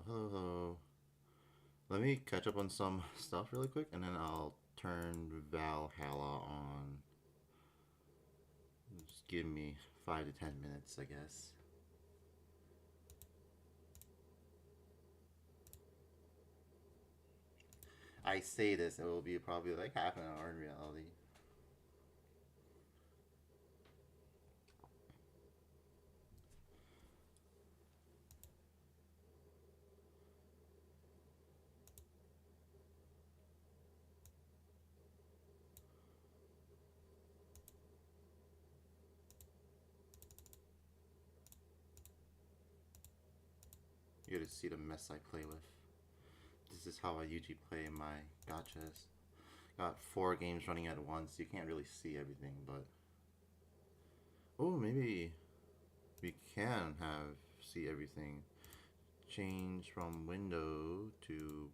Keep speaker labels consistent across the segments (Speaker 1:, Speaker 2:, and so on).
Speaker 1: Hello, hello. Let me catch up on some stuff really quick, and then I'll turn Valhalla on. Just give me 5 to 10 minutes, I guess. I say this, it will be probably like half an hour in reality. You gotta see the mess I play with. This is how I usually play my gotchas. Got 4 games running at once. You can't really see everything, but oh, maybe we can have see everything. Change from window to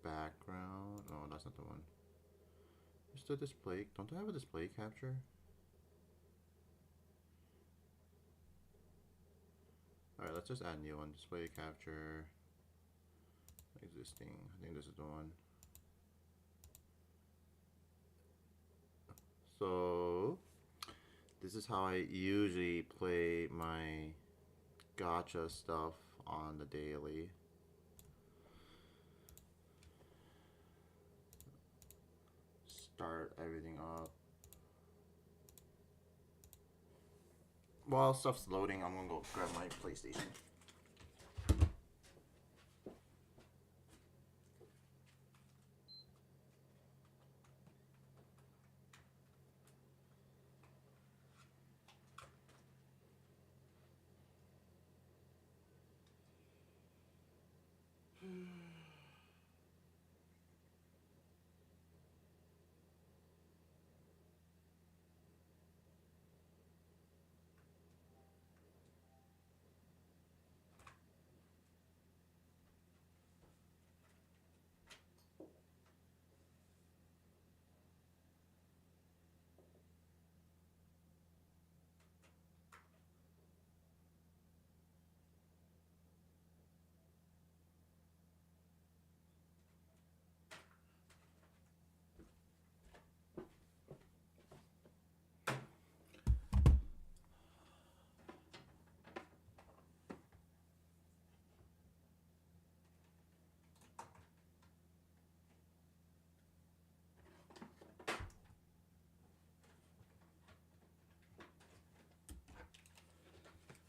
Speaker 1: background. Oh, that's not the one. Just the display. Don't I have a display capture? Alright, let's just add new one. Display capture. Existing. I think this is the one. So, this is how I usually play my gotcha stuff on the daily. Start everything up. While stuff's loading, I'm gonna go grab my PlayStation.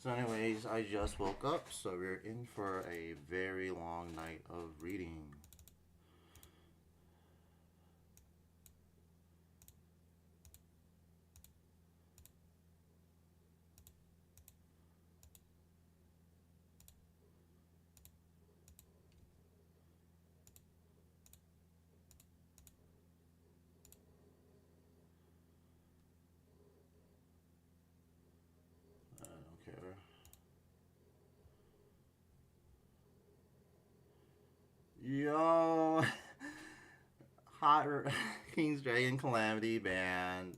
Speaker 1: So, anyways, I just woke up, so we're in for a very long night of reading. I don't care. Yo, Hot King's Dragon Calamity Band.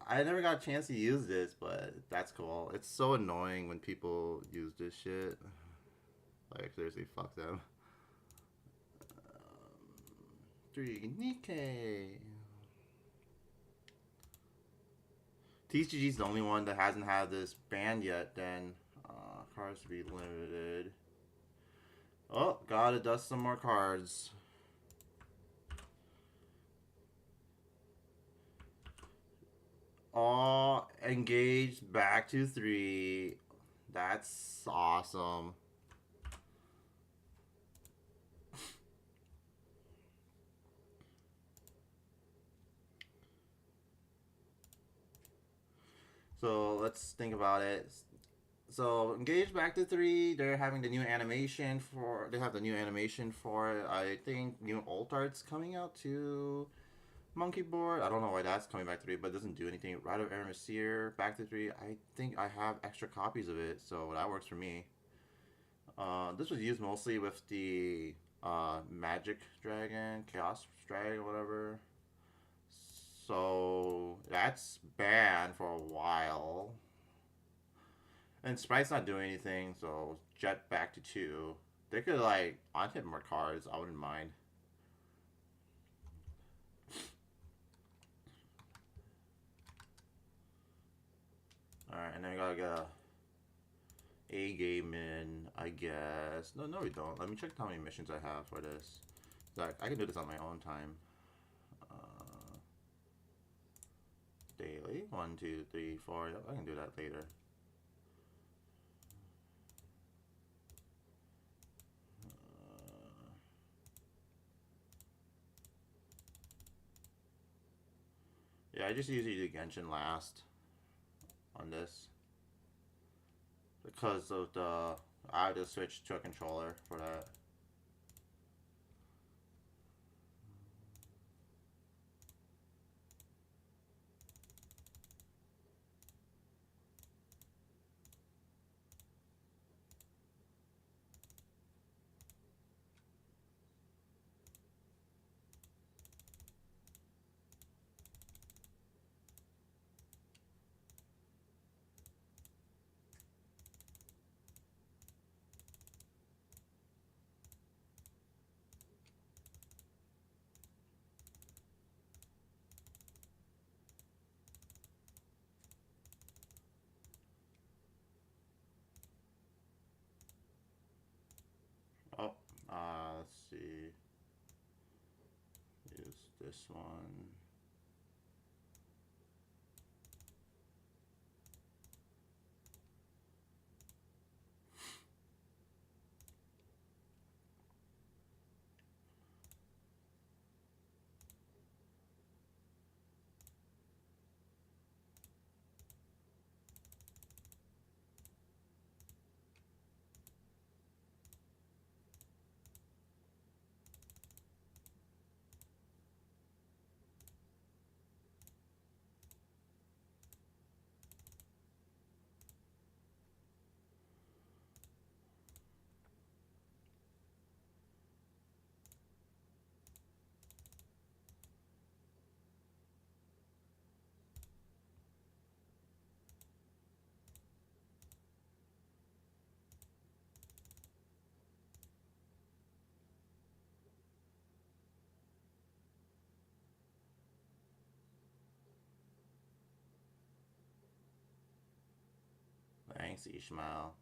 Speaker 1: I never got a chance to use this, but that's cool. It's so annoying when people use this shit. Like, seriously, fuck them. 3 Nikkei. TCG's the only one that hasn't had this banned yet, then. Cards to be limited. Oh, gotta dust some more cards. All engaged back to 3. That's awesome. So let's think about it. So engage back to 3. They're having the new animation for. They have the new animation for it. I think new alt art's coming out to Monkey Board. I don't know why that's coming back to 3, but it doesn't do anything. Rite of Aramasir back to 3. I think I have extra copies of it, so that works for me. This was used mostly with the Magic Dragon, Chaos Dragon, whatever. So that's banned for a while. And Sprite's not doing anything, so jet back to 2. They could like unhit more cards. I wouldn't mind. All right, and then we gotta get a game in, I guess. No, no, we don't. Let me check how many missions I have for this. Like, I can do this on my own time. Daily. 1, 2, 3, 4. Yep, I can do that later. Yeah, I just usually do Genshin last on this because of the. I have to switch to a controller for that. Oh, let's see. Use this one. Thanks, Ishmael.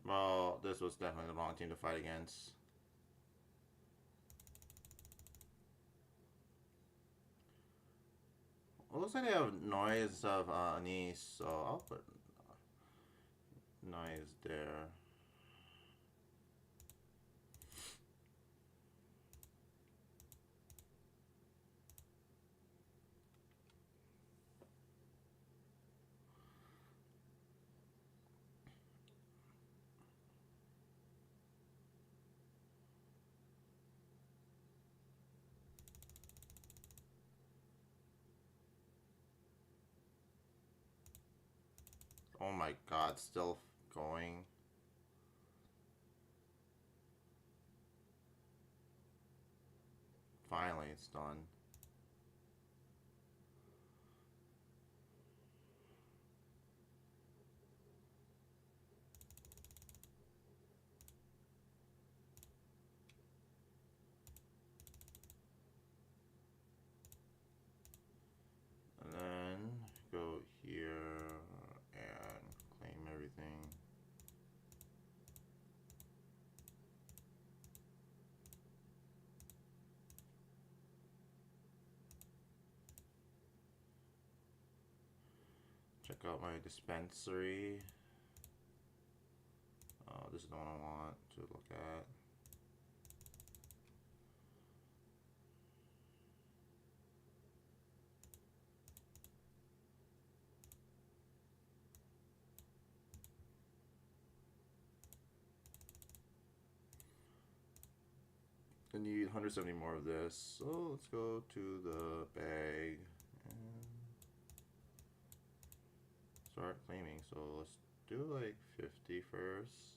Speaker 1: Well, this was definitely the wrong team to fight against. It looks like they have noise of Anise, so I'll put noise there. Oh my god, still going. Finally, it's done. And then go here and claim everything. Check out my dispensary. This is the one I want to look at. I need 170 more of this. So let's go to the bag. And start claiming. So let's do like 50 first.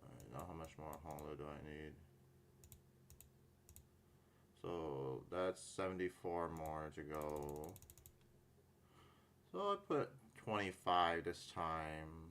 Speaker 1: Alright, now how much more Honglu do I need? So that's 74 more to go. So I put 25 this time.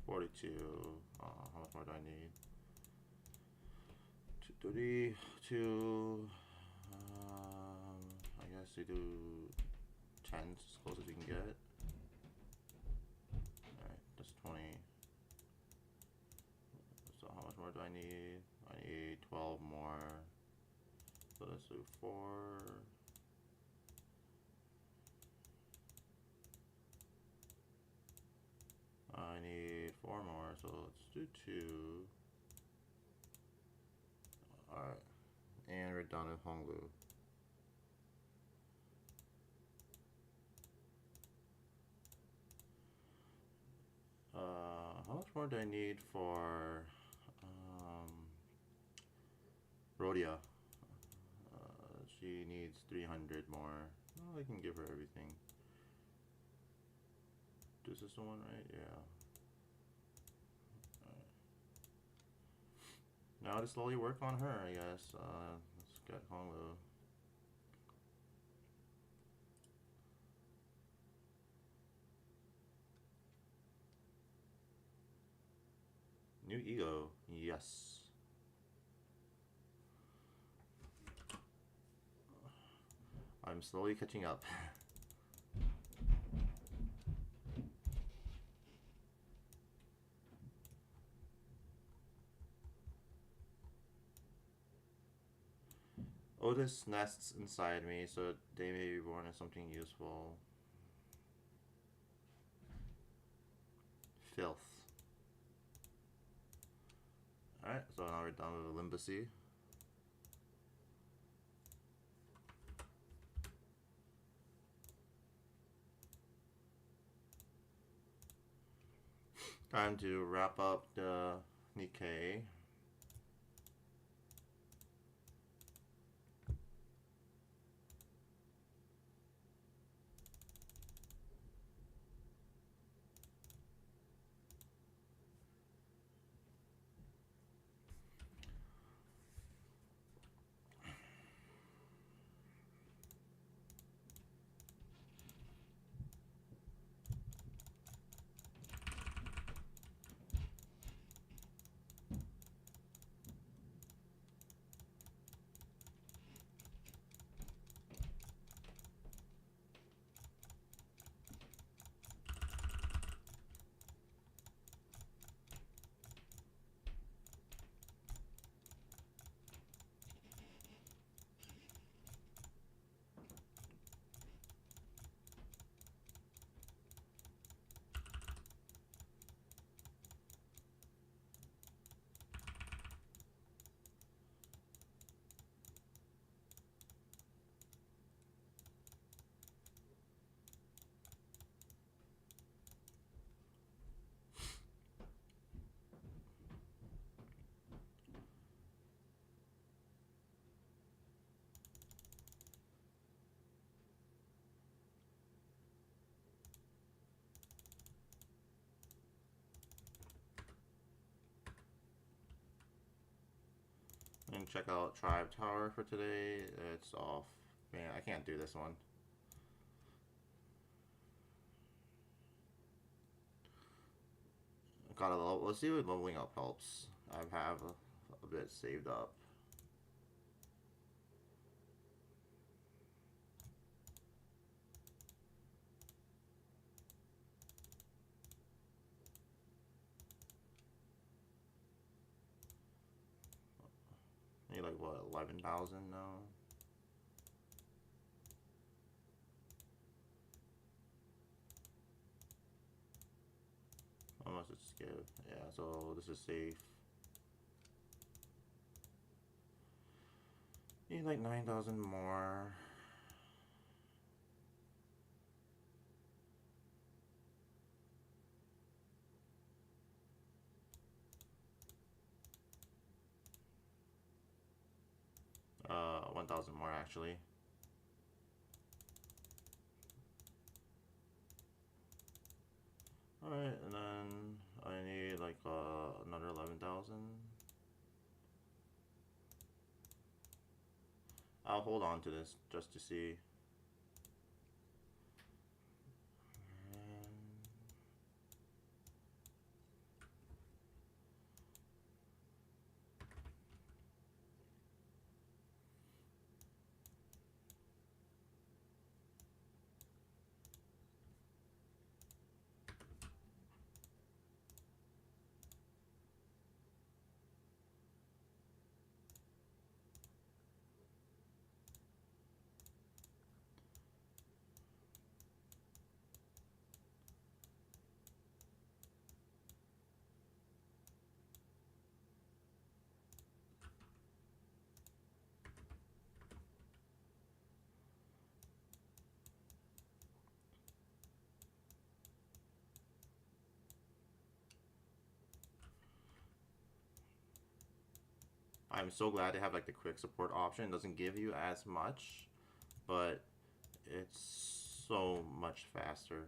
Speaker 1: 42. How much more do I need? 232. I guess we do 10 as close as we can get. Alright, that's 20. So how much more do I need? I need 12 more. So let's do 4. I need 4 more, so let's do 2. Alright, and we're done with Honglu. How much more do I need for Rhodia? She needs 300 more. Oh, I can give her everything. This is the one, right? Yeah. Now to slowly work on her, I guess. Let's get Honglu. New ego, yes. I'm slowly catching up. Otis nests inside me, so they may be born as something useful. Filth. Alright, so now we're done with Limbacy. Time to wrap up the Nikkei. And check out Tribe Tower for today. It's off. Man, I can't do this one. Gotta level. Let's see what leveling up helps. I have a bit saved up. Need like what, 11,000 now? How much is skip? Yeah, so this is safe. Need like 9,000 more. Uh, 1,000 more actually. Alright, and then I need like another 11,000. I'll hold on to this just to see. I'm so glad they have like the quick support option. It doesn't give you as much, but it's so much faster.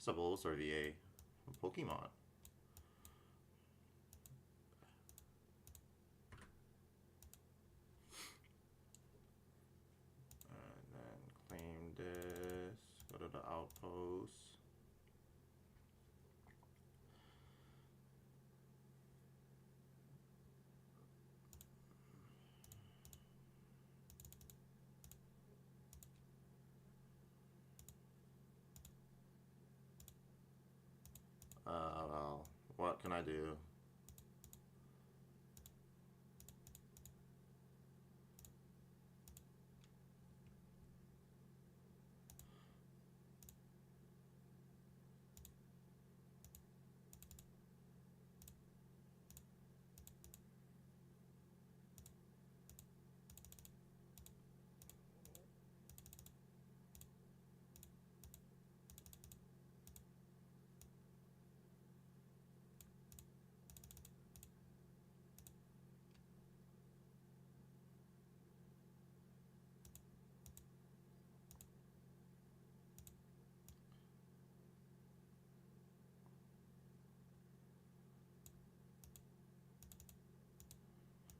Speaker 1: Suppose or VA from Pokemon. And then claim this. Go to the outpost. Well, what can I do?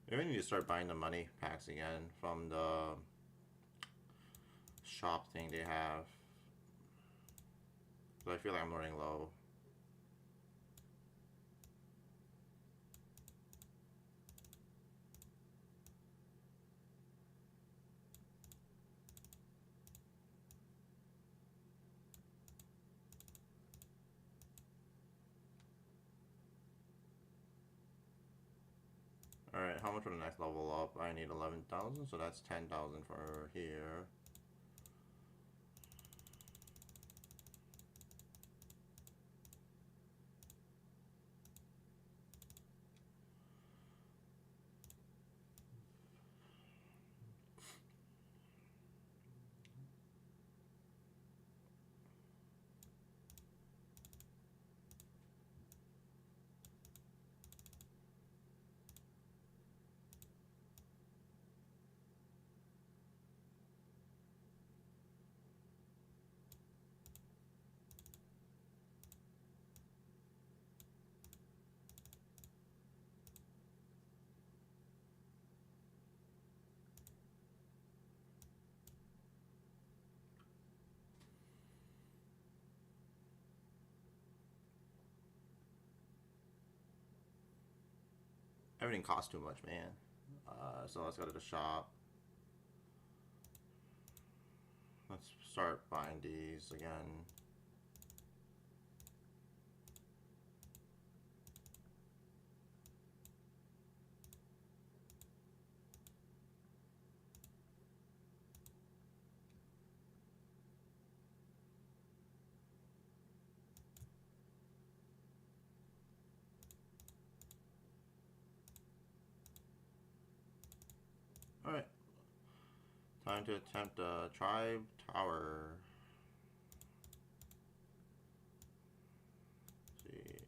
Speaker 1: Maybe we need to start buying the money packs again from the shop thing they have. But I feel like I'm running low. Alright, how much for the next level up? I need 11,000, so that's 10,000 for here. Everything costs too much, man. So let's go to the shop. Let's start buying these again. Alright, time to attempt the Tribe Tower. Let's see.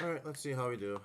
Speaker 1: Alright, let's see how we do.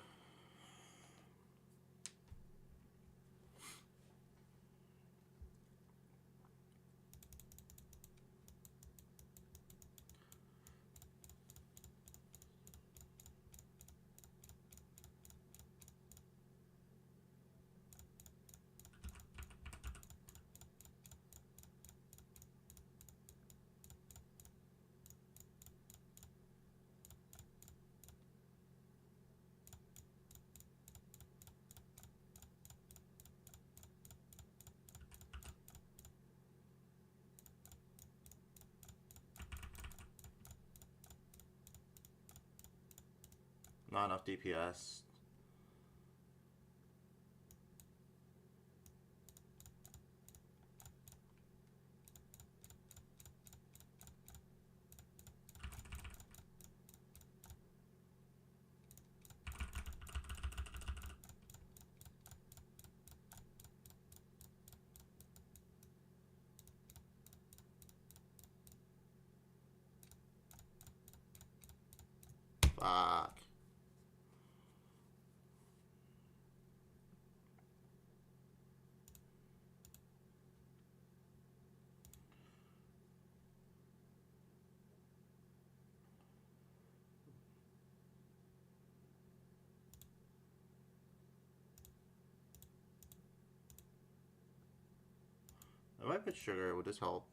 Speaker 1: Not enough DPS. Fuck. If I put sugar, would this help?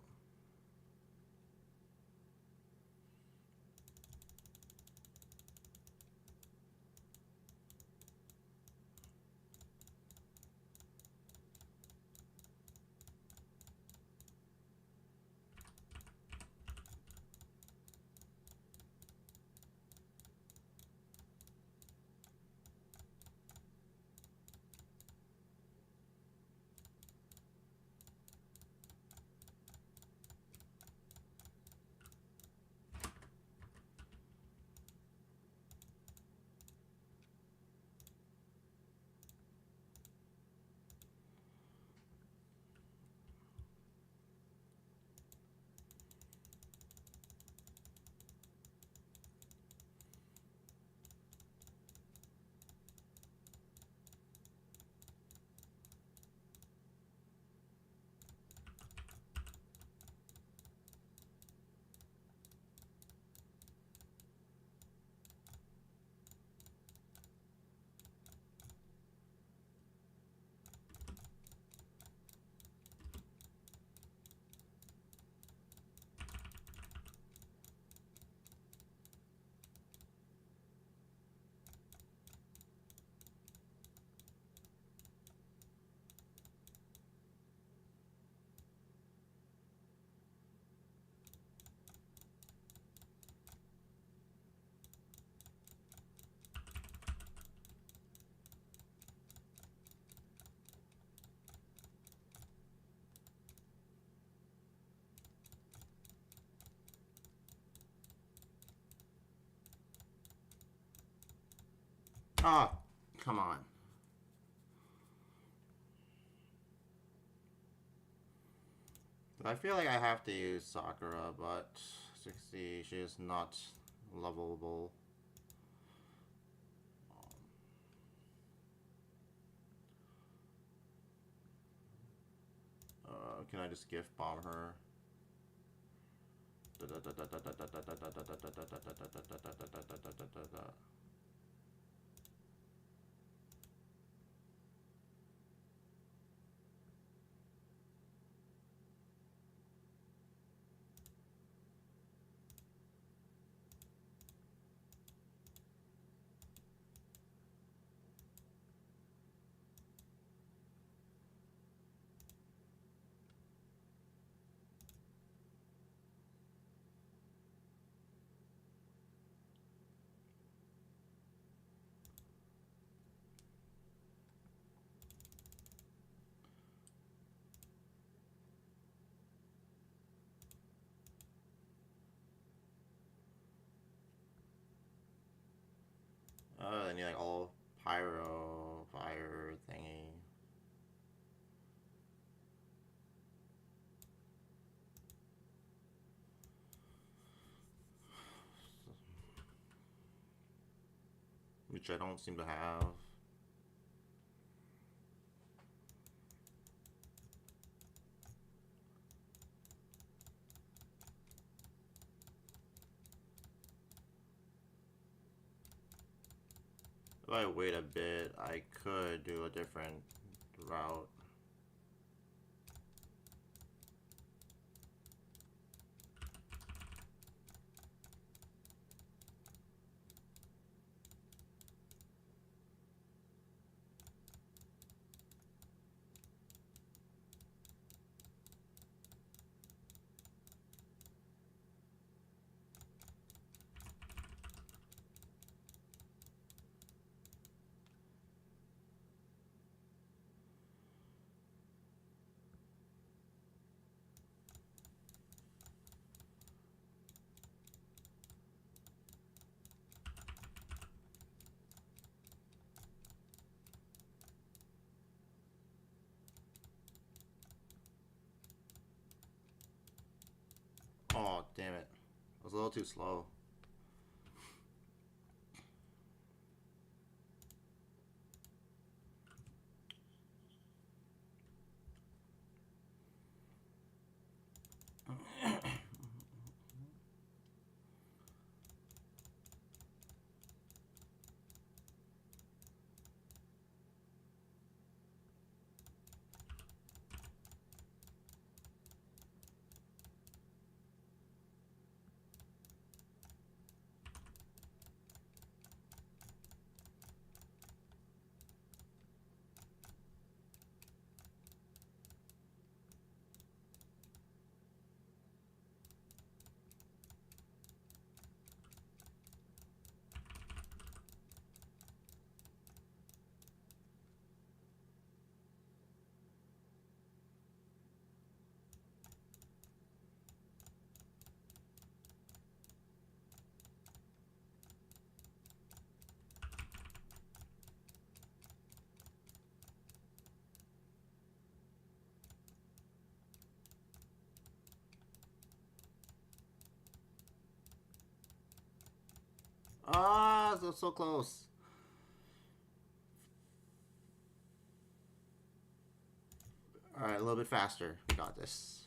Speaker 1: Oh, come on. I feel like I have to use Sakura, but 60, she is not lovable. Can I just gift bomb her? Then you like all pyro, fire thingy. Which I don't seem to have. If I wait a bit, I could do a different route. Oh, damn it. I was a little too slow. Ah, so close. Alright, a little bit faster. We got this.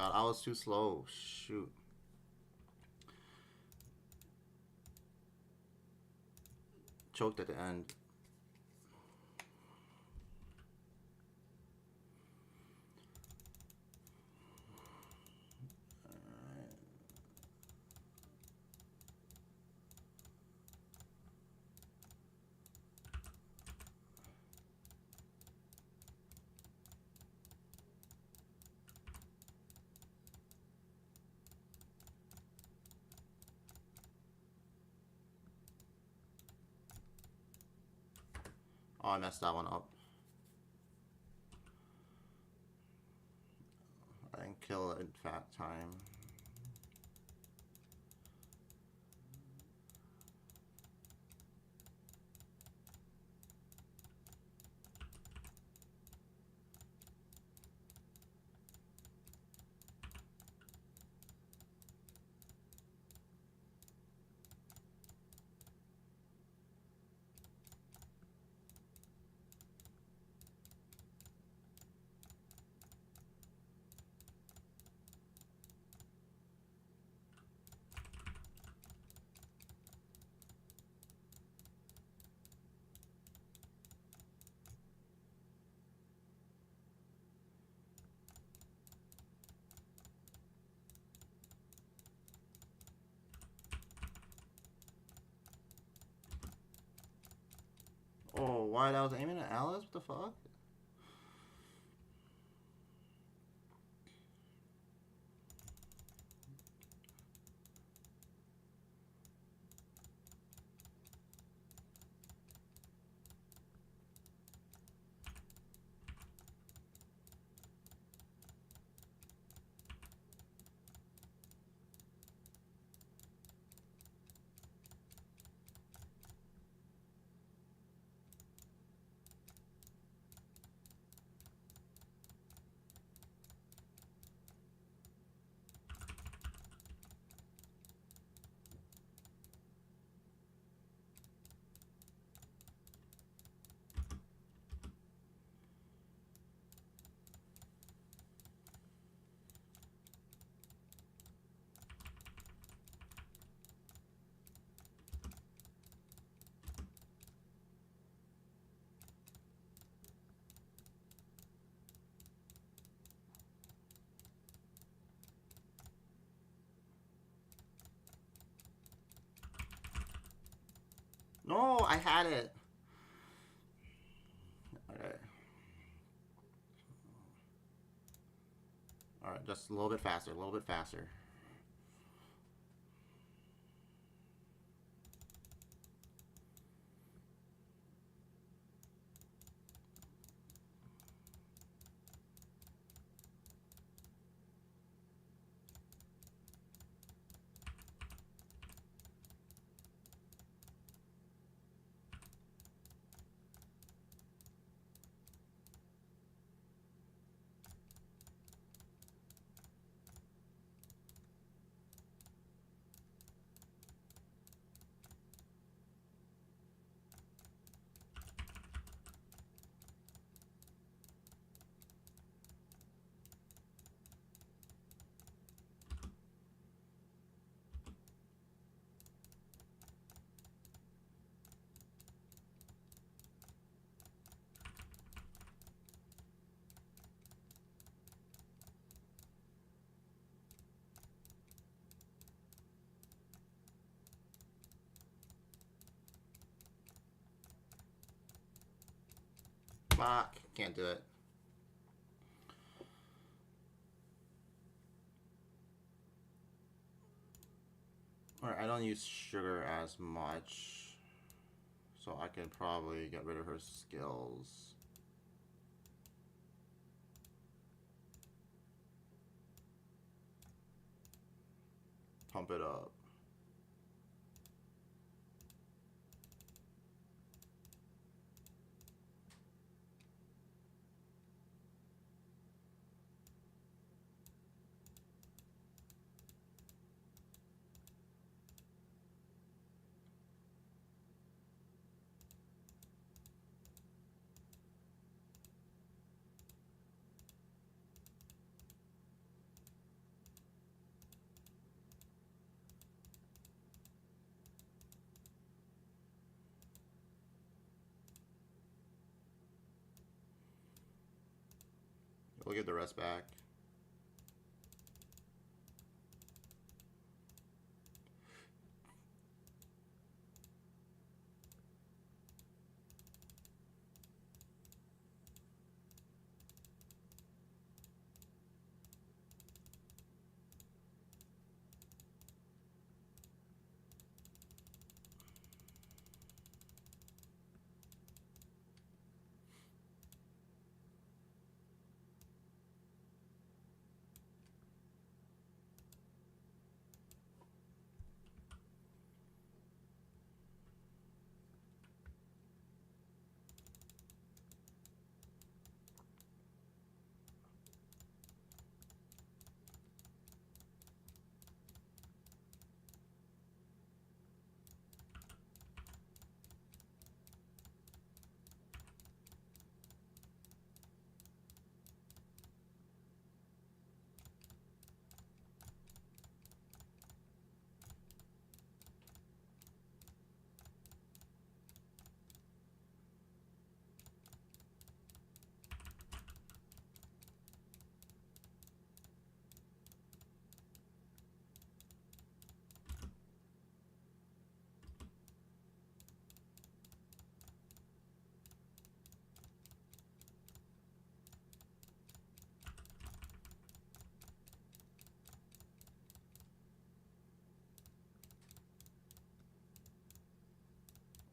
Speaker 1: god, I was too slow. Shoot. Choked at the end. Oh, I messed that one up. I didn't kill it in fat time. Oh, why? That was aiming at Alice? What the fuck? No, I had it. Okay. Alright, just a little bit faster, a little bit faster. Fuck, can't do it. Alright, I don't use sugar as much, so I can probably get rid of her skills. Pump it up. We'll give the rest back.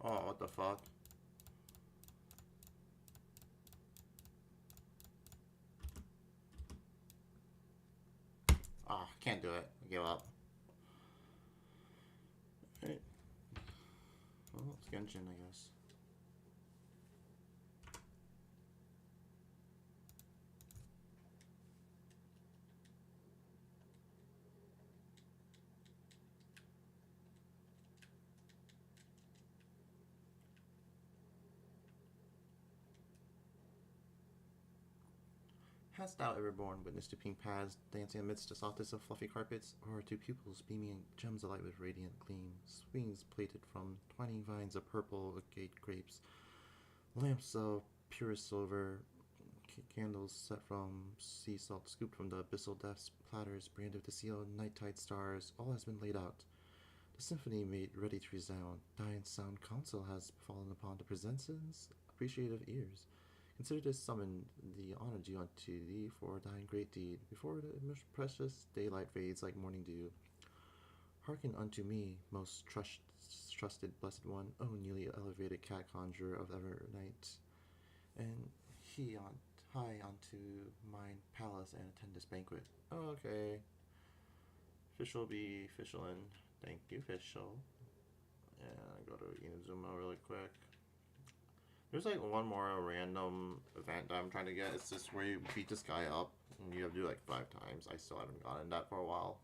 Speaker 1: Oh, what the fuck? Ah, oh, can't do it. I give up. Right. Well, it's Genshin, I guess. Hast thou ever borne witness to pink paths dancing amidst the softest of fluffy carpets, or to pupils beaming gems alight with radiant gleam, swings plaited from twining vines of purple agate grapes, lamps of purest silver, candles set from sea salt scooped from the abyssal depths, platters branded to seal night-tide stars, all has been laid out. The symphony made ready to resound. Thine sound counsel has fallen upon the presences appreciative ears. Consider this summon the honor due unto thee for thine great deed, before the most precious daylight fades like morning dew. Hearken unto me, most trusted blessed one, O newly elevated cat conjurer of ever night, and he on high unto mine palace and attend this banquet. Okay. Fischl be Fischlin. Thank you, Fischl. And go to Inazuma really quick. There's like one more random event that I'm trying to get. It's just where you beat this guy up and you have to do like 5 times. I still haven't gotten that for a while.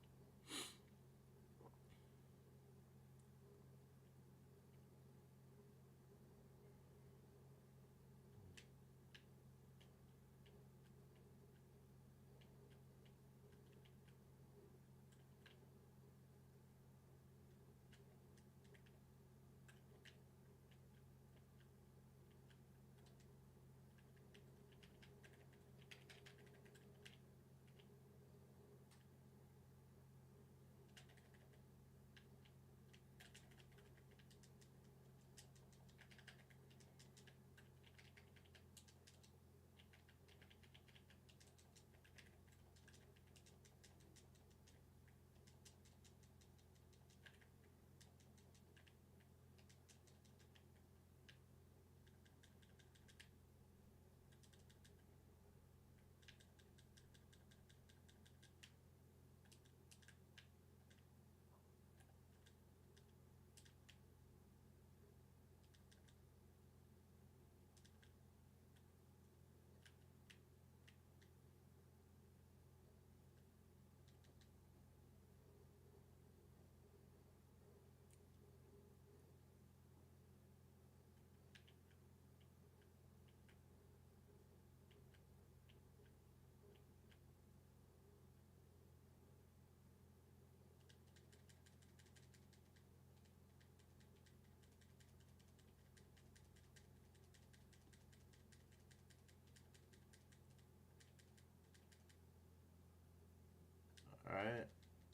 Speaker 1: Alright.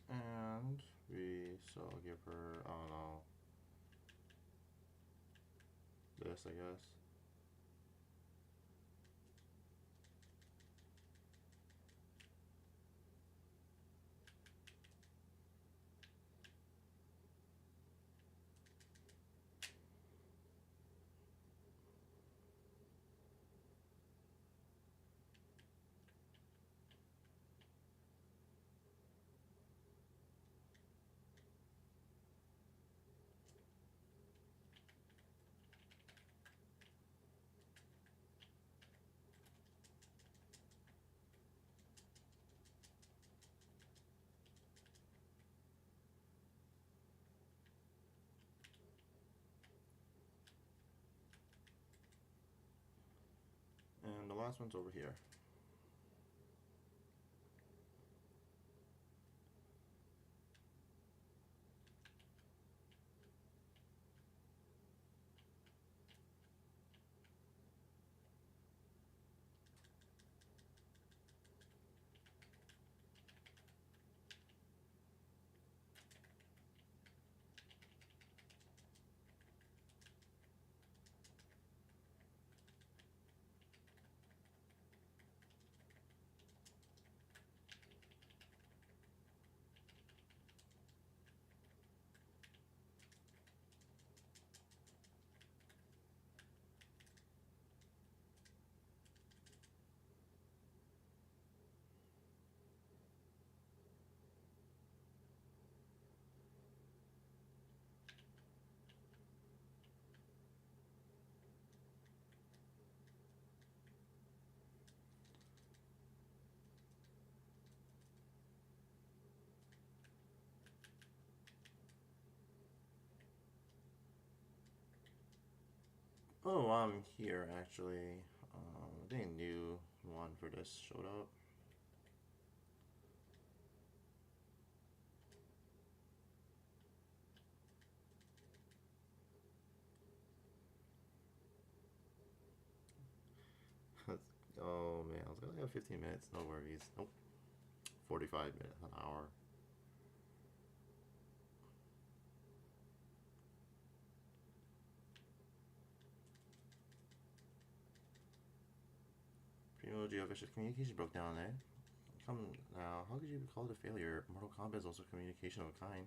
Speaker 1: And we so I'll give her, I don't know, this I guess. And the last one's over here. Oh, I'm here actually. I think a new one for this showed up. Oh man, I was gonna have 15 minutes. No worries. Nope. 45 minutes, an hour. Primo Geovicious communication broke down, eh? Come now, how could you call it a failure? Mortal Kombat is also communication of a kind.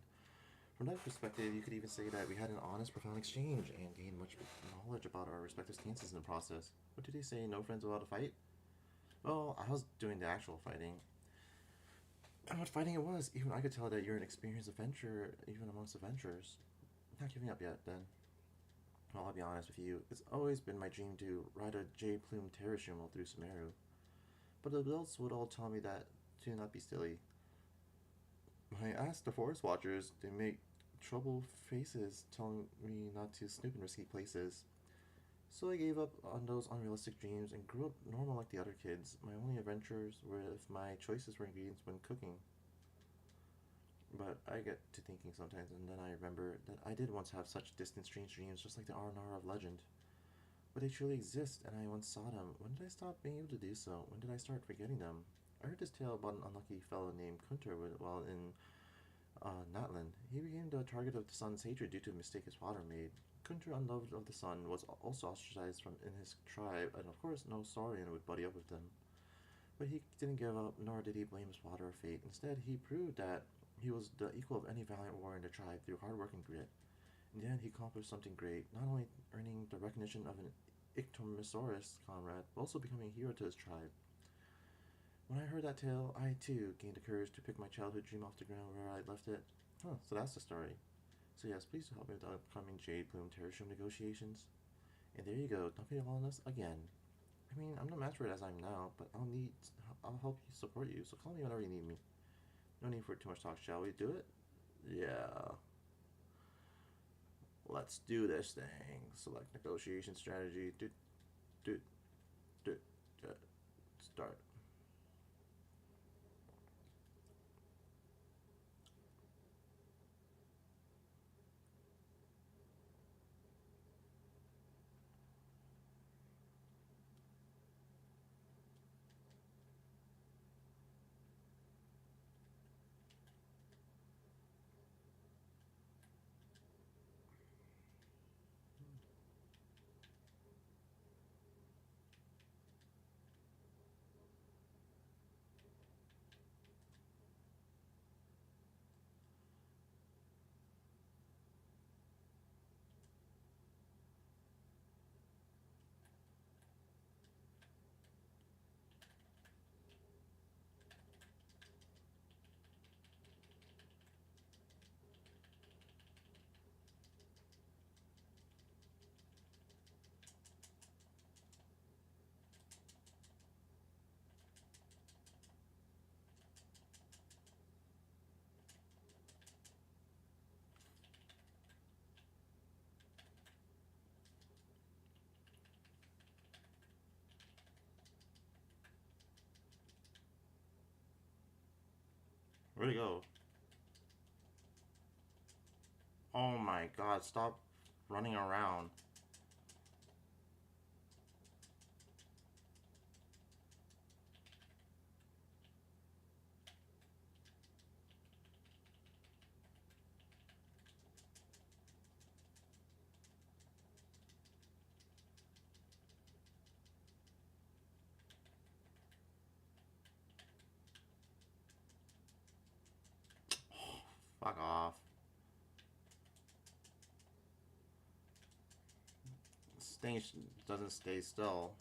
Speaker 1: From that perspective, you could even say that we had an honest, profound exchange and gained much knowledge about our respective stances in the process. What did they say? No friends allowed to fight? Well, I was doing the actual fighting. And what fighting it was! Even I could tell that you're an experienced adventurer, even amongst adventurers. Not giving up yet, then. Well, I'll be honest with you. It's always been my dream to ride a J Plume Terrashumal through Sumeru. But the adults would all tell me that to not be silly. When I asked the forest watchers, they make troubled faces, telling me not to snoop in risky places. So I gave up on those unrealistic dreams and grew up normal like the other kids. My only adventures were if my choices were ingredients when cooking. But I get to thinking sometimes, and then I remember that I did once have such distant, strange dreams, just like the Aranara of legend. But they truly exist, and I once saw them. When did I stop being able to do so? When did I start forgetting them? I heard this tale about an unlucky fellow named Kunter while in Natlan. He became the target of the sun's hatred due to a mistake his father made. Kunter, unloved of the sun, was also ostracized from in his tribe, and of course no Saurian would buddy up with them. But he didn't give up, nor did he blame his father or fate. Instead, he proved that he was the equal of any valiant warrior in the tribe through hard work and grit. In the end, he accomplished something great, not only earning the recognition of an Ictomosaurus comrade, but also becoming a hero to his tribe. When I heard that tale, I too gained the courage to pick my childhood dream off the ground where I left it. Huh, so that's the story. So yes, please help me with the upcoming Jade Plume Terrashoom negotiations. And there you go, dumping it all on us again. I mean, I'm no match for it as I'm now, but I'll help you support you. So call me whenever you need me. No need for too much talk. Shall we do it? Yeah. Let's do this thing. Select negotiation strategy. Do, do, do. Start. Where'd he go? Oh my god, stop running around. Fuck off. This thing doesn't stay still.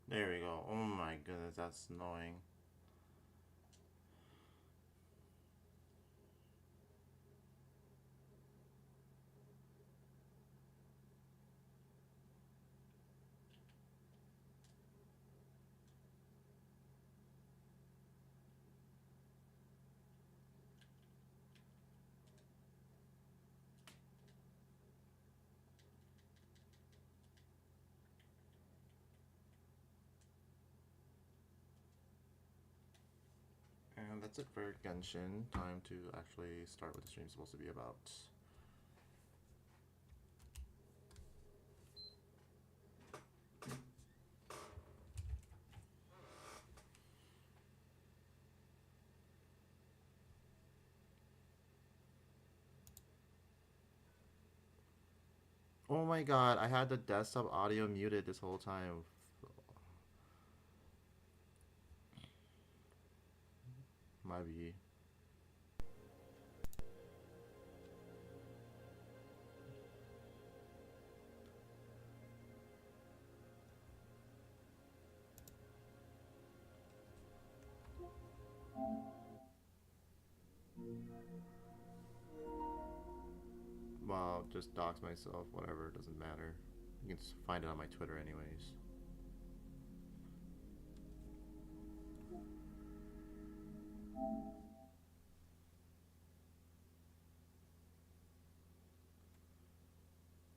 Speaker 1: There we go. Oh my goodness, that's annoying. And that's it for Genshin. Time to actually start what the stream's supposed to be about. Oh my god, I had the desktop audio muted this whole time. Might be. Well, just dox myself, whatever, doesn't matter. You can find it on my Twitter anyways.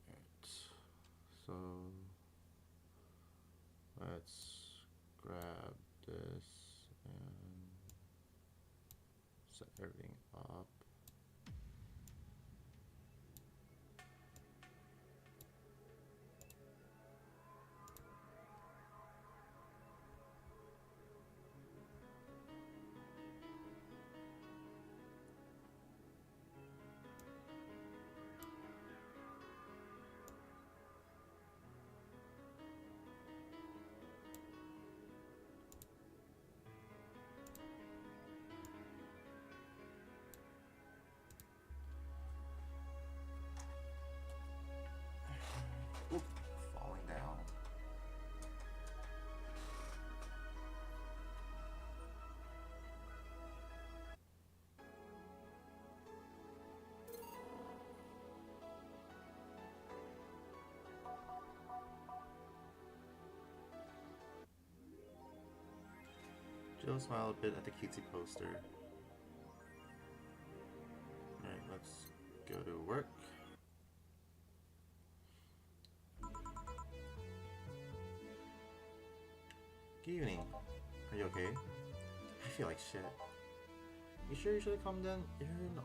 Speaker 1: Right. So let's grab this and set everything up. Jill smiled a bit at the cutesy poster. Alright, let's go to work. Good evening. Are you okay? I feel like shit. You sure you should have come then? You're in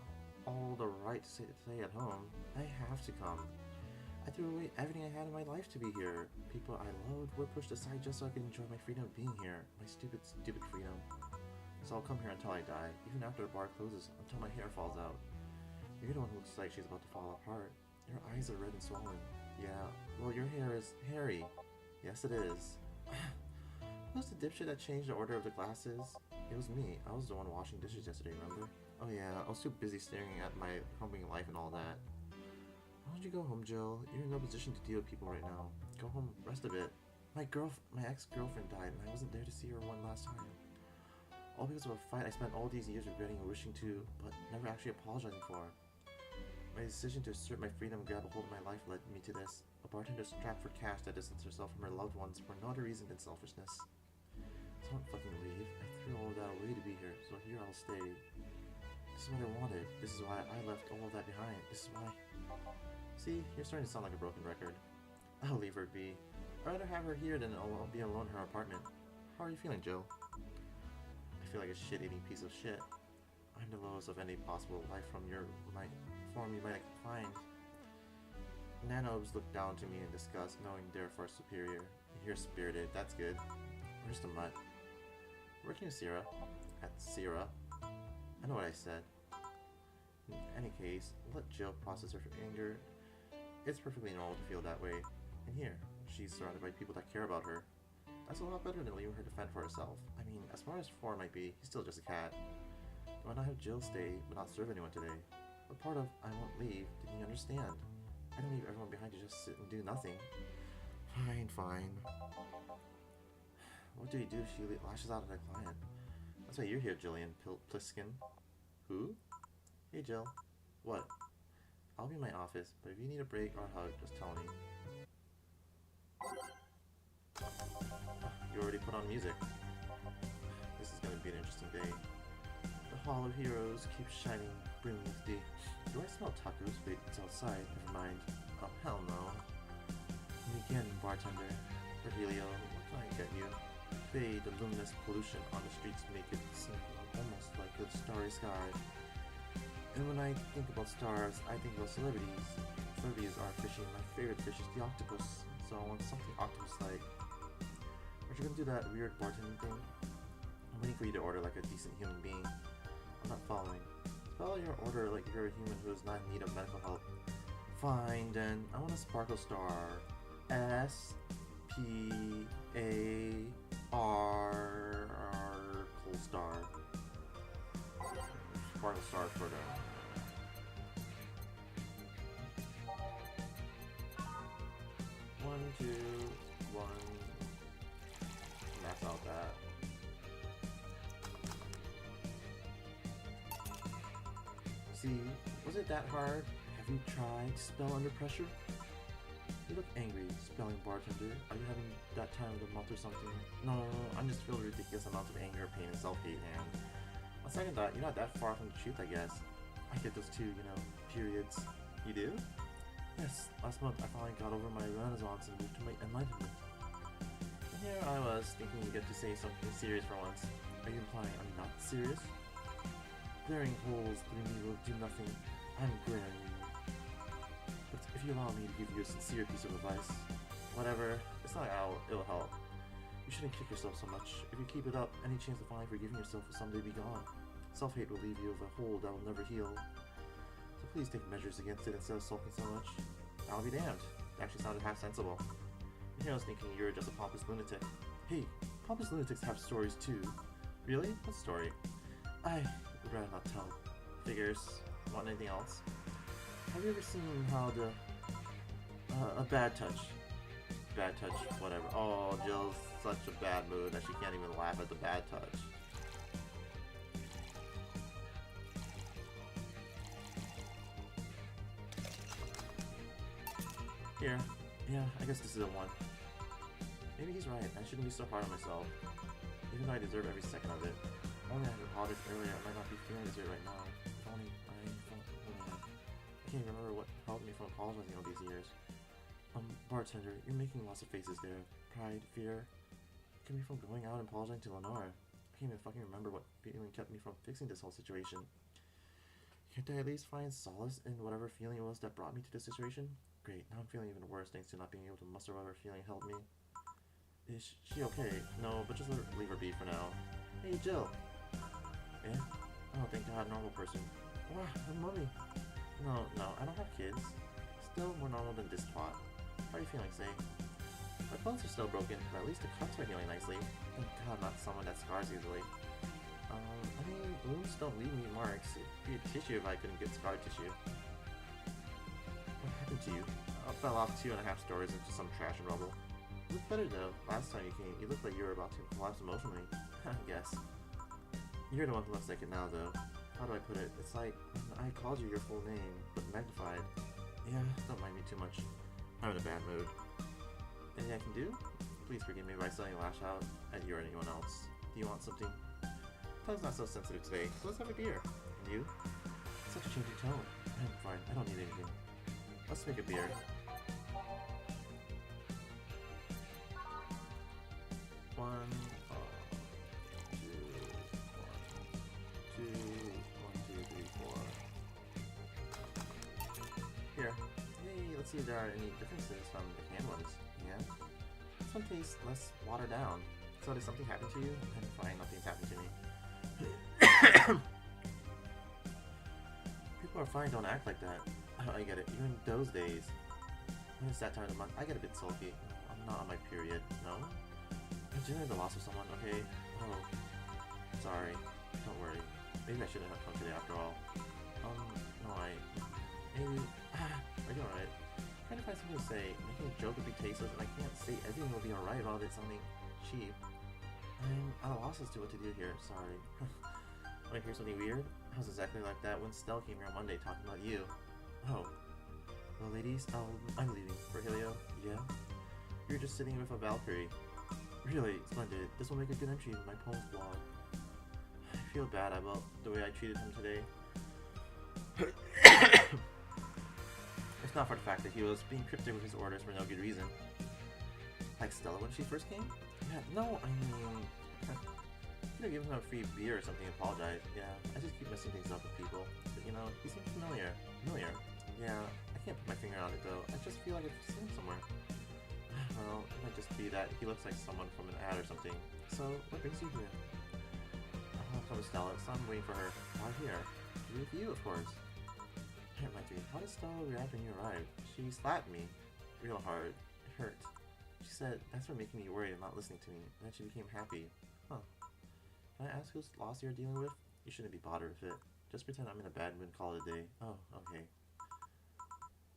Speaker 1: all the right to stay at home. I have to come. I threw away everything I had in my life to be here. People I loved were pushed aside just so I could enjoy my freedom of being here. My stupid, stupid freedom. So I'll come here until I die, even after the bar closes, until my hair falls out. You're the one who looks like she's about to fall apart. Your eyes are red and swollen. Yeah, well, your hair is hairy. Yes, it is. Who's the dipshit that changed the order of the glasses? It was me. I was the one washing dishes yesterday, remember? Oh yeah, I was too busy staring at my crumbling life and all that. Why don't you go home, Jill? You're in no position to deal with people right now. Go home, rest a bit. My ex-girlfriend died, and I wasn't there to see her one last time. All because of a fight I spent all these years regretting and wishing to, but never actually apologizing for. My decision to assert my freedom and grab a hold of my life led me to this. A bartender strapped for cash that distanced herself from her loved ones for no other reason than selfishness. So I don't fucking leave. I threw all of that away to be here, so here I'll stay. This is what I wanted. This is why I left all of that behind. This is why... See, you're starting to sound like a broken record. I'll leave her be. I'd rather have her here than be alone in her apartment. How are you feeling, Jill? I feel like a shit-eating piece of shit. I'm the lowest of any possible life form you might find. Nanos looked down to me in disgust, knowing they're far superior. You're spirited, that's good. Where's the mutt? Working with Sierra. At Sierra. I know what I said. In any case, let Jill process her anger. It's perfectly normal to feel that way. And here, she's surrounded by people that care about her. That's a lot better than leaving her to fend for herself. I mean, as smart as Four might be, he's still just a cat. Why not have Jill stay, but not serve anyone today? But part of I won't leave, didn't you understand? I didn't leave everyone behind to just sit and do nothing. Fine, fine. What do you do if she lashes out at a client? That's why you're here, Jillian Pliskin. Who? Hey, Jill. What? I'll be in my office, but if you need a break or a hug, just tell me. You already put on music. This is gonna be an interesting day. The Hall of Heroes keeps shining brilliantly today. Do I smell tacos? Wait, it's outside. Never mind. Oh, hell no. And again, bartender. Virgilio, what can I get you? Fade the luminous pollution on the streets make it seem almost like a starry sky. And when I think about stars, I think about celebrities. Celebrities are fishing. My favorite fish is the octopus, so I want something octopus-like. Aren't you gonna do that weird bartending thing? I'm waiting for you to order like a decent human being. I'm not following. Spell your order like you're a human who is not in need of medical help. Fine, then. I want a sparkle star. S-P-A-R-Cool star. Sparkle star for the... 1, 2, 1. Max out that. See, was it that hard? Have you tried to spell under pressure? You look angry, spelling bartender. Are you having that time of the month or something? No, I'm just feeling ridiculous amounts of anger, pain, and self-hate, and on second thought, you're not that far from the truth, I guess. I get those too, periods. You do? Yes, last month I finally got over my renaissance and moved to my enlightenment. And here I was, thinking you get to say something serious for once. Are you implying I'm not serious? Glaring holes through me will do nothing. I'm glaring. But if you allow me to give you a sincere piece of advice, whatever, it's not like it'll help. You shouldn't kick yourself so much. If you keep it up, any chance of finally forgiving yourself will someday be gone. Self-hate will leave you with a hole that will never heal. So please take measures against it instead of sulking so much. I'll be damned. It actually sounded half sensible. And here I was thinking you were just a pompous lunatic. Hey, pompous lunatics have stories too. Really? What story? I would rather not tell. Figures. Want anything else? Have you ever seen how a bad touch? Bad touch, whatever. Oh, Jill's such a bad mood that she can't even laugh at the bad touch. Here. Yeah, I guess this is the one. Maybe he's right. I shouldn't be so hard on myself. even though I deserve every second of it. Only I had apologized earlier, I might not be feeling this way right now. If only I felt... I can't even remember what helped me from apologizing all these years. Bartender, you're making lots of faces there. Pride, fear. Kept me from going out and apologizing to Lenore. I can't even fucking remember what feeling kept me from fixing this whole situation. Can't I at least find solace in whatever feeling it was that brought me to this situation? Great, now I'm feeling even worse thanks to not being able to muster whatever feeling held me. Is she okay? No, but just leave her be for now. Hey, Jill! Eh? Oh, thank God, normal person. Wow, my mommy! No, I don't have kids. Still more normal than this twat. How are you feeling, Say? My clothes are still broken, but at least the cuts are healing nicely. Thank God, not someone that scars easily. I mean, wounds don't leave me marks. It'd be a tissue if I couldn't get scar tissue. What happened to you? I fell off 2.5 stories into some trash and rubble. You look better though. Last time you came, you looked like you were about to collapse emotionally. I guess. You're the one who looks like it now though. How do I put it? It's like I called you your full name, but magnified. Yeah, don't mind me too much. I'm in a bad mood. Anything I can do? Please forgive me by saying lash out at you or anyone else. Do you want something? Time's not so sensitive today, so let's have a beer. And you? Such a changing tone. I'm fine, I don't need anything. Let's make a beer. One, two, 4. Here. Hey, let's see if there are any differences from the canned ones. Yeah? This one tastes less watered down. So did something happen to you? I'm fine, nothing's happened to me. People are fine, don't act like that. Oh, I get it. Even those days. When it's that time of the month, I get a bit sulky. I'm not on my period, no? I'm dealing with the loss of someone, okay? Oh. Sorry. Don't worry. Maybe I shouldn't have come today after all. No, maybe... Are you alright? Trying to find something to say. Making a joke would be tasteless, and I can't say everything will be alright while it's something cheap. I'm at a loss as to what to do here, sorry. Wanna hear something weird? I was exactly like that when Stell came here on Monday talking about you. Oh. Well, ladies, I'm leaving. Virgilio? Yeah? You're just sitting with a Valkyrie. Really? Splendid. This will make a good entry in my poems blog. I feel bad about the way I treated him today. It's not for the fact that he was being cryptic with his orders for no good reason. Like Stella when she first came? Yeah, no, I mean... Could have given him a free beer or something and apologize. Yeah, I just keep messing things up with people. But you know, he seems familiar. Yeah, I can't put my finger on it though. I just feel like I've seen him somewhere. Well, it might just be that he looks like someone from an ad or something. So, what brings you here? Come with Stella, so I'm waiting for her. Why here? With you, of course. That reminds me, how did Stella react when you arrived? She slapped me. Real hard. It hurt. She said, that's for making me worried and not listening to me. And then she became happy. Huh. Can I ask whose loss you're dealing with? You shouldn't be bothered with it. Just pretend I'm in a bad mood and call it a day. Oh, okay.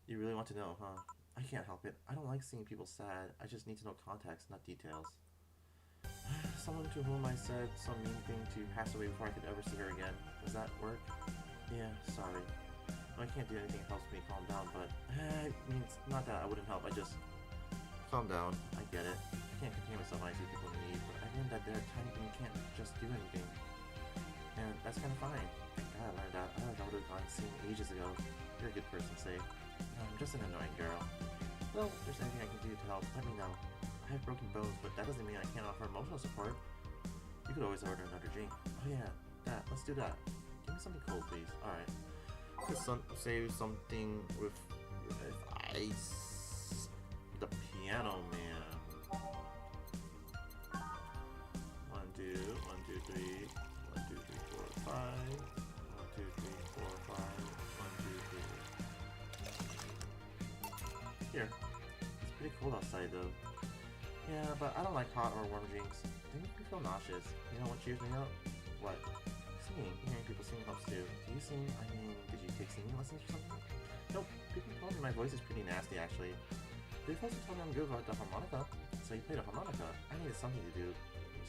Speaker 1: You really want to know, huh? I can't help it. I don't like seeing people sad. I just need to know context, not details. Someone to whom I said some mean thing to pass away before I could ever see her again. Does that work? Yeah, sorry. I can't do anything that helps me calm down, but... it means not that I wouldn't help, I just... Calm down. I get it. I can't contain myself when I see people in need, but I learned that there are times when you can't just do anything. And that's kind of fine. Thank God I learned that. I would have gone seen ages ago. You're a good person, Say. I'm just an annoying girl. Well, if there's anything I can do to help, let me know. I have broken bones, but that doesn't mean I can't offer emotional support. You could always order another drink. Oh yeah, that. Let's do that. Give me something cold, please. Alright. Save something with ice. The Piano Man. 1, 2, 1, 2, 3. 1, 2, 3, 4, 5. 1, 2, 3, 4, 5. 1, 2, 3. Here. It's pretty cold outside though. Yeah, but I don't like hot or warm drinks. They make me feel nauseous. You know what cheers me up? What? Singing. Hearing people sing helps too. Do you sing? I mean, did you take singing lessons or something? Nope. People told me my voice is pretty nasty actually. They also told me I'm good about the harmonica. So you play the harmonica. I needed something to do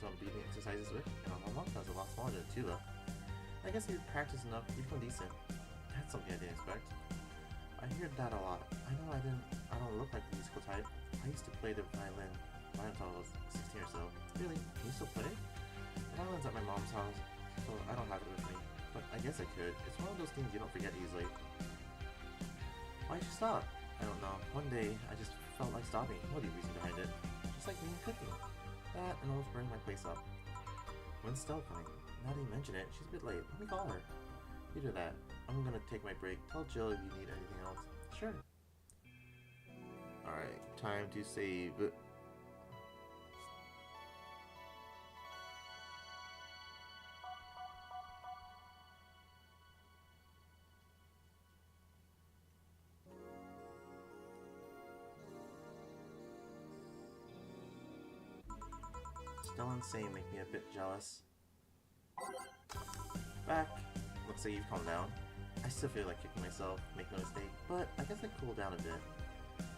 Speaker 1: some breathing exercises with, and a harmonica is a lot smaller than a tuba. I guess if you practice enough, you become decent. That's something I didn't expect. I hear that a lot. I know I don't look like the musical type. I used to play the violin until I was 16 or so. Really? Can you still play? Violence at my mom's house, so I don't have it with me. But I guess I could. It's one of those things you don't forget easily. Why'd you stop? I don't know. One day, I just felt like stopping. No reason behind it. Just like me and cooking. That and almost burning my place up. When's Stella coming? Now that you mention it, she's a bit late. Let me call her. You do that. I'm gonna take my break. Tell Jill if you need anything else. Sure. Alright, time to save. Stella and Say make me a bit jealous. Back. Looks like you've calmed down. I still feel like kicking myself, make no mistake, but I guess I cooled down a bit.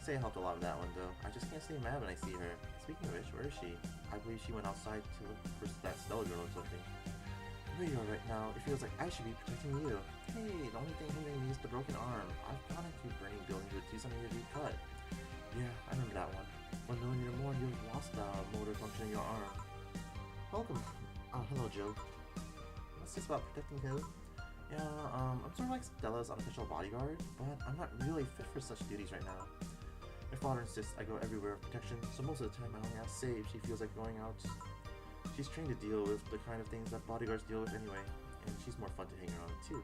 Speaker 1: Say helped a lot with that one though. I just can't stay mad when I see her. Speaking of which, where is she? I believe she went outside to look for that Stella girl or something. Where you are right now, it feels like I should be protecting you. Hey, the only thing hindering me is the broken arm. I've gone into burning buildings with 2 centimeter deep cut. Yeah, I remember that one. 1 millimeter more, you've lost the motor function in your arm. Welcome. Hello, Jill. What's this about protecting who? Yeah, I'm sort of like Stella's unofficial bodyguard, but I'm not really fit for such duties right now. My father insists I go everywhere with protection, so most of the time I only ask Say if she feels like going out. She's trained to deal with the kind of things that bodyguards deal with anyway, and she's more fun to hang around with too.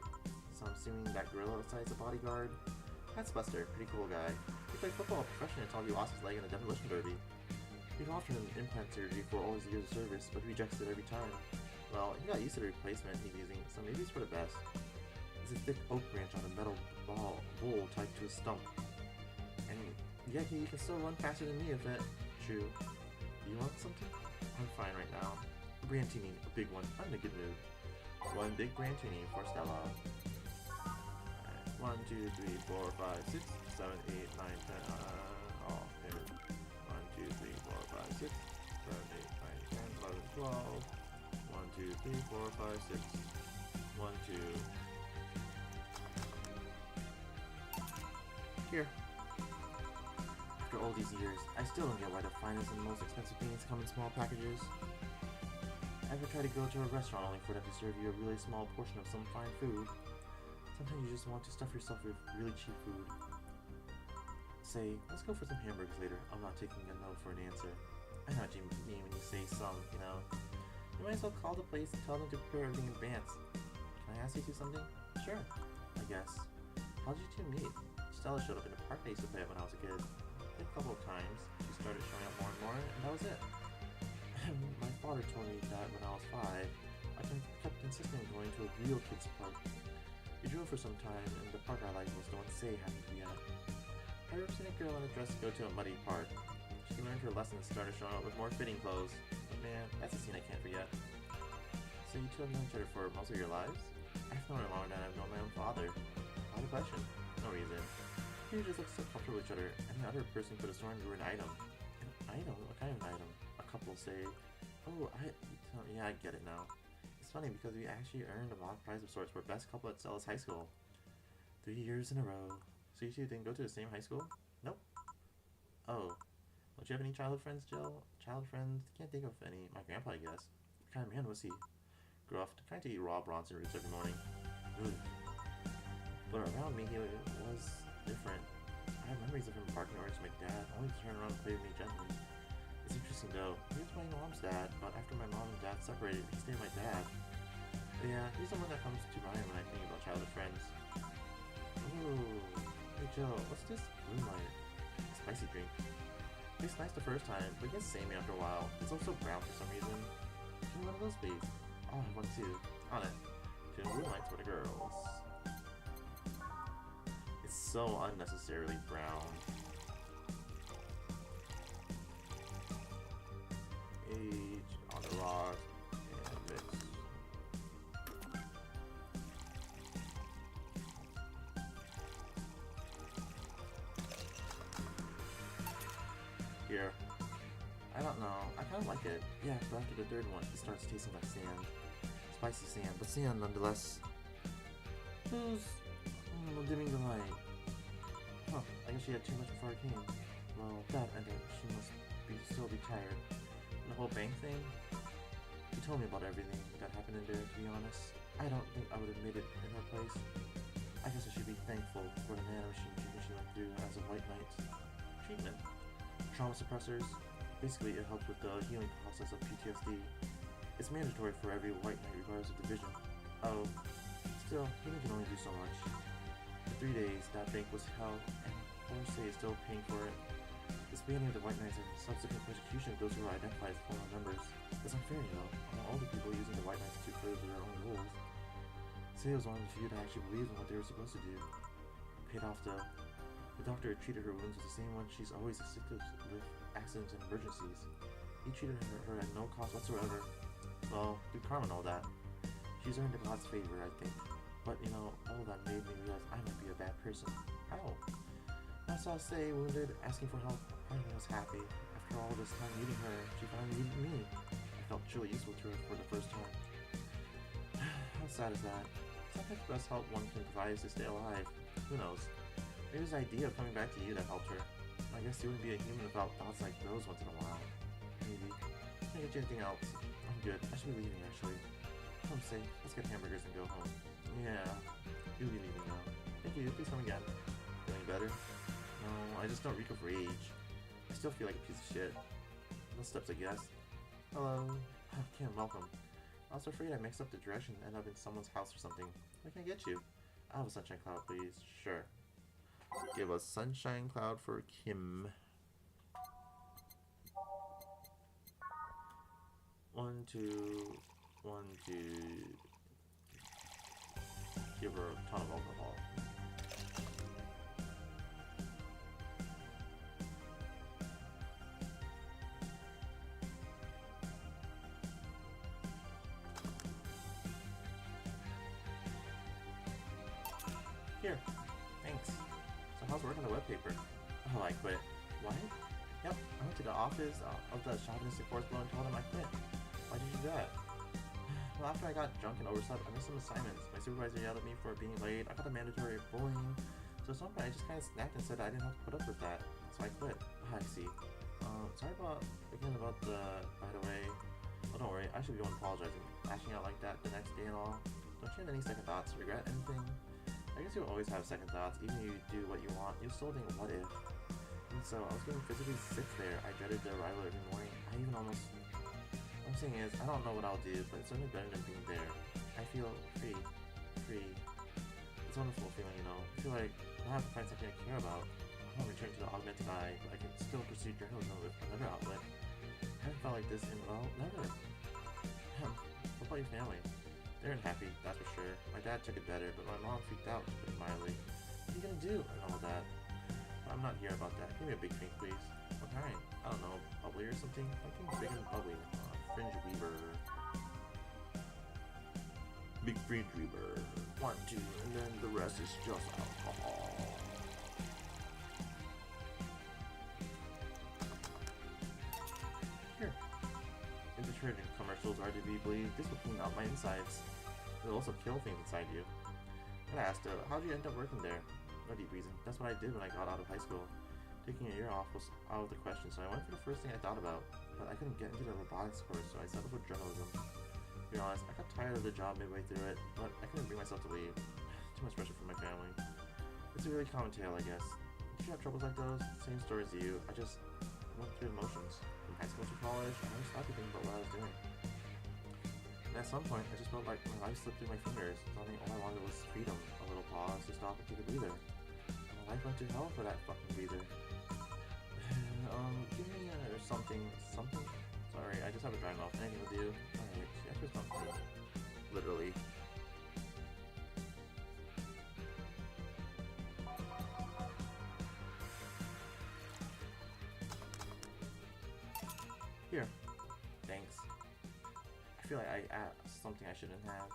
Speaker 1: So I'm assuming that gorilla outside is a bodyguard? That's Buster, pretty cool guy. He played football professionally until he lost his leg in a demolition derby. He'd offered him implant surgery for all his years of service, but he rejects it every time. Well, he got used to the replacement he's using, so maybe it's for the best. There's a thick oak branch on a metal bowl tied to a stump. And yet he can still run faster than me if it... True. Do you want something? I'm fine right now. A Brantini, a big one. I'm in a good mood. 1 big Brantini for Stella. Alright, 1, 2, 3, 4, 5, 6, 7, 8, 9, 10, oh, here. 1, 2, 3, 4, 5, 6, 7, 8, 9, 10, 11, 12. 1, 2, 3, 4, 5, 6. 1, 2. Here. After all these years, I still don't get why the finest and most expensive things come in small packages. Ever try to go to a restaurant only for them to serve you a really small portion of some fine food? Sometimes you just want to stuff yourself with really cheap food. Say, let's go for some hamburgers later. I'm not taking a no for an answer. I know what you mean when you say some, you know. You might as well call the place and tell them to prepare everything in advance. Can I ask you to something? Sure, I guess. How did you two meet? Stella showed up in the park I used to play at when I was a kid. A couple of times. She started showing up more and more, and that was it. My father told me that when I was 5, I kept insisting on going to a real kids park. We drove for some time, and the park I liked was the one Say happened to be at. I ever seen a girl in a dress go to a muddy park. She learned her lesson and started showing up with more fitting clothes. But man, that's a scene I can't forget. So you two have known each other for most of your lives? I've known her longer than I've known my own father. Not a question. No reason. You just look so comfortable with each other, and the other person could have sworn you were an item. An item? What kind of an item? A couple say, oh, yeah, I get it now. It's funny because we actually earned a mock prize of sorts for best couple at Stella's high school. 3 years in a row. So you two didn't go to the same high school? Nope. Oh. Don't you have any childhood friends, Jill? Childhood friends? Can't think of any. My grandpa, I guess. What kind of man was he? Gruff, kind to eat raw Bronson roots every morning. Ugh. But around me, he was different. I have memories of him barking orders to my dad, only to turn around and play with me gently. It's interesting though, he was my mom's dad, but after my mom and dad separated, he stayed with my dad. But yeah, he's the one that comes to mind when I think about childhood friends. Ooh, hey Joe, what's this Moonlight? Spicy drink. Tastes nice the first time, but gets samey after a while. It's also brown for some reason. Give me one of those, please. I'll have one too. On it. 2 Moonlights for the girls. It's so unnecessarily brown. Age on the rocks and mix. Here. I don't know. I kind of like it. Yeah, but after the third one, it starts tasting like sand. Spicy sand, but sand nonetheless. Who's dimming the light? Huh, I guess she had too much before I came. Well, that ended. She must still be tired. And the whole bank thing? He told me about everything that happened in there, to be honest. I don't think I would have made it in her place. I guess I should be thankful for the nanomachine treatment she went through as a White Knight. Treatment? Trauma suppressors? Basically, it helps with the healing process of PTSD. It's mandatory for every White Knight regardless of division. Oh, still, healing can only do so much. For 3 days, that bank was hell, and Orsay is still paying for it. Disbanding of the White Knights and subsequent persecution of those who are identified as former members is unfair, you know, among all the people using the White Knights to further their own goals. Say was one of the few that actually believed in what they were supposed to do. Paid off though. The doctor who treated her wounds was the same one she's always assisted with accidents and emergencies. He treated her at no cost whatsoever. Well, through karma and all that. She's earned God's favor, I think. But, you know, all that made me realize I might be a bad person. How? I saw Say wounded, asking for help. I was happy. After all this time meeting her, she finally needed me. I felt truly useful to her for the first time. How sad is that? Sometimes the best help one can provide is to stay alive. Who knows? Maybe it was the idea of coming back to you that helped her. I guess you wouldn't be a human without thoughts like those once in a while. Maybe. Can I get you anything else? I'm good. I should be leaving actually. Come say, let's get hamburgers and go home. Yeah, you'll be leaving now. Thank you. Please come again. Feeling better? No, I just don't reek of rage. I still feel like a piece of shit. No steps, I guess. Hello. Kim, welcome. I was afraid I mixed up the direction and ended up in someone's house or something. What can I get you? I'll have a sunshine cloud, please. Sure. Give a sunshine cloud for Kim. 1, 2, 1, 2. Give her a ton of alcohol. Here, thanks. So how's work on the web paper? Oh, I quit. What? Yep, I went to the office of the chauvinistic force blow and told him I quit. Why did you do that? Well, after I got drunk and overslept, I missed some assignments. My supervisor yelled at me for being late. I got the mandatory bullying. So at some point, I just kind of snapped and said I didn't have to put up with that. So I quit. I see. Sorry about the. By the way, oh, don't worry. I should be the one apologizing. Lashing out like that the next day and all. Don't you have any second thoughts? Regret anything? I guess you'll always have second thoughts. Even if you do what you want, you'll still think, what if? And so I was getting physically sick there. I dreaded the arrival every morning. I even almost. What I'm saying is, I don't know what I'll do, but it's certainly better than being there. I feel free. Free. It's a wonderful feeling, you know. I feel like I have to find something I care about. I won't return to the augmented eye, but I can still pursue journalism with another outlet. I haven't felt like this in, well, never. What about your family? They aren't happy, that's for sure. My dad took it better, but my mom freaked out, to put it mildly. What are you gonna do? And all that. But I'm not here about that. Give me a big drink, please. What kind? I don't know, bubbly or something? Something big and bubbly. Fringe Weaver. Big Fringe Weaver. 1, 2, and then the rest is just alcohol. Here. If detergent commercials are to be believed, this will clean out my insides. It'll also kill things inside you. I asked her, how'd you end up working there? No deep reason. That's what I did when I got out of high school. Taking a year off was out of the question, so I went for the first thing I thought about. But I couldn't get into the robotics course, so I settled for journalism. To be honest, I got tired of the job midway through it, but I couldn't bring myself to leave. Too much pressure from my family. It's a really common tale, I guess. Did you have troubles like those? Same story as you. I just went through the motions. From high school to college, I never stopped to think about what I was doing. And at some point, I just felt like my life slipped through my fingers. Suddenly, all I wanted was freedom. A little pause to stop and take a breather. My life went to hell for that fucking breather. Give me something. Sorry, I just have a dry mouth. Anything with you? Alright, she asked for something. Literally. Here. Thanks. I feel like I asked something I shouldn't have.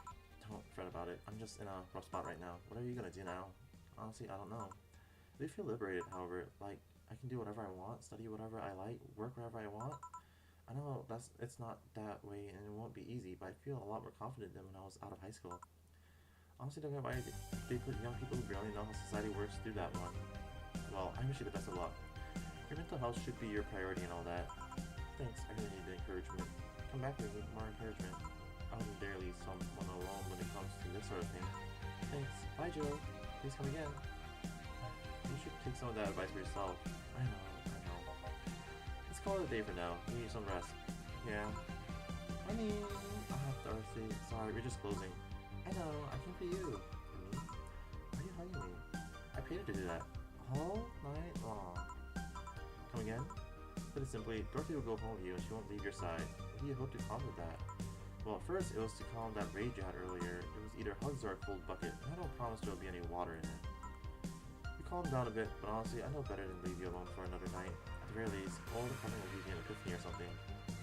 Speaker 1: Don't fret about it. I'm just in a rough spot right now. What are you gonna do now? Honestly, I don't know. I do feel liberated, however. Like, I can do whatever I want, study whatever I like, work wherever I want. I know it's not that way and it won't be easy, but I feel a lot more confident than when I was out of high school. Honestly, don't get why they put young people who barely know how society works through that one. Well, I wish you the best of luck. Your mental health should be your priority and all that. Thanks, I really need the encouragement. come back here with more encouragement. I wouldn't dare leave someone alone when it comes to this sort of thing. Thanks. Bye, Joe. Please come again. You should take some of that advice for yourself. I know. Let's call it a day for now. We need some rest. Yeah. Honey. Darcy. Sorry, we're just closing. I know. I came for you. For me? Why are you hugging me? I paid her to do that. All night long. Come again? Put it simply, Dorothy will go home with you and she won't leave your side. What do you hope to calm with that? Well, at first it was to calm that rage you had earlier. It was either hugs or a cold bucket, and I don't promise there will be any water in it. You calmed down a bit, but honestly, I know better than leave you alone for another night. At the very least, all the coming will give you an epiphany or something.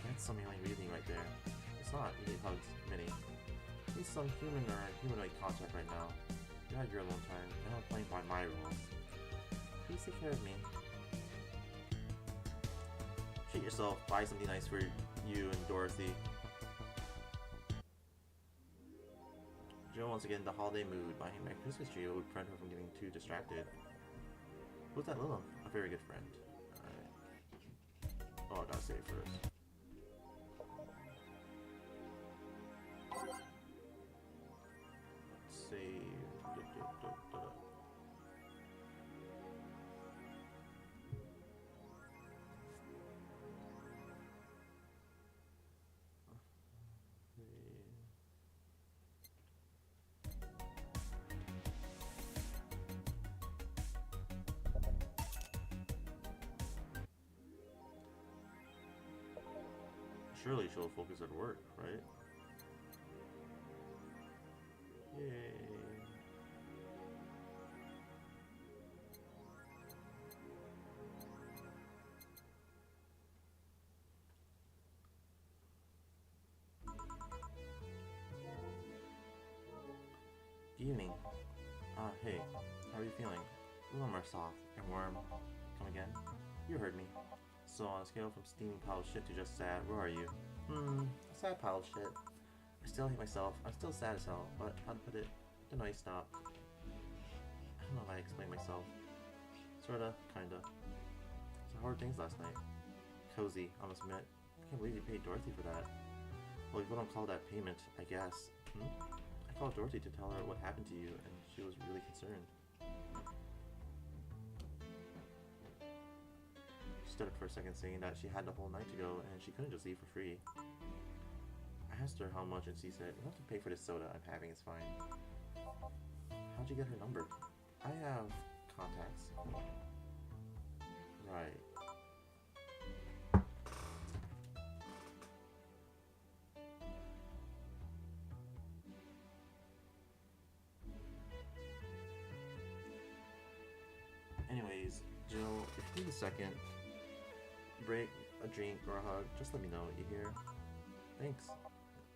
Speaker 1: That's some healing reasoning right there. It's not, you need hugs, Minnie. You need some human or humanoid contact right now. You had your alone time, and I'm playing by my rules. Please take care of me. Treat yourself, buy something nice for you and Dorothy. Joe wants to get in the holiday mood. Buying my Christmas tree would prevent her from getting too distracted. Who's that Lilum? A very good friend. Alright. Oh, I gotta say it first. Let's see. Surely she'll focus at work, right? Yay. Good evening. Hey, how are you feeling? A little more soft and warm. Come again? You heard me. So on a scale from steaming pile of shit to just sad, where are you? A sad pile of shit. I still hate myself. I'm still sad as hell, but how to put it? The noise stopped. I don't know if I explained myself. Sorta, kinda. Some hard things last night. Cozy, I must admit. I can't believe you paid Dorothy for that. Well, you don't call that payment, I guess. I called Dorothy to tell her what happened to you, and she was really concerned. She stood up for a second saying that she had the whole night to go and she couldn't just leave for free. I asked her how much and she said, "You don't have to pay for this soda I'm having, it's fine." How'd you get her number? I have contacts. Right. Anyways, Jill, if you need a second, break, a drink, or a hug, just let me know, you hear? Thanks.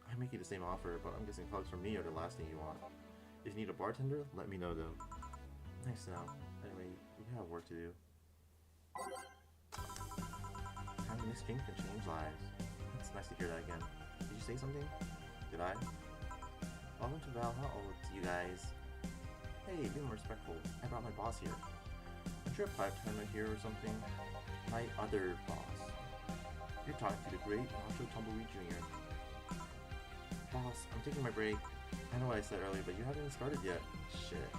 Speaker 1: I make you the same offer, but I'm guessing hugs from me are the last thing you want. If you need a bartender, let me know though. Nice to know. Anyway, you have work to do. Having this drink can change lives. It's nice to hear that again. Did you say something? Did I? Welcome to Valhalla, to you guys. Hey, be more respectful. I brought my boss here. Aren't you a part-timer here or something? My other boss. You're talking to the great Nacho Tumbleweed Jr. Boss, I'm taking my break. I know what I said earlier, but you haven't started yet. Shit.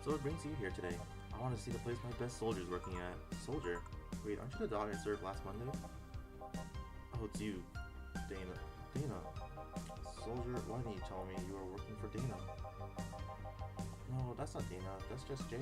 Speaker 1: So what brings you here today? I want to see the place my best soldier's working at. Soldier? Wait, aren't you the dog I served last Monday? Oh, it's you. Dana. Dana. Soldier, why didn't you tell me you were working for Dana? No, that's not Dana. That's just Jay.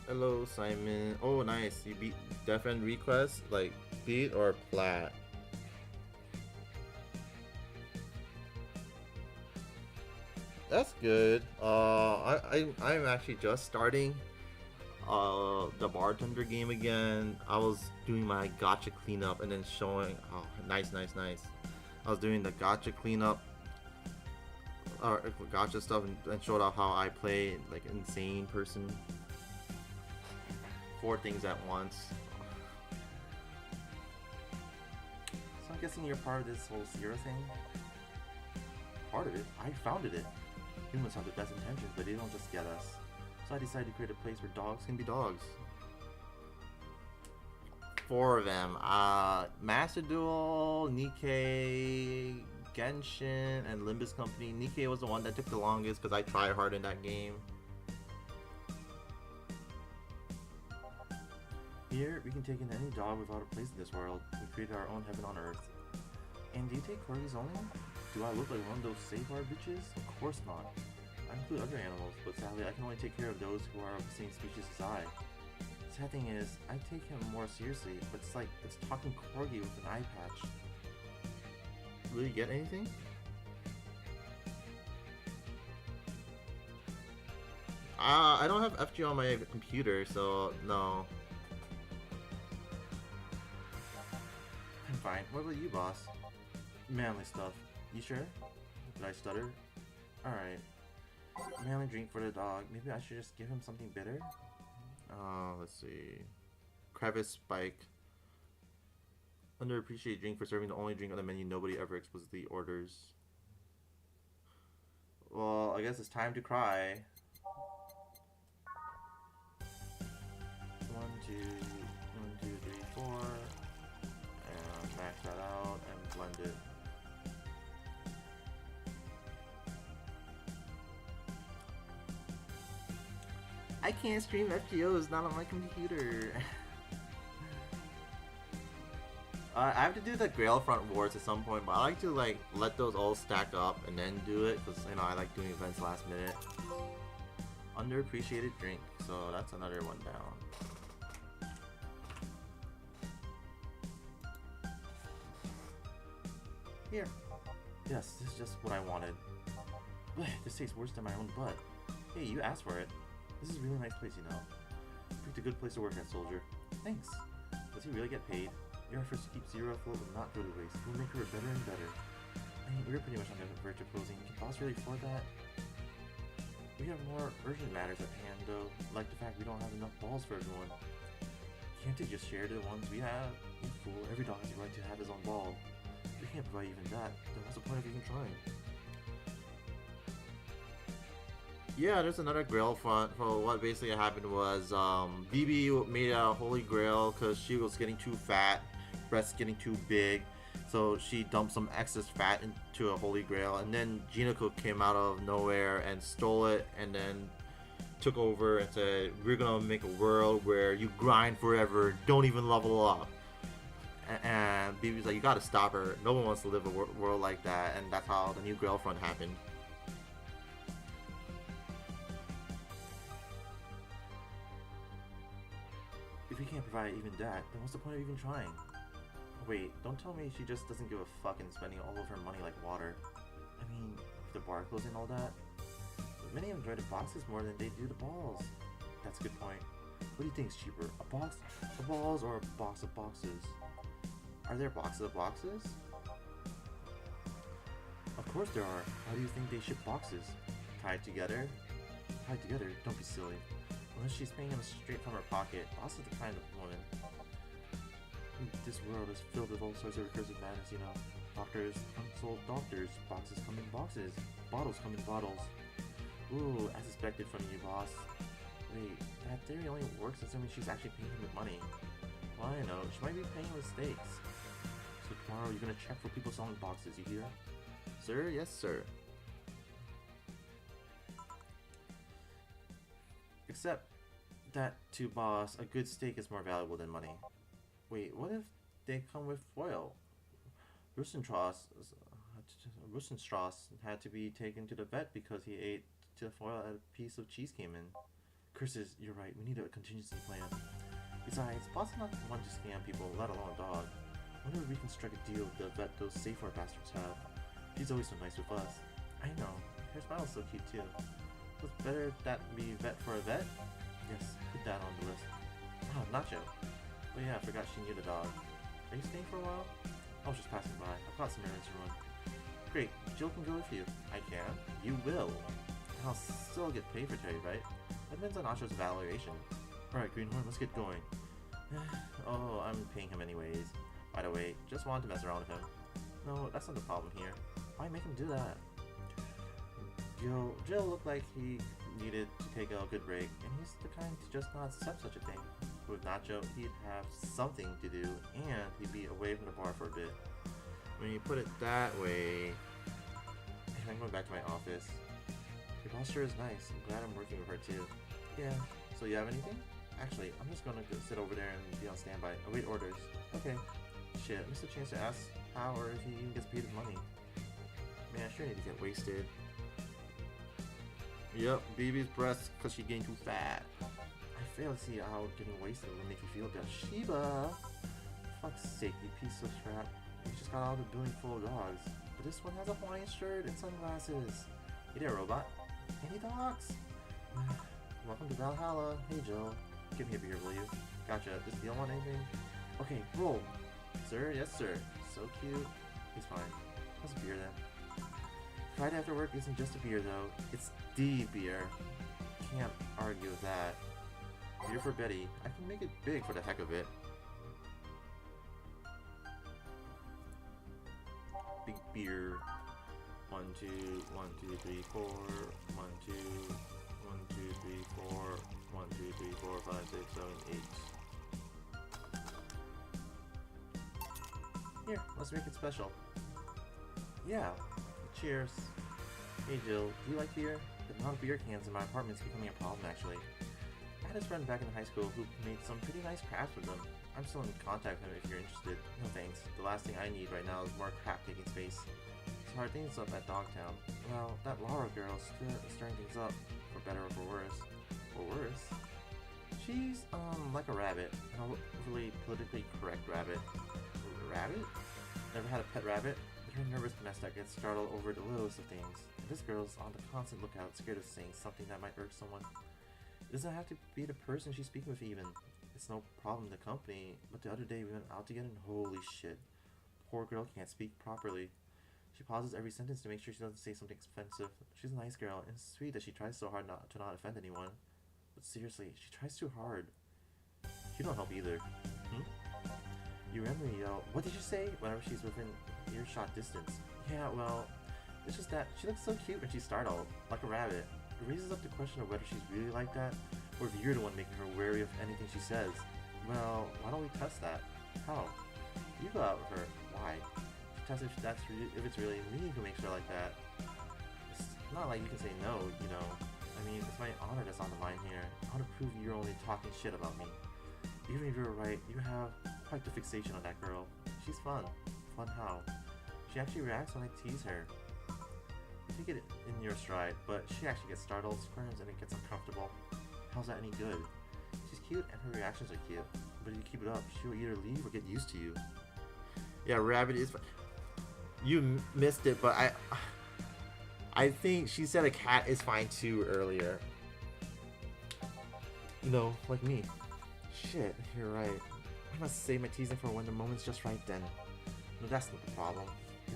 Speaker 1: Hello, Simon. Oh, nice. You beat Death End Request? Like, beat or plat? That's good. I'm actually just starting the bartender game again. I was doing my gotcha cleanup and then showing. Oh, nice. I was doing the gotcha cleanup or gotcha stuff and showed off how I play like insane person. 4 things at once. I'm guessing you're part of this whole Sierra thing? Part of it? I founded it. Humans have the best intentions, but they don't just get us. So I decided to create a place where dogs can be dogs. 4 of them. Master Duel, Nikkei, Genshin, and Limbus Company. Nikkei was the one that took the longest because I tried hard in that game. Here, we can take in any dog without a place in this world. We created our own heaven on earth. And do you take corgis only? Do I look like one of those safeguard bitches? Of course not. I include other animals, but sadly I can only take care of those who are of the same species as I. Sad thing is, I take him more seriously, but it's like it's talking corgi with an eye patch. Will you get anything? I don't have FG on my computer, so no. I'm fine. What about you, boss? Manly stuff. You sure? Did I stutter? Alright. Manly drink for the dog. Maybe I should just give him something bitter? Let's see. Crevice Spike. Underappreciated drink for serving the only drink on the menu nobody ever explicitly orders. Well, I guess it's time to cry. 1, 2, 3, 4. And max that out and blend it. I can't stream FGOs, not on my computer. I have to do the Grailfront Wars at some point, but I like to like let those all stack up and then do it because you know I like doing events last minute. Underappreciated drink, so that's another one down. Here. Yes, this is just what I wanted. This tastes worse than my own butt. Hey, you asked for it. This is a really nice place, you know. You picked a good place to work at, soldier. Thanks. Does he really get paid? Your efforts to keep Zero afloat will not go to waste. We'll make her better and better. I mean, we're pretty much on the verge of closing. Can boss really afford that? We have more urgent matters at hand, though, like the fact we don't have enough balls for everyone. Can't they just share the ones we have? You fool, every dog has the right to have his own ball. If we can't provide even that, then what's the point of even trying? Yeah, there's another Grail front. So what basically happened was Bibi made a Holy Grail because she was getting too fat, breasts getting too big, so she dumped some excess fat into a Holy Grail, and then Jinako came out of nowhere and stole it, and then took over and said, "We're gonna make a world where you grind forever, don't even level up." And Bibi's like, "You gotta stop her. No one wants to live a world like that," and that's how the new Grail front happened. If we can't provide even that, then what's the point of even trying? Wait, don't tell me she just doesn't give a fuck and spending all of her money like water. I mean, if the bar closed and all that, but many enjoy the boxes more than they do the balls. That's a good point. What do you think is cheaper, a box of balls or a box of boxes? Are there boxes of boxes? Of course there are. How do you think they ship boxes? Tied together? Tied together? Don't be silly. Unless she's paying him straight from her pocket. Boss is the kind of woman. This world is filled with all sorts of recursive madness, you know. Doctors, unsold doctors, boxes come in boxes, bottles come in bottles. Ooh, as expected from you, boss. Wait, that theory only works assuming she's actually paying him with money. Well, I know, she might be paying with stakes. So tomorrow you're gonna check for people selling boxes, you hear? Sir? Yes, sir. Except that to boss, a good steak is more valuable than money. Wait, what if they come with foil? Rosenstrauss had to be taken to the vet because he ate the foil a piece of cheese came in. Curses, you're right, we need a contingency plan. Besides, boss is not one to scam people, let alone a dog. I wonder if we can strike a deal with the vet those safe word bastards have. She's always so nice with us. I know, her smile's so cute too. Was better that be vet for a vet? Yes, put that on the list. Ah, Nacho. Oh yeah, I forgot she knew the dog. Are you staying for a while? I was just passing by. I've got some errands to run. Great, Jill can go with you. I can? You will. And I'll still get paid for Terry, right? That depends on Nacho's evaluation. Alright, Greenhorn, let's get going. Oh, I'm paying him anyways. By the way, just wanted to mess around with him. No, that's not the problem here. Why make him do that? Jill looked like he needed to take a good break, and he's the kind to just not accept such a thing. With Nacho, he'd have something to do, and he'd be away from the bar for a bit. When you put it that way, I'm going back to my office. Your boss sure is nice. I'm glad I'm working with her too. Yeah. So you have anything? Actually, I'm just gonna go sit over there and be on standby. Await orders. Okay. Shit, I missed a chance to ask how or if he even gets paid his money. Man, I sure need to get wasted. Yep, BB's breasts because she getting too fat. I fail to see how getting wasted will make you feel good. Shiba! Fuck's sake, you piece of crap. You just got out of the building full of dogs. But this one has a Hawaiian shirt and sunglasses. Hey there, robot. Any dogs? Welcome to Valhalla. Hey, Jill. Give me a beer, will you? Gotcha. Does Neil want anything? Okay, roll. Sir? Yes, sir. So cute. He's fine. How's a beer then? Friday after work isn't just a beer, though. It's the beer. Can't argue with that. Beer for Betty. I can make it big for the heck of it. Big beer. 1, 2, 1, 2, 3, 4. 1, 2, 1, 2, 3, 4. 1, 2, 3, 4, 5, 6, 7, 8. Here, let's make it special. Yeah. Cheers. Hey Jill, do you like beer? The amount of beer cans in my apartment is becoming a problem, actually. I had a friend back in high school who made some pretty nice crafts with them. I'm still in contact with him if you're interested. No thanks. The last thing I need right now is more crap taking space. So hard things up at Dogtown. Well, that Laura girl is stirring things up, for better or for worse. For worse? She's, like a rabbit. An overly politically correct rabbit. Rabbit? Never had a pet rabbit? But her nervous mess that gets startled over the littlest of things. And this girl's on the constant lookout, scared of saying something that might irk someone. It doesn't have to be the person she's speaking with even. It's no problem in the company, but the other day we went out together and holy shit. Poor girl can't speak properly. She pauses every sentence to make sure she doesn't say something offensive. She's a nice girl, and it's sweet that she tries so hard not to offend anyone. But seriously, she tries too hard. You don't help either. You remember me, though. What did you say? Whenever she's within earshot distance. Yeah, well, it's just that she looks so cute when she's startled, like a rabbit. It raises up the question of whether she's really like that, or if you're the one making her wary of anything she says. Well, why don't we test that? How? You go out with her. Why? Test if it's really me who makes her like that. It's not like you can say no, you know. I mean, it's my honor that's on the line here. I want to prove you're only talking shit about me. Even if you're right, you have quite the fixation on that girl. She's fun. Fun how? She actually reacts when I tease her. You take it in your stride, but she actually gets startled, squirms, and it gets uncomfortable. How's that any good? She's cute and her reactions are cute, but if you keep it up, she'll either leave or get used to you. Yeah, Rabbit is fun. You missed it, but I think she said a cat is fine too earlier. You know, like me. Shit, you're right. I must save my teasing for when the moment's just right then. No, that's not the problem.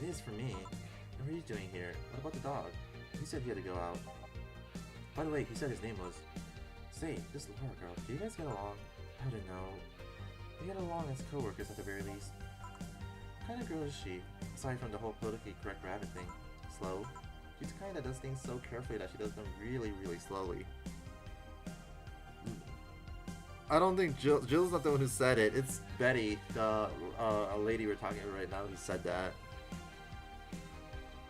Speaker 1: It is for me. And what are you doing here? What about the dog? He said he had to go out. By the way, he said his name was... Say, this Laura girl, do you guys get along? I don't know. We get along as co-workers at the very least. What kind of girl is she? Aside from the whole politically correct rabbit thing. Slow? She's the kind that does things so carefully that she does them really, really slowly. I don't think Jill's not the one who said it. It's Betty, the a lady we're talking about right now, who said that.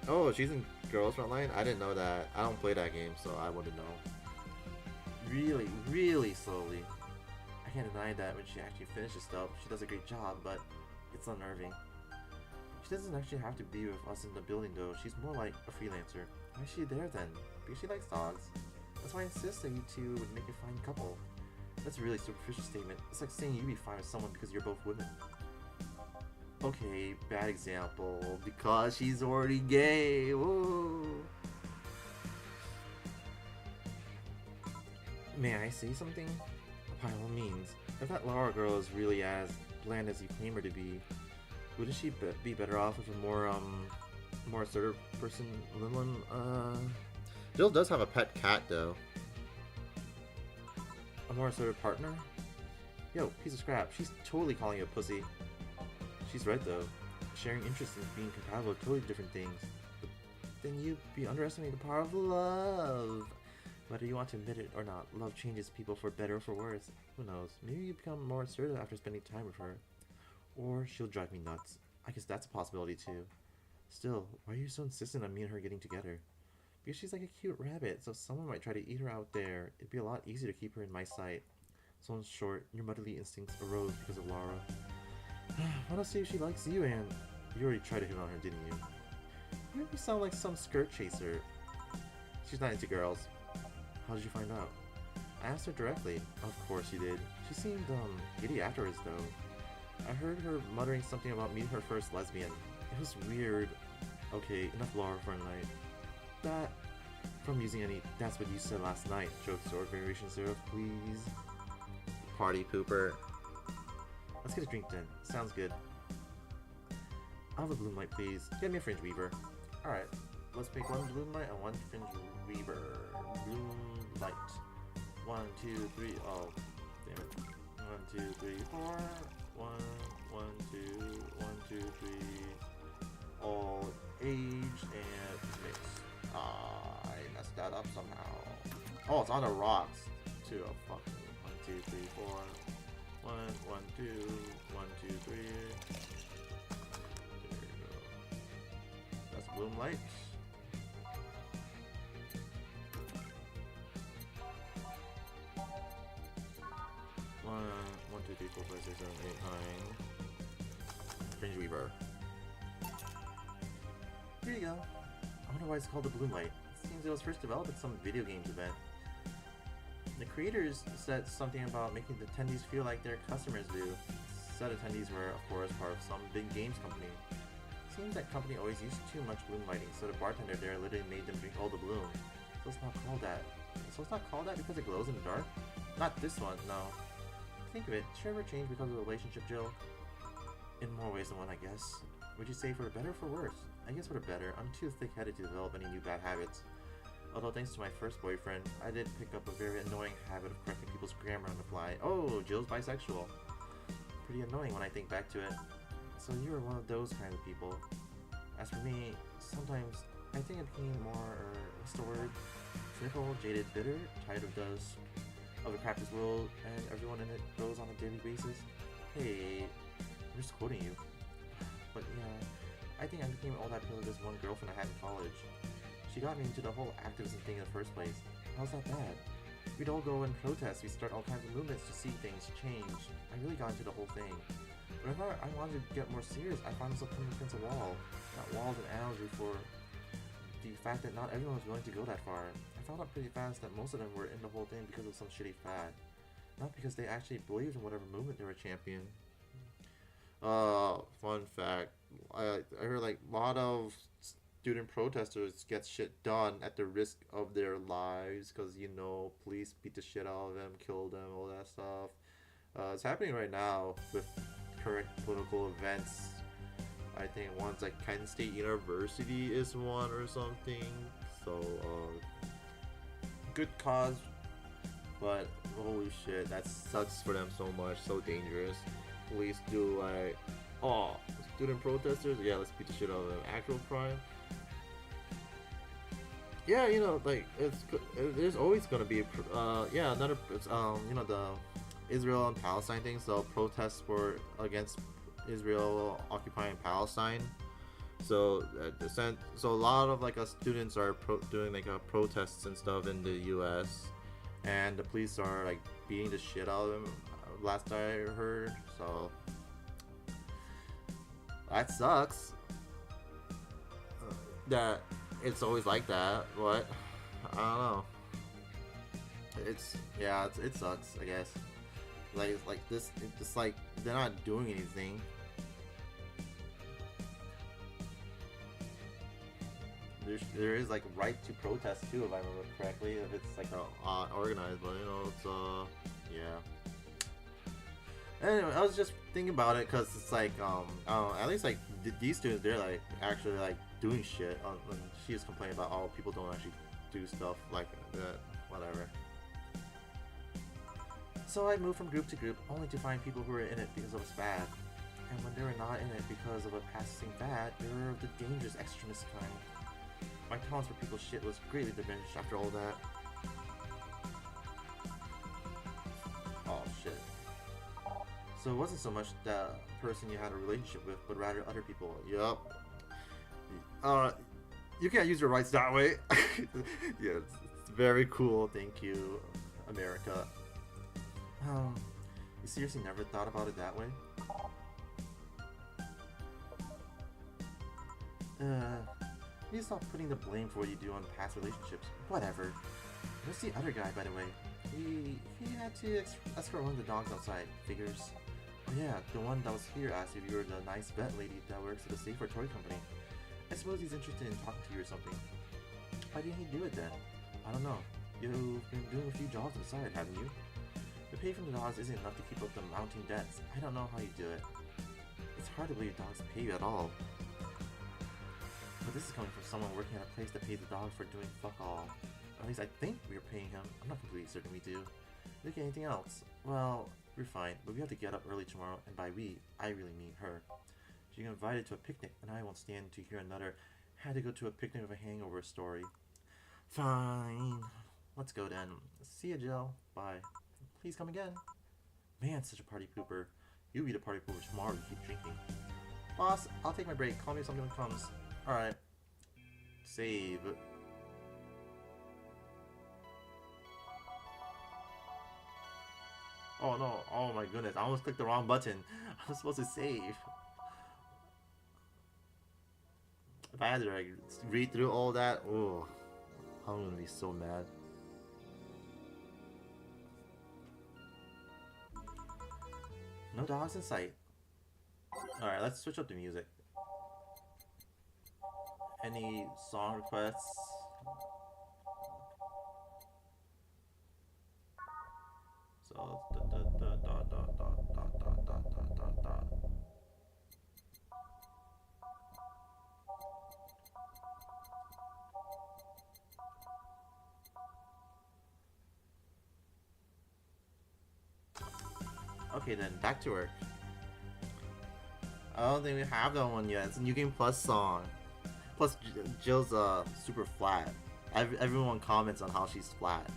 Speaker 1: Oh, she's in Girls Frontline? I didn't know that. I don't play that game, so I wouldn't know. Really, really slowly. I can't deny that when she actually finishes stuff, she does a great job, but it's unnerving. She doesn't actually have to be with us in the building though. She's more like a freelancer. Why is she there then? Because she likes dogs. That's why I insist that you two would make a fine couple. That's a really superficial statement. It's like saying you'd be fine with someone because you're both women. Okay, bad example. Because she's already gay. Whoa. May I say something? By all means. If that Laura girl is really as bland as you claim her to be, wouldn't she be better off with a more assertive person? Jill does have a pet cat though. A more assertive partner? Yo, piece of scrap. She's totally calling you a pussy.
Speaker 2: She's right though. Sharing interests and being compatible are totally different things. But then you'd be underestimating the power of love. Whether you want to admit it or not, love changes people for better or for worse. Who knows? Maybe you become more assertive after spending time with her. Or she'll drive me nuts. I guess that's a possibility too. Still, why are you so insistent on me and her getting together? Because she's like a cute rabbit, so someone might try to eat her out there. It'd be a lot easier to keep her in my sight. So in short, your motherly instincts arose because of Lara. Why not see if she likes you, and you already tried to hit on her, didn't you? You make me sound like some skirt chaser. She's not into girls. How did you find out? I asked her directly. Of course you did. She seemed, giddy afterwards, though. I heard her muttering something about meeting her first lesbian. It was weird. Okay, enough Lara for a night. That, from using any "that's what you said last night" jokes or variations thereof, please.
Speaker 1: Party pooper.
Speaker 2: Let's get a drink then. Sounds good. I'll have a bloom light, please. Get me a fringe weaver.
Speaker 1: Alright, let's make one bloom light and one fringe weaver. Bloom light. 1, 2, 3. Oh, damn it. 1, 2, 3, 4. 1, 1, 2, 1, 2, 3. All aged and mixed. I messed that up somehow. Oh, it's on the rocks. 2. Oh, fuck. 1, 2, 3, 4. 1, 1, 2, 1, 2, 3. There you go. That's bloom light. One, 2, 3, 4, 5, 6, 7, 8, 9. Fringe Weaver.
Speaker 2: Here you go. I wonder why it's called the bloom light. It seems it was first developed at some video games event. The creators said something about making the attendees feel like their customers do. Said attendees were, of course, part of some big games company. Seems that company always used too much bloom lighting, so the bartender there literally made them drink all the bloom. So it's not called that. So it's not called that because it glows in the dark? Not this one, no. Think of it, should ever change because of the relationship, Jill? In more ways than one, I guess. Would you say for better or for worse? I guess for the better. I'm too thick-headed to develop any new bad habits. Although thanks to my first boyfriend, I did pick up a very annoying habit of correcting people's grammar on the fly. Oh, Jill's bisexual. Pretty annoying when I think back to it. So you were one of those kind of people. As for me, sometimes I think I became more, what's the word? Cynical, jaded, bitter, tired of the practice world, and everyone in it goes on a daily basis. Hey, I'm just quoting you. But yeah, I think I became all that because of this one girlfriend I had in college. She got me into the whole activism thing in the first place. How's that bad? We'd all go and protest, we'd start all kinds of movements to see things change. I really got into the whole thing. Whenever I wanted to get more serious, I found myself coming against a wall. That wall's an analogy for the fact that not everyone was willing to go that far. I found out pretty fast that most of them were in the whole thing because of some shitty fad. Not because they actually believed in whatever movement they were championing. Fun fact. I heard like a lot of student protesters get shit done at the risk of their lives because, you know, police beat the shit out of them, kill them, all that stuff. It's happening right now with current political events. I think one's like Kent State University is one or something. So, good cause, but holy shit, that sucks for them so much, so dangerous. Police do like, oh, student protesters, yeah, let's beat the shit out of them. Actual crime, yeah, you know, like there's always gonna be, yeah, another, you know, the Israel and Palestine thing. So protests were against Israel occupying Palestine. So so a lot of like us students are doing like protests and stuff in the U.S. and the police are like beating the shit out of them. Last I heard, so that sucks. That it's always like that, but I don't know. It's yeah, it sucks, I guess. Like this, it's like they're not doing anything. There is like right to protest too, if I remember correctly, if it's like organized, but you know, it's yeah. Anyway, I was just thinking about it because it's like at least like these students, they're like actually like doing shit. And she was complaining about people don't actually do stuff like that, whatever. So I moved from group to group only to find people who were in it because it was bad. And when they were not in it because of a passing fad, they were of the dangerous extremist kind. My tolerance for people's shit was greatly diminished after all that. Oh shit. So it wasn't so much the person you had a relationship with, but rather other people. Yup. You can't use your rights that way. Yeah, it's very cool. Thank you, America. You seriously never thought about it that way? You need to stop putting the blame for what you do on past relationships. Whatever. Where's the other guy, by the way? He had to escort one of the dogs outside. Figures. Oh yeah, the one that was here asked if you were the nice vet lady that works at the Safer Toy Company. I suppose he's interested in talking to you or something. Why didn't he do it then? I don't know. You've been doing a few jobs on the side, haven't you? The pay from the dogs isn't enough to keep up the mounting debts. I don't know how you do it. It's hard to believe dogs pay you at all. But this is coming from someone working at a place that pays the dog for doing fuck all. At least I think we're paying him. I'm not completely certain we do. Look at anything else? Well, we're fine, but we have to get up early tomorrow, and by we, I really mean her. She got invited to a picnic, and I won't stand to hear another had to go to a picnic of a hangover story. Fine. Let's go then. See ya, Jill. Bye. Please come again. Man, such a party pooper. You'll be the party pooper tomorrow if you keep drinking. Boss, I'll take my break. Call me if something comes. Alright. Save. Oh no, oh my goodness, I almost clicked the wrong button. I was supposed to save. If I had to like, read through all that, oh, I'm gonna be so mad. No dogs in sight. Alright, let's switch up the music. Any song requests? So okay then, back to work. I don't think we have that one yet. It's a New Game Plus song. Plus, Jill's super flat. Everyone comments on how she's flat.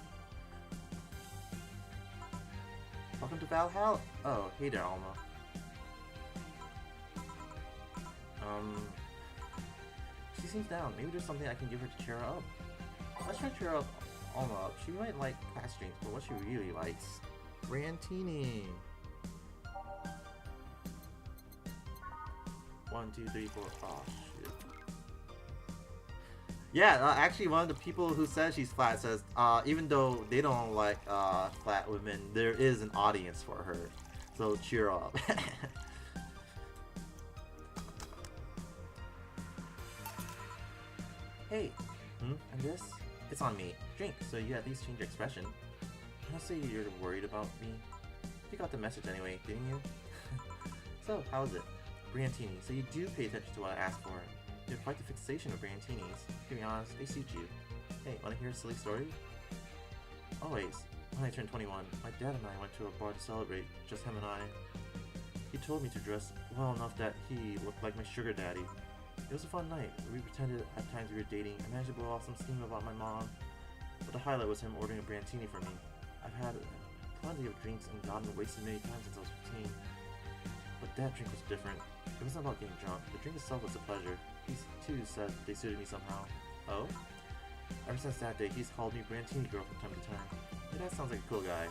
Speaker 2: Welcome to Valhalla. Oh, hey there, Alma. She seems down. Maybe there's something I can give her to cheer her up. Let's try to cheer up Alma up. She might like past drinks, but what she really likes, Brantini. 1, 2, 3, 4. Oh shit. Yeah, actually, one of the people who says she's flat says, even though they don't like flat women, there is an audience for her. So cheer up. Hey, and this? It's on me. Drink, so you at least change your expression. Don't say you're worried about me. You got the message anyway, didn't you? So, how's it? Brantini, so you do pay attention to what I asked for. You have quite the fixation of Brantinis. To be honest, they suit you. Hey, wanna hear a silly story? Always. When I turned 21, my dad and I went to a bar to celebrate, just him and I. He told me to dress well enough that he looked like my sugar daddy. It was a fun night. We pretended at times we were dating. I managed to blow off some steam about my mom. But the highlight was him ordering a Brantini for me. I've had plenty of drinks and gotten wasted many times since I was 15. But that drink was different. It wasn't about getting drunk. The drink itself was a pleasure. He too said they suited me somehow. Oh? Ever since that day, he's called me Brantini Girl from time to time. Your dad sounds like a cool guy.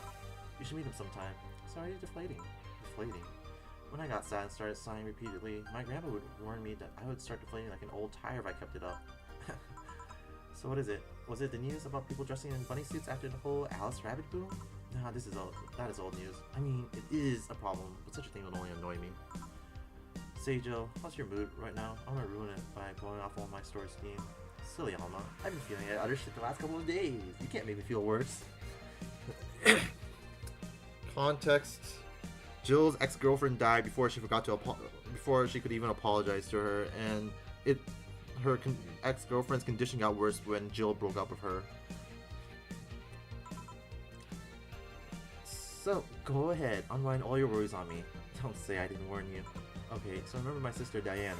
Speaker 2: You should meet him sometime. Sorry, deflating. Deflating. When I got sad and started sighing repeatedly, my grandpa would warn me that I would start deflating like an old tire if I kept it up. So what is it? Was it the news about people dressing in bunny suits after the whole Alice Rabbit boom? Nah, that is old news. I mean, it is a problem, but such a thing would only annoy me. Say, Joe, how's your mood right now? I'm gonna ruin it by blowing off all my storage steam. Silly Alma, I've been feeling it other shit the last couple of days. You can't make me feel worse. Context: Jill's ex-girlfriend died before she before she could even apologize to her, and her ex-girlfriend's condition got worse when Jill broke up with her. So, go ahead, unwind all your worries on me. Don't say I didn't warn you. Okay, so remember my sister Diana?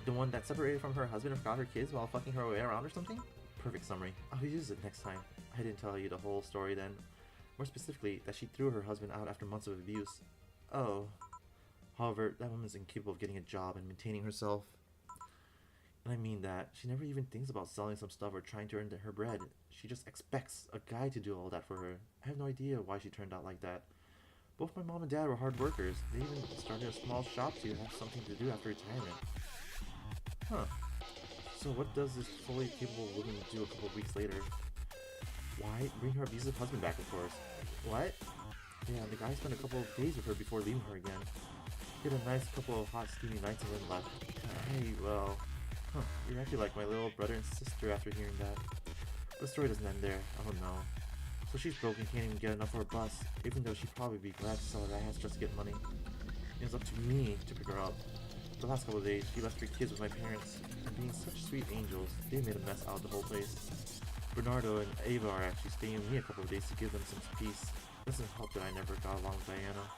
Speaker 2: The one that separated from her husband and forgot her kids while fucking her way around or something? Perfect summary. I'll use it next time. I didn't tell you the whole story then. More specifically, that she threw her husband out after months of abuse. Oh. However, that woman's incapable of getting a job and maintaining herself. And I mean that. She never even thinks about selling some stuff or trying to earn her bread. She just expects a guy to do all that for her. I have no idea why she turned out like that. Both my mom and dad were hard workers. They even started a small shop to have something to do after retirement. Huh. So what does this fully capable woman do a couple weeks later? Why? Bring her abusive husband back, of course. What? Yeah, the guy spent a couple of days with her before leaving her again. He had a nice couple of hot, steamy nights and then left. Hey, well... Huh, you're actually like my little brother and sister after hearing that. But the story doesn't end there. Oh no. So she's broken, can't even get enough for a bus, even though she'd probably be glad to sell her ass just to get money. It was up to me to pick her up. The last couple of days, she left her kids with my parents, and being such sweet angels, they made a mess out of the whole place. Bernardo and Ava are actually staying with me a couple of days to give them some peace. It doesn't help that I never got along with Diana.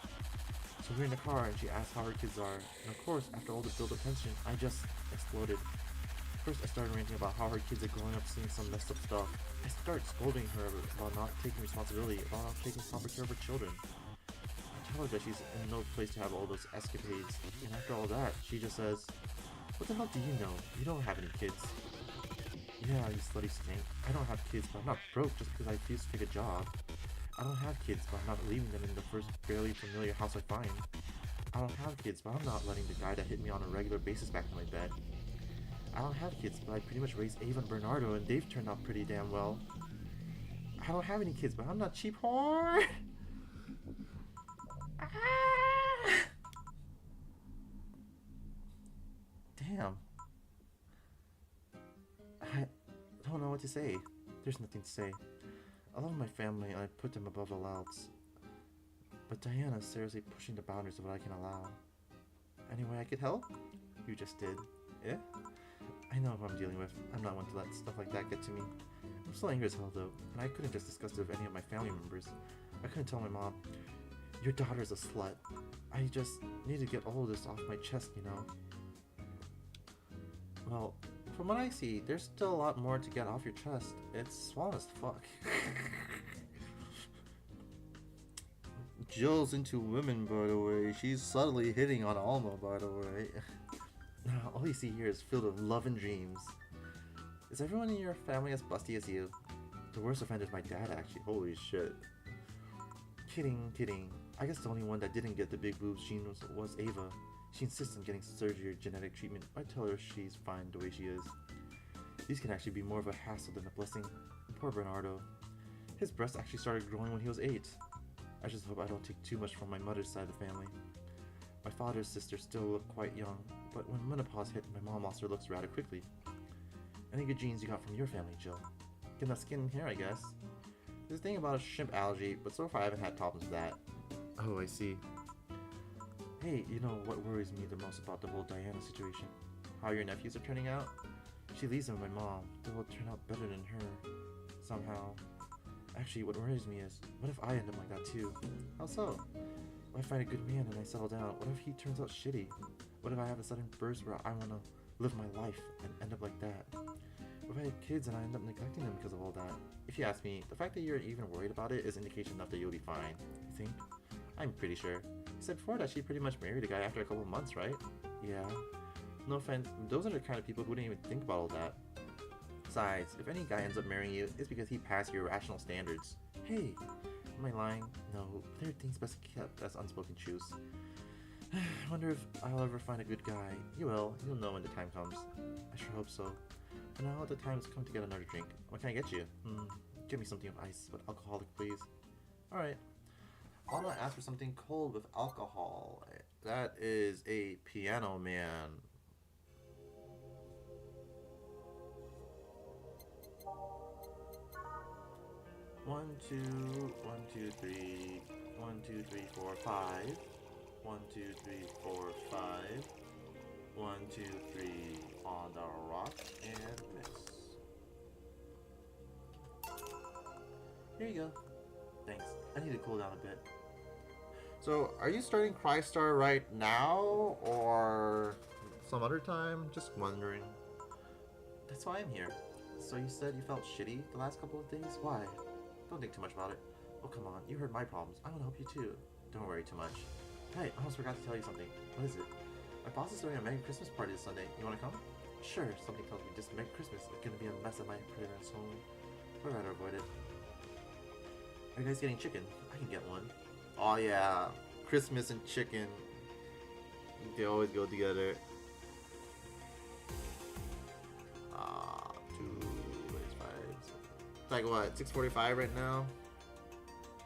Speaker 2: So we're in the car and she asked how her kids are, and of course, after all the build-up tension, I just exploded. First, I started ranting about how her kids are growing up seeing some messed up stuff. I started scolding her about not taking responsibility, about not taking proper care of her children. I tell her that she's in no place to have all those escapades, and after all that, she just says, "What the hell do you know? You don't have any kids." Yeah, you slutty stink. I don't have kids, but I'm not broke just because I refuse to take a job. I don't have kids, but I'm not leaving them in the first barely familiar house I find. I don't have kids, but I'm not letting the guy that hit me on a regular basis back to my bed. I don't have kids, but I pretty much raised Ava and Bernardo, and they've turned out pretty damn well. I don't have any kids, but I'm not cheap whore. Ah! Damn. I don't know what to say. There's nothing to say. I love my family and I put them above all else. But Diana's seriously pushing the boundaries of what I can allow. Any way I could help? You just did. Yeah? I know who I'm dealing with. I'm not one to let stuff like that get to me. I'm still angry as hell though, and I couldn't just discuss it with any of my family members. I couldn't tell my mom, "Your daughter's a slut." I just need to get all of this off my chest, you know? Well, from what I see, there's still a lot more to get off your chest. It's swollen as fuck. Jill's into women, by the way. She's subtly hitting on Alma, by the way. Now, all you see here is filled with love and dreams. Is everyone in your family as busty as you? The worst offender is my dad, actually. Holy shit. Kidding, kidding. I guess the only one that didn't get the big boobs gene was Ava. She insists on getting surgery or genetic treatment. I tell her she's fine the way she is. These can actually be more of a hassle than a blessing. Poor Bernardo. His breast actually started growing when he was 8. I just hope I don't take too much from my mother's side of the family. My father's sisters still look quite young, but when menopause hit, my mom lost her looks rather quickly. Any good genes you got from your family, Jill? Get enough skin and hair, I guess. There's a thing about a shrimp allergy, but so far I haven't had problems with that. Oh, I see. Hey, you know what worries me the most about the whole Diana situation? How your nephews are turning out? She leaves them with my mom. They will turn out better than her. Somehow. Actually, what worries me is, what if I end up like that too? How so? If I find a good man and I settle down, what if he turns out shitty? What if I have a sudden burst where I want to live my life and end up like that? What if I have kids and I end up neglecting them because of all that? If you ask me, the fact that you're even worried about it is indication enough that you'll be fine. You think? I'm pretty sure. You said before that she pretty much married a guy after a couple of months, right? Yeah. No offense, those are the kind of people who wouldn't even think about all that. Besides, if any guy ends up marrying you, it's because he passed your rational standards. Hey, am I lying? No, there are things best kept as unspoken truths. I wonder if I'll ever find a good guy. You will. You'll know when the time comes. I sure hope so. For now, the time has come to get another drink. What can I get you? Get me something with ice, but alcoholic, please. Alright. I'm gonna ask for something cold with alcohol. That is a Piano Man. One, two, three. 1, 2, 3, 4, 5. 1, 2, 3, 4, 5. 1, 2, 3 on the rock and miss. Here you go. Thanks. I need to cool down a bit.
Speaker 1: So, are you starting Crystar right now, or some other time? Just wondering. That's why I'm here. So you said you felt shitty the last couple of days? Why? Don't think too much about it. Oh, come on. You heard my problems. I want to help you too. Don't worry too much. Hey, I almost forgot to tell you something. What is it? My boss is throwing a Merry Christmas party this Sunday. You want to come? Sure. Something tells me just Merry Christmas is going to be a mess at my parents' home. I'd rather avoid it. Are you guys getting chicken? I can get one. Oh yeah, Christmas and chicken. They always go together. It's like what, 6:45 right now?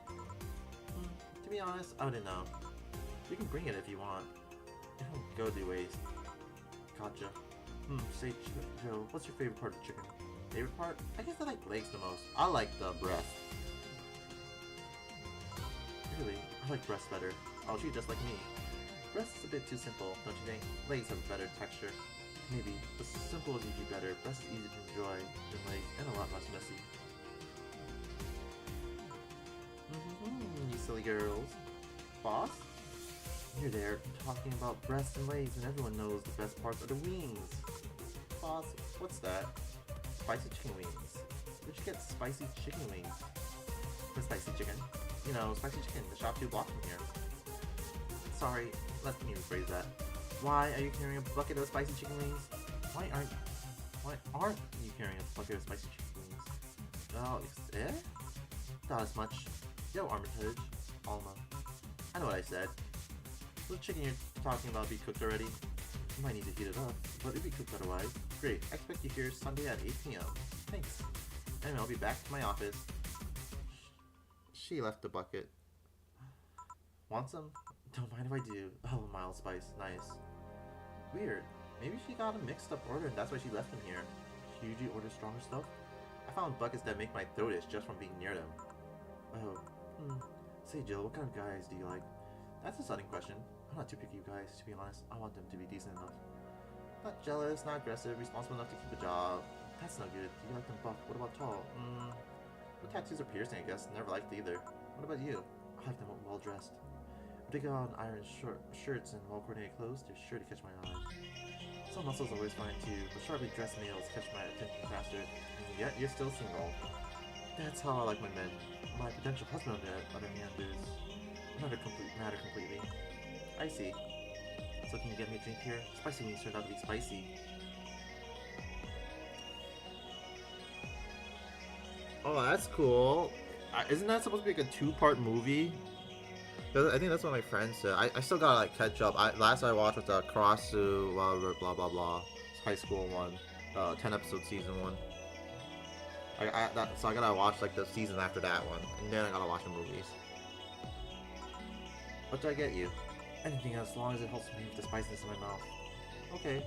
Speaker 1: To be honest, I wouldn't know. You can bring it if you want. It'll go to waste. Gotcha. Say, Joe, what's your favorite part of the chicken? Favorite part? I guess I like legs the most. I like the breast. Really? I like breast better. Oh, she's just like me. Breast is a bit too simple, don't you think? Legs have better texture. Maybe, but simple is usually better. Breast is easy to enjoy than legs, and a lot less messy. You silly girls. Boss? You're there talking about breasts and legs, and everyone knows the best parts are the wings. Boss, what's that? Spicy chicken wings. Where'd you get spicy chicken wings? For spicy chicken? You know, spicy chicken, the shop 2 blocks from here. Sorry, let me rephrase that. Why are you carrying a bucket of spicy chicken wings? Why aren't you carrying a bucket of spicy chicken wings? Oh, not as much. Yo, Armitage. Alma. I know what I said. Will the chicken you're talking about be cooked already? You might need to heat it up, but it'll be cooked otherwise. Great, I expect you here Sunday at 8 p.m. Thanks. Anyway, I'll be back to my office. She left the bucket. Want some? Don't mind if I do. Oh, mild spice. Nice. Weird. Maybe she got a mixed up order and that's why she left them here. She usually orders stronger stuff? I found buckets that make my throat itch just from being near them. Oh. Say, Jill, what kind of guys do you like? That's a sudden question. I'm not too picky, you guys, to be honest. I want them to be decent enough. Not jealous, not aggressive, responsible enough to keep a job. That's no good. You like them buff. What about tall? The tattoos are piercing, I guess. Never liked either. What about you? I like them well dressed. If they go out in iron shirts and well coordinated clothes, they're sure to catch my eye. Some muscles always fine too, but sharply dressed males catch my attention faster. And yet you're still single. That's how I like my men. My potential husband, on the other hand, is another matter completely. I see. So can you get me a drink here? Spicy wings turned out to be spicy. Oh, that's cool. Isn't that supposed to be like a 2-part movie? I think that's what my friend said. I still gotta like catch up. Last I watched was the Karasu blah blah blah high school one, 10-episode season 1. So I gotta watch like the season after that one, and then I gotta watch the movies. What did I get you? Anything as long as it helps me with the spiciness in my mouth. Okay.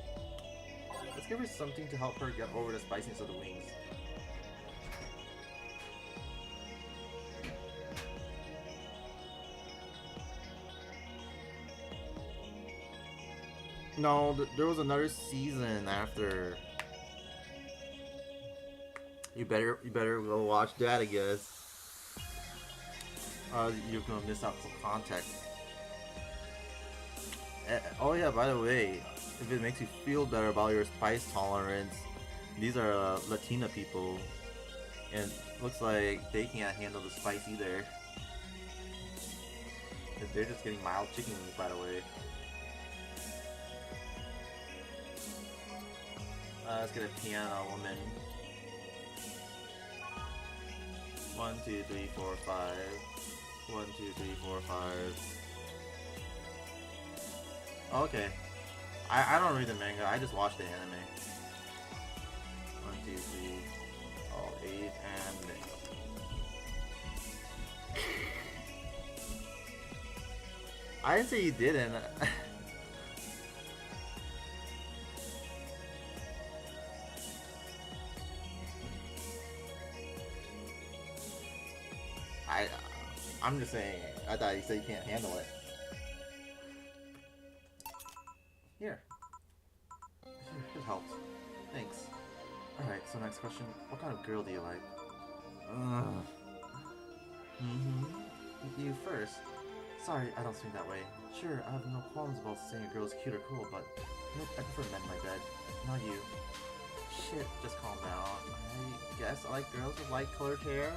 Speaker 1: Let's give her something to help her get over the spiciness of the wings. No, there was another season after. You better go watch that, I guess. You're gonna miss out some context. Oh yeah, by the way, if it makes you feel better about your spice tolerance, these are Latina people, and looks like they can't handle the spice either. They're just getting mild chicken wings, by the way. Let's get a piano woman. 1, 2, 3, 4, 5. 1, 2, 3, 4, 5. Oh, okay. I don't read the manga, I just watch the anime. 1, 2, 3, all 8, and I didn't say you didn't. I'm just saying, I thought you said you can't handle it. Here. It helps. Thanks. Alright, so next question. What kind of girl do you like? You first.
Speaker 2: Sorry, I don't swing that way. Sure, I have no qualms about saying a girl is cute or cool, but nope, I prefer men in my bed. Not you. Shit, just calm down. I guess I like girls with light colored hair.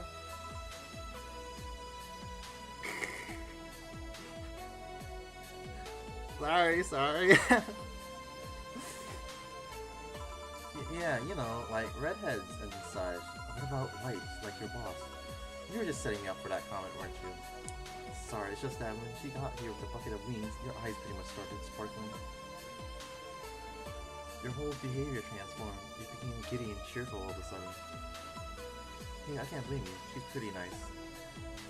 Speaker 2: Sorry. Yeah, you know, like redheads and such. What about white, like your boss? You were just setting me up for that comment, weren't you? Sorry, it's just that when she got here with a bucket of wings, your eyes pretty much started sparkling. Your whole behavior transformed. You became giddy and cheerful all of a sudden. Hey, I can't blame you. She's pretty nice.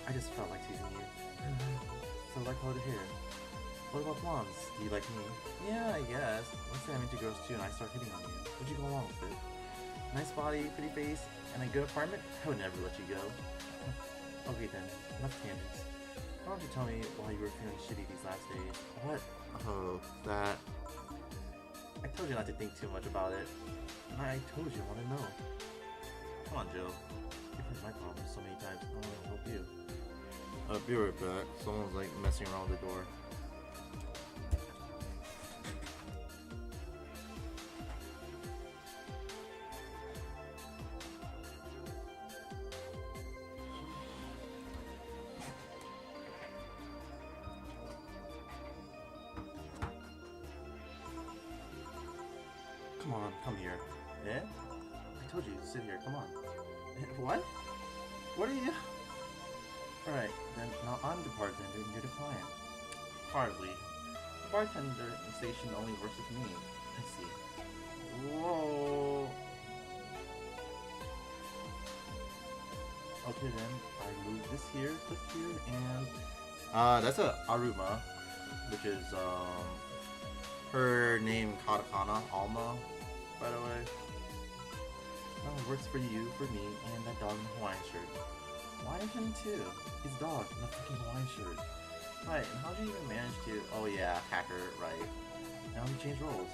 Speaker 2: I just felt like teasing you. So like colored hair. What about blondes? Do you like me? Yeah, I guess. Let's say I'm into girls too and I start hitting on you. Would you go along with it? Nice body, pretty face, and a good apartment? I would never let you go. Okay then, enough tangents. Why don't you tell me why you were feeling shitty these last days? What? Oh, that... I told you not to think too much about it. And I told you I want to know. Come on, Joe. You've heard my problems so many times. I want to help you.
Speaker 1: I'll be right back. Someone's like messing around with the door.
Speaker 2: Come on, come here. Eh? I told you, sit here, come on. What? What are you... Alright, then now I'm the bartender and you're the client. Hardly. The bartender station only works with me. I see. Whoa. Okay then, I move this here, click here, and...
Speaker 1: That's a Aruma, which is, her name katakana, Alma, by the way.
Speaker 2: Oh, it works for you, for me, and that dog in the Hawaiian shirt. Why him too? He's a dog in a freaking Hawaiian shirt. Right, and how'd you even manage to...
Speaker 1: Oh yeah, hacker, right.
Speaker 2: Now we change roles.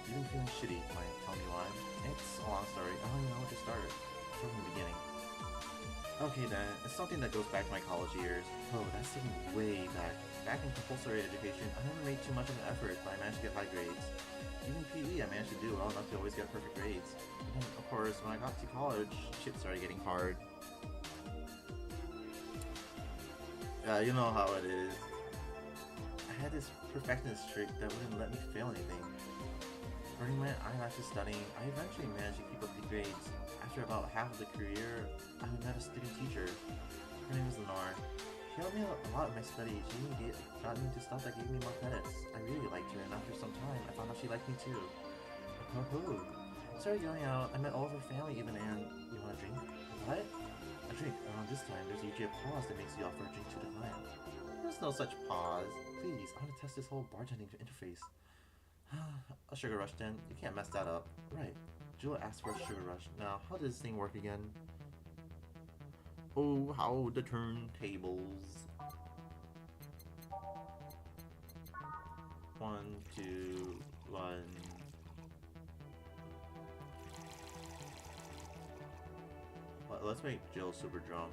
Speaker 2: You've been feeling shitty, might tell me why. It's a long story. I don't even know where to start. From the beginning. Okay then, it's something that goes back to my college years. Oh, that's taking way back. Back in compulsory education, I never made too much of an effort, but I managed to get high grades. Even PE I managed to do well enough to always get perfect grades. And then, of course, when I got to college, shit started getting hard.
Speaker 1: You know how it is.
Speaker 2: I had this perfectionist streak that wouldn't let me fail anything. Burning my eyelashes studying, I eventually managed to keep up the grades. After about half of the career, I met a student teacher. Her name was Lenore. She helped me a lot in my studies. She even got me into stuff that gave me more credits. I really liked her, and after some time, I found out she liked me too. Oh, started going out. I met all of her family even, and you want a drink? What? A drink. Around this time, there's usually a pause that makes you offer a drink to the client.
Speaker 1: There's no such pause.
Speaker 2: Please, I want to test this whole bartending interface. A sugar rush then. You can't mess that up. Right. Jewel asked for a sugar rush. Now, how does this thing work again?
Speaker 1: Oh, how the turntables.
Speaker 2: 1, 2, 1. Let's make Jill super drunk.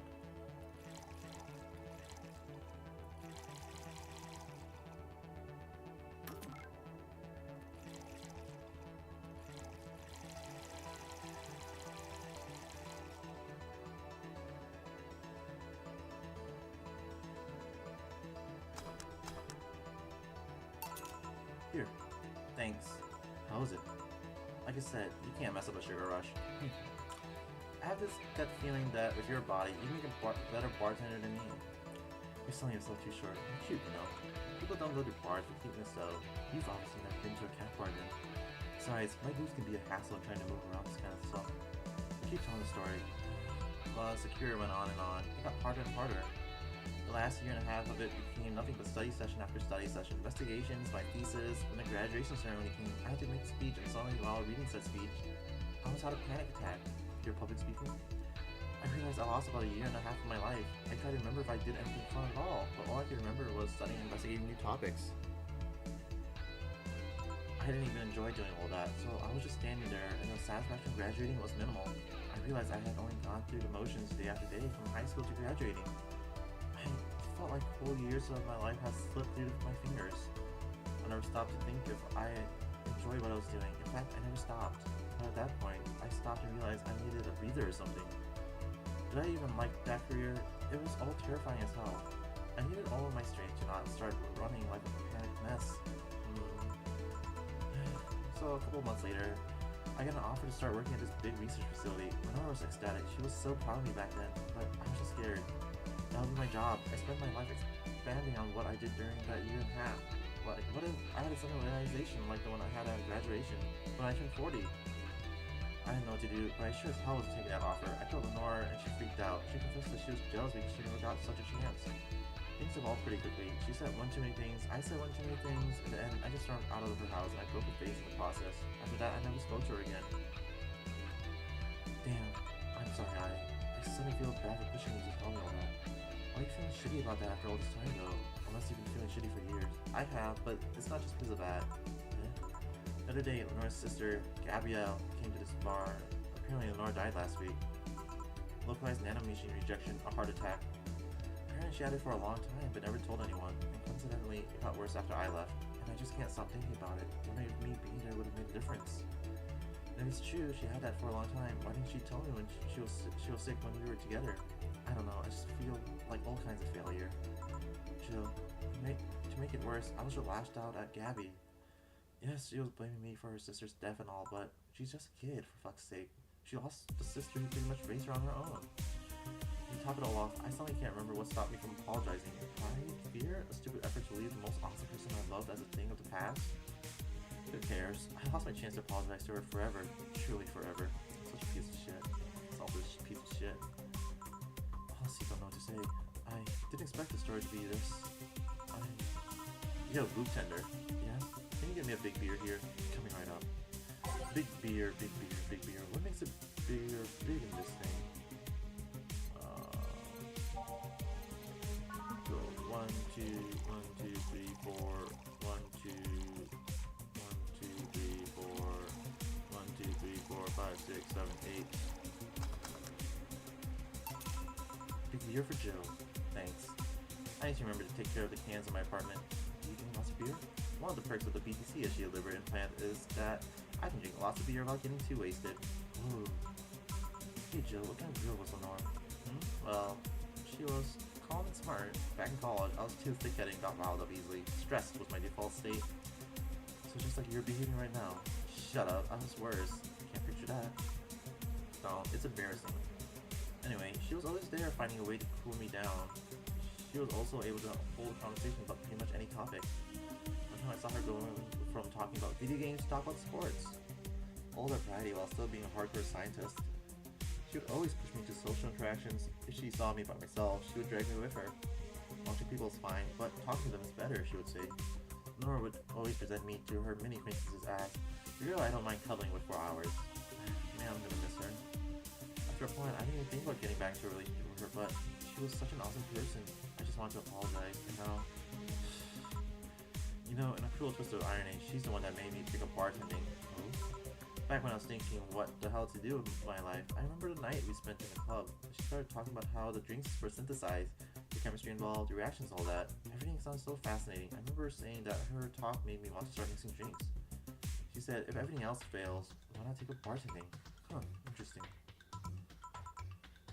Speaker 2: Here. Thanks. How is it? Like I said, you can't mess up a sugar rush. I have this gut feeling that with your body, you make a better bartender than me. You're selling yourself too short. You're cute, you know. People don't go to bars for cuteness, so you've obviously never been to a camp bar then. Besides, my booth can be a hassle in trying to move around this kind of stuff. Keep telling the story. Well, as the career went on and on, it got harder and harder. The last year and a half of it became nothing but study session after study session, investigations, my thesis. When the graduation ceremony came, I had to make a speech, and suddenly while reading said speech, I almost had a panic attack. Your public speaking? I realized I lost about a year and a half of my life. I tried to remember if I did anything fun at all, but all I could remember was studying and investigating new topics. I didn't even enjoy doing all that, so I was just standing there, and the satisfaction of graduating was minimal. I realized I had only gone through the motions day after day from high school to graduating. I felt like whole years of my life has slipped through my fingers. I never stopped to think if I enjoyed what I was doing. In fact, I never stopped. But at that point, I stopped and realized I needed a breather or something. Did I even like that career? It was all terrifying as hell. I needed all of my strength to not start running like a panicked mess. So a couple months later, I got an offer to start working at this big research facility. Lenora was ecstatic. She was so proud of me back then, but I was just scared. That would be my job. I spent my life expanding on what I did during that year and a half. What if I had a sudden realization like the one I had at graduation when I turned 40? I didn't know what to do, but I sure as hell was taking that offer. I told Lenora and she freaked out. She confessed that she was jealous because she never got such a chance. Things evolved pretty quickly. She said one too many things, I said one too many things. In the end, I just stormed out of her house and I broke her face in the process. After that, I never spoke to her again. Damn, I'm sorry, I suddenly feel bad for pushing you to tell me all that. Why are you feeling shitty about that after all this time, though? Unless you've been feeling shitty for years. I have, but it's not just because of that. The other day, Lenora's sister, Gabrielle, came to this bar. Apparently, Lenora died last week. Localized nanomachine rejection, a heart attack. Apparently she had it for a long time, but never told anyone, and coincidentally, it got worse after I left, and I just can't stop thinking about it. Maybe me being there would have made a difference. And if it's true, she had that for a long time, why didn't she tell me when she was sick when we were together? I don't know, I just feel like all kinds of failure. Jill, to make it worse, I was lashed out at Gabby. Yes, she was blaming me for her sister's death and all, but she's just a kid, for fuck's sake. She lost the sister who pretty much raised her on her own. To top it all off, I suddenly can't remember what stopped me from apologizing. Pride? Fear? A stupid effort to leave the most awesome person I loved as a thing of the past? Who cares? I lost my chance to apologize to her forever. Truly forever. Such a piece of shit. Selfish piece of shit. Honestly, don't know what to say. I didn't expect the story to be this. Yo, boob tender. Yeah? Can you get me a big beer here? Coming right up. Big beer, big beer, big beer. What makes a beer big in this thing? Go 1, 2, 1, 2, 3, 4. 1, 2, 1, 2, 3, 4. 1, 2, 3, 4, 5, 6, 7, 8. Big beer for Joe. Thanks. I need to remember to take care of the cans in my apartment. Do you drink lots of beer? One of the perks of the BTC as she delivered implant is that I can drink lots of beer without getting too wasted. Ooh. Hey Jill, what kind of girl was Lenore? Well, she was calm and smart. Back in college, I was too thick-headed and got riled up easily. Stressed was my default state. So just like you're behaving right now. Shut up, I was worse. Can't picture that. No, it's embarrassing. Anyway, she was always there finding a way to cool me down. She was also able to hold a conversation about pretty much any topic. One time I saw her going from talking about video games to talk about sports. All that variety while still being a hardcore scientist. She would always push me to social interactions. If she saw me by myself, she would drag me with her. Watching people is fine, but talking to them is better, she would say. Nora would always present me to her many acquaintances as a girl I don't mind cuddling with for hours. Man, I'm gonna miss her. After a point, I didn't even think about getting back into a relationship with her, but she was such an awesome person. I just wanted to apologize, and now... You know, in a cruel twist of irony, she's the one that made me pick up bartending. Back when I was thinking what the hell to do with my life, I remember the night we spent in the club. She started talking about how the drinks were synthesized, the chemistry involved, the reactions, all that. Everything sounds so fascinating. I remember her saying that her talk made me want to start mixing drinks. She said, if everything else fails, why not take up bartending? Huh, interesting.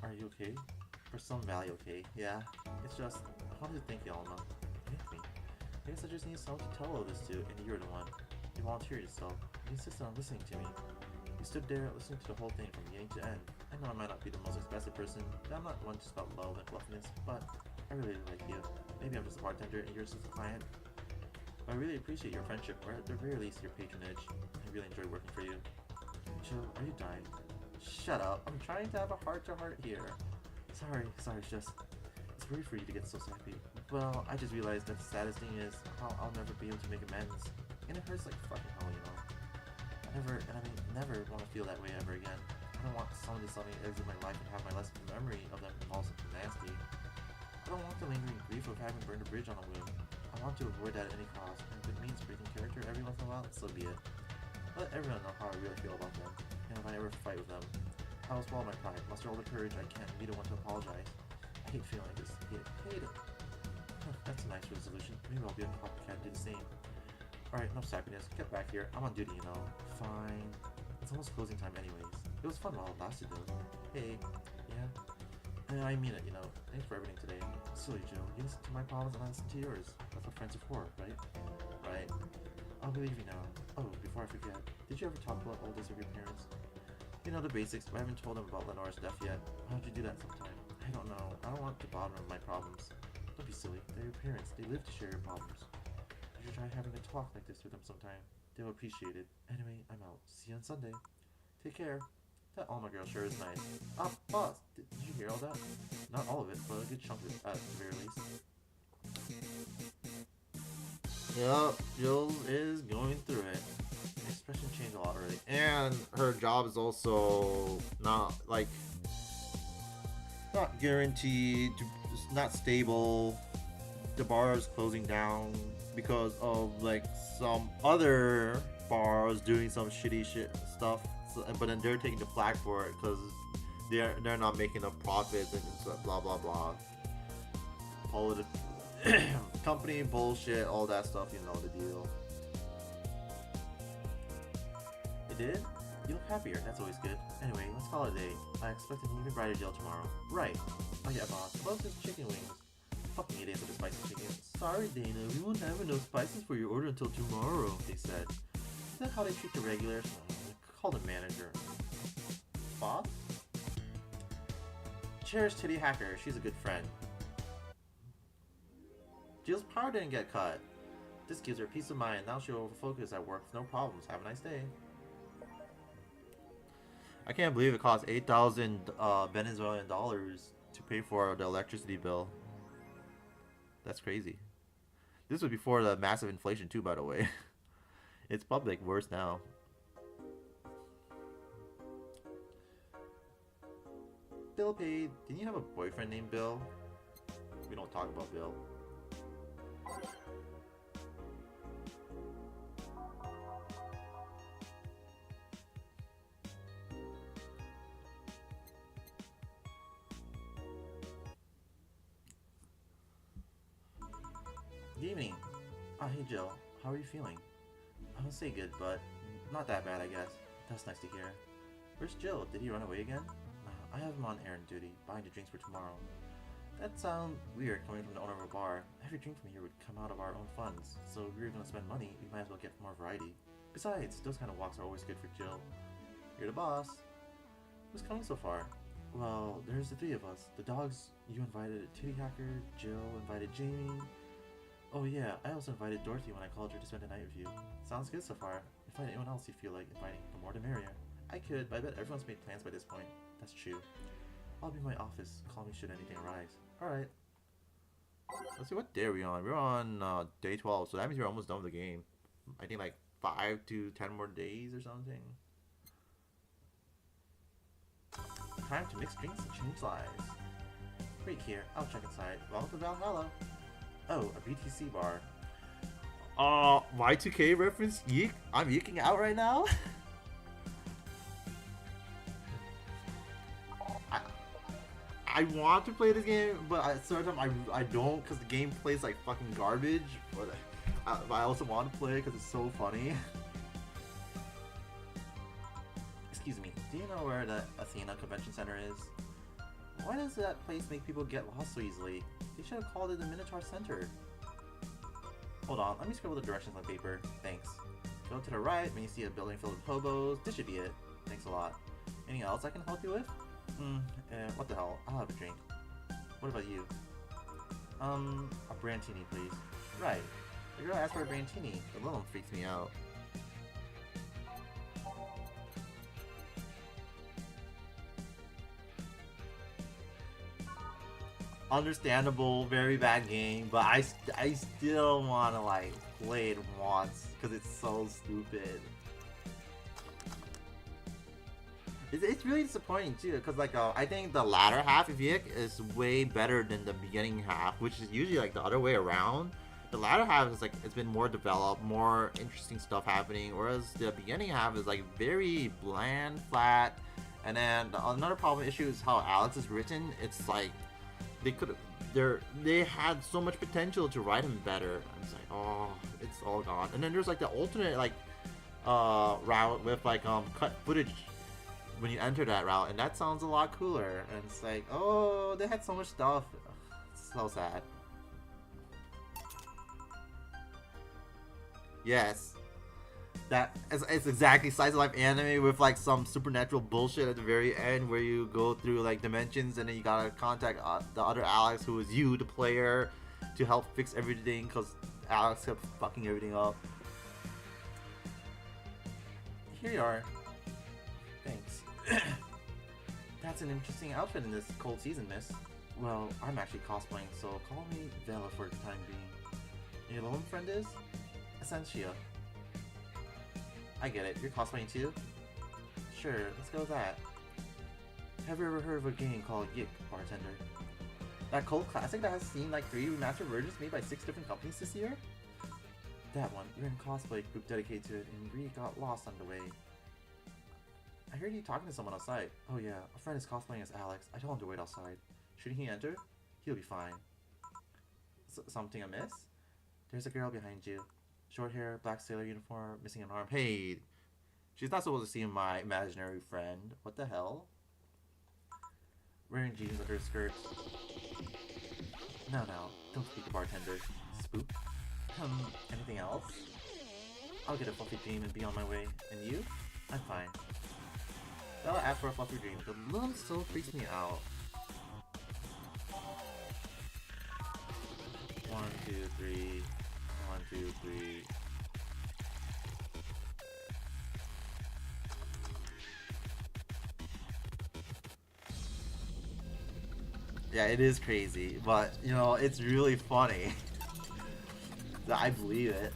Speaker 2: Are you okay? For some value, okay? Yeah. It's just, how do you think, Yelena? Hit me. I guess I just need someone to tell all this to, and you're the one. You volunteered yourself. You insisted on listening to me. You stood there listening to the whole thing from beginning to end. I know I might not be the most expressive person, I'm not one to spout love and fluffiness, but I really like you. Maybe I'm just a bartender and you're just a client. But I really appreciate your friendship, or at the very least your patronage. I really enjoy working for you. Jill, are you dying? Shut up, I'm trying to have a heart-to-heart here. Sorry, it's just... It's weird for you to get so sappy. Well, I just realized that the saddest thing is how I'll never be able to make amends. And it hurts like fucking hell, you know. Never want to feel that way ever again. I don't want someone to suddenly exit my life and have my last memory of them involve something nasty. I don't want the lingering grief of having burned a bridge on a wound. I want to avoid that at any cost, and if it means breaking character every once in a while, so be it. Let everyone know how I really feel about them, and if I ever fight with them, I will swallow my pride, muster all the courage I can, and be the one to apologize. I hate feeling like this. Hate it. That's a nice resolution. Maybe I'll be a copycat and do the same. Alright, enough sappiness. Get back here. I'm on duty, you know. Fine. It's almost closing time anyways. It was fun while it lasted though. Hey. Yeah? I mean it, you know. Thanks for everything today. Silly Joe. You listen to my problems and I listen to yours. That's what friends are for, right? Right. I'll believe you now. Oh, before I forget, did you ever talk about all this with your parents? You know the basics, but I haven't told them about Lenore's death yet. Why don't you do that sometime? I don't know. I don't want to bother them with my problems. Don't be silly. They're your parents. They live to share your problems. You should try having a talk like this with them sometime. They'll appreciate it. Anyway, I'm out. See you on Sunday. Take care. That Alma girl sure is nice. Ah, boss, did you hear all that? Not all of it, but a good chunk of it, at the very least.
Speaker 1: Yup, Jill is going through it.
Speaker 2: Her expression changed a lot already.
Speaker 1: And her job is also not like not guaranteed, just not stable. The bar is closing down because of like some other bars doing some shitty stuff. So, but then they're taking the flag for it because they're not making enough profits and blah blah blah. Company bullshit, all that stuff. You know the deal.
Speaker 2: It did? You look happier, that's always good. Anyway, let's call it a day. I expect an even brighter Jill tomorrow. Right. Oh yeah, boss. Close his chicken wings. Fucking idiots with the spicy chicken. Sorry, Dana, we won't have enough spices for your order until tomorrow, they said. Is that how they treat the regulars? Call the manager. Boss? Cheers, Titty Hacker. She's a good friend. Jill's power didn't get cut. This gives her peace of mind. Now she'll focus at work with no problems. Have a nice day.
Speaker 1: I can't believe it cost 8,000 Venezuelan dollars to pay for the electricity bill. That's crazy. This was before the massive inflation too, by the way. It's probably like worse now.
Speaker 2: Bill paid. Didn't you have a boyfriend named Bill? We don't talk about Bill. Good evening. Oh, hey Jill. How are you feeling? I don't say good, but not that bad, I guess. That's nice to hear. Where's Jill? Did he run away again? I have him on errand duty, buying the drinks for tomorrow. That sounds weird coming from the owner of a bar. Every drink from here would come out of our own funds, so if we were gonna spend money, we might as well get more variety. Besides, those kind of walks are always good for Jill. You're the boss. Who's coming so far? Well, there's the three of us. The dogs you invited, Titty Hacker, Jill invited Jamie. Oh yeah, I also invited Dorothy when I called her to spend the night with you. Sounds good so far. If I find anyone else you feel like inviting, the more the merrier. I could, but I bet everyone's made plans by this point. That's true. I'll be in my office. Call me should anything arise. Alright.
Speaker 1: Let's see, what day are we on? We're on day 12, so that means we're almost done with the game. I think like 5 to 10 more days or something.
Speaker 2: Time to mix drinks and change lives. Wait here, I'll check inside. Welcome to Valhalla. Oh, a BTC bar.
Speaker 1: Y2K reference? Yeek? I'm yeeking out right now? I want to play this game, but at the same time I don't, because the game plays like fucking garbage. But I also want to play because it's so funny.
Speaker 2: Excuse me, do you know where the Athena Convention Center is? Why does that place make people get lost so easily? They should have called it the Minotaur Center. Hold on, let me scribble the directions on paper. Thanks. Go to the right when you see a building filled with hobos. This should be it. Thanks a lot. Anything else I can help you with? What the hell? I'll have a drink. What about you? A Brantini, please. Right. The girl asked for a Brantini.
Speaker 1: The little one freaks me out. Understandable, very bad game, but I still want to like play it once because it's so stupid. It's really disappointing too, because like I think the latter half of Yik is way better than the beginning half, which is usually like the other way around. The latter half is like it's been more developed, more interesting stuff happening, whereas the beginning half is like very bland, flat. And then another problem issue is how Alex is written. It's like
Speaker 2: they had so much potential to write him better. And it's like, oh, it's all gone. And then there's like the alternate like route with like cut footage when you enter that route, and that sounds a lot cooler. And it's like, oh, they had so much stuff. It's so sad. Yes. That it's exactly slice of life anime with like some supernatural bullshit at the very end where you go through like dimensions and then you gotta contact the other Alex, who is you, the player, to help fix everything because Alex kept fucking everything up. Here you are. Thanks. That's an interesting outfit in this cold season, miss. Well, I'm actually cosplaying, so call me Vela for the time being. Your lone friend is? Essentia. I get it. You're cosplaying too? Sure, let's go with that. Have you ever heard of a game called Yik, bartender? That cult classic that has seen like 3 remastered versions made by 6 different companies this year? That one. You're in a cosplay group dedicated to it, and we got lost on the way. I heard you talking to someone outside. Oh yeah, a friend is cosplaying as Alex. I told him to wait outside. Shouldn't he enter? He'll be fine. Something amiss? There's a girl behind you. Short hair, black sailor uniform, missing an arm. Hey, she's not supposed to see my imaginary friend. What the hell? Wearing jeans under her skirt. No, don't speak to bartender. Spook. Anything else? I'll get a fluffy dream and be on my way. And you? I'm fine. Bella asked for a fluffy dream. The loom still freaks me out. 1, 2, 3. 1, 2, 3. Yeah, it is crazy, but you know, it's really funny. I believe it.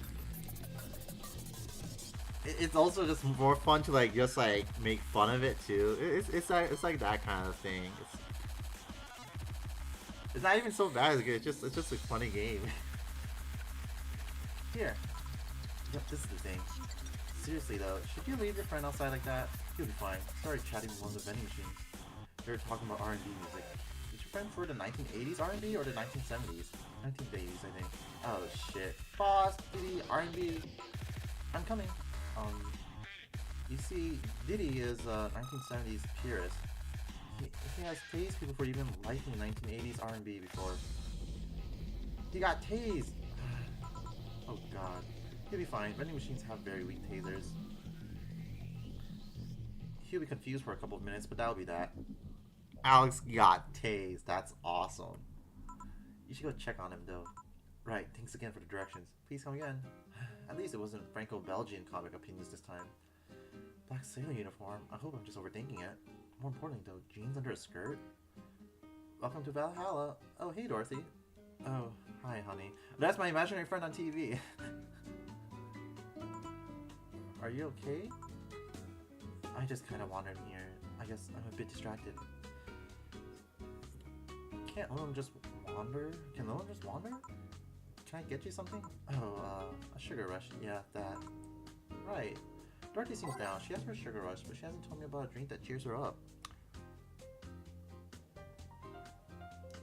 Speaker 2: It's also just more fun to like just like make fun of it too. It's like that kind of thing. It's not even so bad. It's just a funny game. Here. Yep, this is the thing. Seriously though, should you leave your friend outside like that? He'll be fine. Started chatting with one of the vending machines. They were talking about R&B music. Is your friend for the 1980s R&B or the 1970s? 1980s, I think. Oh shit. Boss, Diddy, R&B. I'm coming. You see, Diddy is a 1970s purist. He has tased people for even liking 1980s R&B before. He got tased! Oh god. He'll be fine. Vending machines have very weak tasers. He'll be confused for a couple of minutes, but that'll be that. Alex got tased. That's awesome. You should go check on him, though. Right, thanks again for the directions. Please come again. At least it wasn't Franco-Belgian comic opinions this time. Black sailor uniform. I hope I'm just overthinking it. More importantly, though, jeans under a skirt? Welcome to Valhalla. Oh, hey, Dorothy. Oh, hi, honey. That's my imaginary friend on TV. Are you okay? I just kind of wandered in here. I guess I'm a bit distracted. Can't Lilum just wander? Can Lilum just wander? Can I get you something? Oh, a sugar rush. Yeah, that. Right. Dorothy seems down. She asked for a sugar rush, but she hasn't told me about a drink that cheers her up.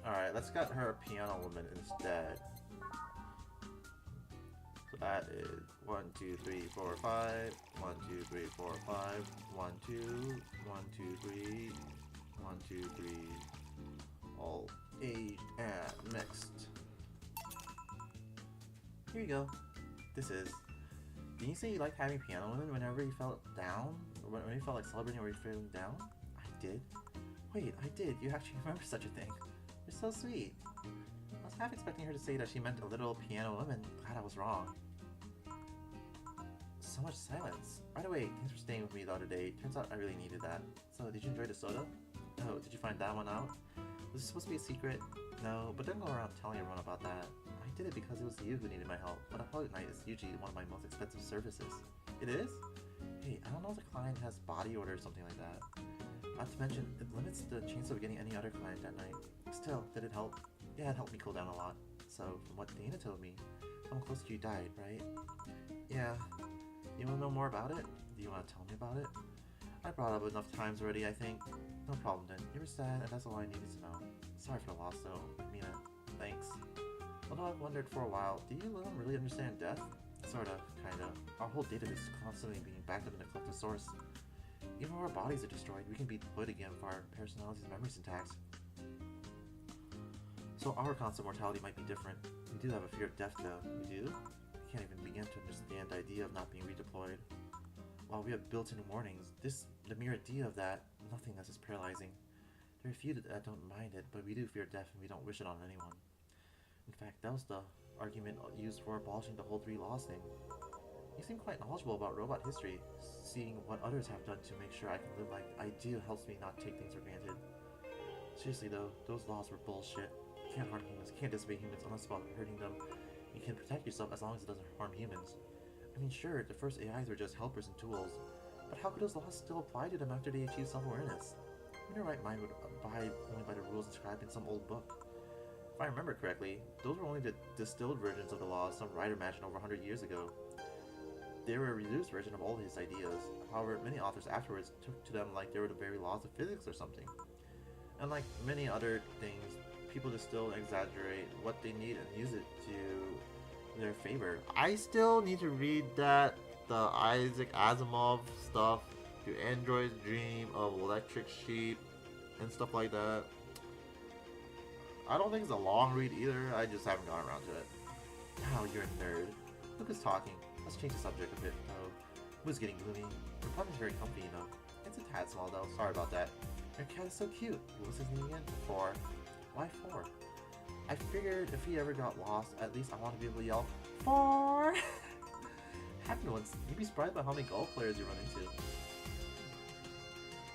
Speaker 2: Alright, let's get her a piano woman instead. So that is 1, 2, 3, 4, 5. 1, 2, 3, 4, 5. 1, 2. 1, 2, 3. 1, 2, 3. All aged and mixed. Here you go. This is. Didn't you say you liked having piano women whenever you felt down? Or when you felt like celebrating or you feeling down? I did. Wait, I did. You actually remember such a thing. You're so sweet. I was half expecting her to say that she meant a little piano woman. Glad I was wrong. So much silence. By the way, thanks for staying with me the other day. Turns out I really needed that. So, did you enjoy the soda? Oh, did you find that one out? Was this supposed to be a secret? No, but don't go around telling everyone about that. I did it because it was you who needed my help, but a public night is usually one of my most expensive services. It is? Hey, I don't know if the client has body odor or something like that. Not to mention, it limits the chance of getting any other client that night. Still, did it help? Yeah, it helped me cool down a lot. So, from what Dana told me, someone close to you died, right? Yeah. You want to know more about it? Do you want to tell me about it? I brought up enough times already, I think. No problem then. You were sad, and that's all I needed to know. Sorry for the loss, though. I mean it. Thanks. Although I've wondered for a while, do you really understand death? Sorta, kinda. Our whole database is constantly being backed up in a collective source. Even when our bodies are destroyed, we can be deployed again for our personalities and memories intact. So our constant mortality might be different. We do have a fear of death though. We do? We can't even begin to understand the idea of not being redeployed. While we have built-in warnings, the mere idea of that nothingness is paralyzing. There are few that don't mind it, but we do fear death and we don't wish it on anyone. In fact, that was the argument used for abolishing the whole 3 laws thing. You seem quite knowledgeable about robot history. Seeing what others have done to make sure I can live like I do helps me not take things for granted. Seriously though, those laws were bullshit. You can't harm humans, you can't disobey humans unless it's about hurting them. You can protect yourself as long as it doesn't harm humans. I mean sure, the first AIs were just helpers and tools, but how could those laws still apply to them after they achieve self-awareness? Who in their right mind would abide only by the rules inscribed in some old book? If I remember correctly, those were only the distilled versions of the laws some writer imagined over 100 years ago. They were a reduced version of all his ideas. However, many authors afterwards took to them like they were the very laws of physics or something. And like many other things, people distill and exaggerate what they need and use it to their favor. I still need to read the Isaac Asimov stuff, To Android's Dream of Electric Sheep, and stuff like that. I don't think it's a long read either, I just haven't gotten around to it. Wow, you're a nerd. Look who's talking. Let's change the subject a bit, though. It was getting gloomy. Your apartment's very comfy, you know. It's a tad small, though. Sorry about that. Your cat is so cute. What was his name again? 4. Why 4? I figured if he ever got lost, at least I want to be able to yell, 4! Happened once. You'd be surprised by how many golf players you run into.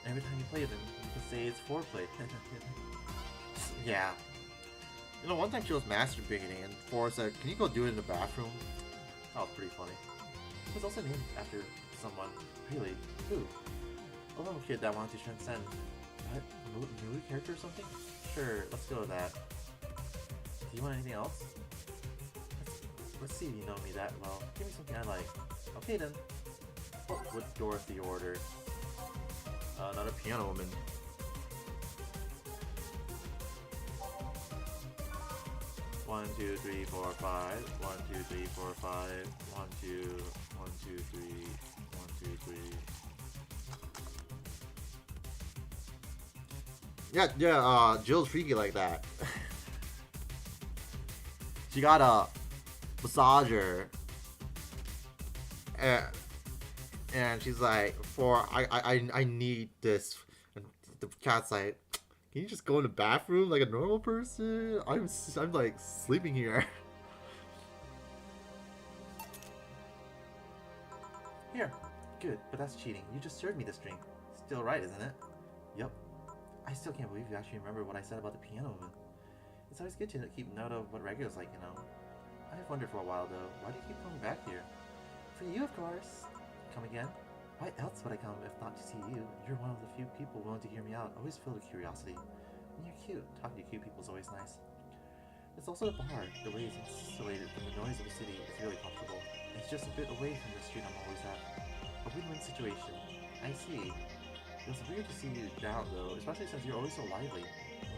Speaker 2: Every time you play them, you can say it's 4-play. Yeah. You know, one time she was masturbating and 4 said, "Can you go do it in the bathroom?" That was pretty funny. It was also named after someone. Really? Who? A little kid that wanted to transcend. What? Movie character or something? Sure, let's go with that. Do you want anything else? Let's see if you know me that well. Give me something I like. Okay then. What would Dorothy order? Not a piano woman. One, two, three, four, five. 1, 2, 3, 4, 5. 1, 2, 1, 2, 3, 1, 2, 3. Yeah, Jill's freaky like that. She got a massager, and she's like, I need this. And the cat's like, can you just go in the bathroom like a normal person? I'm like sleeping here. Here, good, but that's cheating. You just served me this drink. Still right, isn't it? Yep. I still can't believe you actually remember what I said about the piano woman. It's always good to keep note of what regular's like, you know. I've wondered for a while though, why do you keep coming back here? For you, of course. Come again? Why else would I come if not to see you? You're one of the few people willing to hear me out, always filled with curiosity. And you're cute. Talking to cute people is always nice. It's also the bar. The way it's insulated from the noise of the city is really comfortable. It's just a bit away from the street I'm always at. A win-win situation. I see. It was weird to see you down though, especially since you're always so lively.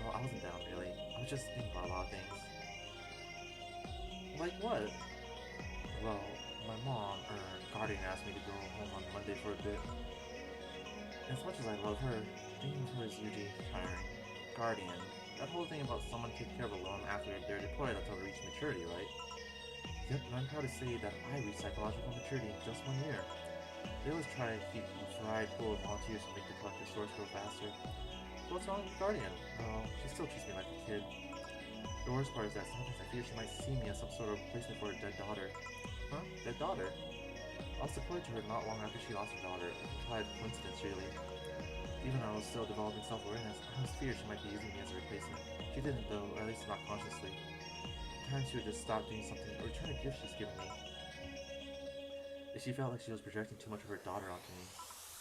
Speaker 2: Well, I wasn't down really. I was just thinking about a lot of things. Like what? Well, my mom, or guardian, asked me to go home on Monday for a bit. As much as I love her, thinking of her is usually tiring. Guardian, that whole thing about someone taking care of a loan after they're deployed until they reach maturity, right? Yep, and I'm proud to say that I reached psychological maturity in just 1 year. They always try to keep a varied pool of volunteers to make the collective source grow faster. So what's wrong with Guardian? Oh, she still treats me like a kid. The worst part is that sometimes I fear she might see me as some sort of replacement for her dead daughter. Huh? Dead daughter? I was deployed to her not long after she lost her daughter. A complete coincidence, really. Even though I was still developing self-awareness, I was feared she might be using me as a replacement. She didn't though, or at least not consciously. At times she would just stop doing something or return a gift she's given me. She felt like she was projecting too much of her daughter onto me.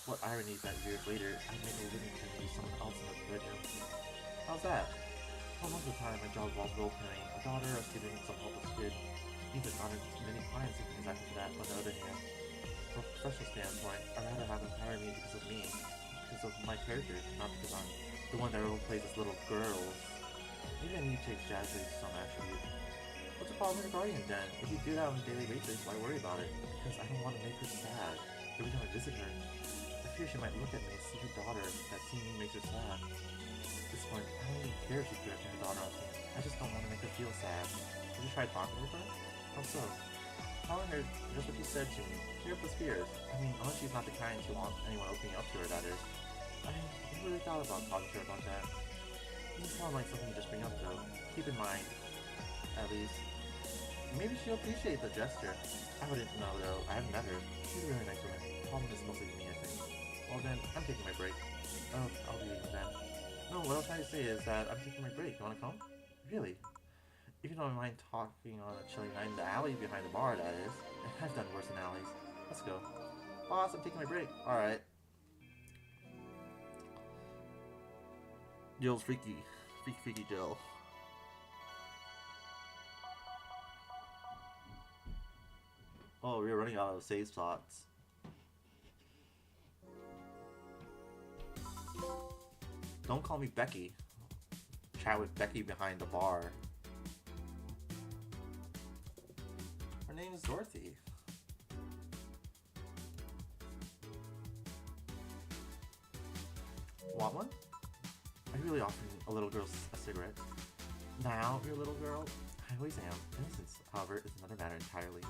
Speaker 2: What irony that years later, I made a living pretending to be someone else in the bedroom. How's that? Well, most of the time, my job involves role-playing, a daughter, a student, some helpless kid. Even not as many clients who can exactly for that. On the other hand, from a professional standpoint, I'd rather have them hire me because of me, because of my character, not because I'm the one that role plays as little girls. Maybe I need to exaggerate some attribute. What's the problem with the Guardian then? If you do that on a daily basis, why worry about it? Because I don't want to make her sad. Every time I visit her, I fear she might look at me and see her daughter that seeing me makes her sad. At this point, I don't even care if she's directing her daughter on me. I just don't want to make her feel sad. Have you tried talking with her? How so? Telling her just what you said to me. Cheer up his fears. I mean, unless she's not the kind to want anyone opening up to her, that is. I never really thought about talking to her about that. It doesn't sound like something you just bring up, though. Keep in mind, at least. Maybe she'll appreciate the gesture. I wouldn't know, though. I haven't met her. She's a really nice woman. The problem is mostly me, I think. Well then, I'm taking my break. Oh, I'll be leaving then. No, what I'm trying to say is that I'm taking my break. You wanna come? Really? If you don't mind talking on a chilly night in the alley behind the bar, that is. I've done worse in alleys. Let's go. Boss, I'm taking my break. Alright. Jill's freaky. Freaky Jill. Oh, we're running out of save slots. Don't call me Becky. Chat with Becky behind the bar. Her name is Dorothy. Want one? Are you really offering a little girl a cigarette? Now, you're a little girl? I always am. Innocence, however, is another matter entirely.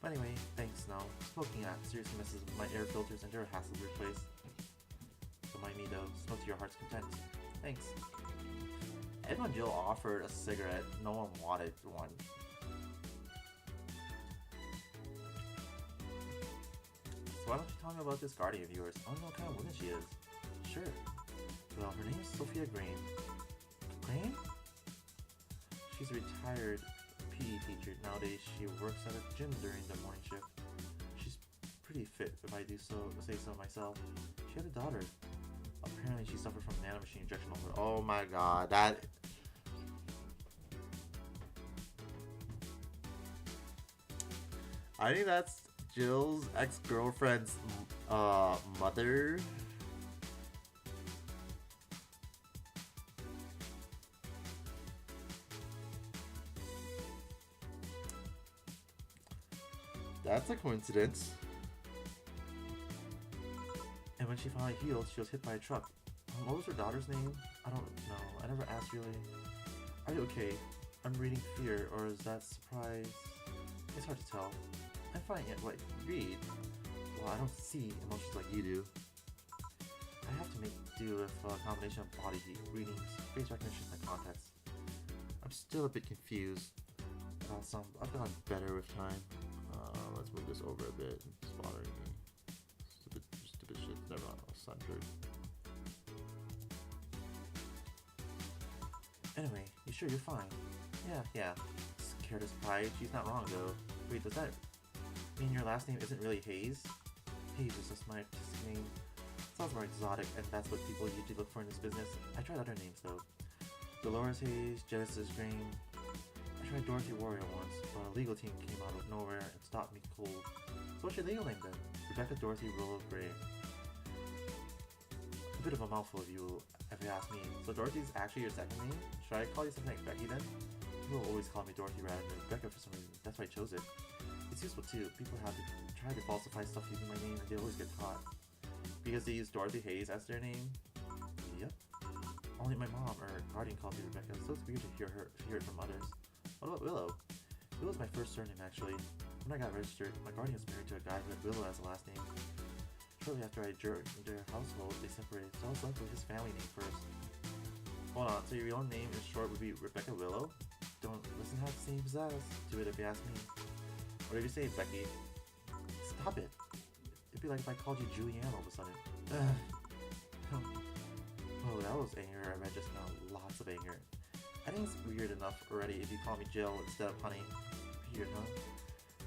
Speaker 2: But anyway, thanks, no. Smoking seriously messes with my air filters and they're a hassle to replace. Don't mind me though, smoke to your heart's content. Thanks. Ed and Jill offered a cigarette, no one wanted one. So why don't you tell me about this guardian of yours? I don't know what kind of woman she is. Sure. Well, her name is Sophia Graham. Graham? She's a retired PE teacher. Nowadays, she works at a gym during the morning shift. She's pretty fit, if I do say so myself. She had a daughter. Apparently, she suffered from nanomachine injection over. Oh my god, that. I think that's Jill's ex-girlfriend's mother. That's a coincidence. And when she finally healed, she was hit by a truck. What was her daughter's name? I don't know. I never asked really. Are you okay? I'm reading fear, or is that surprise? It's hard to tell. I'm fine yet. What? Read? Well, I don't see emotions like you do. I have to make do with a combination of body heat, readings, face recognition, and context. I'm still a bit confused about some. I've gotten better with time. Let's move this over a bit. It's bothering me. Stupid shit. Never centered. Anyway, you sure you're fine? Yeah. Scared as pride. She's not wrong though. Wait, does that mean your last name isn't really Hayes? Hayes is just my artistic name. Sounds more exotic, and that's what people usually look for in this business. I tried other names though. Dolores Hayes, Genesis Green. I tried Dorothy Warrior once, but a legal team came out of nowhere and stopped me cold. So what's your legal name then? Rebecca Dorothy Willow Gray. A bit of a mouthful if you ask me. So Dorothy's actually your second name? Should I call you something like Becky then? People always call me Dorothy rather than Rebecca for some reason. That's why I chose it. It's useful too. People have to try to falsify stuff using my name and they always get caught. Because they use Dorothy Hayes as their name? Yep. Only my mom or guardian called me Rebecca, so it's weird to hear it from others. What about Willow? Willow's my first surname actually. When I got registered, my guardian was married to a guy who had Willow as a last name. Shortly after I joined their household, they separated, so I was left with his family name first. Hold on, so your real name in short would be Rebecca Willow? Don't listen how it seems as to it if you ask me. Whatever you say, Becky. Stop it. It'd be like if I called you Julianne all of a sudden. Oh, that was anger I read just now. Lots of anger. I think it's weird enough already if you call me Jill instead of Honey. Weird, huh?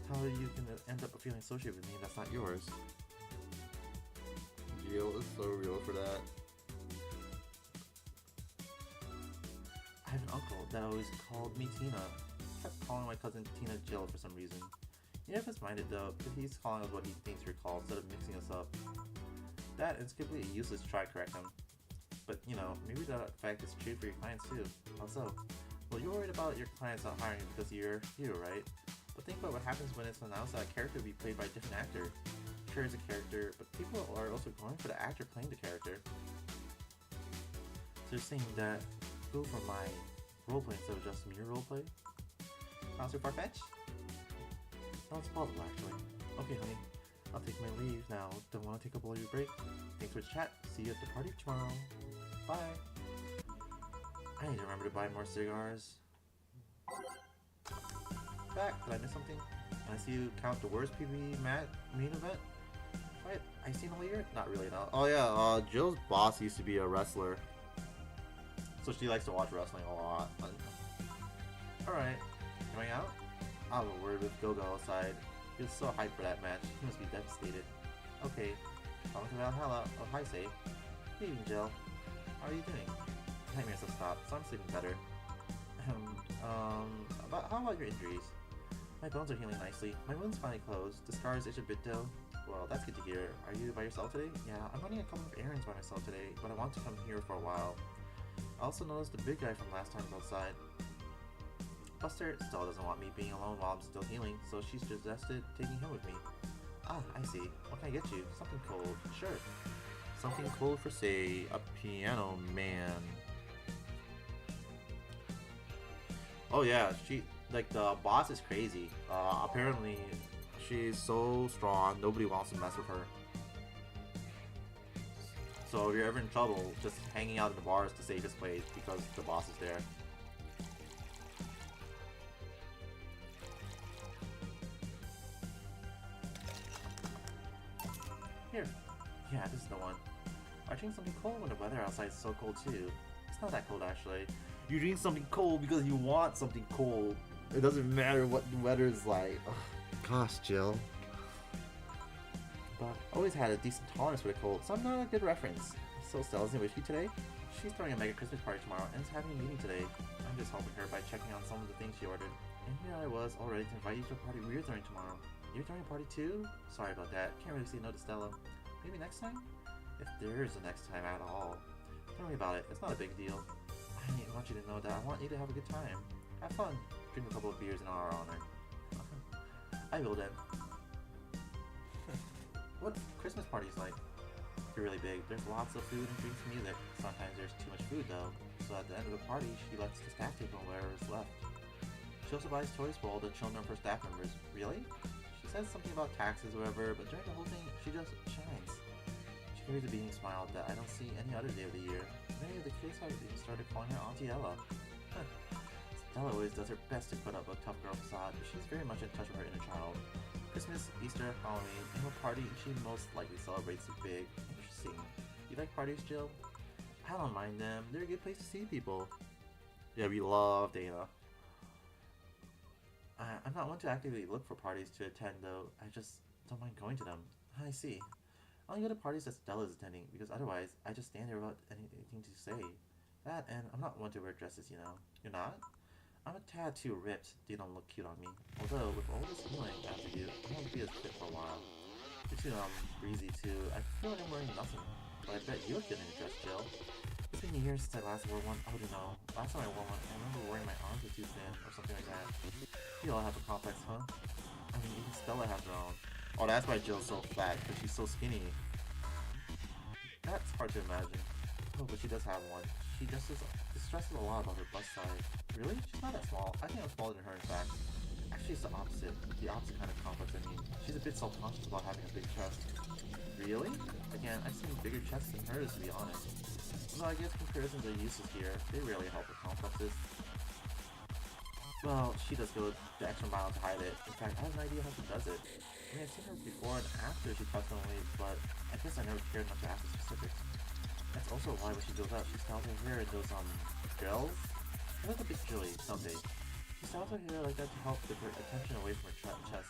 Speaker 2: How you can end up feeling associated with me that's not yours. Jill is so real for that. I have an uncle that always called me Tina. Kept calling my cousin Tina Jill for some reason. You know if it's minded though, if he's calling us what he thinks we're called instead of mixing us up. That is completely useless to try to correct him. But, you know, maybe that fact is true for your clients too. How so? Well, you're worried about your clients not hiring because you're you, right? But think about what happens when it's announced that a character will be played by a different actor. Sure, it's a character, but people are also going for the actor playing the character. So you're saying that go for my roleplay instead of just mere roleplay? Sounds too far-fetched? Sounds plausible, actually. Okay, honey. I'll take my leave now. Don't want to take up all your break. Thanks for the chat. See you at the party tomorrow. Bye. I need to remember to buy more cigars. Back. Did I miss something? I see you count the worst PvE main event. What? I seen all year? Not really, no.
Speaker 1: Oh yeah, Jill's boss used to be a wrestler, so she likes to watch wrestling a lot.
Speaker 2: Alright. Going out? I'll have a word with Gogo outside. He was so hyped for that match. He must be devastated. Okay. Calling to Valhalla. Oh, hi, Say. Good evening, Jill. How are you doing? Nightmares have stopped, so I'm sleeping better. How about your injuries? My bones are healing nicely. My wound's finally closed. The scars itch a bit though. Well, that's good to hear. Are you by yourself today? Yeah, I'm running a couple of errands by myself today, but I want to come here for a while. I also noticed the big guy from last time was outside. Buster still doesn't want me being alone while I'm still healing, so she suggested taking him with me. Ah, I see. What can I get you? Something cold. Sure.
Speaker 1: Something cold for, say, a piano man. Oh yeah, the boss is crazy. Apparently, she's so strong, nobody wants to mess with her. So if you're ever in trouble, just hanging out in the bars to save his place because the boss is there.
Speaker 2: Here. Yeah, this is the one. I drink something cold when the weather outside is so cold too. It's not that cold actually.
Speaker 1: You drink something cold because you want something cold. It doesn't matter what the weather is like. Ugh. Gosh, Jill.
Speaker 2: But I always had a decent tolerance for the cold, so I'm not a good reference. So Stella's in with you today? She's throwing a mega Christmas party tomorrow and is having a meeting today. I'm just helping her by checking on some of the things she ordered. And here I was, all ready to invite you to a party we're throwing tomorrow. You're throwing a party too? Sorry about that. Can't really say no to Stella. Maybe next time? If there is a next time at all. Don't worry about it. It's not a big deal. I want you to know that I want you to have a good time. Have fun. Drink a couple of beers in our honor. I will then. What Christmas parties like? They're really big. There's lots of food and drinks and music. Sometimes there's too much food though. So at the end of the party, she lets the staff take on whatever is left. She also buys toys for all the children of her staff members. Really? She says something about taxes or whatever, but during the whole thing, she just shines. She carries a beaming smile that I don't see any other day of the year. Many of the kids have even started calling her Auntie Ella. Stella always does her best to put up a tough girl facade, but she's very much in touch with her inner child. Christmas, Easter, Halloween, and her party she most likely celebrates it big. Interesting. You like parties, Jill? I don't mind them. They're a good place to see people.
Speaker 1: Yeah, we love Dana.
Speaker 2: I'm not one to actively look for parties to attend, though. I just don't mind going to them. I see. I only go to parties that Stella is attending, because otherwise, I just stand there without anything to say. That, and I'm not one to wear dresses, you know. You're not? I'm a tad too ripped. They don't look cute on me. Although, with all this healing after you, I won't be as fit for a while. You're too, breezy, too. I feel like I'm wearing nothing. But I bet you look good in a dress, Jill. It's been years since I last wore one. Oh, no. Last time I wore one, I remember wearing my arms were too thin, or something like that. You all have a complex, huh? I mean, even Stella has her own.
Speaker 1: Oh, that's why Jill's so fat, because she's so skinny.
Speaker 2: That's hard to imagine. Oh, but she does have one. She just stresses a lot about her bust size. Really? She's not that small. I think I'm smaller than her, in fact. Actually, it's the opposite. The opposite kind of complex, I mean. She's a bit self-conscious about having a big chest. Really? Again, I've seen bigger chests than hers, to be honest. Although I guess comparisons are useless here. They rarely help with complexes. Well, she does go the extra mile to hide it. In fact, I have no idea how she does it. I mean, I've seen her before and after she cuts on weight, but I guess I never cared enough to ask the specifics. That's also why when she goes out, she styles her hair in those, gels? I look a bit silly, don't they? She styles her hair like that to help divert attention away from her chest.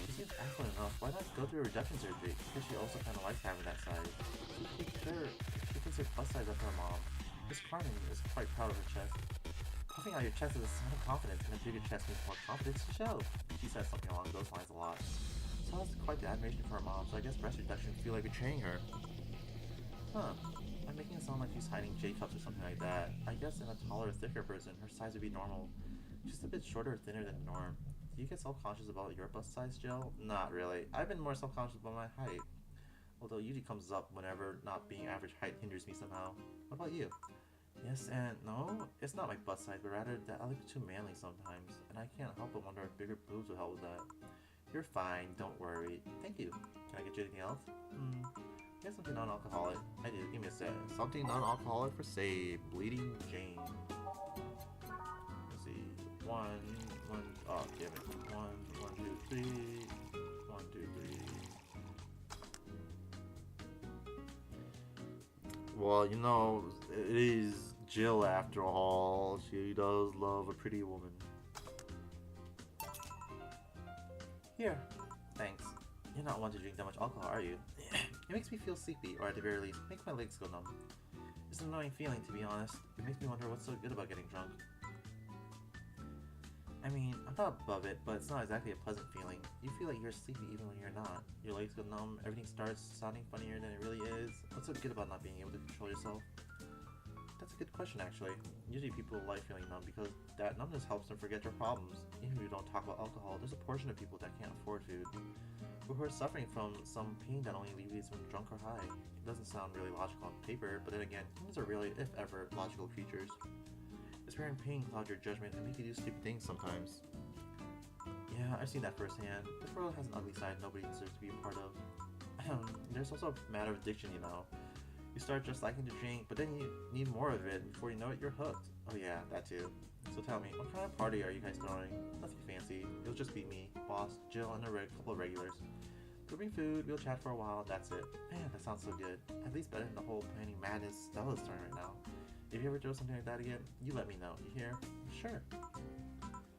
Speaker 2: She seems affluent enough, why not go through a reduction surgery? Because she also kind of likes having that size. She thinks her bust size up her mom. Miss Carmen is quite proud of her chest. Puffing out your chest is a sign of confidence, and a bigger chest means more confidence to show. She says something along those lines a lot. So has quite the admiration for her mom, so I guess breast reduction feel like betraying her. Huh. I I'm making it sound like she's hiding J-cups or something like that. I guess in a taller, thicker person, her size would be normal. She's a bit shorter or thinner than the norm. Do you get self-conscious about your bust size, Jill? Not really. I've been more self-conscious about my height. Although it usually comes up whenever not being average height hinders me somehow. What about you? Yes and no. It's not my butt size, but rather that I look too manly sometimes, and I can't help but wonder if bigger boobs will help with that. You're fine, don't worry. Thank you. Can I get you anything else? Get something non-alcoholic. I do. Give me a sec.
Speaker 1: Something non-alcoholic for say Bleeding Jane.
Speaker 2: Let's see. Oh, damn it. 1, 2, 3. 1, 2, 3.
Speaker 1: Well, you know, it is Jill after all. She does love a pretty woman.
Speaker 2: Here. Thanks. You're not one to drink that much alcohol, are you? It makes me feel sleepy, or at the very least, makes my legs go numb. It's an annoying feeling, to be honest. It makes me wonder what's so good about getting drunk. I mean, I'm not above it, but it's not exactly a pleasant feeling. You feel like you're sleepy even when you're not. Your legs go numb, everything starts sounding funnier than it really is. What's so good about not being able to control yourself? That's a good question, actually. Usually people like feeling numb because that numbness helps them forget their problems. Even if you don't talk about alcohol, there's a portion of people that can't afford food, or who are suffering from some pain that only alleviates when drunk or high. It doesn't sound really logical on paper, but then again, humans are really, if ever, logical creatures. Despair and pain cloud your judgment and make you do stupid things sometimes. Yeah, I've seen that firsthand. This world has an ugly side nobody deserves to be a part of. There's also a matter of addiction, you know. You start just liking to drink, but then you need more of it, and before you know it, you're hooked. Oh yeah, that too. So tell me, what kind of party are you guys throwing? Nothing fancy. It'll just be me, boss, Jill, and a couple of regulars. We'll bring food, we'll chat for a while, that's it. Man, that sounds so good. At least better than the whole planning madness Stella's throwing right now. If you ever do something like that again, you let me know. You hear? Sure.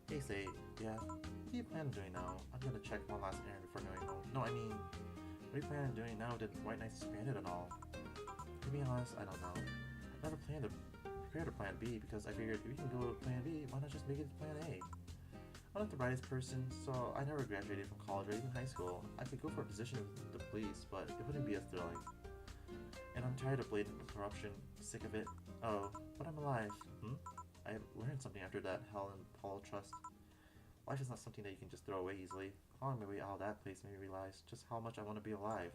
Speaker 2: Hey, say, yeah. What do you plan on doing now? I'm gonna check one last errand before going home. No, I mean, what are you planning on doing now that White Knight's expanded and all? To be honest, I don't know. I never planned to prepare to plan B because I figured if we can go to plan B, why not just make it to plan A? I'm not the brightest person, so I never graduated from college or even high school. I could go for a position with the police, but it wouldn't be as thrilling. And I'm tired of blatant corruption, sick of it. Oh, but I'm alive. I learned something after that Helen Paul trust. Life is not something that you can just throw away easily. Clawing my way out of that place made me realize just how much I want to be alive.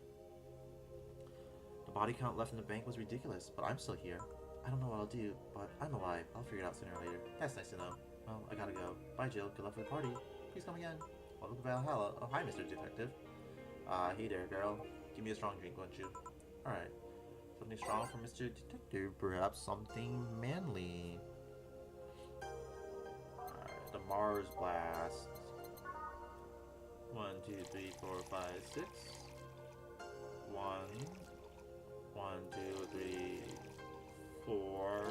Speaker 2: The body count left in the bank was ridiculous, but I'm still here. I don't know what I'll do, but I'm alive. I'll figure it out sooner or later. That's nice to know. Well, I gotta go. Bye, Jill. Good luck for the party. Please come again. Welcome to Valhalla. Oh, hi, Mr. Detective. Hey there, girl. Give me a strong drink, won't you? Alright. Something strong for Mr. Detective.
Speaker 1: Perhaps something manly.
Speaker 2: Alright, the Mars Blast. 1, 2, 3, 4, 5, 6. 1. 1, 2, 3, 4.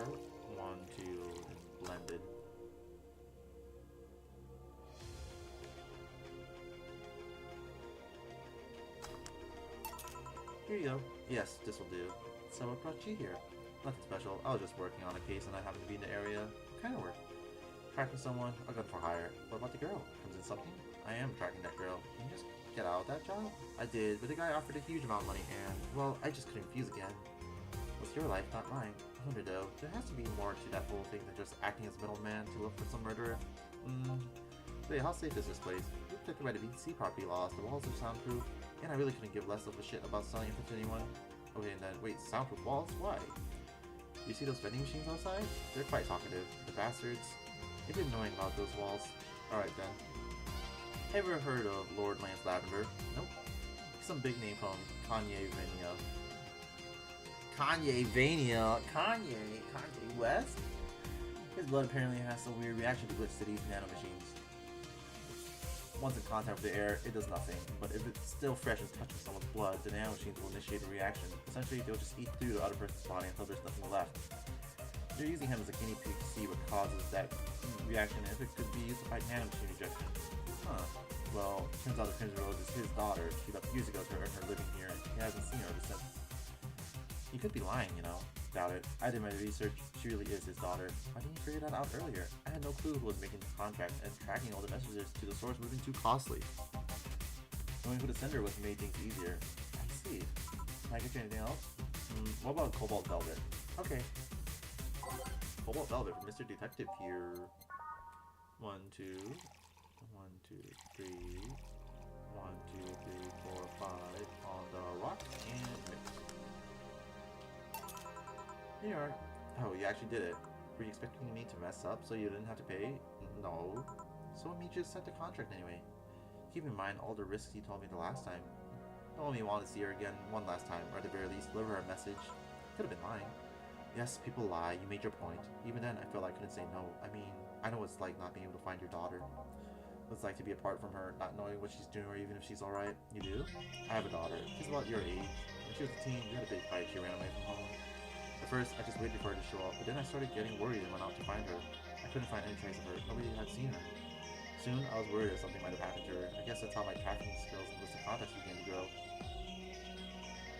Speaker 2: 1, 2. It's blended. Here you go. Yes, this will do. So what brought you here? Nothing special. I was just working on a case and I happened to be in the area. What kind of work? Tracking someone, a gun for hire. What about the girl? Comes in something? I am tracking that girl. Can you just get out of that job? I did, but the guy offered a huge amount of money and, well, I just couldn't refuse again. It's your life, not mine. I wonder though, there has to be more to that whole thing than just acting as middleman to look for some murderer. Wait, how safe is this place? We're protected by the BC property laws, the walls are soundproof, and I really couldn't give less of a shit about selling info to anyone. Okay, and then, wait, soundproof walls? Why? You see those vending machines outside? They're quite talkative. The bastards. They've been knowing about those walls. Alright then. Ever heard of Lord Lance Lavender? Nope. He's some big name from Kanye Vania. Kanye West? His blood apparently has some weird reaction to glitch to these nanomachines. Once in contact with the air, it does nothing, but if it's still fresh and touching someone's blood, the nanomachines will initiate a reaction. Essentially, they'll just eat through the other person's body until there's nothing left. They're using him as a guinea pig to see what causes that reaction and if it could be used to fight nanomachine rejection. Huh. Well, turns out the Crimson Rose is his daughter. She left years ago to earn her living here, and he hasn't seen her ever since. He could be lying, you know. Doubt it. I did my research. She really is his daughter. Why didn't you figure that out earlier? I had no clue who was making the contract, and tracking all the messages to the source would have been too costly. Knowing who to send her was made things easier. I see. Can I get you anything else? What about Cobalt Velvet? Okay. Cobalt Velvet from Mr. Detective here. 1, 2, 1, 2, 3, 1, 2, 3, 4, 5 on the rock and mix. Here you are. Oh, you actually did it. Were you expecting me to mess up so you didn't have to pay? No. So what made you accept the contract anyway? Keep in mind all the risks you told me the last time. Don't let me want to see her again one last time, or at the very least deliver her a message. Could have been lying. Yes, people lie, you made your point. Even then, I felt I couldn't say no. I mean, I know what it's like not being able to find your daughter. What it's like to be apart from her, not knowing what she's doing or even if she's alright. You do? I have a daughter. She's about your age. When she was a teen, we had a big fight. She ran away from home. At first, I just waited for her to show up, but then I started getting worried and went out to find her. I couldn't find any trace of her. Nobody had seen her. Soon, I was worried that something might have happened to her. I guess that's how my tracking skills and list of contacts began to grow.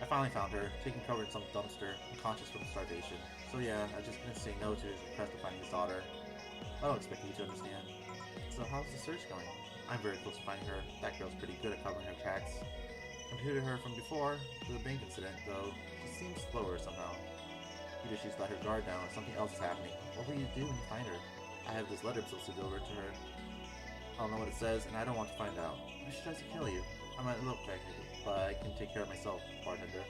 Speaker 2: I finally found her, taking cover in some dumpster, unconscious from starvation. So yeah, I just couldn't say no to his request to find his daughter. I don't expect you to understand. So how's the search going? I'm very close to finding her. That girl's pretty good at covering her tracks. Compared to her from before, the bank incident, though, she seems slower somehow. Either she's let her guard down or something else is happening. What will you do when you find her? I have this letter supposed to deliver to her. I don't know what it says, and I don't want to find out. Why should I kill you? I might look like it, but I can take care of myself, bartender.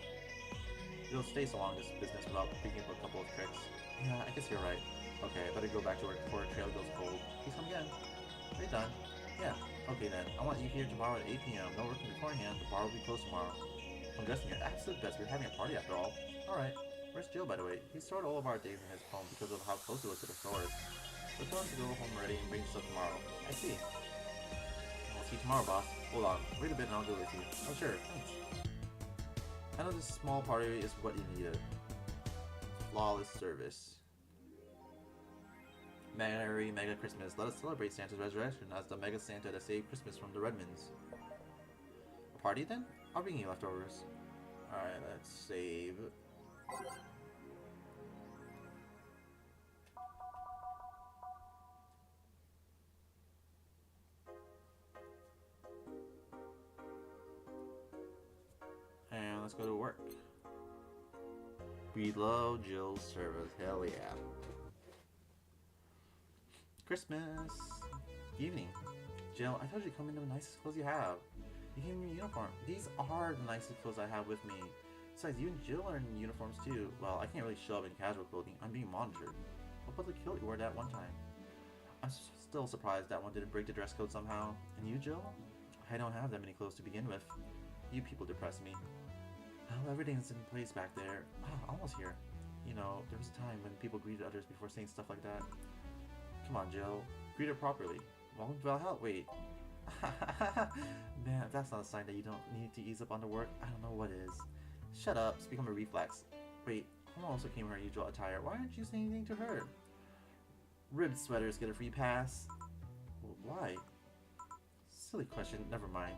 Speaker 2: You'll stay so long in this business without picking up a couple of tricks. Yeah, I guess you're right. Okay, I better go back to work before a trail goes cold. Please come again. Are you done? Yeah. Okay then. I want you here tomorrow at 8 p.m. No working beforehand. The bar will be closed tomorrow. I'm guessing you're absolute best. We're having a party after all. Alright. Where's Jill, by the way? He stored all of our days in his phone because of how close it was to the stores. We're going to go home ready and bring stuff tomorrow. I see. I'll see you tomorrow, boss. Hold on. Wait a bit and I'll go with you. Oh, sure. Thanks. I know this small party is what you needed. Flawless service. Merry Mega Christmas. Let us celebrate Santa's resurrection as the Mega Santa that saved Christmas from the Redmonds. A party then? I'll bring you leftovers. Alright, let's save. And let's go to work. We love Jill's service. Hell yeah. Christmas evening. Jill, I told you to come in the nicest clothes you have. You gave me a uniform. These are the nicest clothes I have with me. Besides, you and Jill are in uniforms too. Well, I can't really show up in casual clothing. I'm being monitored. What about the kilt you wore that one time? I'm still surprised that one didn't break the dress code somehow. And you, Jill? I don't have that many clothes to begin with. You people depress me. Well, everything's in place back there. Oh, almost here. You know, there was a time when people greeted others before saying stuff like that. Come on, Jill. Greet her properly. Welcome to Valhalla. Wait. Man, if that's not a sign that you don't need to ease up on the work, I don't know what is. Shut up. It's become a reflex. Wait, Homa also came in her usual attire. Why aren't you saying anything to her? Ribbed sweaters get a free pass. Well, why? Silly question. Never mind.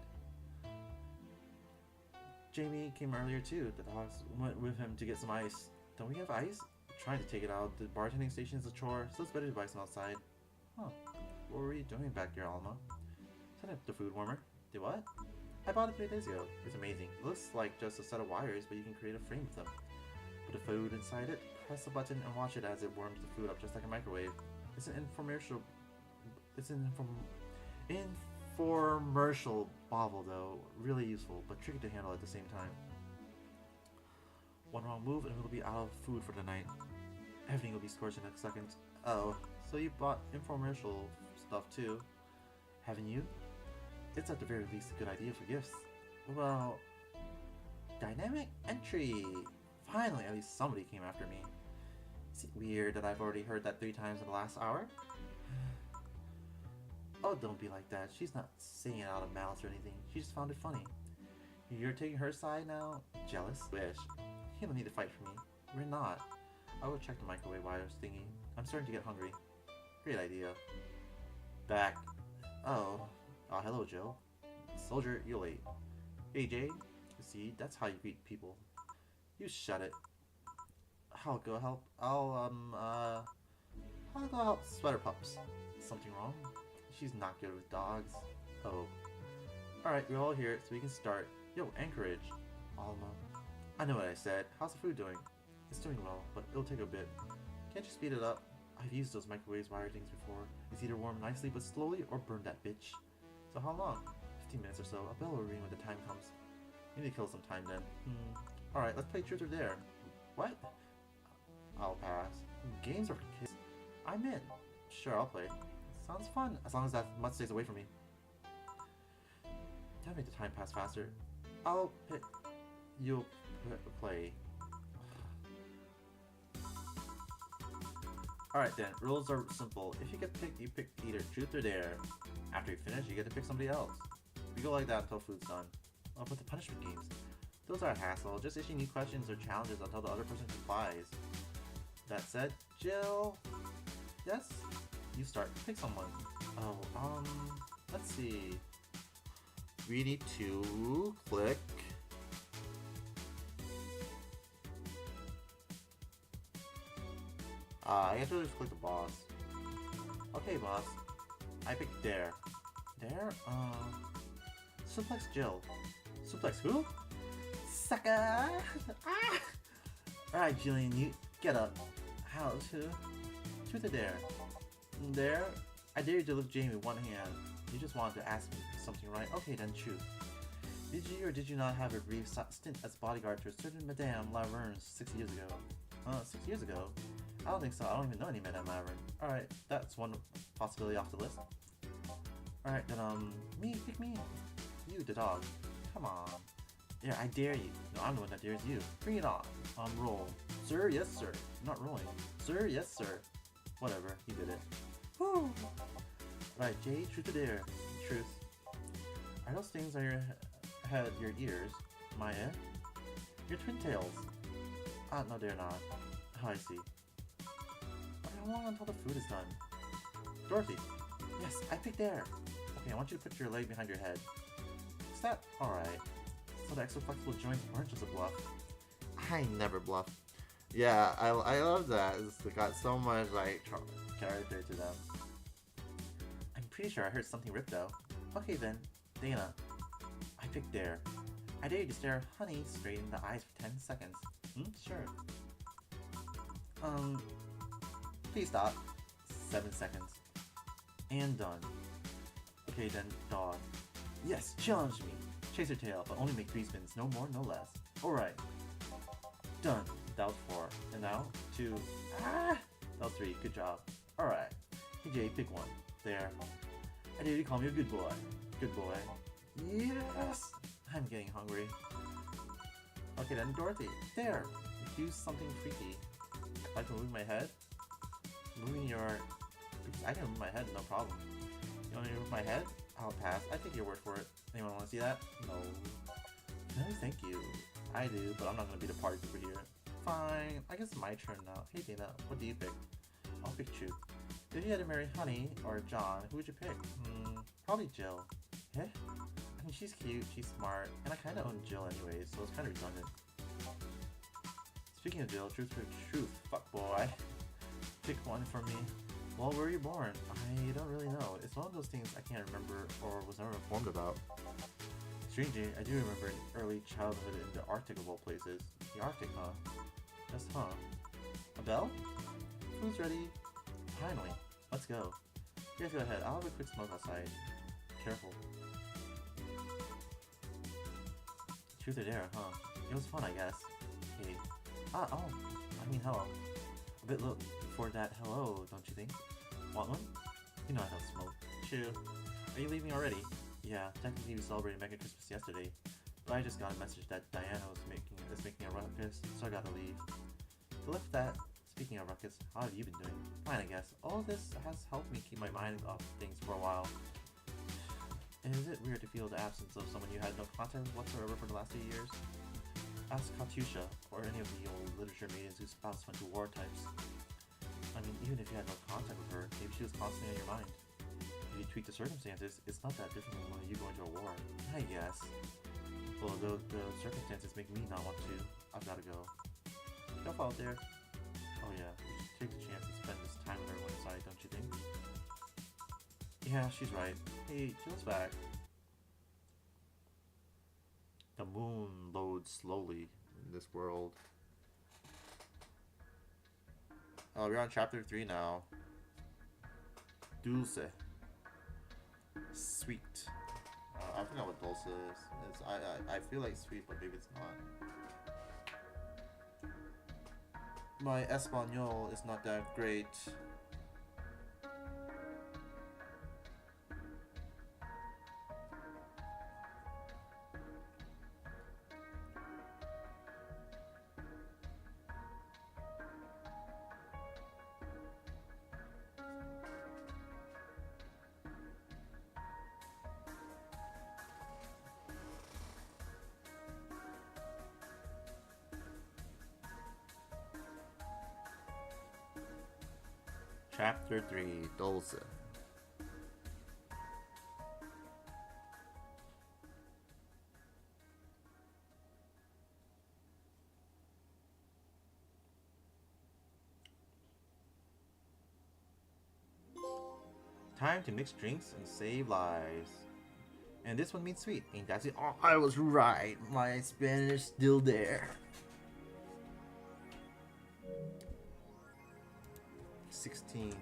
Speaker 2: Jamie came earlier too. The dogs went with him to get some ice. Don't we have ice? I'm trying to take it out. The bartending station is a chore, so it's better to buy some outside. Huh. What were you doing back there, Alma? Setting up the food warmer. Did what? I bought it 3 days ago. It's amazing. It looks like just a set of wires, but you can create a frame with them. Put the food inside it, press a button, and watch it as it warms the food up just like a microwave. It's an infomercial. It's an infomercial bauble, though. Really useful, but tricky to handle at the same time. One wrong move and we'll be out of food for the night. Everything will be scorched in a second. Oh, so you bought infomercial stuff too, haven't you? It's at the very least a good idea for gifts. Well, dynamic entry! Finally, at least somebody came after me. Is it weird that I've already heard that 3 times in the last hour? Oh, don't be like that. She's not saying it out of malice or anything. She just found it funny. You're taking her side now? Jealous? Wish. You don't need to fight for me. We're not. I will check the microwave wires thingy. I'm starting to get hungry. Great idea. Back. Oh. Oh, hello, Joe. Soldier, you're late. Hey, Jade. See, that's how you greet people. You shut it. I'll go help. I'll go help Sweater Pups. Something wrong? She's not good with dogs. Oh. Alright, we're all here, so we can start. Yo, Anchorage. Alma. I know what I said. How's the food doing? It's doing well, but it'll take a bit. Can't you speed it up? I've used those microwaves wired things before. It's either warm nicely but slowly, or burn that bitch. So how long? 15 minutes or so. A bell will ring when the time comes. We need to kill some time then. Alright, let's play Truth or Dare. What? I'll pass. Games are for kids. I'm in. Sure, I'll play. Sounds fun, as long as that much stays away from me. That'll make the time pass faster. I'll pick. You'll play. Alright then, rules are simple. If you get picked, you pick either Truth or Dare. After you finish, you get to pick somebody else. We go like that until food's done. Oh, but the punishment games. Those are a hassle. Just issue new questions or challenges until the other person complies. That said, Jill... Yes? You start. Pick someone. Oh, let's see.
Speaker 1: We need to click. I have to just click the boss.
Speaker 2: Okay, boss. I picked Dare. Dare? Suplex Jill. Suplex who? Sucker! Ah! Alright, Jillian, you get up. How to? Truth or Dare? Dare? I dare you to lift Jamie with one hand. You just wanted to ask me something, right? Okay, then truth. Did you or did you not have a brief stint as bodyguard to a certain Madame Laverne 6 years ago? 6 years ago? I don't think so. I don't even know any Madame Laverne. Alright, that's one possibility off the list. Alright, then, me, pick me. You, the dog. Come on. Yeah, I dare you. No, I'm the one that dares you. Bring it on. Roll. Sir, yes, sir. I'm not rolling. Sir, yes, sir. Whatever, you did it. Woo! Right, Jay, truth or dare? Truth. Are those things on your head, your ears? Maya? Your twin tails. Ah, no, they're not. Oh, I see. Okay, how long until the food is done? Dorothy. Yes, I picked dare. Okay, I want you to put your leg behind your head. Is that alright? So the extra flexible joints aren't just a bluff.
Speaker 1: I never bluff. Yeah, I love that. It's got so much like
Speaker 2: Character to them. I'm pretty sure I heard something rip though. Okay then, Dana. I picked dare. I dare you to stare Honey straight in the eyes for 10 seconds. Sure. Please stop. 7 seconds. And done. Okay then, dog. Yes, challenge me. Chase your tail, but only make 3 spins, no more, no less. Alright. Done. That was 4. And now, 2. Ah! That was 3. Good job. Alright. Hey Jay, pick one. There. I dare you to call me a good boy. Good boy. Yes! I'm getting hungry. Okay then, Dorothy. There! Use something freaky. Like to move my head? Moving your... I can move my head, no problem. You want me to move my head? I'll pass. I take your word for it. Anyone want to see that? No. No, thank you. I do, but I'm not going to be the party over here. Fine. I guess it's my turn now. Hey Dana, what do you pick? I'll pick Truth. If you had to marry Honey or John, who would you pick? Probably Jill. Eh? I mean, she's cute, she's smart, and I kind of own Jill anyway, so it's kind of redundant. Speaking of Jill, Truth for Truth, fuckboy. Pick one for me. Well, where were you born? I don't really know. It's one of those things I can't remember or was never informed about. Strangely, I do remember an early childhood in the Arctic of all places. The Arctic, huh? Just huh. A bell? Food's ready. Finally. Let's go. You guys go ahead. I'll have a quick smoke outside. Careful. Truth or dare, huh? It was fun, I guess. Hey. Oh. I mean, hello. A bit low for that hello, don't you think? Want one? You know I don't smoke. Chew. Are you leaving already? Yeah, technically we celebrated Mega Christmas yesterday, but I just got a message that Diana is making a ruckus, so I gotta leave. To lift that, speaking of ruckus, how have you been doing? Fine, I guess. All of this has helped me keep my mind off things for a while. And is it weird to feel the absence of someone you had no contact with whatsoever for the last 2 years? Ask Katusha, or any of the old literature maidens whose spouse went to war types. I mean, even if you had no contact with her, maybe she was constantly on your mind. If you tweak the circumstances, it's not that different from when you go into a war. I guess. Well, though the circumstances make me not want to, I've gotta go. Help out there. Oh yeah, we should take the chance and spend this time with everyone inside, don't you think? Yeah, she's right. Hey, Jill's back.
Speaker 1: The moon loads slowly. in this world. Oh, we're on chapter 3 now. Dulce. Sweet. I forgot what dulce is. I feel like sweet, but maybe it's not. My Espanol is not that great. Chapter 3, Dulce. Time to mix drinks and save lives. And this one means sweet. Ain't that it? Oh, I was right. My Spanish still there. 16.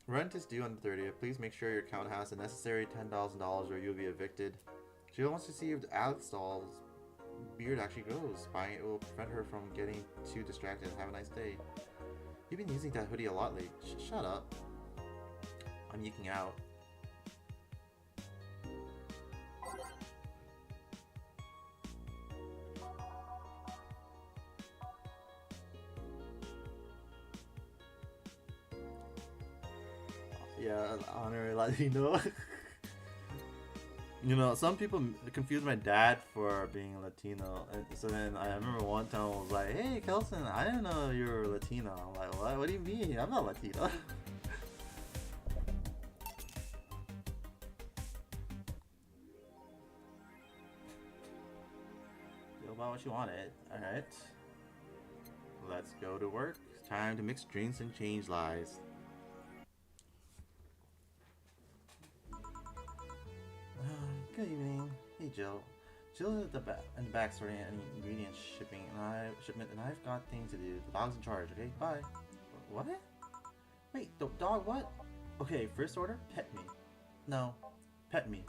Speaker 1: Rent is due on the 30th. Please make sure your account has the necessary $10,000 or you'll be evicted. She wants to see if Alex Doll's beard actually grows. Buying it will prevent her from getting too distracted. Have a nice day. You've been using that hoodie a lot lately. Shut up. I'm yeeking out. Yeah, honorary Latino. You know, some people confuse my dad for being Latino. And so then I remember one time I was like, hey, Kelson, I didn't know you were Latino. I'm like, what? What do you mean? I'm not Latino. Feel about what you wanted. Alright. Let's go to work. Time to mix drinks and change lives. Good evening. Hey, Jill. Jill is at the back sorting any ingredients shipment, and I've got things to do. The dog's in charge. Okay, bye. What? Wait, the dog? What? Okay, first order, pet me. No, pet me.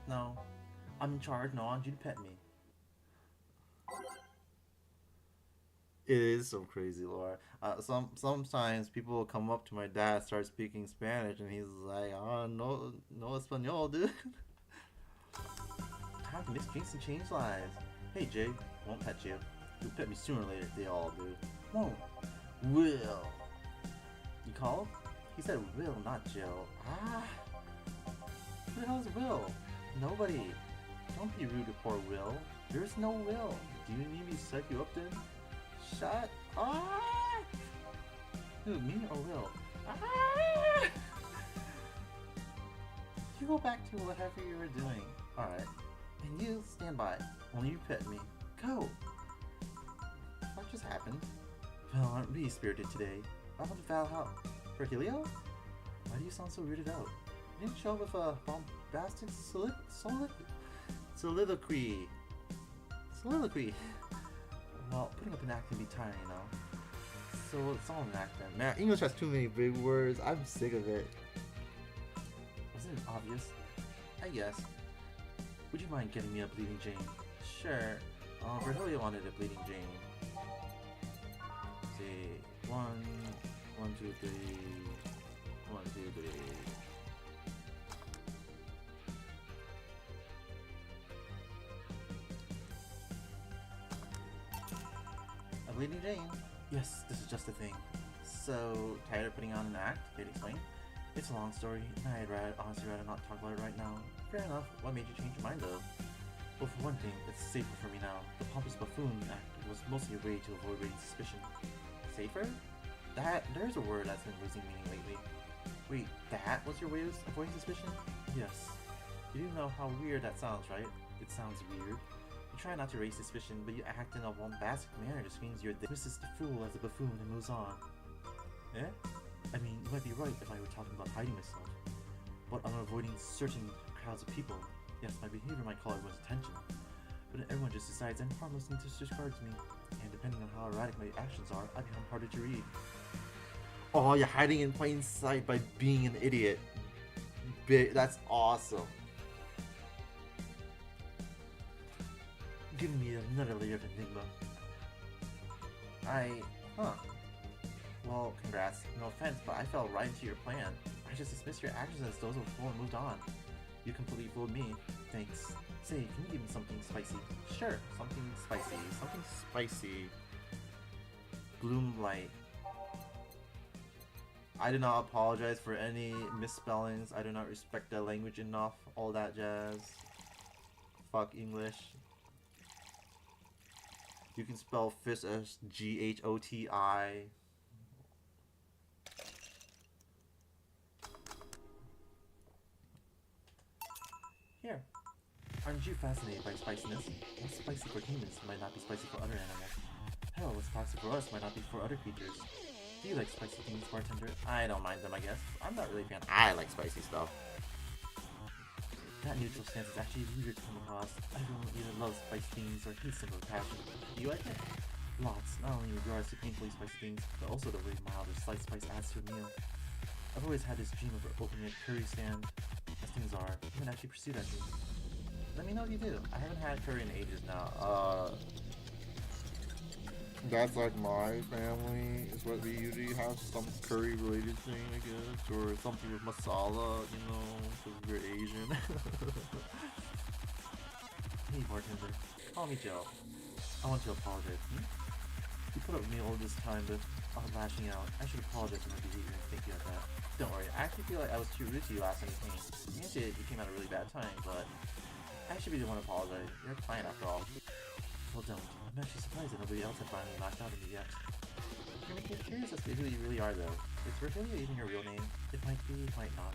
Speaker 1: No, I'm in charge. No, I want you to pet me. It is so crazy, Laura. Sometimes people will come up to my dad, start speaking Spanish, and he's like, "Oh, no español, dude." Time to mix drinks and change lives. Hey, Jay, won't pet you. You'll pet me sooner or later. They all do. Won't. Will. You called? He said Will, not Jill. Ah. Who the hell is Will? Nobody. Don't be rude to poor Will. There's no Will. Do you need me to set you up then? Shut. Ah. Who, me or Will? Ah. You go back to whatever you were doing. Alright. And you stand by. Only you pet me. Go! What just happened? Val, aren't really spirited today. Why would Val help? For Helio? Why do you sound so weirded out? You didn't show up with a bombastic soliloquy. Soliloquy. Well, putting up an act can be tiring, you know. So it's all an act then. Man, English has too many big words. I'm sick of it. Wasn't it obvious? I guess. Would you mind getting me a Bleeding Jane? Sure. Virgilio wanted a Bleeding Jane. See, 1, 2, 3, 1, 2, 3. A Bleeding Jane? Yes, this is just a thing. So, tired of putting on an act? They'd explain. It's a long story, and I'd honestly rather not talk about it right now. Fair enough. What made you change your mind, though? Well, for one thing, it's safer for me now. The Pompous Buffoon Act was mostly a way to avoid raising suspicion. Safer? There's a word that's been losing meaning lately. Wait, that was your way of avoiding suspicion? Yes. You do know how weird that sounds, right? It sounds weird. You try not to raise suspicion, but you act in a bombastic manner just means you're dismisses the fool as a buffoon and moves on. Eh? I mean, you might be right if I were talking about hiding myself. But I'm avoiding certain crowds of people.
Speaker 2: Yes, my behavior might call everyone's attention, but everyone just decides I'm harmless and disregards me. And depending on how erratic my actions are, I become harder to read. Oh, you're hiding in plain sight by being an idiot. That's awesome. Giving me another layer of enigma. Huh. Well, congrats. No offense, but I fell right into your plan. I just dismissed your actions as those of a fool and moved on. You completely fooled me. Thanks. Say, can you give me something spicy? Sure, something spicy. Something spicy. Bloomlight. I do not apologize for any misspellings. I do not respect the language enough. All that jazz. Fuck English. You can spell fish as Ghoti. Here. Aren't you fascinated by spiciness? What's spicy for humans might not be spicy for other animals. Hell, what's toxic for us might not be for other creatures. Do you like spicy things, bartender? I don't mind them, I guess. I'm not really a fan. I like spicy stuff. That neutral stance is actually weird to come across. Everyone either loves spicy things or hates them with passion. Do you like it? Lots, not only in regards to painfully spicy things, but also the way mild or slight spice adds to a meal. I've always had this dream of opening a curry stand. As things are, I haven't actually pursued that dream. Let me know if you do. I haven't had curry in ages now. That's like my family, is what we usually have, some curry related thing, I guess, or something with masala, you know, because we're Asian. Hey bartender, call me Joe. I want to apologize. You put up with me all this time, but I was lashing out. I should apologize for my behavior and thank you of that. Don't worry, I actually feel like I was too rude to you last time you came. Granted, you came at a really bad time, but I should be the one to apologize. You're a client after all. Well, don't. I'm actually surprised that nobody else had finally lashed out at me yet. You're making me curious as to who you really are, though. Is Virgilia even your real name? It might be, it might not.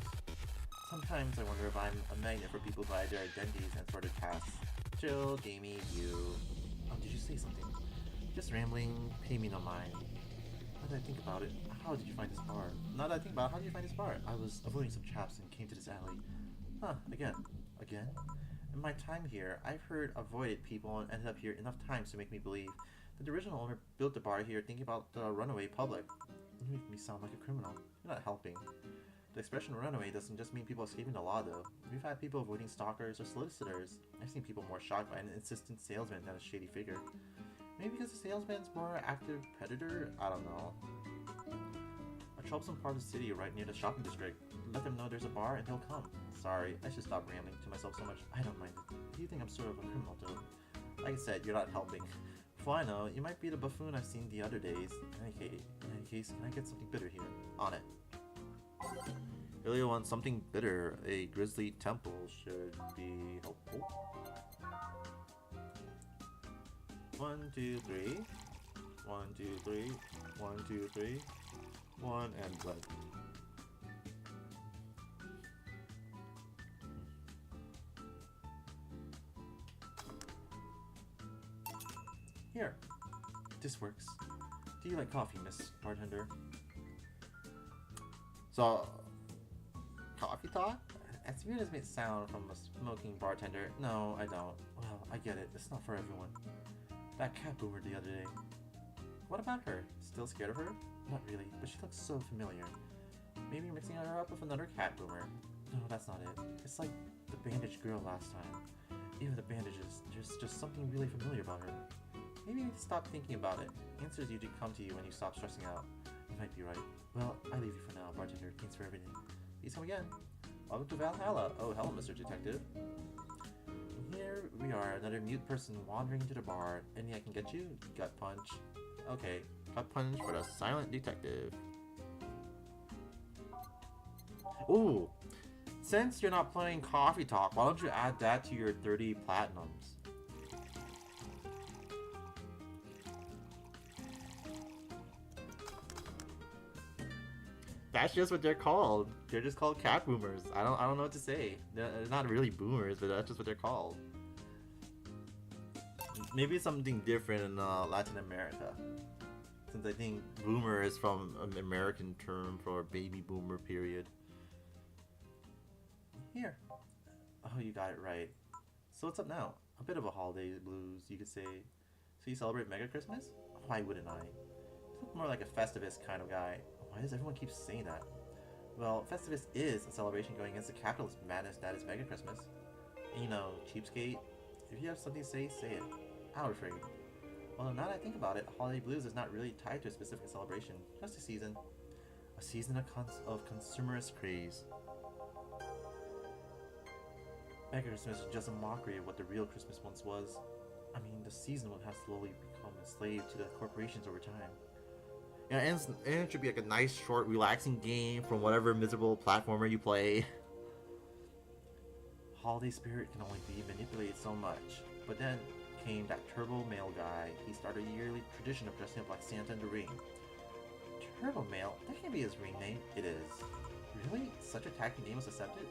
Speaker 2: Sometimes I wonder if I'm a magnet for people who hide their identities and sort of casts. Chill, gamey, you. Oh, did you say something? Just rambling, pay me no mind. Now that I think about it, how did you find this bar? Now that I think about it, how did you find this bar? I was avoiding some traps and came to this alley. Huh, again. Again? In my time here, I've heard avoided people and ended up here enough times to make me believe that the original owner built the bar here thinking about the runaway public. You make me sound like a criminal. You're not helping. The expression runaway doesn't just mean people escaping the law, though. We've had people avoiding stalkers or solicitors. I've seen people more shocked by an insistent salesman than a shady figure. Maybe because the salesman's more active predator? I don't know. A troublesome part of the city right near the shopping district. Let them know there's a bar and they'll come. Sorry, I should stop rambling to myself so much. I don't mind it. Do you think I'm sort of a criminal, though? Like I said, you're not helping. For I know, you might be the buffoon I've seen the other days. In any case, can I get something bitter here? On it. Really want something bitter. A grisly temple should be helpful. 1, 2, 3. 1, 2, 3. 1, 2, 3. 1 and blood. Here. This works. Do you like coffee, Miss Bartender? So, coffee talk? As weird as it may sound from a smoking bartender, no, I don't. Well, I get it. It's not for everyone. That cat boomer the other day. What about her? Still scared of her? Not really, but she looks so familiar. Maybe you're mixing her up with another cat boomer. No, that's not it. It's like the bandaged girl last time. Even the bandages, there's just something really familiar about her. Maybe you need to stop thinking about it. Answers usually come to you when you stop stressing out. You might be right. Well, I leave you for now, bartender. Thanks for everything. Please come again. Welcome to Valhalla. Oh, hello, Mr. Detective. Here we are, another mute person wandering into the bar. Any I can get you? Gut punch. Okay, gut punch for the silent detective. Ooh, since you're not playing Coffee Talk, why don't you add that to your 30 platinums? That's just what they're called. They're just called cat boomers. I don't know what to say. They're not really boomers, but that's just what they're called. Maybe something different in Latin America, since I think boomer is from an American term for baby boomer period. Here. Oh, you got it right. So what's up now? A bit of a holiday blues, you could say. So you celebrate Mega Christmas? Why wouldn't I? You look more like a Festivus kind of guy. Why does everyone keep saying that? Well, Festivus is a celebration going against the capitalist madness that is Mega Christmas. And you know, cheapskate, if you have something to say it. I'll refrain. Well, now that I think about it, Holiday Blues is not really tied to a specific celebration, just a season. A season of consumerist craze. Mega Christmas is just a mockery of what the real Christmas once was. I mean, the season would have slowly become enslaved to the corporations over time.
Speaker 1: Yeah, and it should be like a nice, short, relaxing game from whatever miserable platformer you play.
Speaker 2: Holiday spirit can only be manipulated so much. But then came that Turbo Mail guy. He started a yearly tradition of dressing up like Santa in the ring. Turbo Mail? That can't be his ring name. It is. Really? Such a tacky name was accepted?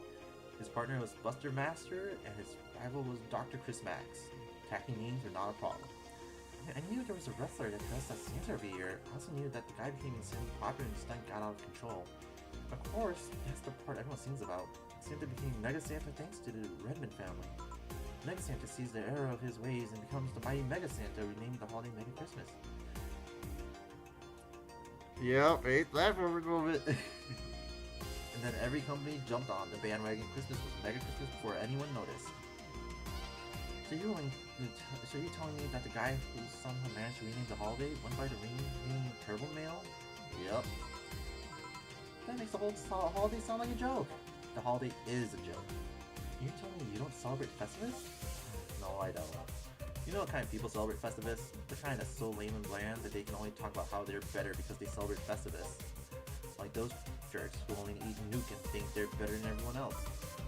Speaker 2: His partner was Buster Master, and his rival was Dr. Chris Max. Tacky names are not a problem. I knew there was a wrestler that dressed as Santa every year. I also knew that the guy became insanely popular and the stunt got out of control. Of course, that's the part everyone sings about. Santa became Mega Santa thanks to the Redmond family. Mega Santa sees the error of his ways and becomes the mighty Mega Santa, renaming the holiday Mega Christmas.
Speaker 1: Yep, ate that for a moment.
Speaker 2: And then every company jumped on the bandwagon. Christmas was Mega Christmas before anyone noticed. So you're telling me that the guy who somehow managed to rename the holiday went by the name Turbo Mail? Yep. That makes the whole holiday sound like a joke. The holiday is a joke. You're telling me you don't celebrate Festivus? No, I don't. You know what kind of people celebrate Festivus? The kind that's so lame and bland that they can only talk about how they're better because they celebrate Festivus. Like those jerks who only eat Nuke and think they're better than everyone else.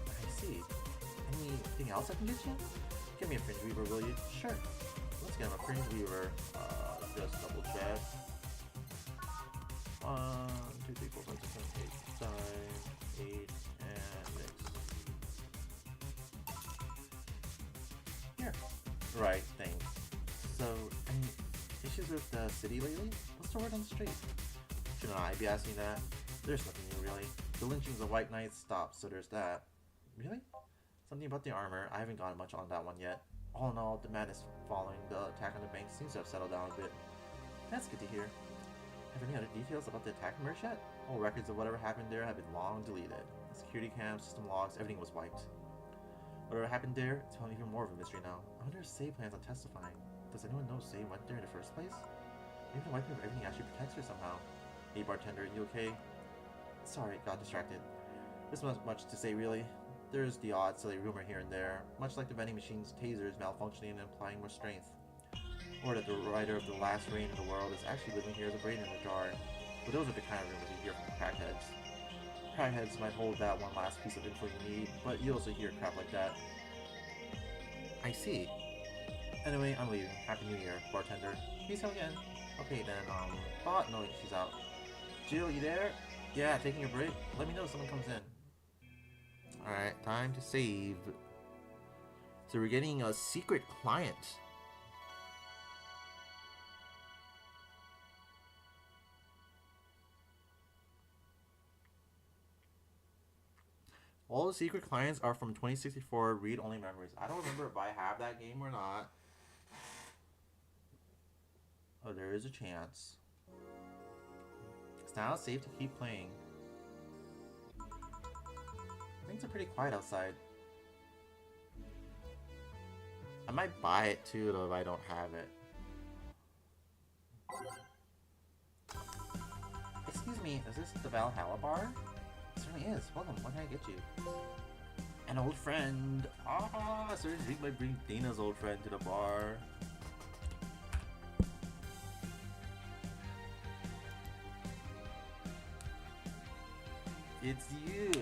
Speaker 2: I see. Anything else I can get you? Give me a Fringe Weaver, will you? Sure. Let's get him a Fringe Weaver. Just double check. 1, 2, 3, 4, 5, 6, 7, 8, 8, and 6. Here. Right, thanks. So, any issues with the city lately? What's the word on the street? Shouldn't I be asking that? There's nothing new, really. The lynchings of White Knights stopped, so there's that. Really? Something about the armor. I haven't gotten much on that one yet. All in all, the madness following the attack on the bank seems to have settled down a bit. That's good to hear. Have any other details about the attack emerged yet? All records of whatever happened there have been long deleted. Security cams, system logs, everything was wiped. Whatever happened there, it's become even more of a mystery now. I wonder if Say plans on testifying. Does anyone know Say went there in the first place? Maybe the wiping of everything actually protects her somehow. Hey bartender, you okay? Sorry, got distracted. There's not much to say really. There's the odd silly rumor here and there, much like the vending machine's tasers malfunctioning and implying more strength. Or that the writer of The Last Reign in the World is actually living here as a brain in a jar. But those are the kind of rumors you hear from crackheads. Crackheads might hold that one last piece of info you need, but you also hear crap like that. I see. Anyway, I'm leaving. Happy New Year, bartender. Peace out again. Okay then, no, she's out. Jill, you there? Yeah, taking a break. Let me know if someone comes in.
Speaker 1: Alright, time to save. So we're getting a secret client. All the secret clients are from 2064 read-only memories. I don't remember if I have that game or not.
Speaker 2: Oh, there is a chance. It's now safe to keep playing. Things are pretty quiet outside.
Speaker 1: I might buy it too, though, if I don't have it.
Speaker 2: Excuse me, is this the Valhalla bar? It certainly is. Welcome, what can I get you? An old friend.
Speaker 1: Ah, so we might bring Dana's old friend to the bar.
Speaker 2: It's you.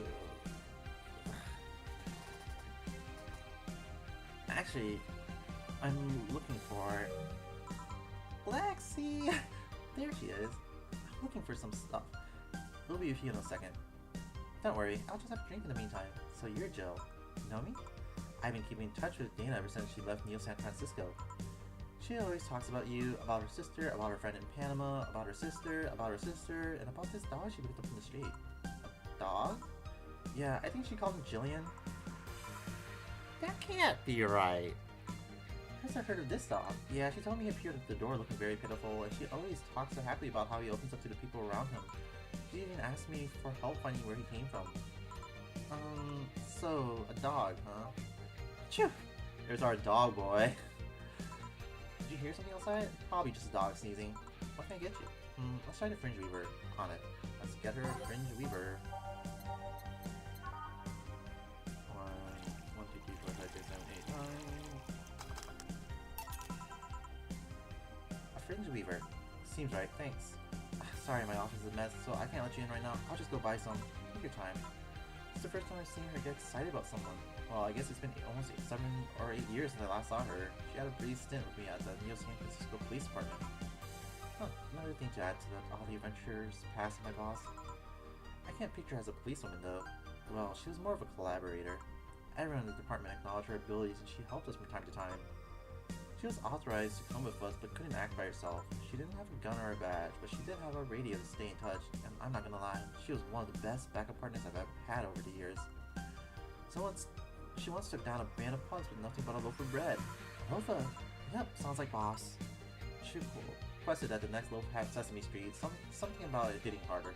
Speaker 2: Actually, I'm looking for Lexi. There she is. I'm looking for some stuff. We'll be with you in a second. Don't worry, I'll just have a drink in the meantime. So you're Jill. You know me? I've been keeping in touch with Dana ever since she left Neo San Francisco. She always talks about you, about her sister, about her friend in Panama, about her sister, and about this dog she picked up from the street. A dog? Yeah, I think she called him Jillian. That can't be right. First I heard of this dog. Yeah, she told me he appeared at the door looking very pitiful, and she always talks so happily about how he opens up to the people around him. She even asked me for help finding where he came from. So, a dog, huh? Phew! There's our dog boy. Did you hear something outside? Probably just a dog sneezing. What can I get you? Let's try the Fringe Weaver. On it. Let's get her Fringe Weaver. 1, 2, 3, 4, 5, 6, 7, 8, 9. A Fringe Weaver. Seems right, thanks. Sorry, my office is a mess, so I can't let you in right now. I'll just go buy some. Take your time. It's the first time I've seen her get excited about someone. Well, I guess it's been almost 7 or 8 years since I last saw her. She had a brief stint with me at the Neo San Francisco Police Department. Huh, another thing to add to all the adventures past my boss. I can't picture her as a policewoman though. Well, she was more of a collaborator. Everyone in the department acknowledged her abilities and she helped us from time to time. She was authorized to come with us but couldn't act by herself. She didn't have a gun or a badge, but she did have a radio to stay in touch, and I'm not gonna lie, she was one of the best backup partners I've ever had over the years. She once took down a band of punks with nothing but a loaf of bread. A loaf of? Yep, sounds like boss. She requested that the next loaf have Sesame Street, something about it hitting harder.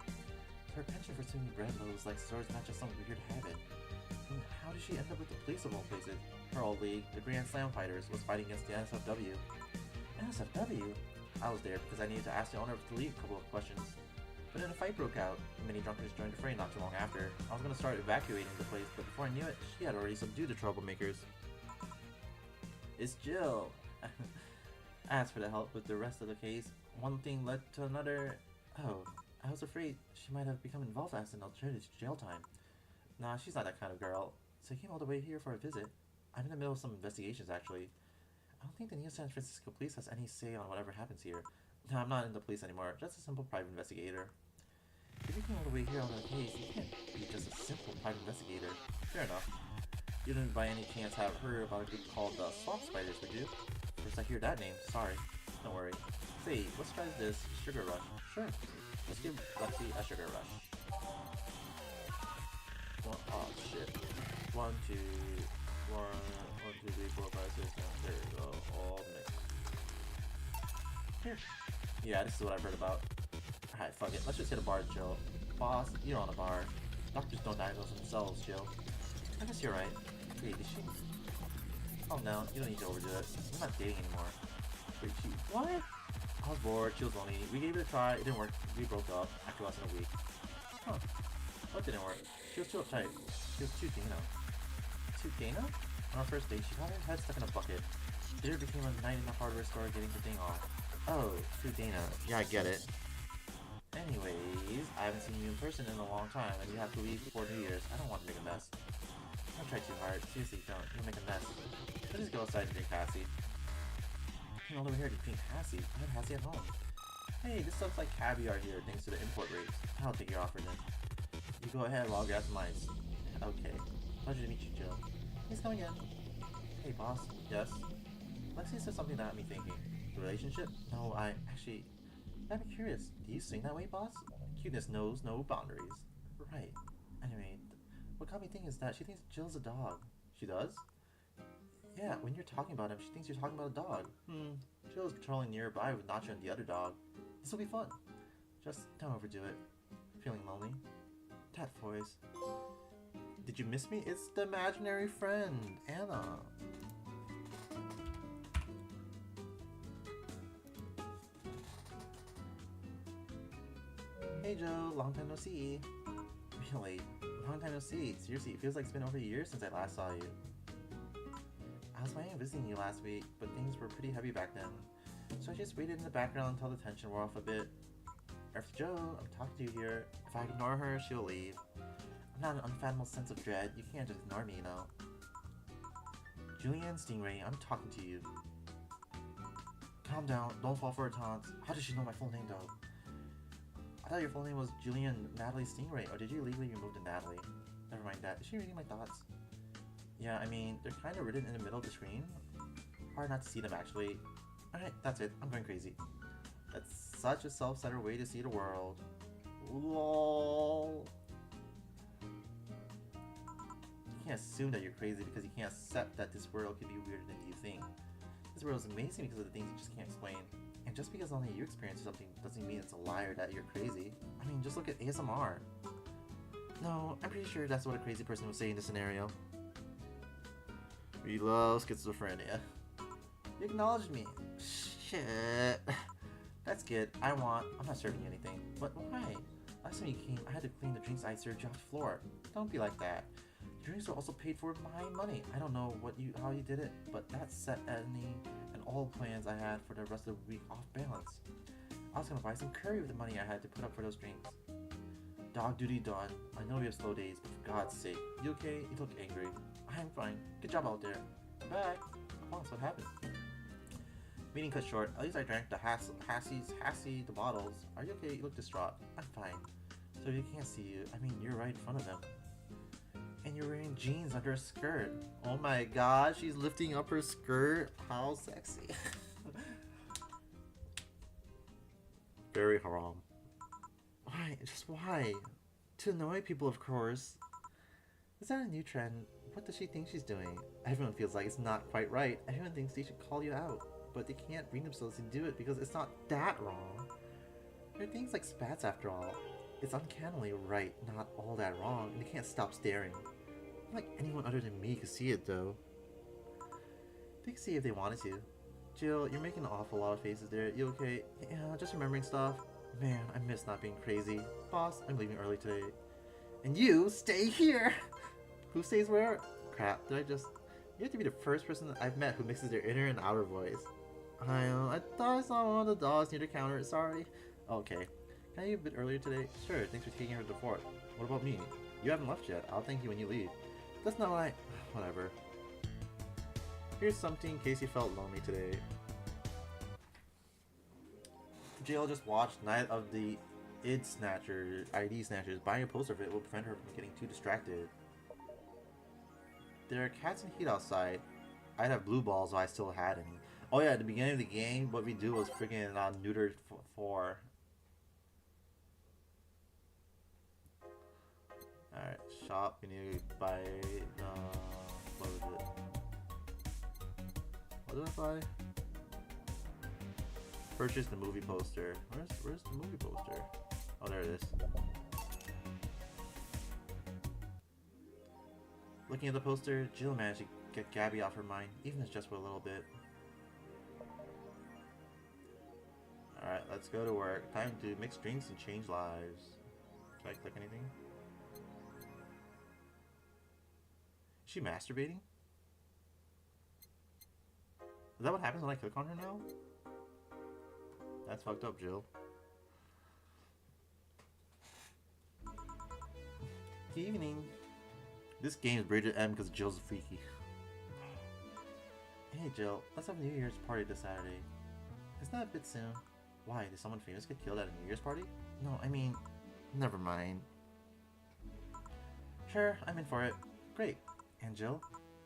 Speaker 2: Her penchant for swinging bread loaves like swords not just some weird habit. And how did she end up with the police of all places? Her old league, the Grand Slam Fighters, was fighting against the NSFW. NSFW? I was there because I needed to ask the owner of the league a couple of questions. But then a fight broke out. Many drunkards joined the fray not too long after. I was going to start evacuating the place, but before I knew it, she had already subdued the troublemakers. It's Jill! As for the help with the rest of the case, one thing led to another. Oh, I was afraid she might have become involved as an alternative to jail time. Nah, she's not that kind of girl. So I came all the way here for a visit. I'm in the middle of some investigations, actually. I don't think the Neo San Francisco police has any say on whatever happens here. No, I'm not in the police anymore, just a simple private investigator. If you came all the way here on the case, you can't be just a simple private investigator. Fair enough. You didn't by any chance have heard about a group called the Swamp Spiders, would you? First I hear that name, sorry. Don't worry. Say, let's try this Sugar Rush. Sure. Let's give Lexi a Sugar Rush. Oh shit. 1, 2, 1, 2, 3, 4, 5, 6, 7. There you go. All mixed. Here. Yeah, this is what I've heard about. Alright, fuck it. Let's just hit a bar, Jill. Boss, you're on a bar. Doctors don't diagnose themselves, Jill. I guess you're right. Wait, is she? Oh no, you don't need to overdo it. We're not dating anymore. Wait, she? What? I was bored. She was lonely. We gave it a try. It didn't work. We broke up after less than a week. Huh. What didn't work? She was too uptight. She was too Dana. Too Dana? On our first date, she got her head stuck in a bucket. Later became a night in the hardware store getting the thing off. Oh, too Dana. Yeah, I get it. Anyways, I haven't seen you in person in a long time, and you have to leave before New Year's. I don't want to make a mess. Don't try too hard. Seriously, don't. You'll make a mess. Let's just go outside and drink Hassie. Came all over here to drink Hassie. I have Hassie at home. Hey, this stuff's like caviar here, thanks to the import rates. I'll take your offer then. You go ahead while I'll grab some ice. Okay. Pleasure to meet you, Jill. He's coming in. Hey, boss. Yes? Lexi said something that had me thinking. The relationship? No, actually... I'm curious. Do you sing that way, boss? Cuteness knows no boundaries. Right. Anyway, what got me thinking is that she thinks Jill's a dog. She does? Yeah, when you're talking about him, she thinks you're talking about a dog. Jill's patrolling nearby with Nacho and the other dog. This will be fun. Just don't overdo it. Feeling lonely? That voice. Did you miss me? It's the imaginary friend, Anna. Hey Joe, long time no see. Really? Long time no see. Seriously, it feels like it's been over a year since I last saw you. I was planning on visiting you last week, but things were pretty heavy back then. So I just waited in the background until the tension wore off a bit. Earth Joe, I'm talking to you here. If I ignore her, she'll leave. I'm not an unfathomable sense of dread. You can't just ignore me, you know. Julianne Stingray, I'm talking to you. Calm down, don't fall for her taunts. How does she know my full name though? I thought your full name was Julianne Natalie Stingray, or did you legally remove the Natalie? Never mind that. Is she reading my thoughts? Yeah, I mean, they're kind of written in the middle of the screen. Hard not to see them, actually. Alright, that's it. I'm going crazy. That's such a self-centered way to see the world. LOL. You can't assume that you're crazy because you can't accept that this world could be weirder than you think. This world is amazing because of the things you just can't explain. And just because only you experience something doesn't mean it's a liar that you're crazy. I mean, just look at ASMR. No, I'm pretty sure that's what a crazy person would say in this scenario. We love schizophrenia. You acknowledged me. Shit. That's good. I'm not serving you anything. But why? Last time you came, I had to clean the drinks I served you off the floor. Don't be like that. The drinks were also paid for my money. I don't know how you did it, but that set any and all plans I had for the rest of the week off balance. I was gonna buy some curry with the money I had to put up for those drinks. Dog duty done. I know we have slow days, but for God's sake, you okay? You look angry. I'm fine. Good job out there. Bye. Boss, what happened? Meeting cut short. At least I drank the Hassie the bottles. Are you okay? You look distraught. I'm fine. So if you can't see you, I mean, you're right in front of them. And you're wearing jeans under a skirt. Oh my god, she's lifting up her skirt. How sexy. Very haram. Why? Just why? To annoy people, of course. Is that a new trend? What does she think she's doing? Everyone feels like it's not quite right. Everyone thinks they should call you out. But they can't bring themselves to do it because it's not that wrong. There are things like spats after all. It's uncannily right, not all that wrong, and they can't stop staring. Not like anyone other than me could see it though. They could see if they wanted to. Jill, you're making an awful lot of faces there. You okay? Yeah, just remembering stuff. Man, I miss not being crazy. Boss, I'm leaving early today. And you, stay here! Who stays where? Crap, did I just... You have to be the first person I've met who mixes their inner and outer voice. I thought I saw one of the dogs near the counter. Sorry. Okay. Can I leave a bit earlier today? Sure, thanks for taking her to the fort. What about me? You haven't left yet. I'll thank you when you leave. That's not what I... Whatever. Here's something in case you felt lonely today. Jill just watched Night of the ID Snatchers. Buying a poster of it will prevent her from getting too distracted. There are cats in heat outside. I'd have blue balls if I still had any. Oh yeah, at the beginning of the game, what we do was freaking neutered for. Alright, shop. We need to buy. What was it? What did I buy? Purchase the movie poster. Where's the movie poster? Oh, there it is. Looking at the poster, Jill managed to get Gabby off her mind, even if it's just for a little bit. Alright, let's go to work. Time to mix drinks and change lives. Can I click anything? Is she masturbating? Is that what happens when I click on her now? That's fucked up, Jill. Good evening. This game is rated M because Jill's freaky. Hey Jill, let's have a New Year's party this Saturday. Isn't that a bit soon? Why, did someone famous get killed at a New Year's party? No, I mean, never mind. Sure, I'm in for it. Great. And Jill?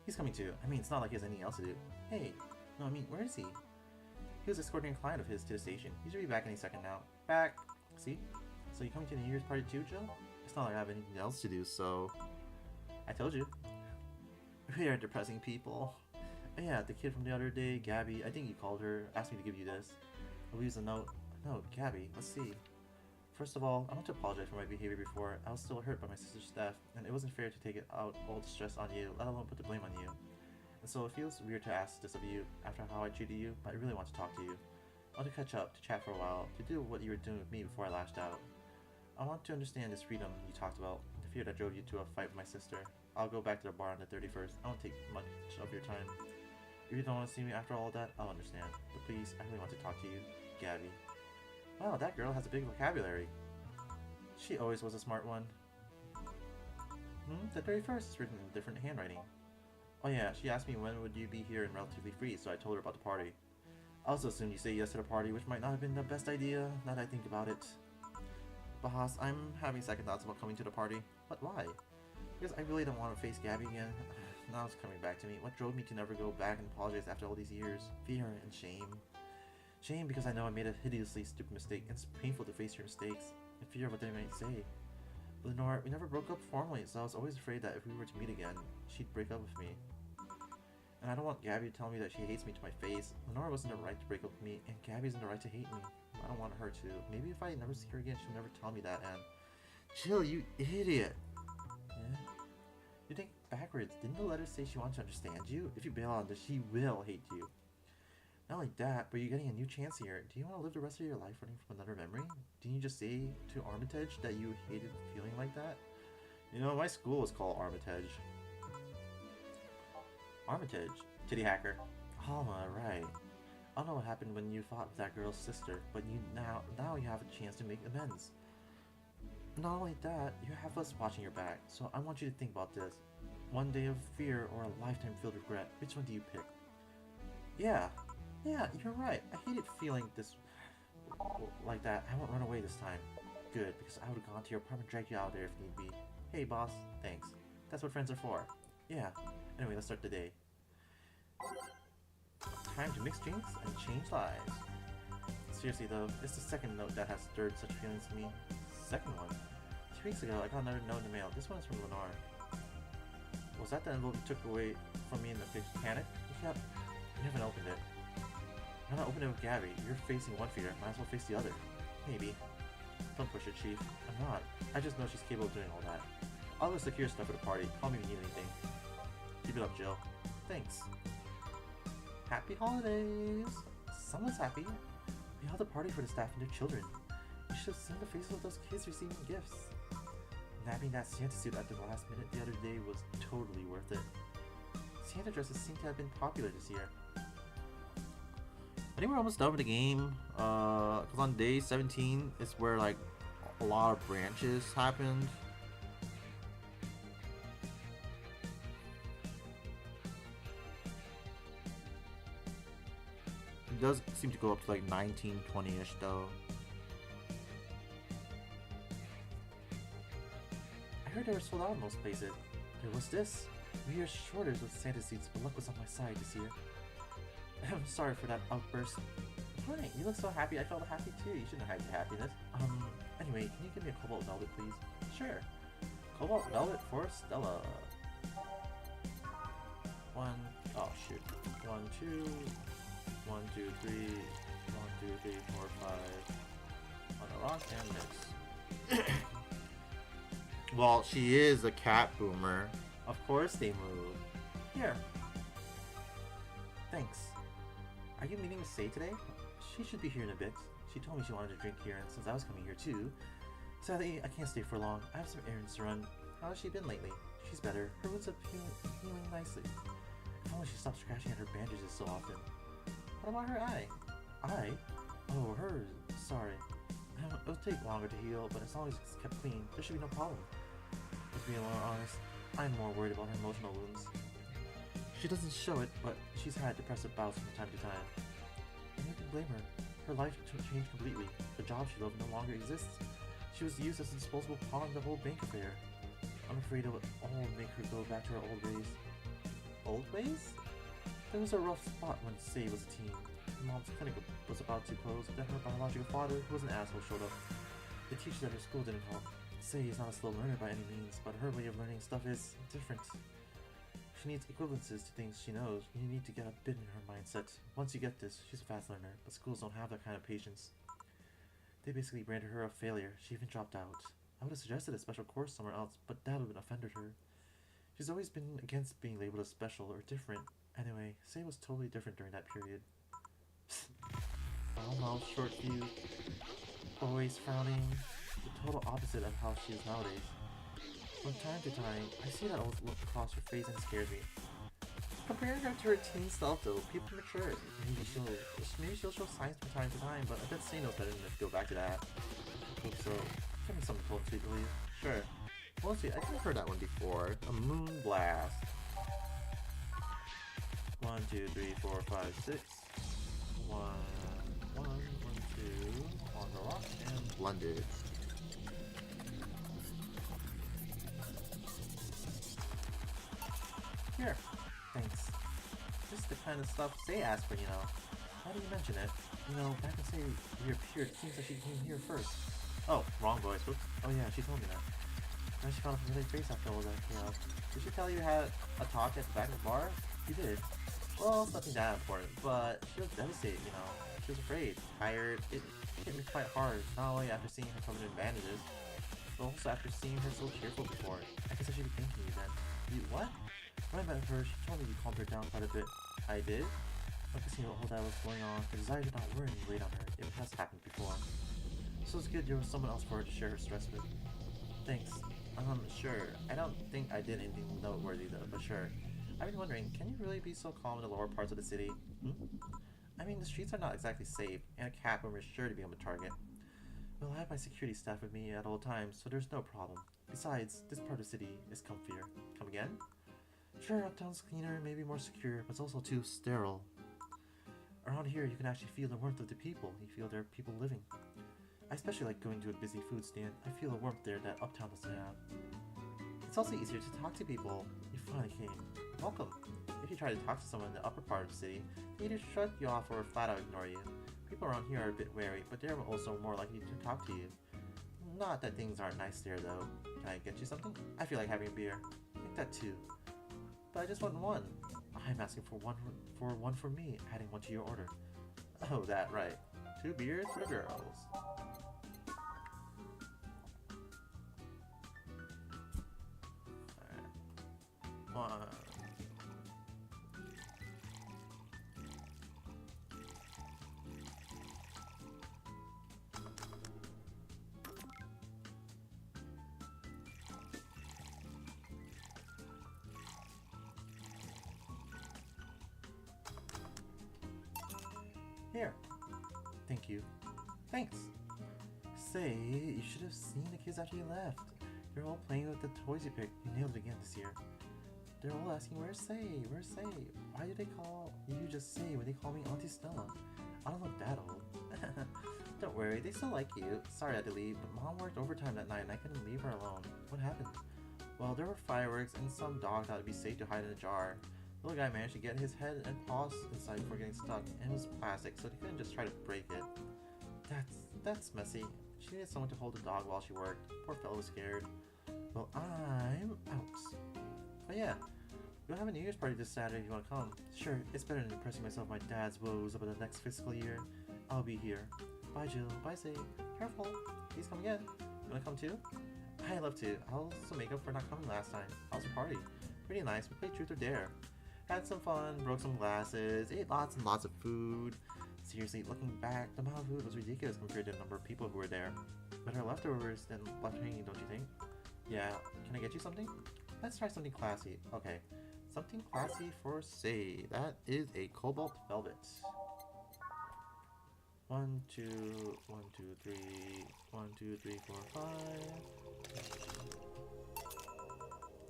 Speaker 2: He's coming too. I mean, it's not like he has anything else to do. Hey. No, I mean, where is he? He was escorting a client of his to the station. He should be back any second now. Back! See? So you coming to the New Year's party too, Jill? It's not like I have anything else to do, so... I told you. We are depressing people. Oh yeah, the kid from the other day, Gabby, I think you called her, asked me to give you this. I'll leave a note. No, Gabby, let's see. First of all, I want to apologize for my behavior before. I was still hurt by my sister's death, and it wasn't fair to take it out all the stress on you, let alone put the blame on you. And so it feels weird to ask this of you after how I treated you, but I really want to talk to you. I want to catch up, to chat for a while, to do what you were doing with me before I lashed out. I want to understand this freedom you talked about, the fear that drove you to a fight with my sister. I'll go back to the bar on the 31st. I won't take much of your time. If you don't want to see me after all of that, I'll understand. But please, I really want to talk to you. Gabby. Wow, that girl has a big vocabulary. She always was a smart one. The 31st is written in different handwriting. Oh yeah, she asked me when would you be here and relatively free, so I told her about the party. I also assumed you say yes to the party, which might not have been the best idea, now that I think about it. Boss, I'm having second thoughts about coming to the party. But why? Because I really don't want to face Gabby again. Now it's coming back to me. What drove me to never go back and apologize after all these years? Fear and shame. Shame because I know I made a hideously stupid mistake, and it's painful to face your mistakes, and fear of what they might say. Lenore, we never broke up formally, so I was always afraid that if we were to meet again, she'd break up with me. And I don't want Gabby to tell me that she hates me to my face. Lenore wasn't in the right to break up with me, and Gabby's in the right to hate me. I don't want her to. Maybe if I never see her again, she'll never tell me that, and... Chill, you idiot! Yeah? You think backwards. Didn't the letter say she wants to understand you? If you bail on this, she will hate you. Not like that, but you're getting a new chance here. Do you want to live the rest of your life running from another memory? Didn't you just say to Armitage that you hated feeling like that? You know, my school was called Armitage. Armitage? Titty hacker. Alma, right. I don't know what happened when you fought with that girl's sister, but now you have a chance to make amends. Not only that, you have us watching your back, so I want you to think about this. One day of fear or a lifetime filled with regret. Which one do you pick? Yeah, you're right. I hated feeling this like that. I won't run away this time. Good, because I would have gone to your apartment, dragged you out there if need be. Hey, boss. Thanks. That's what friends are for. Yeah. Anyway, let's start the day. Time to mix drinks and change lives. Seriously though, it's the second note that has stirred such feelings in me. Second one? 2 weeks ago, I got another note in the mail. This one is from Lenore. Was that the envelope you took away from me in the panic? Yep. You haven't opened it. I'm not opening it with Gabby. You're facing one fear. Might as well face the other. Maybe. Don't push it, Chief. I'm not. I just know she's capable of doing all that. I'll go secure stuff for the party. Call me if you need anything. Keep it up, Jill. Thanks. Happy holidays! Someone's happy. We held a party for the staff and their children. You should have seen the faces of those kids receiving gifts. Nabbing that Santa suit at the last minute the other day was totally worth it. Santa dresses seem to have been popular this year. I think we're almost done with the game. Cause on day 17 is where like a lot of branches happened. It does seem to go up to like 19, 20-ish though. I heard they were sold out in most places. There was this. We are shortage with Santa suits, but luck was on my side this year. I'm sorry for that outburst. Right, you look so happy. I felt happy too. You shouldn't hide your happiness. Anyway, can you give me a Cobalt Velvet, please? Sure. Cobalt Velvet for Stella. Oh shoot. 1, 2, 1, 2, 3, 1, 2, 3, 4, 5. On a rock and mix. Well, she is a cat boomer. Of course they move. Here. Thanks. Are you meeting with Say today? She should be here in a bit. She told me she wanted to drink here, and since I was coming here too. Sadly, I can't stay for long. I have some errands to run. How has she been lately? She's better. Her wounds are healing nicely. If only she stopped scratching at her bandages so often. What about her eye? Eye? Oh, hers. Sorry. It'll take longer to heal, but as long as it's kept clean, there should be no problem. To be more honest, I'm more worried about her emotional wounds. She doesn't show it, but she's had depressive bouts from time to time. And you can blame her. Her life changed completely. The job she loved no longer exists. She was used as a disposable pawn in the whole bank affair. I'm afraid it would all make her go back to her old ways. Old ways? There was a rough spot when Say was a teen. Her mom's clinic was about to close, then her biological father, who was an asshole, showed up. The teachers at her school didn't help. Say is not a slow learner by any means, but her way of learning stuff is different. She needs equivalences to things she knows. You need to get a bit in her mindset. Once you get this, she's a fast learner, but schools don't have that kind of patience. They basically branded her a failure. She even dropped out. I would have suggested a special course somewhere else, but that would have offended her. She's always been against being labeled as special or different. Anyway, Say was totally different during that period. Foul mouth, short fuse, always frowning. The total opposite of how she is nowadays. From time to time, I see that old look across her face and it scares me. Comparing her to her teen self though, people mature. Maybe she'll show signs from time to time, but I bet Say knows better than to go back to that. I hope so. Give me something cold and sweet, please. Sure. Well, let's see, I think I've heard that one before. A Moon Blast. 1, 2, 3, 4, 5, 6. 1, 1, 1, 2. On the rock and blended. Here. Thanks. This is the kind of stuff Say asked for, you know. Why do you mention it? You know, back when Say reappeared, it seems like she came here first. Oh, wrong voice. Oops. Oh yeah, she told me that. And she found a familiar face after all that chaos. Did she tell you had a talk at the back of the bar? You did. Well, it's nothing that important, but she was devastated, you know. She was afraid, tired. It hit me quite hard, not only after seeing her covered in bandages, but also after seeing her so cheerful before. I guess I should be thanking you then. You what? When I met her, she told me you calmed her down quite a bit. I did? Focusing on all that was going on, her desire to not worry and wait on her. It has happened before. So it's good there was someone else for her to share her stress with. Thanks. Sure. I don't think I did anything noteworthy though, but sure. I've been wondering, can you really be so calm in the lower parts of the city? I mean, the streets are not exactly safe, and a cat room is sure to be on the target. Well, I have my security staff with me at all times, so there's no problem. Besides, this part of the city is comfier. Come again? Sure, uptown's cleaner, maybe more secure, but it's also too sterile. Around here, you can actually feel the warmth of the people. You feel there are people living. I especially like going to a busy food stand. I feel a warmth there that uptown doesn't have. It's also easier to talk to people. You finally came. Welcome. If you try to talk to someone in the upper part of the city, they either shrug you off or flat out ignore you. People around here are a bit wary, but they're also more likely to talk to you. Not that things aren't nice there, though. Can I get you something? I feel like having a beer. Make that two. But I just want one. I'm asking for one for me, adding one to your order. Oh, that right. 2 beers for the girls. Alright. 1. Here. Thank you. Thanks. Say, you should have seen the kids after you left. They're all playing with the toys you picked. You nailed it again this year. They're all asking, where's Say? Where's Say? Why do they call you just Say when they call me Auntie Stella? I don't look that old. Don't worry, they still like you. Sorry I had to leave, but Mom worked overtime that night and I couldn't leave her alone. What happened? Well, there were fireworks and some dog thought it'd be safe to hide in a jar. The little guy managed to get his head and paws inside before getting stuck, and it was plastic, so he couldn't just try to break it. That's messy. She needed someone to hold the dog while she worked. Poor fellow was scared. Well, I'm out. Oh yeah, we'll have a New Year's party this Saturday if you want to come. Sure, it's better than impressing myself with my dad's woes about the next fiscal year. I'll be here. Bye Jill, bye Say. Careful, please come again. You want to come too? I'd love to. I'll also make up for not coming last time. How's the party? Pretty nice, we played Truth or Dare. Had some fun, broke some glasses, ate lots and lots of food. Seriously, looking back, the amount of food was ridiculous compared to the number of people who were there. Better leftovers than left hanging, don't you think? Yeah, can I get you something? Let's try something classy. Okay, something classy for Say. That is a Cobalt Velvet. 1, 2, 1, 2, 3, 1, 2, 3, 4, 5.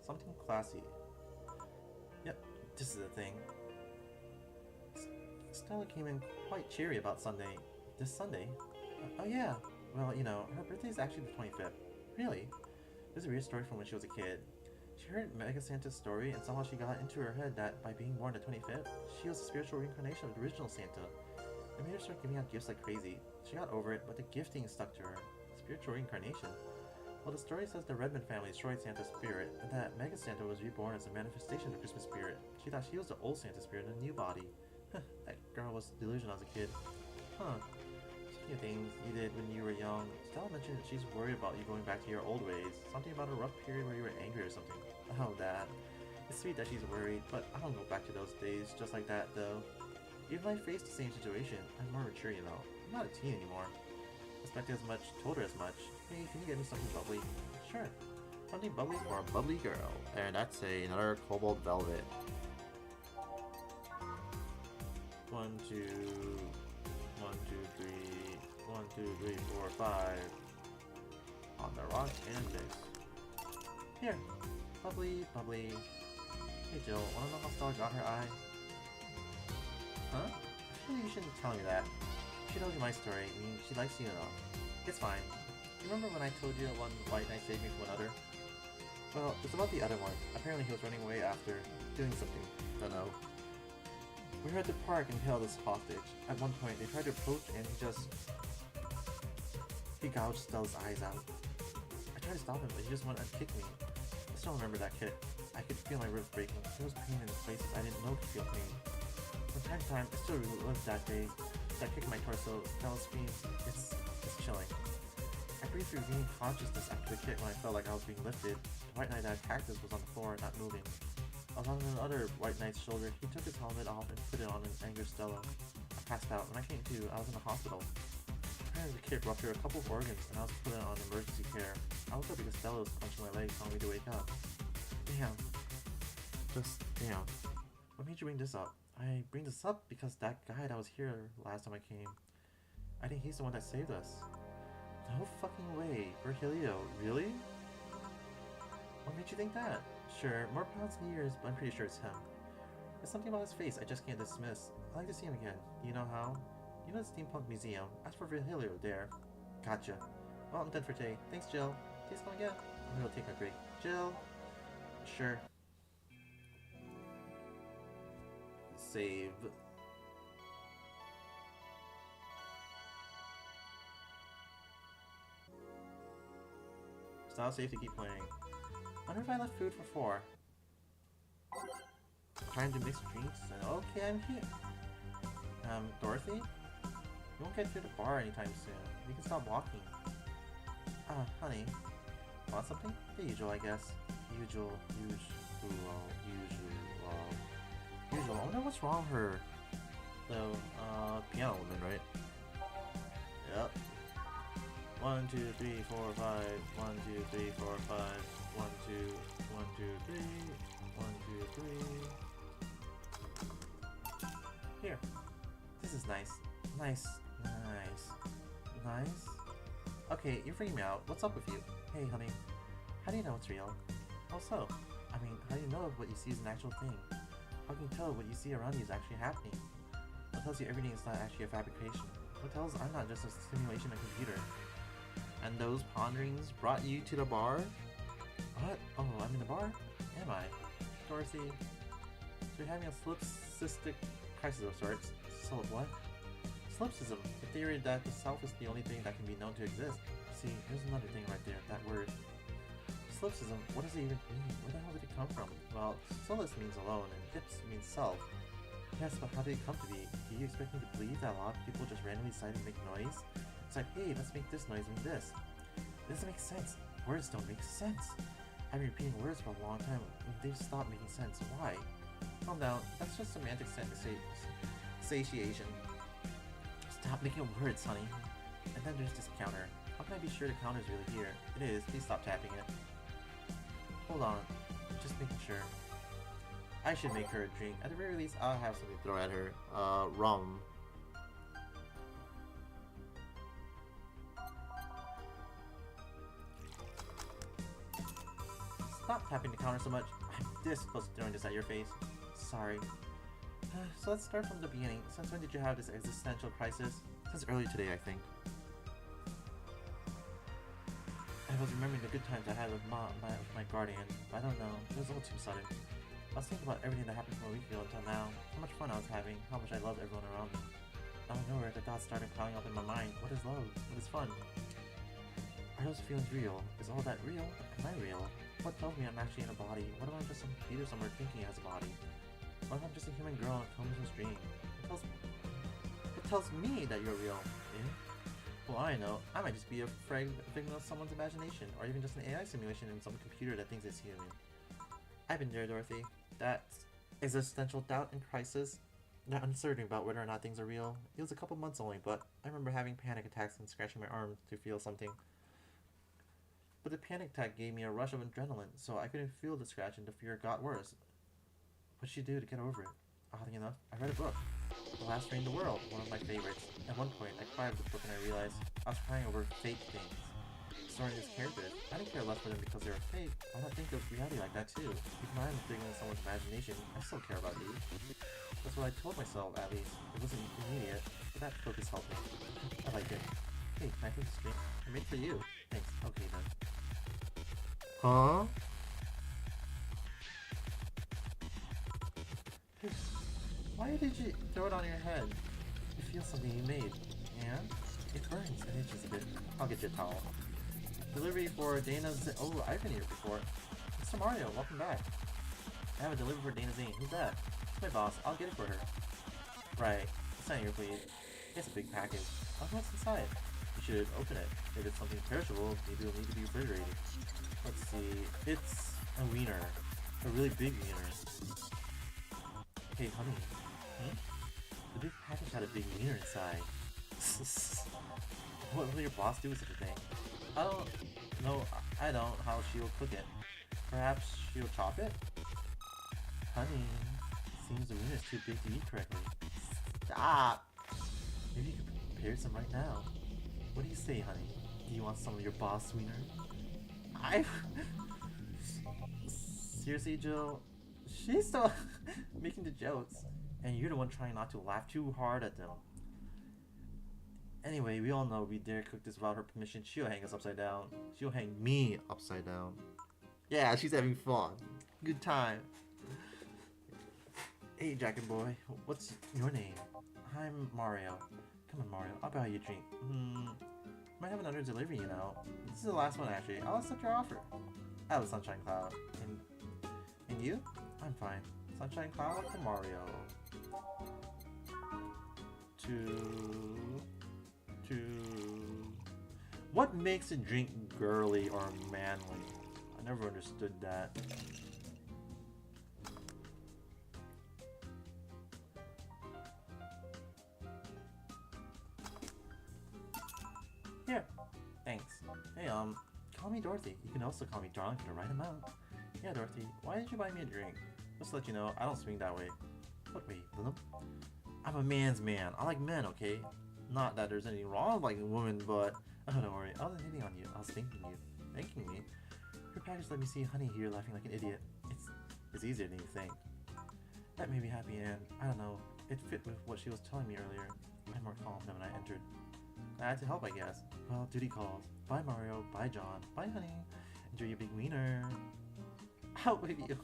Speaker 2: Something classy. Yep, this is the thing. Stella came in quite cheery about Sunday. This Sunday? Oh yeah. Well, you know, her birthday is actually the 25th. Really? There's a weird story from when she was a kid. She heard Mega Santa's story and somehow she got into her head that by being born the 25th, she was a spiritual reincarnation of the original Santa. It made her start giving out gifts like crazy. She got over it, but the gifting stuck to her. Spiritual reincarnation. Well, the story says the Redmond family destroyed Santa's spirit, and that Mega Santa was reborn as a manifestation of the Christmas spirit. She thought she was the old Santa spirit in a new body. That girl was delusional as a kid. Huh. Speaking of things you did when you were young, Stella mentioned that she's worried about you going back to your old ways. Something about a rough period where you were angry or something. Oh, that. It's sweet that she's worried, but I don't go back to those days just like that, though. Even if I faced the same situation, I'm more mature, you know. I'm not a teen anymore. Expected as much, told her as much. Hey, can you get me something bubbly? Sure. Something bubbly for a bubbly girl. And that's another Cobalt Velvet. 1, 2, 1, 2, 3, 1, 2, 3, 4, 5. On the rock and this. Here. Bubbly, bubbly. Hey Jill, wanna know how Stella got her eye? Huh? I feel like you shouldn't tell me that. She knows my story. I mean, she likes you enough. It's fine. You remember when I told you one white knight saved me from another? Well, it's about the other one. Apparently he was running away after doing something. Don't know. We were at the park and held us hostage. At one point, they tried to approach and he gouged Stella's eyes out. I tried to stop him, but he just went and kicked me. I still remember that kick. I could feel my ribs breaking. There was pain in places I didn't know could feel pain. From time to time, I still relive that day. That kick in my torso, fell screams. It's chilling. I briefly regained consciousness after the kick when I felt like I was being lifted. The white knight that attacked us was on the floor, not moving. I was on another white knight's shoulder. He took his helmet off and put it on an angry Stella. I passed out. When I came to, I was in the hospital. Apparently the kick ruptured a couple of organs and I was put on emergency care. I woke up because Stella was punching my leg, telling me to wake up. Damn. Just damn. What made you bring this up? I bring this up because that guy that was here last time I came, I think he's the one that saved us. No fucking way. Virgilio, really? What made you think that? Sure, more pounds and years, but I'm pretty sure it's him. There's something about his face I just can't dismiss. I'd like to see him again. Do you know how? You know the Steampunk Museum. Ask for Virgilio there. Gotcha. Well, I'm done for today. Thanks, Jill. Please come again. I'm gonna take my break. Jill? Sure.
Speaker 1: Save.
Speaker 2: It's not safe to keep playing. Wonder if I left food for 4. Time to mix drinks and okay, I'm here. Dorothy? You won't get through the bar anytime soon. We can stop walking. Honey. Want something? The usual, I guess. Usual. I wonder what's wrong with her. The, piano woman, right? Yep. 1, 2, 3, 4, 5. 1, 2, 3, 4, 5. 1, 2, 1, 2, 3. 1, 2, 3. Here. This is nice. Nice. Okay, you're freaking me out. What's up with you? Hey, honey. How do you know it's real? How so? I mean, how do you know if what you see is an actual thing? How can you tell what you see around you is actually happening? What tells you everything is not actually a fabrication? What tells I'm not just a simulation of a computer?
Speaker 1: And those ponderings brought you to the bar?
Speaker 2: What? Oh, I'm in the bar? Am I? Dorothy? So you're having a solipsistic crisis of sorts. So what? Solipsism, the theory that the self is the only thing that can be known to exist. See, there's another thing right there, that word. Solipsism, what does it even mean? Where the hell did it come from? Well, solus means alone, and ips means self. Yes, but how did it come to be? Do you expect me to believe that a lot of people just randomly decide to make noise? It's like, hey, let's make this noise and this. It doesn't make sense. Words don't make sense. I've been repeating words for a long time, and they've stopped making sense. Why? Calm down, that's just semantic satiation. Stop making words, honey. And then there's this counter. How can I be sure the counter's really here? It is. Please stop tapping it. Hold on. Just making sure. I should make her a drink. At the very least, I'll have something to throw at her.
Speaker 1: Rum.
Speaker 2: Stop tapping the counter so much. I'm this close to throwing this at your face. Sorry. So let's start from the beginning. Since when did you have this existential crisis? Since early today, I think. I was remembering the good times I had with my guardian, but I don't know, it was all too sudden. I was thinking about everything that happened from a week ago until now, how much fun I was having, how much I loved everyone around me. Out of nowhere, the thoughts started piling up in my mind. What is love? What is fun? Are those feelings real? Is all that real? Am I real? What tells me I'm actually in a body? What if I'm just some computer somewhere thinking as a body? What if I'm just a human girl in a comatose dream? What tells me that you're real? Eh? Well, I know. I might just be a figment of someone's imagination, or even just an AI simulation in some computer that thinks it's human. I've been there, Dorothy. That existential doubt and crisis, that uncertainty about whether or not things are real. It was a couple months only, but I remember having panic attacks and scratching my arm to feel something. But the panic attack gave me a rush of adrenaline, so I couldn't feel the scratch and the fear got worse. What should you do to get over it? Oddly enough, I read a book. The Last Ring in the World, one of my favorites. At one point, I cried with the book and I realized I was crying over fake things. Storing these characters, I didn't care less for them because they were fake. Why not think of reality like that too? Even though I'm figuring someone's imagination, I still care about you. That's what I told myself, at least. It wasn't immediate, but that book is helping. I like it. Hey, can I take this drink? I made it for you. Thanks. Okay then.
Speaker 1: Huh?
Speaker 2: Why did you throw it on your head? You feel something you made, and it burns and itches a bit. I'll get you a towel. Delivery for Dana Zane. Oh, I've been here before. Mr. Mario, welcome back. I have a delivery for Dana Zane. Who's that? It's my boss. I'll get it for her. Right. Sign here, please. It's a big package. I wonder what's inside. You should open it. If it's something perishable, maybe it'll need to be refrigerated. Let's see. It's a wiener. A really big wiener. Hey, honey. Hmm? The big package had a big wiener inside. What will your boss do with such a thing? I don't know. I don't. How she'll cook it. Perhaps she'll chop it? Honey, seems the wiener's too big to eat correctly. Stop! Maybe you could prepare some right now. What do you say, honey? Do you want some of your boss wiener? Seriously, Jill? She's still making the jokes. And you're the one trying not to laugh too hard at them. Anyway, we all know we dare cook this without her permission. She'll hang us upside down. She'll hang me upside down. Yeah, she's having fun. Good time. Hey, Jacket Boy. What's your name? I'm Mario. Come on, Mario. I'll buy you a drink. Might have another delivery, you know. This is the last one, actually. I'll accept your offer. I have a Sunshine Cloud. And you? I'm fine. Sunshine Cloud for Mario. What makes a drink girly or manly? I never understood that. Here. Thanks. Hey, call me Dorothy. You can also call me Darling for the right amount. Yeah, Dorothy. Why did you buy me a drink? Just to let you know, I don't swing that way. What way, Lilum? I'm a man's man. I like men, okay? Not that there's anything wrong with liking women, but... Oh, don't worry. I wasn't hitting on you. I was thanking you. Thanking me? Your package let me see Honey here laughing like an idiot. It's easier than you think. That made me happy, and I don't know. It fit with what she was telling me earlier. I'm more calm than when I entered. I had to help, I guess. Well, duty calls. Bye, Mario. Bye, John. Bye, Honey. Enjoy your big wiener. Out with you.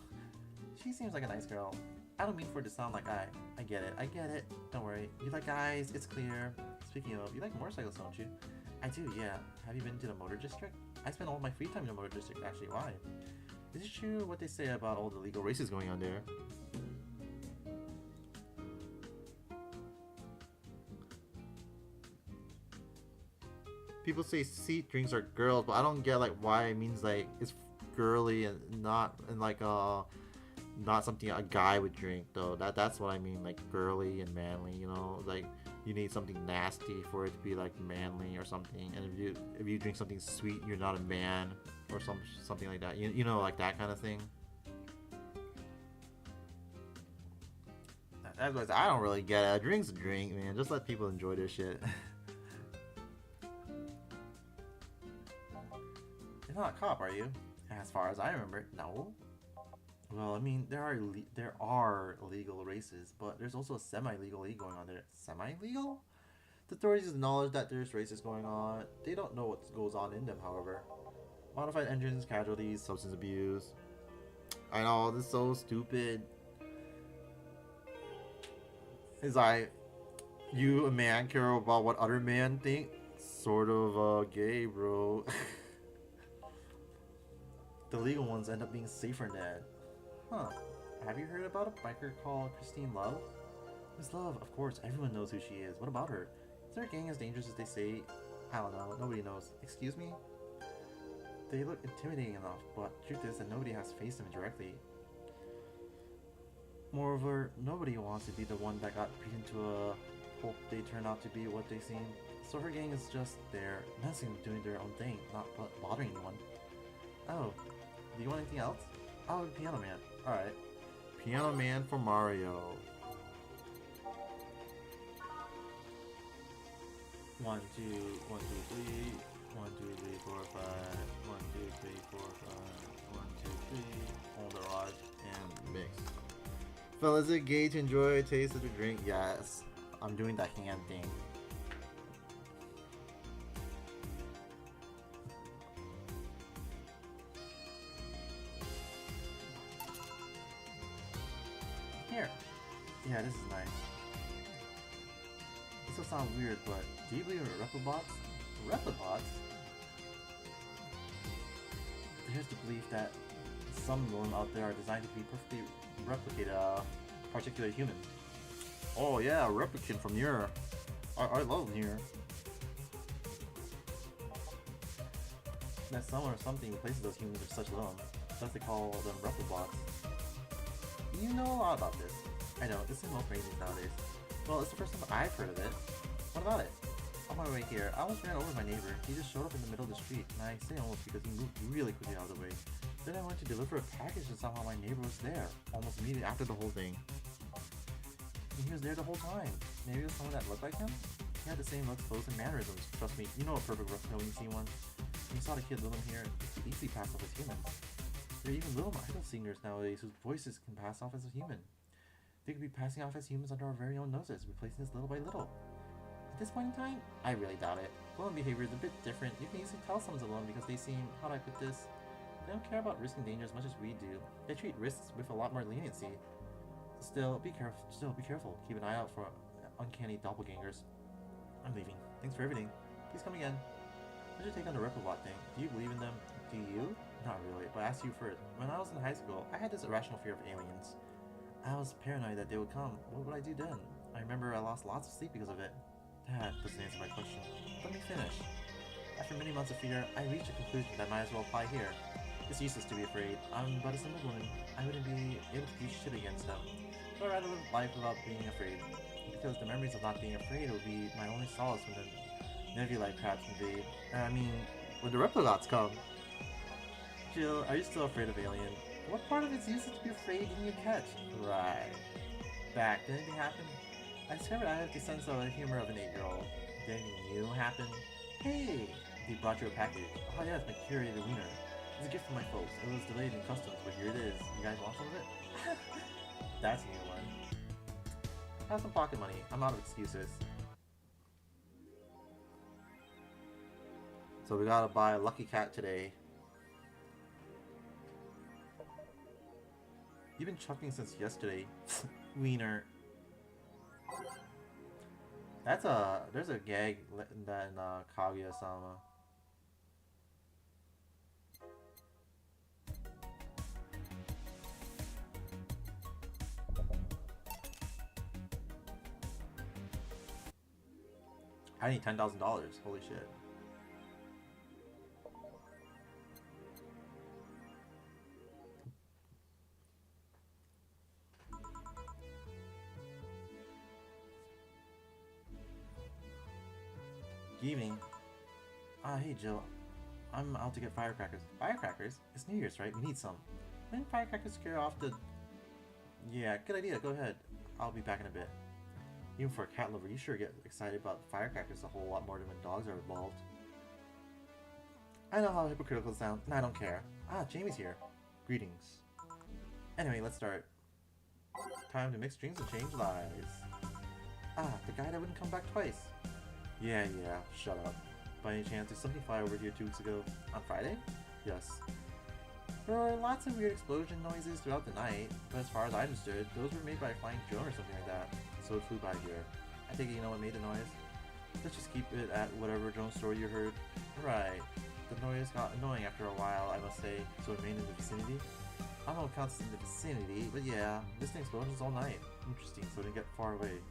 Speaker 2: She seems like a nice girl. I don't mean for it to sound like I get it. I get it. Don't worry. You like guys. It's clear. Speaking of, you like motorcycles, don't you? I do, yeah. Have you been to the motor district? I spend all my free time in the motor district, actually. Why? Is it true what they say about all the legal races going on there? People say seat drinks are girls, but I don't get like why it means like it's girly and not not something a guy would drink though. That's what I mean, like girly and manly, you know, like you need something nasty for it to be like manly or something. And if you drink something sweet, you're not a man or something like that. You know, like that kind of thing. That's what I don't really get it. A drink's a drink, man. Just let people enjoy their shit. You're not a cop, are you? As far as I remember, no. Well, I mean, there are illegal races, but there's also a semi-legal league going on there. Semi-legal? The authorities acknowledge that there's races going on. They don't know what goes on in them, however. Modified engines, casualties, substance abuse. I know, this is so stupid. Is you, a man, care about what other men think? Sort of, gay, bro. The legal ones end up being safer than that. Huh. Have you heard about a biker called Christine Love? Miss Love, of course, everyone knows who she is. What about her? Is their gang as dangerous as they say? I don't know, nobody knows. Excuse me? They look intimidating enough, but the truth is that nobody has faced them directly. Moreover, nobody wants to be the one that got beaten to a hope they turn out to be what they seem. So her gang is just there, messing with doing their own thing, not bothering anyone. Oh, do you want anything else? Oh, Piano Man. Alright. Piano Man for Mario. 1, 2, 1, 2, 3. 1, 2, 3, 4, 5. 1, 2, 3, 4, 5. 1, 2, 3. Hold the rod and mix. Fellas, is it gay to enjoy a taste of the drink? Yes. I'm doing that hand thing. Here. Yeah, this is nice. This will sound weird, but do you believe in Replibots? Replibots? Here's the belief that some of them out there are designed to be perfectly replicate a particular human.
Speaker 1: Oh yeah, a replicant from Nier. I love Nier.
Speaker 2: That someone or something replaces those humans with such them. Thus they call them replibots. You know a lot about this. I know, this is most crazy nowadays. Well, it's the first time I've heard of it. What about it? On my way here, I almost ran over my neighbor. He just showed up in the middle of the street, and I say almost because he moved really quickly out of the way. Then I went to deliver a package and somehow my neighbor was there, almost immediately after the whole thing. And he was there the whole time. Maybe it was someone that looked like him? He had the same looks, clothes, and mannerisms. Trust me, you know a perfect reptile when you see one. When you saw the kid Lilum here, it could easily pass off as humans. There are even Lilum idol singers nowadays whose voices can pass off as a human. They could be passing off as humans under our very own noses, replacing us little by little. At this point in time, I really doubt it. Lilum behavior is a bit different. You can easily tell someone's a Lilum because they seem, how do I put this? They don't care about risking danger as much as we do. They treat risks with a lot more leniency. Still, be careful. Keep an eye out for uncanny doppelgangers. I'm leaving. Thanks for everything. Please come again. What's your take on the Reprobot thing? Do you believe in them? Do you? Not really, but I asked you first. When I was in high school, I had this irrational fear of aliens. I was paranoid that they would come. What would I do then? I remember I lost lots of sleep because of it. That doesn't answer my question. Let me finish. After many months of fear, I reached a conclusion that might as well apply here. It's useless to be afraid. I'm but a simple woman. I wouldn't be able to do shit against them. So I'd rather live life without being afraid. Because the memories of not being afraid would be my only solace when the nebulae crabs invade.
Speaker 1: When the replibots come.
Speaker 2: Jill, are you still afraid of Alien? What part of it's useless to be afraid didn't you catch? Right. Back, did anything happen? I discovered I have the sense of the humor of an 8-year-old. Did anything new happen? Hey! He brought you a package. Oh yes, my curated wiener. It's a gift from my folks. It was delayed in customs, but here it is. You guys want some of it? That's a new one. Have some pocket money. I'm out of excuses.
Speaker 1: So we gotta buy a Lucky Cat today.
Speaker 2: You've been chuckling since yesterday. Wiener. There's a gag in that in Kaguya-sama. I need $10,000. Holy shit. Good evening. Hey Jill. I'm out to get firecrackers. Firecrackers? It's New Year's, right? We need some. When firecrackers scare off the... Yeah, good idea. Go ahead. I'll be back in a bit. Even for a cat lover, you sure get excited about firecrackers a whole lot more than when dogs are involved. I know how hypocritical it sounds, and I don't care. Jamie's here. Greetings. Anyway, let's start. Time to mix drinks and change lives. The guy that wouldn't come back twice. Yeah, shut up. By any chance, did something fly over here 2 weeks ago? On Friday? Yes. There were lots of weird explosion noises throughout the night, but as far as I understood, those were made by a flying drone or something like that. So it flew by here. I think you know what made the noise? Let's just keep it at whatever drone story you heard. Right. The noise got annoying after a while, I must say, so it remained in the vicinity. I don't know if it counts in the vicinity, but yeah, listening explosions all night. Interesting, so it didn't get far away.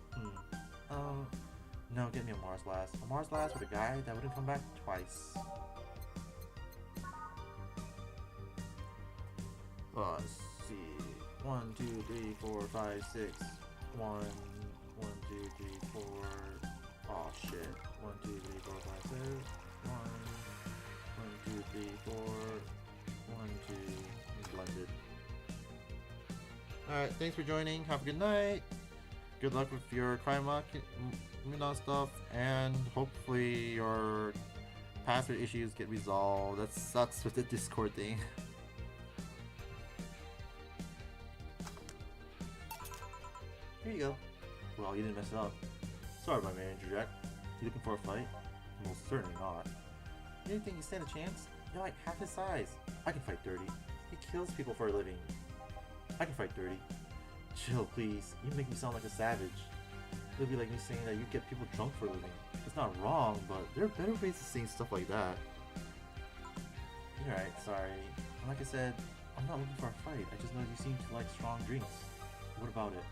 Speaker 2: No, get me a Mars Blast. A Mars Blast with a guy that wouldn't come back twice. Let's see. 1, 2, 3, 4, 5, 6. 1, 1, 2, 3, 4. Oh shit. 1, 2, 3, 4, 5, 6. 1, 1, 2, 3, 4. 1, 2. Blended.
Speaker 1: Alright, thanks for joining. Have a good night. Good luck with your crime stuff, and hopefully your password issues get resolved. That sucks with the Discord thing.
Speaker 2: Here you go. Well, you didn't mess it up. Sorry, my manager Jack. You looking for a fight? Most certainly not. You didn't think you stand a chance? You're like half his size. I can fight dirty. He kills people for a living. I can fight dirty. Chill, please. You make me sound like a savage. It'll be like me saying that you get people drunk for a living. It's not wrong, but
Speaker 1: There are better ways of saying stuff like that.
Speaker 2: you're right, sorry. Like I said, I'm not looking for a fight. I just know you seem to like strong drinks. What about it?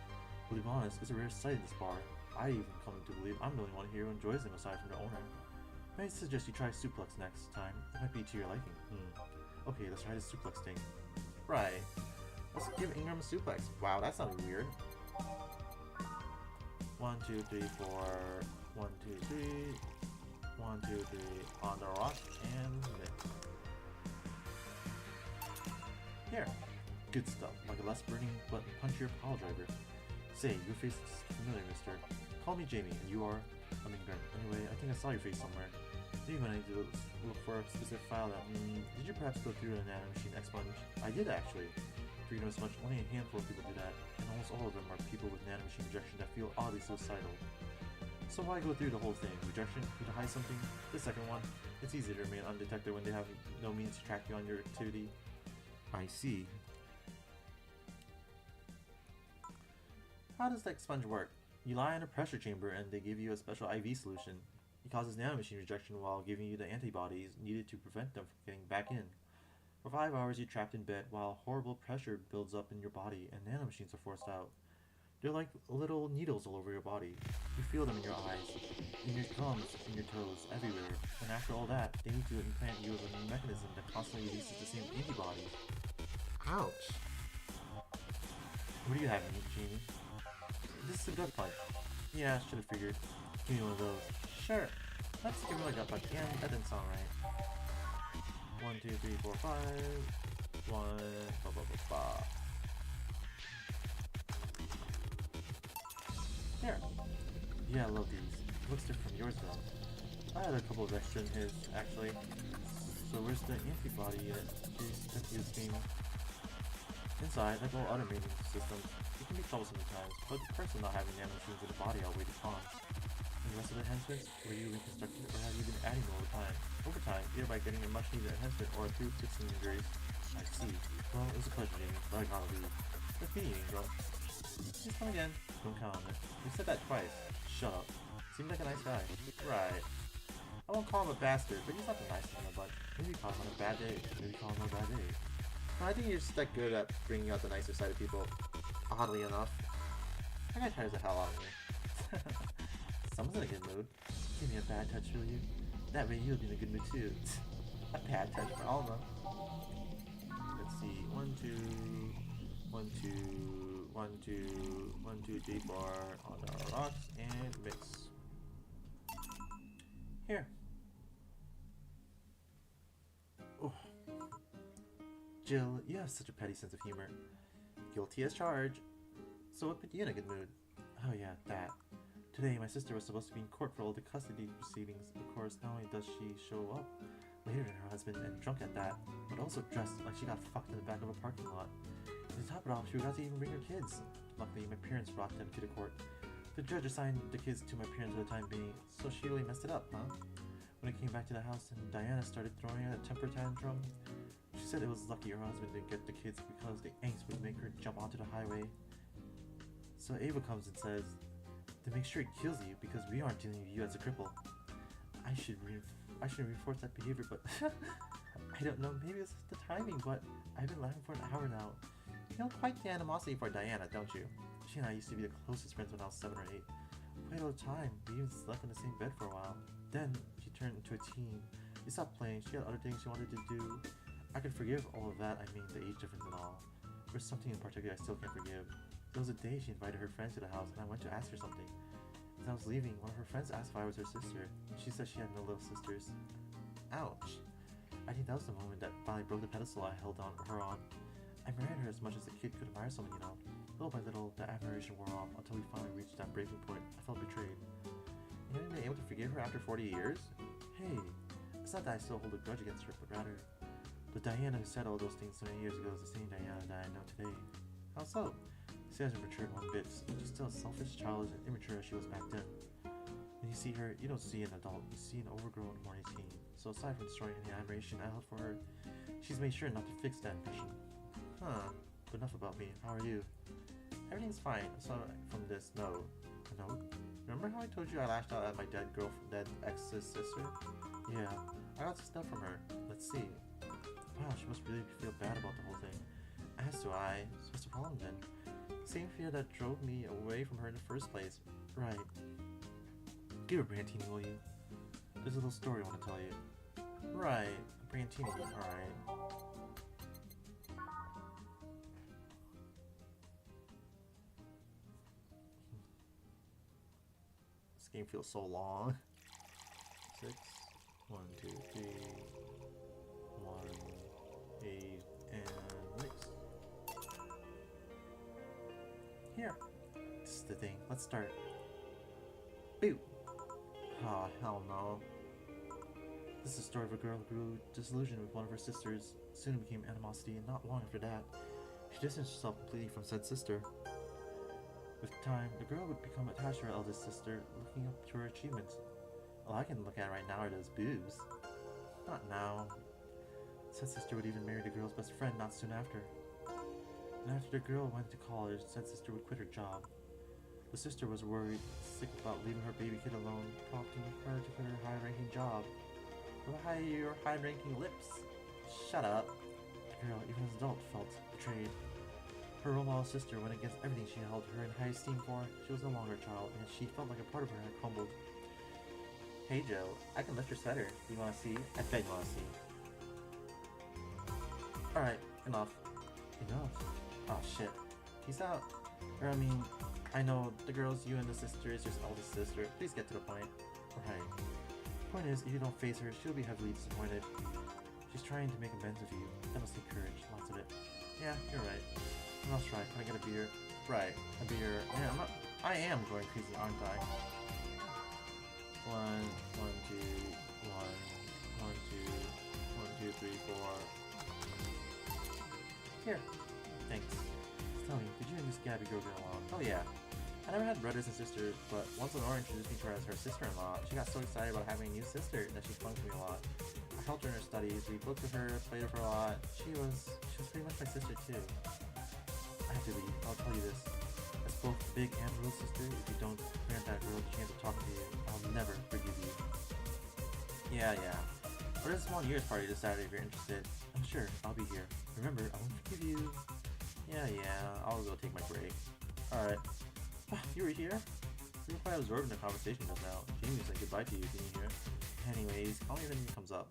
Speaker 2: To be honest, it's a rare sight at this bar. I even come to believe I'm the only one here who enjoys them aside from the owner. I suggest you try suplex next time. It might be to your liking. Okay, let's try the suplex thing. Right. Let's give Ingram a suplex. Wow, that sounded weird. 1, 2, 3, 4. 1, 2, 3. 1, 2, 3. On the rock and mix. Here. Good stuff. Like a less burning but punchier pile driver. Say, your face is familiar, mister. Call me Jamie, and you are? I'm Ingram. Anyway, I think I saw your face somewhere. Maybe when I need to look for a specific file that... did you perhaps go through an nanomachine expunge? I did, actually. For you know as much, only a handful of people do that, and almost all of them are people with nanomachine rejection that feel oddly suicidal. So why go through the whole thing? Rejection? Need to hide something? The second one? It's easy to remain undetected when they have no means to track you on your activity. I see. How does the expunge work? You lie in a pressure chamber and they give you a special IV solution. It causes nanomachine rejection while giving you the antibodies needed to prevent them from getting back in. For 5 hours you're trapped in bed while horrible pressure builds up in your body and nanomachines are forced out. They're like little needles all over your body. You feel them in your eyes, in your thumbs, in your toes, everywhere. And after all that, they need to implant you with a new mechanism that constantly releases the same antibodies. Ouch! What do you have, Jamie? This is a gut punch. Yeah, should have figured. Give me one of those. Sure. Let's give her a gut punch. Yeah, that didn't sound right. 1, 2, 3, 4, 5. 1, blah, blah, blah, blah. Here. Yeah, I love these. Looks different from yours though. I had a couple of extra in his, actually. So where's the antibody unit? Jeez, this game. Inside, like all other mating systems, it can be troublesome at times, but the perks of not having nanomachines in the body outweigh the cons. And the rest of the enhancements, were you reconstructed or have you been adding them over time? Over time, either by getting a much needed enhancement or through fixing injuries. I see. Well, it was a pleasure, Jamie, but I gotta leave. Good meeting, Ingram. Please come again. Don't count on it. You said that twice. Shut up. Seems like a nice guy. Right. I won't call him a bastard, but he's not the nicest in the bunch. Maybe call him on a bad day. Maybe call him on a bad day. I think you're just that good at bringing out the nicer side of people. Oddly enough. That guy tires the hell out of me. Someone's in a good mood. Give me a bad touch, will you? That way you'll be in a good mood too. A bad touch for Alma. Let's see. 1, 2, 1, 2, 1, 2, 1, 2, 3, 4 on our rocks and mix. Here. Oh. Jill, you have such a petty sense of humor. Guilty as charged. So what put you in a good mood? Oh yeah, that. Today my sister was supposed to be in court for all the custody proceedings. Of course, not only does she show up later than her husband and drunk at that, but also dressed like she got fucked in the back of a parking lot. And to top it off, she forgot to even bring her kids. Luckily, my parents brought them to the court. The judge assigned the kids to my parents for the time being, so she really messed it up, huh? When I came back to the house and Diana started throwing a temper tantrum, she said it was lucky her husband didn't get the kids because the angst would make her jump onto the highway. So Ava comes and says, to make sure it kills you because we aren't dealing with you as a cripple. I should reinforce that behavior, but I don't know, maybe it's the timing, but I've been laughing for an hour now. You know quite the animosity for Diana, don't you? She and I used to be the closest friends when I was 7 or 8. Quite all the time, we even slept in the same bed for a while. Then, she turned into a teen. We stopped playing, she had other things she wanted to do. I could forgive all of that, I mean the age difference and all. There's something in particular I still can't forgive. There was a day she invited her friends to the house and I went to ask her something. As I was leaving, one of her friends asked if I was her sister. She said she had no little sisters. Ouch. I think that was the moment that finally broke the pedestal I held on her on. I married her as much as a kid could admire someone, you know. Little by little, the admiration wore off until we finally reached that breaking point. I felt betrayed. You haven't been able to forgive her after 40 years? Hey, it's not that I still hold a grudge against her, but rather, the Diana who said all those things so many years ago is the same Diana that I know today. How so? She hasn't matured one bit, she's still as selfish, childish, and immature as she was back then. When you see her, you don't see an adult, you see an overgrown, horny teen. So aside from destroying any admiration I held for her, she's made sure not to fix that impression. Huh, but enough about me, how are you? Everything's fine, aside from this note. A note? Remember how I told you I lashed out at my dead ex's sister? Yeah, I got some stuff from her. Let's see. Wow, she must really really feel bad about the whole thing. As do I. So what's the problem then? Same fear that drove me away from her in the first place. Right. Give her Brantini, will you? There's a little story I want to tell you. Right. Brantini, alright. This game feels so long. 6, 1, 2, 3, 1, 8, and mix. Here. This is the thing. Let's start. Boo! Oh, hell no. This is the story of a girl who grew disillusioned with one of her sisters, soon became animosity, and not long after that, she distanced herself completely from said sister. With time, the girl would become attached to her eldest sister, looking up to her achievements. All I can look at right now are those boobs. Not now. Said sister would even marry the girl's best friend not soon after. And after the girl went to college, said sister would quit her job. The sister was worried, sick about leaving her baby kid alone, prompting her to quit her high-ranking job. Why your high-ranking lips? Shut up. The girl, even as an adult, felt betrayed. Her role model sister went against everything she held her in high esteem for. She was no longer a child, and she felt like a part of her had crumbled. Hey Joe, I can lift your sweater. You wanna see? I bet you wanna see. Alright, enough. Enough? Oh shit. Peace out. Or I mean, I know the girl's you and the sister is your eldest sister. Please get to the point. Right. Point is, if you don't face her, she'll be heavily disappointed. She's trying to make amends with you. That must take courage, lots of it. Yeah, you're right. What else try? Can I get a beer? Right, a beer. Yeah, I am going crazy, aren't I? 1, 1, 2, 1, 1, 2, 1, 2, 3, 4. Here. Thanks. Tell me, did you and this Gabby girl get along? Oh yeah. I never had brothers and sisters, but once Lenore introduced me to her as her sister-in-law, she got so excited about having a new sister that she clung to me a lot. I helped her in her studies, read books with her, played with her a lot. She was pretty much my sister too. I have to leave. I'll tell you this. As both big and little sister, if you don't grant that girl the chance of talking to you, I'll never forgive you. Yeah. We're at a small New Year's party this Saturday if you're interested. I'm sure, I'll be here. Remember, I won't forgive you. Yeah, I'll go take my break. Alright. You were here? You were quite absorbed in the conversation just now. Jamie said goodbye to you, didn't you hear? Anyways, call me when it comes up.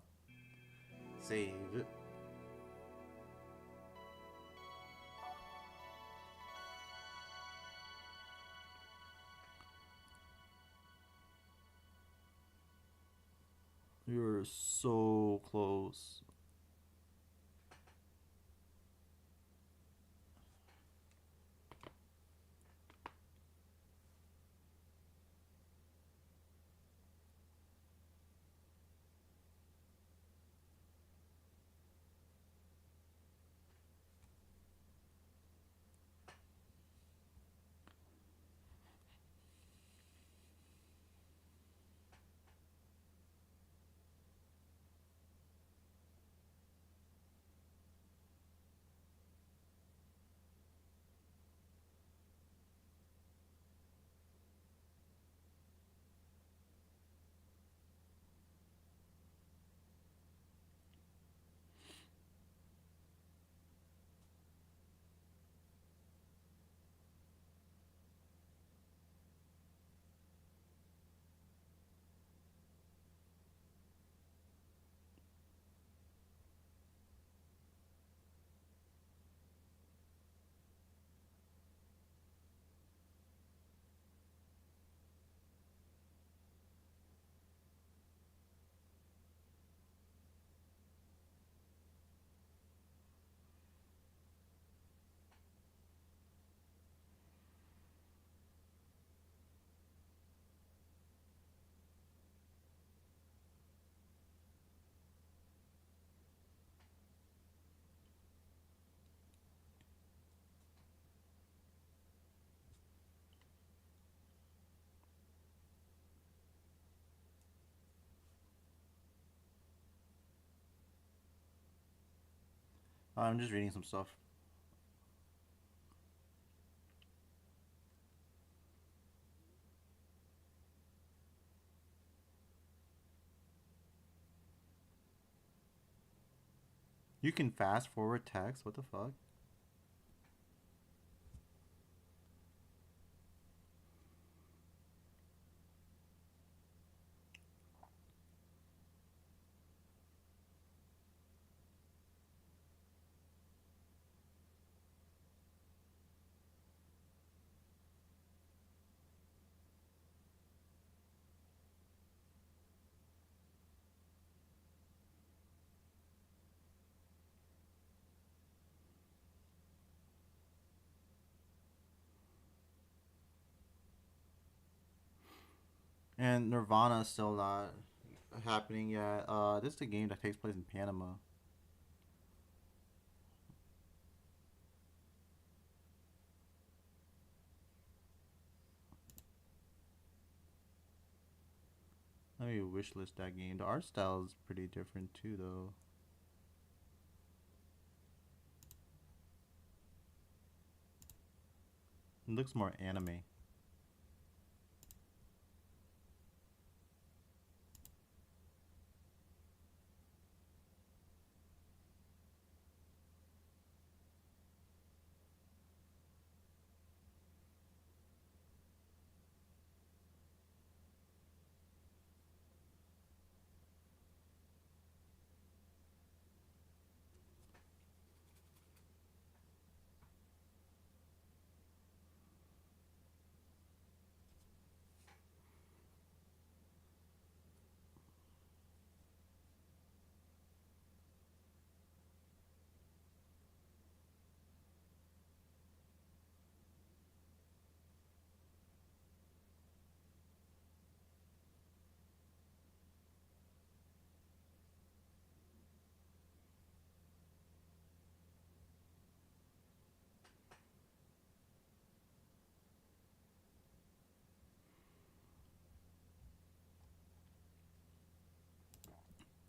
Speaker 2: Save. You're so close. I'm just reading some stuff. You can fast forward text? What the fuck? And Nirvana's still not happening yet. This is a game that takes place in Panama. Let me wishlist that game. The art style is pretty different too, though. It looks more anime.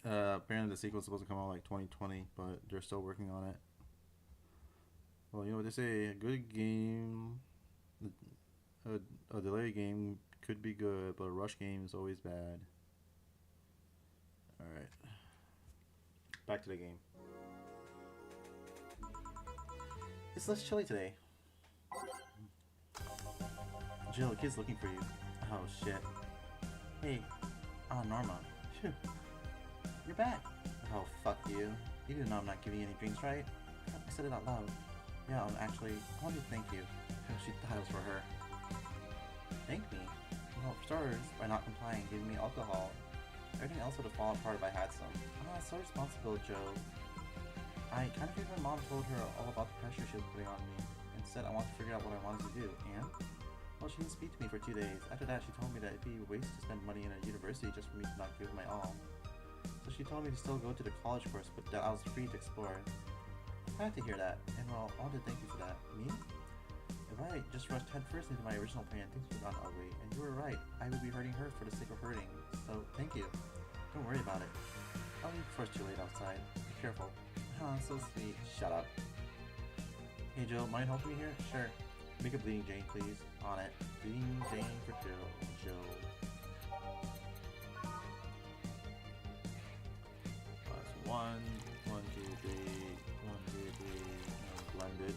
Speaker 2: Apparently the sequel's supposed to come out like 2020, but they're still working on it. Well, you know what they say, a good game, a delayed game could be good, but a rush game is always bad. Alright. Back to the game. It's less chilly today. Jill, the kid's looking for you. Oh shit. Hey. Oh, Norma. Phew. You're back. Oh, fuck you. You do know I'm not giving you any drinks, right? I said it out loud. Yeah, actually, I wanted to thank you. She thought it was for her. Thank me? Well, for starters, by not complying, giving me alcohol. Everything else would have fallen apart if I had some. Oh, it's so responsible, Joe. I kind of figured my mom told her all about the pressure she was putting on me. Instead, I wanted to figure out what I wanted to do, and? Well, she didn't speak to me for 2 days. After that, she told me that it'd be a waste to spend money in a university just for me to not give my all. So she told me to still go to the college course, but that I was free to explore. I had to hear that, and well, I want to thank you for that. Me? If I just rushed headfirst into my original plan, things would have gone ugly, and you were right. I would be hurting her for the sake of hurting. So, thank you. Don't worry about it. I'll leave before it's too late outside. Be careful. Oh, so sweet. Shut up. Hey, Jill, mind helping me here? Sure. Make a Bleeding Jane, please. On it. Bleeding Jane for Jill. Jill. That's 1, 1, 2, 3, 1, 2, 3, and blended.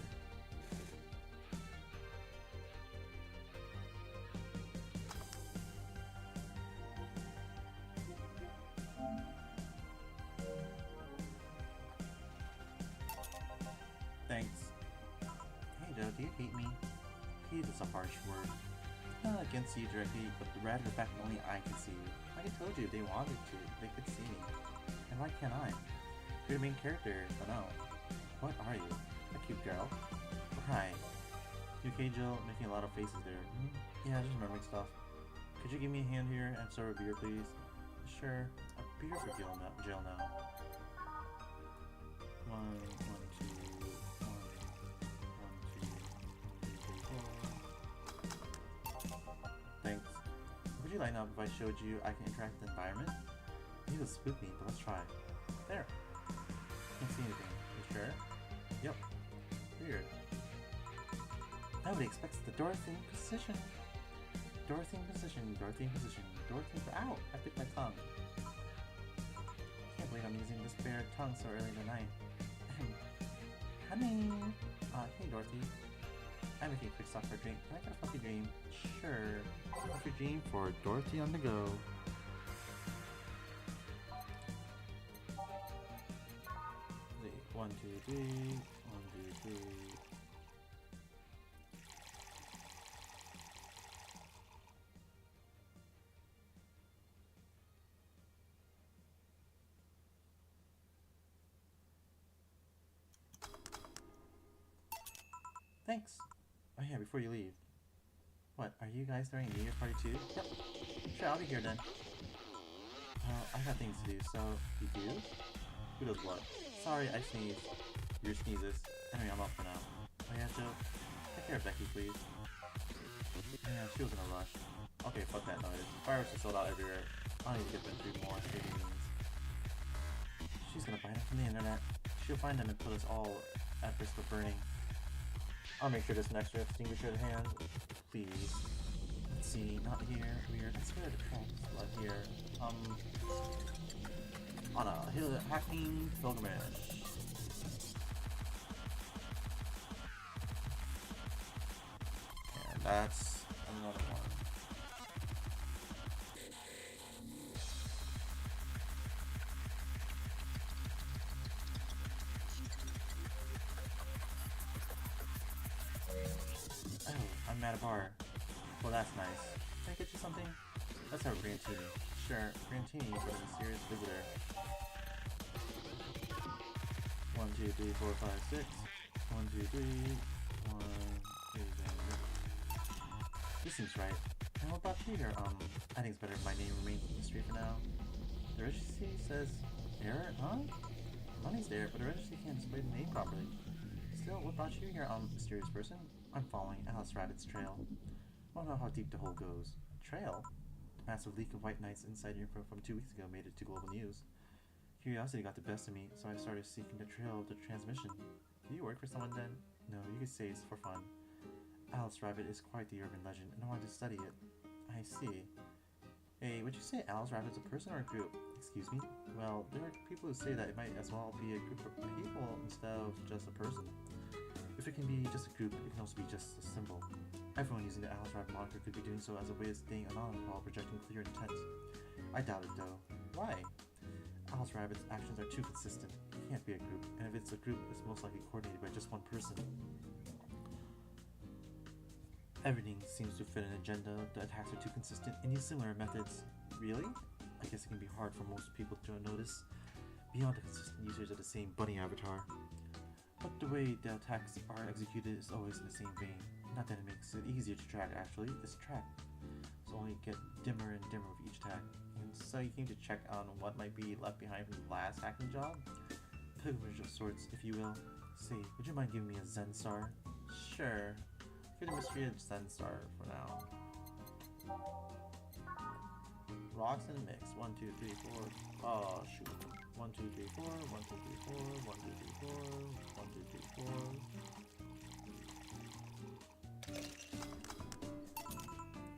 Speaker 2: Thanks. Hey Joe, do you hate me? Hate is a harsh word. Not against you directly, but rather the fact that only I can see you. Like I told you, if they wanted to, they could see me. And why can't I? You're the main character, but no. What are you? A cute girl? Right. You okay, Jill? Making a lot of faces there. Yeah, just remembering stuff. Could you give me a hand here and serve a beer, please? Sure. A beer for Jill now. 1, 1, 2, 1, 1, 2, 3, 4. Thanks. Would you like now if I showed you I can interact with the environment? Maybe it'll spook me, but let's try. There. Can't see anything. You sure? Yep. Weird. Nobody expects the Dorothy position. Dorothy in position. Ow! I bit my tongue. Can't believe I'm I'm using the spare tongue so early in the night. Honey! Hey Dorothy. I'm making a quick stop for a drink. Can I get a fluffy dream? Sure. Fluffy dream for Dorothy on the go. Wait, 1, 2, 3. 1, 2, 3. Thanks. Oh yeah, before you leave. What, are you guys throwing a New Year's party too? Yep. Sure, I'll be here then. Well, I got things to do, so you do? Who does what? Sorry, I sneezed. Your sneezes. Anyway, I'm off for now. Oh yeah, Joe? Take care of Becky, please. Yeah, she was in a rush. Okay, fuck that noise. Fireworks are sold out everywhere. I'll need to get them 3 more stadiums. She's gonna find them from the internet. She'll find them and put us all at risk of burning. I'll make sure there's an extra extinguisher at hand. Please. Let's see, not here. Weird. I swear the tracks not here. On a hill hacking pilgrimage. And that's another one. Oh, I'm at a bar. Well, that's nice. Can I get you something? Let's have a Grantini. Sure, Grantini for the mysterious visitor. 1, 2, 3, 4, 5, 6. 1, 2, 3. 1, 2, 3. This seems right. And what about you here? I think it's better if my name remains a mystery for now. The registry says error, huh? Money's there, but the registry can't display the name properly. Still, what brought you here, mysterious person? I'm following Alice Rabbit's trail. I don't know how deep the hole goes. Trail? The massive leak of white knights inside info from 2 weeks ago made it to global news. Curiosity got the best of me, so I started seeking the trail of the transmission. Do you work for someone then? No, you could say it's for fun. Alice Rabbit is quite the urban legend, and I wanted to study it. I see. Hey, would you say Alice Rabbit's a person or a group? Excuse me? Well, there are people who say that it might as well be a group of people instead of just a person. If it can be just a group, it can also be just a symbol. Everyone using the Alice Rabbit moniker could be doing so as a way of staying anonymous while projecting clear intent. I doubt it though. Why? Alice Rabbit's actions are too consistent. It can't be a group, and if it's a group, it's most likely coordinated by just one person. Everything seems to fit an agenda. The attacks are too consistent and use similar methods. Really? I guess it can be hard for most people to notice beyond the consistent users of the same bunny avatar. But the way the attacks are executed is always in the same vein. Not that it makes it easier to track, actually. This track will only get dimmer and dimmer with each attack. And so you came to check on what might be left behind from the last hacking job? Pilgrimage of sorts, if you will. Say, would you mind giving me a Zen star? Sure. For the mystery of Zen star for now. Rocks in the mix. 1, 2, 3, 4. Oh shoot. 1, 2, 3, 4. 1, 2, 3, 4. 1, 2, 3, 4. 1, 2, 3, 4.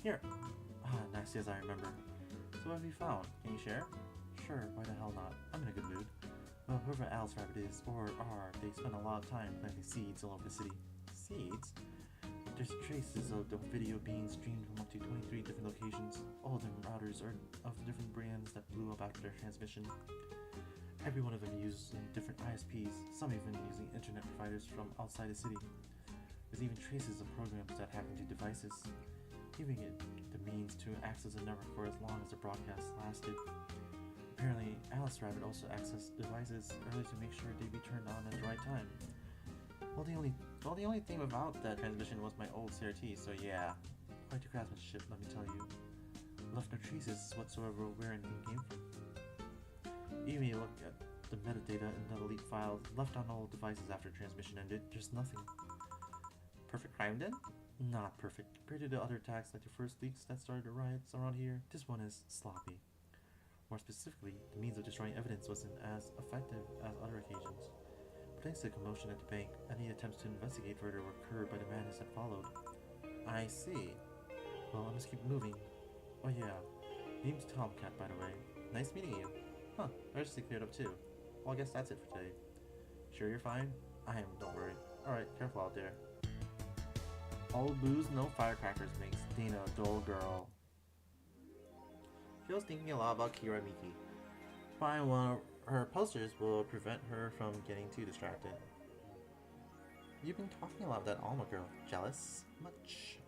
Speaker 2: Here. Nicely as I remember. So what have you found? Can you share? Sure, why the hell not? I'm in a good mood. Well, whoever Alice Rabbit is, or are, they spend a lot of time planting seeds all over the city. Seeds? There's traces of the video being streamed from up to 23 different locations. All of them routers are of different brands that blew up after their transmission. Every one of them using different ISPs, some even using internet providers from outside the city. There's even traces of programs that hack into devices, giving it the means to access the network for as long as the broadcast lasted. Apparently, Alice Rabbit also accessed devices early to make sure they'd be turned on at the right time. Well, the only thing without that transmission was my old CRT, so yeah. Quite the craftsmanship, let me tell you. Left no traces whatsoever where anything came from. Even you look at the metadata in the delete files left on all devices after transmission ended, there's nothing. Perfect crime then? Not perfect. Compared to the other attacks like the first leaks that started the riots around here, this one is sloppy. More specifically, the means of destroying evidence wasn't as effective as other occasions. But thanks to the commotion at the bank, any attempts to investigate further were curbed by the madness that followed. I see. Well, I must keep moving. Oh yeah, name's Tomcat, by the way. Nice meeting you. Huh, electricity cleared up too. Well, I guess that's it for today. Sure you're fine? I am, don't worry. Alright, careful out there. All booze, no firecrackers makes Dana a dull girl. She was thinking a lot about Kira Miki. Buying one of her posters will prevent her from getting too distracted. You've been talking a lot of that Alma girl. Jealous? Much?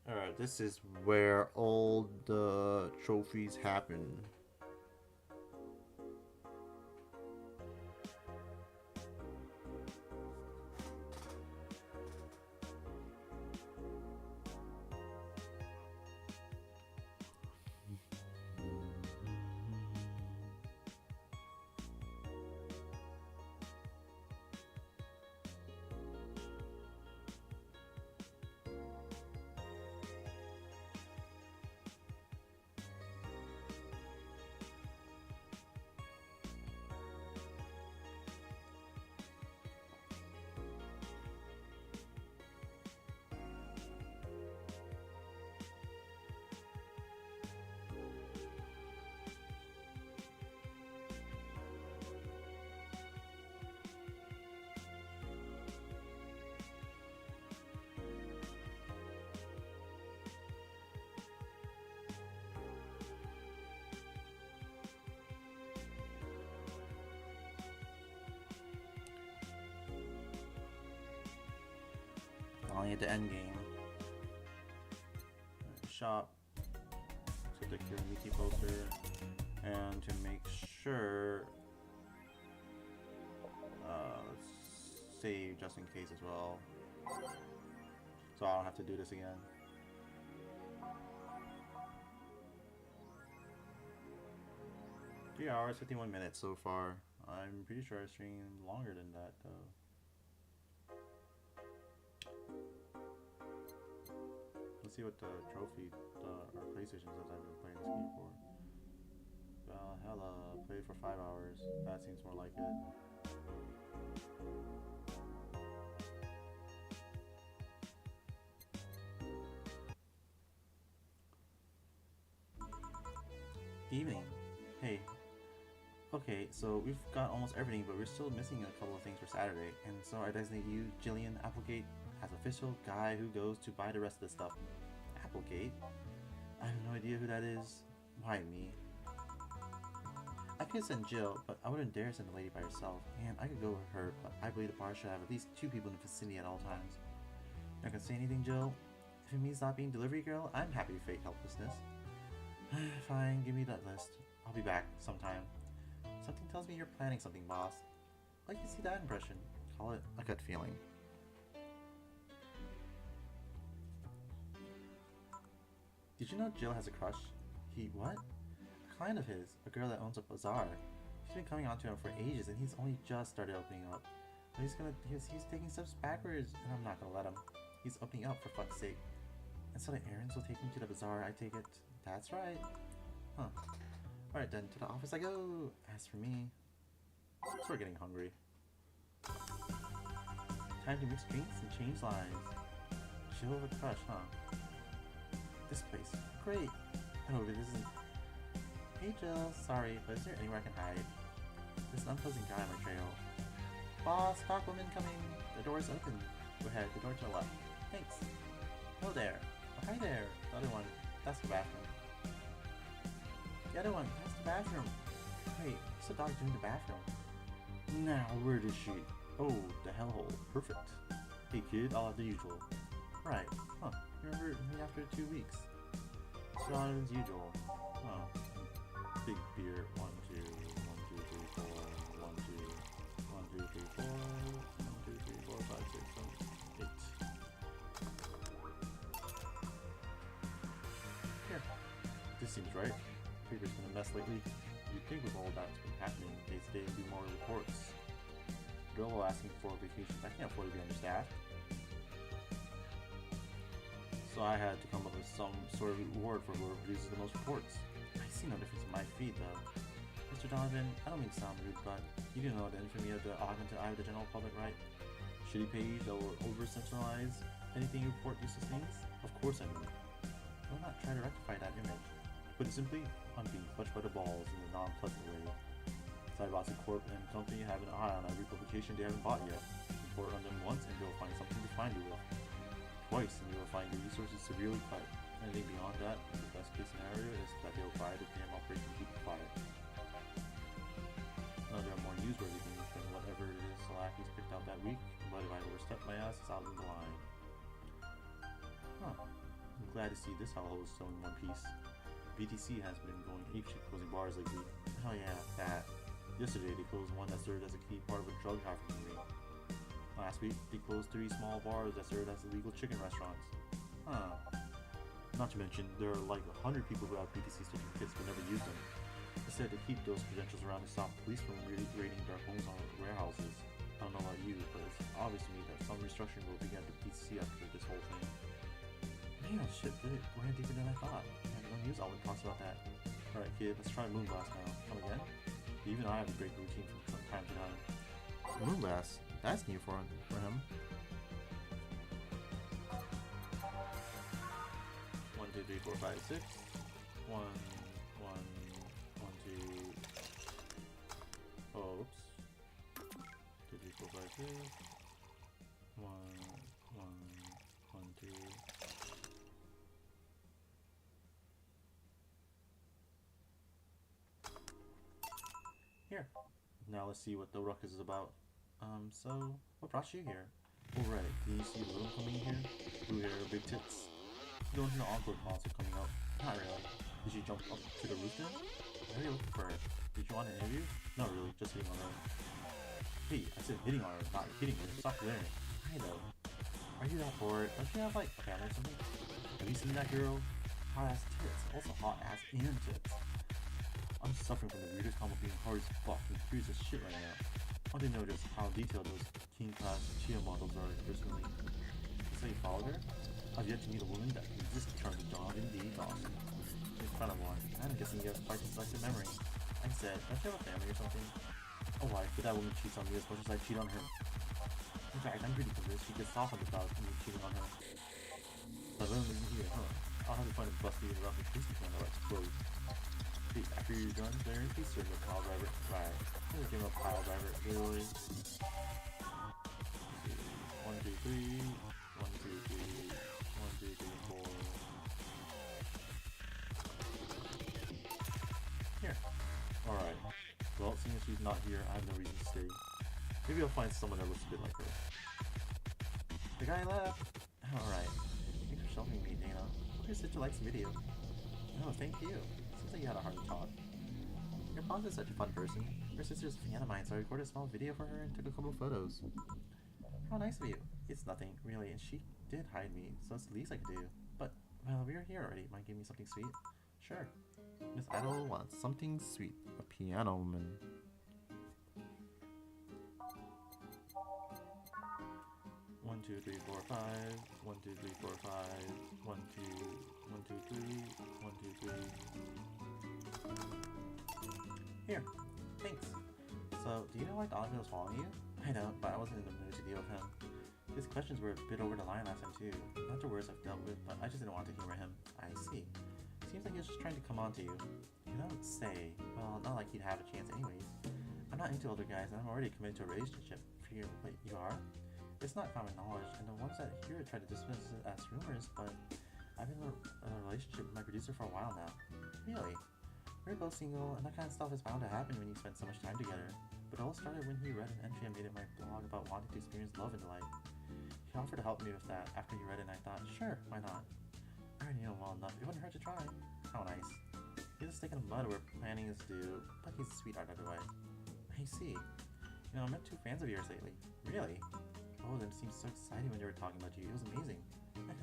Speaker 2: Alright, this is where all the trophies happen. Only at the end game. Shop to the Kiramiki poster and to make sure save just in case as well. So I don't have to do this again. Three hours, 51 minutes so far. I'm pretty sure I streamed longer than that though. Let's see what the trophy or PlayStation says I've been playing this game for. Valhalla, played for 5 hours. That seems more like it. Evening. Hey. Okay, so we've got almost everything, but we're still missing a couple of things for Saturday. And so I designate you, Jillian Applegate, as official guy who goes to buy the rest of the stuff. Applegate? I have no idea who that is. Why me? I could send Jill, but I wouldn't dare send the lady by herself. And I could go with her, but I believe the bar should have at least 2 people in the vicinity at all times. Not gonna say anything, Jill? If it means not being delivery girl, I'm happy to fake helplessness. Fine, give me that list. I'll be back sometime. Something tells me you're planning something, boss. I can see that impression. Call it a gut feeling. Did you know Jill has a crush? What? A client of his, a girl that owns a bazaar. She's been coming on to him for ages and he's only just started opening up. But he's taking steps backwards and I'm not gonna let him. He's opening up for fuck's sake. And so the errands will take him to the bazaar, I take it. That's right. Huh. Alright then, to the office I go. As for me, we're getting hungry. Time to mix drinks and change lines. Chill with a crush, huh? This place, great. Oh, this isn't. Hey Jill, sorry, but is there anywhere I can hide? There's an unpleasant guy on my trail. Boss, Stockwoman coming. The door's open. Go ahead, the door to the left. Thanks. Hello there. Oh, hi there. The other one. That's the bathroom. The other one. That's the bathroom. Wait, what's the dog doing in the bathroom? Now, where is she? Oh, the hellhole. Perfect. Hey kid, I'll have the usual. Right. Huh. Remember me after 2 weeks. Strong as usual. Huh. Big beer. 1, 2, 1, 2, 3, 4. 1, 2, 1, 2, 3, 4. 1, 2, 3, 4, 5, 6, 7, 8. Here. This seems right. Paper's been a mess lately. You'd think with all that's been happening day to day and do more reports. Girl asking for vacations. I can't afford to be understaffed. So I had to come up with some sort of reward for whoever produces the most reports. I see no difference in my feed though. Mr. Donovan, I don't mean to sound rude, but you do know the infamy of the augmented eye of the general public, right? Shitty page that will over-centralize Anything you report useless things? Of course I do. Do not try to rectify that image. Put it simply, I'm being clutched by the balls in a non-pleasant way. Cybots Corp and company have an eye on every publication they haven't bought yet. Report on them once and they'll find something to find you with. Twice and you will find your resources severely cut. Anything beyond that, the best case scenario is that they'll buy the damn operation to keep it quiet. Now there are more newsworthy things than whatever it is Salaki's picked out that week, but if I overstep my ass, it's out of the line. Huh. I'm glad to see this hellhole is still in one piece. BTC has been going apeshit closing bars lately. Hell yeah, that. Yesterday they closed one that served as a key part of a drug trafficking ring. Last week they closed 3 small bars that served as illegal chicken restaurants. Huh. Not to mention, there are like 100 people who have BTC certificates but never use them. Instead, they keep those credentials around to stop police from raiding their homes or warehouses. I don't know about you, but it's obvious to me that some restructuring will begin at BTC after this whole thing. Man, shit, it ran deeper than I thought. Man, no news always talks about that. Alright, kid, let's try Moonblast now. Come again? Even I have a break routine from time to time.
Speaker 1: Moonblast? That's new for him.
Speaker 2: 1, 2, 3, 4, 5, 6. 1, 1, 1, 2. Oh, oops. 2, 3, 4, 5, 6. 1, 1, 1, 2. Here. Now let's see what the ruckus is about. So, what brought you here? Alright, can you see Bloom coming here? Blue hair, big tits. Going to the Encore concert coming up. Not really. Did she jump up to the roof then? Why are you looking for her? Did you want an interview? Not really, just hitting on her. Hey, I said hitting on her, not hitting her. Stop glaring. I know. Are you that bored? Don't you have like a family or something? Have you seen that girl? Hot ass tits. Also hot ass and tits. I'm suffering from the weirdest combo being hard as fuck and curious as shit right now. I want to notice how detailed those king class Chia models are personally. So you followed her? I've yet to meet a woman that can resist the terms of John indeed awesome. In front of one, I'm guessing you have quite a selective memory. I said, don't you have a family or something? A wife, but that woman cheats on me as much as I cheat on her. In fact, I'm pretty convinced she gets off on the thought of me cheating on her. But Lillian isn't here, huh? I'll have to find a busty and rough police when I like to close. Hey, after you're done there, please serve me a pile driver. Right. I'm gonna give him a pile driver, really. 1, 2, 3. 1, 2, 3. 1, 2, 3, 4. Here. Alright. Well, seeing as she's not here, I have no reason to stay. Maybe I'll find someone that looks a bit like her. The guy left! Alright. Thanks for showing me, Dana. Hope your sister likes the video. No, thank you. Seems like you had a heart to talk. Your boss is such a fun person. Her sister's a fan of mine, so I recorded a small video for her and took a couple of photos. How nice of you. It's nothing, really, and she did hide me, so it's the least I could do. But, well, we're here already. Mind giving me something sweet? Sure.
Speaker 1: Miss Idol wants something sweet. A piano woman.
Speaker 2: 1, 2, 3, 4, 5. 1, 2, 3, 4, 5. 1, 2, 1, 2, 3. 1, 2, 3. Here. Thanks. So, do you know why Donovan was following you? I know, but I wasn't in the mood to deal with him. His questions were a bit over the line last time too. Not the worst I've dealt with, but I just didn't want to humor him. I see. Seems like he was just trying to come on to you. You don't say. Well, not like he'd have a chance anyways. I'm not into older guys and I'm already committed to a relationship. For you, wait, you are? It's not common knowledge, and the ones that hear it try to dismiss it as rumors, but I've been in a relationship with my producer for a while now. Really? We're both single, and that kind of stuff is bound to happen when you spend so much time together. But it all started when he read an entry I made in my blog about wanting to experience love and delight. He offered to help me with that after he read it, and I thought, sure, why not? I already know him well enough, it wouldn't hurt to try. How nice. He's a stick in the mud where planning is due, but he's a sweetheart either way. I see. You know, I met 2 fans of yours lately. Really? Oh, that seemed so exciting when they were talking about you. It was amazing. I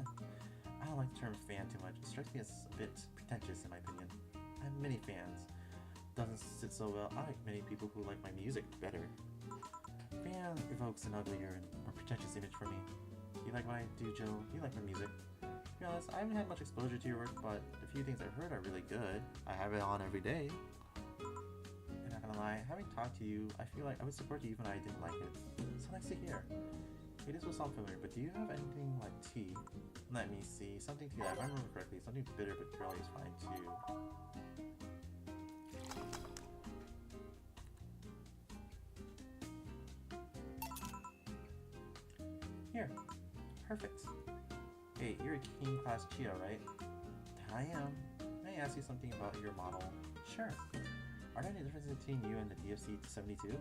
Speaker 2: don't like the term fan too much. It strikes me as a bit pretentious in my opinion. I have many fans. Doesn't sit so well. I like many people who like my music better. Fan evokes an uglier and more pretentious image for me. You like what I do, Joe? You like my music? To be honest, I haven't had much exposure to your work, but the few things I've heard are really good.
Speaker 1: I have it on every day.
Speaker 2: I'm not gonna lie, having talked to you, I feel like I would support you even if I didn't like it. So nice to hear. Hey, this will sound familiar, but do you have anything like tea? Let me see. Something tea, if I remember correctly. Something bitter but girly is fine too. Here. Perfect. Hey, you're a King Class Cheetah, right? I am. May I ask you something about your model? Sure. Are there any differences between you and the DFC-72?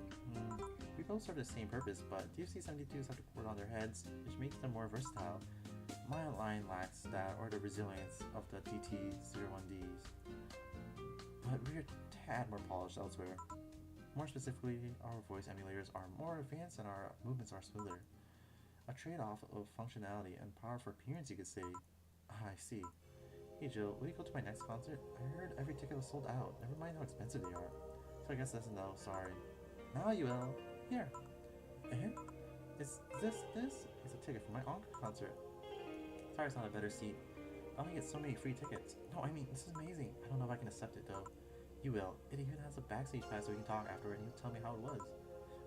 Speaker 2: We both serve the same purpose, but DFC-72s have the cord on their heads, which makes them more versatile. My line lacks that or the resilience of the DT-01Ds. But we're a tad more polished elsewhere. More specifically, our voice emulators are more advanced and our movements are smoother. A trade-off of functionality and power for appearance, you could say. I see. Hey Jill, will you go to my next concert? I heard every ticket was sold out. Never mind how expensive they are. So I guess that's a no, sorry. Now you will. Here. Eh? Is this? It's a ticket for my encore concert. Sorry it's not a better seat. I only get so many free tickets. No, I mean, this is amazing. I don't know if I can accept it though. You will. It even has a backstage pass so we can talk afterward and you tell me how it was.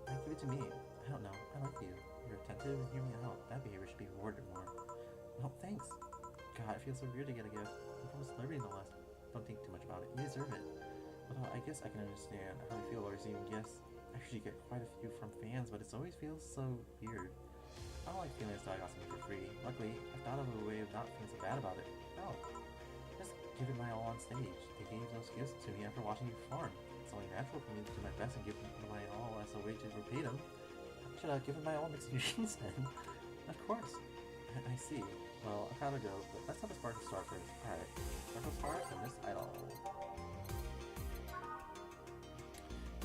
Speaker 2: Right, give it to me. I don't know. I like you. You're attentive and hear me out. That behavior should be rewarded more. No, thanks. God, it feels so weird to get a gift. From a celebrity no less. Don't think too much about it. You deserve it. Although I guess I can understand how you feel about receiving gifts. I usually get quite a few from fans, but it always feels so weird. I don't like feeling as though I got something for free. Luckily, I thought of a way of not feeling so bad about it. No. Just give it my all on stage. They gave those gifts to me after watching you perform. It's only natural for me to do my best and give them my all as a way to repay them. Should I give it my all mixed feelings then? Of course. I see. Well, I gotta go, but let's have a spark to start first. Alright. Sparkle Spark and Miss Idol.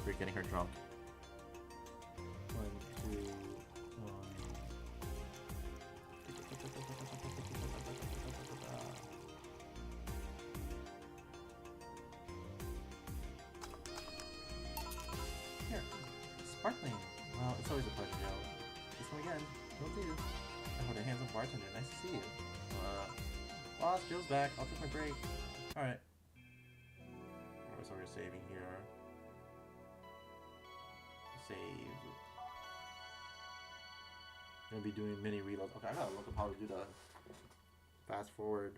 Speaker 2: We're getting her drunk. 1, 2, 1. Here. Sparkling. Well, it's always a pleasure, Joe. This one again. Will do. Oh, the handsome bartender. Nice to see you. Boss, Joe's back. I'll take my break. Alright. Alright, so we're saving here. Save. Gonna be doing mini reloads. Okay, I gotta look up how to do the fast forward.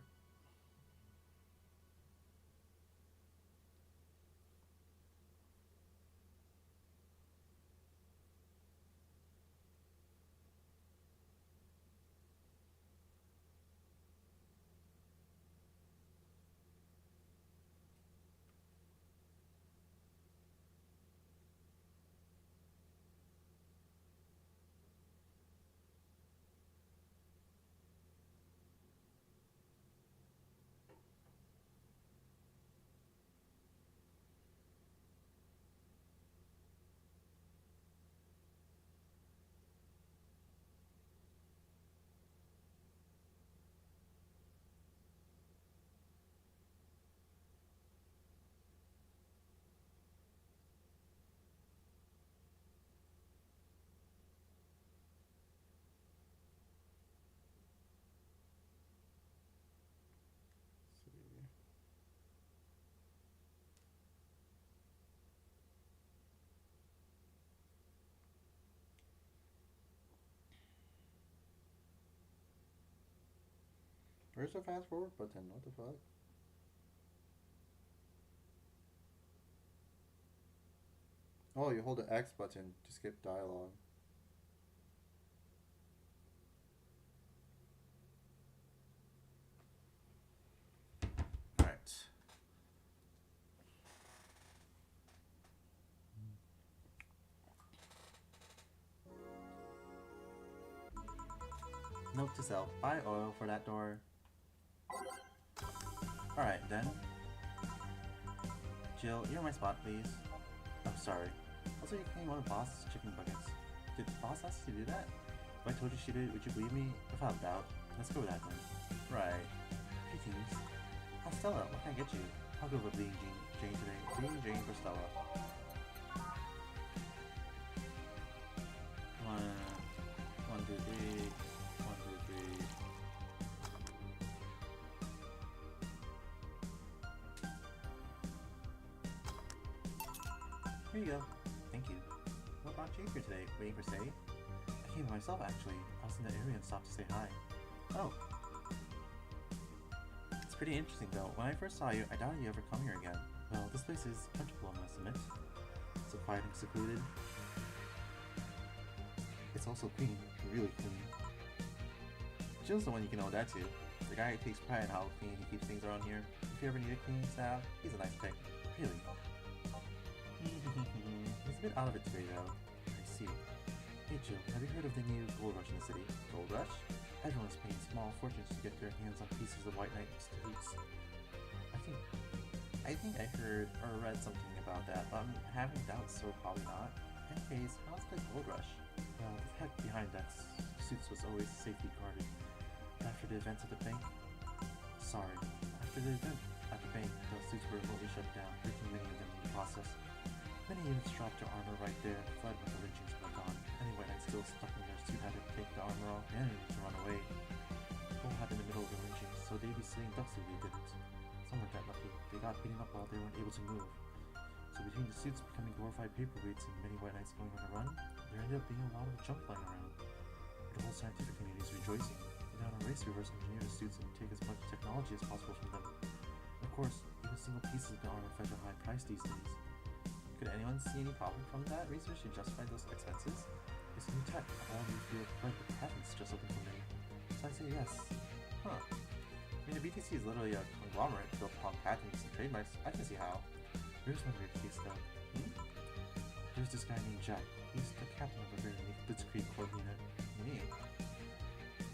Speaker 2: Where's the fast forward button? What the fuck? Oh, you hold the X button to skip dialogue. Alright. Note to self, buy oil for that door. Alright, then. Jill, you're my spot, please. I'm sorry. Also, you cleaned one of Boss's chicken buckets. Did Boss ask you to do that? If I told you she did, would you believe me? Without doubt. Let's go with that then. Right. Hey, teams. Stella, what can I get you? I'll go with Bleeding Jane today. Bleeding Jane for Stella. One, 2, 3. 1, 2, 3. Here you go. Thank you. What brought you here today? Waiting for Say? I came came myself, actually. I was in the area and stopped to say hi. Oh. It's pretty interesting, though. When I first saw you, I doubted you ever come here again. Well, this place is comfortable, I must admit. So quiet and secluded. It's also clean. Really clean. Jill's the one you can owe that to. The guy who takes pride in how clean he keeps things around here. If you ever need a cleaning staff, he's a nice pick. Really. He's a bit out of it today, though. I see. Hey Jill, have you heard of the new gold rush in the city? Gold rush? Everyone's paying small fortunes to get their hands on pieces of White Knight streets. I think I heard or read something about that, but I'm having doubts, so probably not. In any case, how's the gold rush? Well, the tech behind that suits was always safety guarded. After the events at the bank? Sorry. After the event at the bank, the suits were remotely shut down, breaking many of them in the process. Many units dropped their armor right there, fled when the lynchings went on. Any White Knight still stuck in their suit had to take the armor off and to run away. The whole happened in the middle of the lynchings, so they'd be sitting ducks if they didn't. Some weren't that lucky. They got beaten up while they weren't able to move. So between the suits becoming glorified paperweights and many White Knights going on a run, there ended up being a lot of junk flying around. But the whole scientific community is rejoicing. They're on a race to reverse engineer the suits and take as much technology as possible from them. Of course, even single pieces of the armor fetch a high price these days. Could anyone see any profit from that research to justify those expenses? It's new tech, all new field right with patents just open for me. So I say yes. Huh. I mean, the BTC is literally a conglomerate built upon patents and trademarks. I can see how. Here's one weird case though. There's this guy named Jack. He's the captain of a very unique Blitzkrieg Corps unit. Me.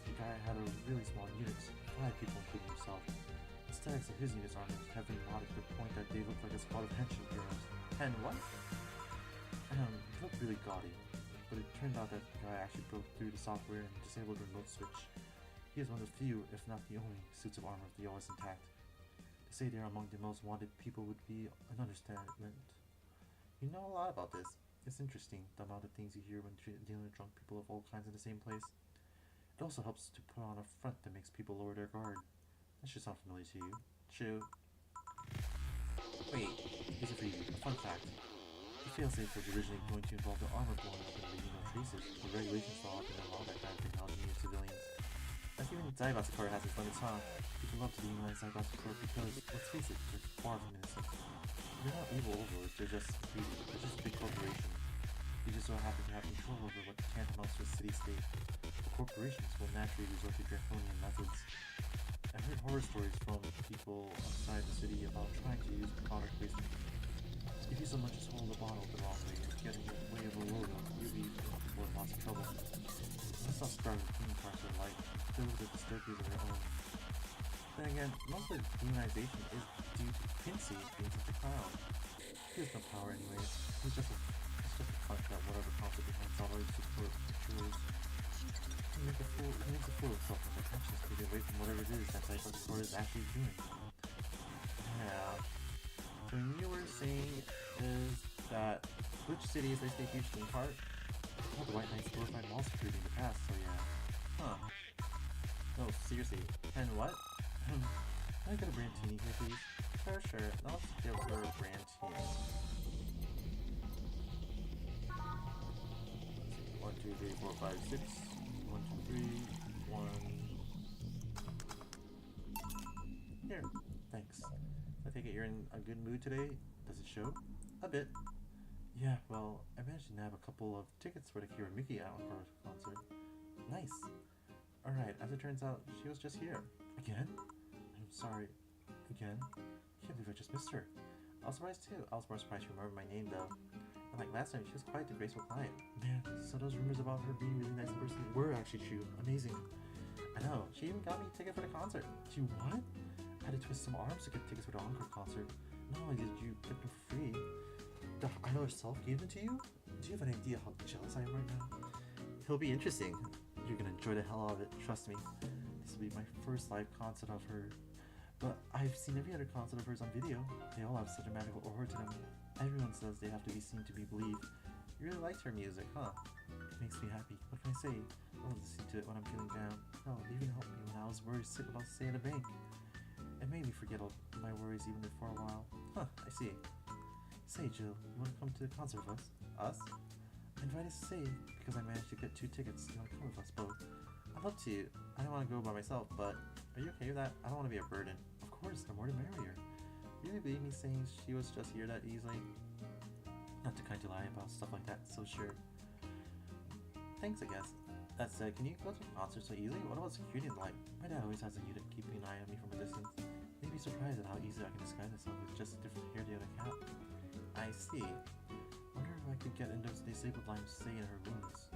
Speaker 2: The guy had a really small unit, 5 people including himself. The aesthetics of his unit's armor have been modded to the point that they look like a squad of henshin heroes. And what? It looked really gaudy, but it turned out that the guy actually broke through the software and disabled the remote switch. He is one of the few, if not the only, suits of armor with the OS intact. To say they are among the most wanted people would be an understatement. You know a lot about this. It's interesting, the amount of things you hear when dealing with drunk people of all kinds in the same place. It also helps to put on a front that makes people lower their guard. That should sound familiar to you. True. Wait, here's a preview. A fun fact. The failsafe was originally going to involve the armor blowing up and leaving no traces, but regulations saw up and allow that kind of technology near civilians. Like even Zaibatsu Corps has its limits, huh? People love to demonize Zaibatsu Corps because, let's face it, they're far from innocent. They're not evil overlords, they're just greedy. They're just a big corporation. They just so happen to have control over what tantamounts to a city-state. Corporations will naturally resort to draconian methods. I've heard horror stories from people outside the city about trying to use product placement. If you so much as hold a bottle the wrong way or get in the way of a logo, you'll be in lots of trouble. Let's not start with theme parts of life, filled with dystopias of their own. Then again, most of the demonization is due to Quincy being such a clown. He has no power anyways. He's just a cunt that whatever concept behind solid support secures. He makes a fool of himself and attentions to get away from whatever it is that Zaibatsu Corps is actually doing. Yeah. So you were saying is that which cities they stay huge theme park? Well, the White Knights glorified mall security in the past, so yeah. Huh. No, seriously. And what? Can I get a Brantini here, please? Sure. Now let's give her a Brantini. 1, 2, 3, 4, 5, 6. 1, 2, 3, 1. Here. Thanks. I take it you're in a good mood today? Does it show? A bit. Yeah, well, I managed to nab a couple of tickets for the Kiramiki Encore concert. Nice. Alright, as it turns out, she was just here. Again? I'm sorry. Again? Can't believe I just missed her. I was surprised too. I was more surprised she remembered my name though. Unlike last time, she was quite the graceful client. Man, so those rumors about her being really nice in person were actually true. Amazing. I know, she even got me a ticket for the concert. She what? I had to twist some arms to get tickets for the Encore concert. Not only did you pick them for free, the idol herself gave them to you? Do you have an idea how jealous I am right now? It'll be interesting. You're gonna enjoy the hell out of it, trust me. This will be my first live concert of her. But I've seen every other concert of hers on video. They all have such a magical aura to them. Everyone says they have to be seen to be believed. You really liked her music, huh? It makes me happy. What can I say? I love listening to it when I'm feeling down. Hell, it even helped me when I was worried sick about staying in the bank. It made me forget all my worries even for a while. Huh, I see. Say, Jill, you want to come to the concert with us? Us? Invited to stay because I managed to get 2 tickets. You want to come with us both? I'd love to. I don't want to go by myself, but are you okay with that? I don't want to be a burden. Of course, the more the merrier. You really believe me saying she was just here that easily? Not too kind to lie about stuff like that, so sure. Thanks, I guess. That said, can you go to a concert so easily? What about security and the like? My dad always has a unit keeping an eye on me from a distance. You'd be surprised at how easily I can disguise myself with just a different hairdo and a cap. I see. Wonder if I could get into disabled line to stay in her rooms.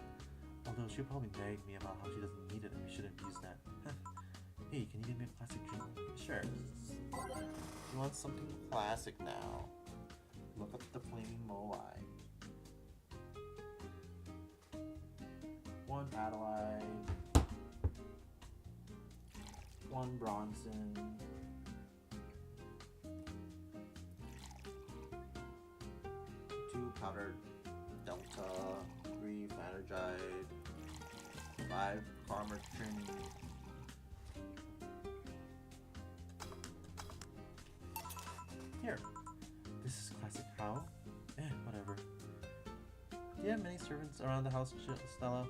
Speaker 2: Although she'll probably nag me about how she doesn't need it and we shouldn't use that. Hey, can you give me a classic drink?
Speaker 1: Sure. You want something classic now? Look up the Flaming Moai. 1 Adelaide. 1 Bronson. 2 powdered Delta. 3 Fanergide. 5 Carmartrin.
Speaker 2: Here. This is classic how? Whatever. Do you have many servants around the house, Stella?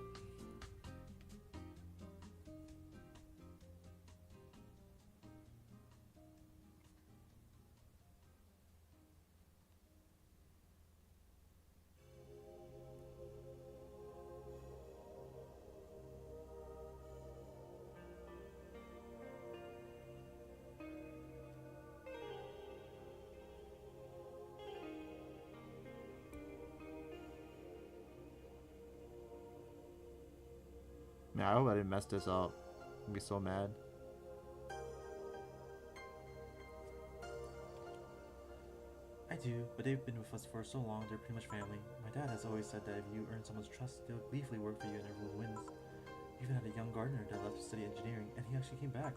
Speaker 1: Man, I hope I didn't mess this up. I'm gonna be so mad.
Speaker 2: I do, but they've been with us for so long, they're pretty much family. My dad has always said that if you earn someone's trust, they'll gleefully work for you and everyone wins. We even had a young gardener that left to study engineering, and he actually came back.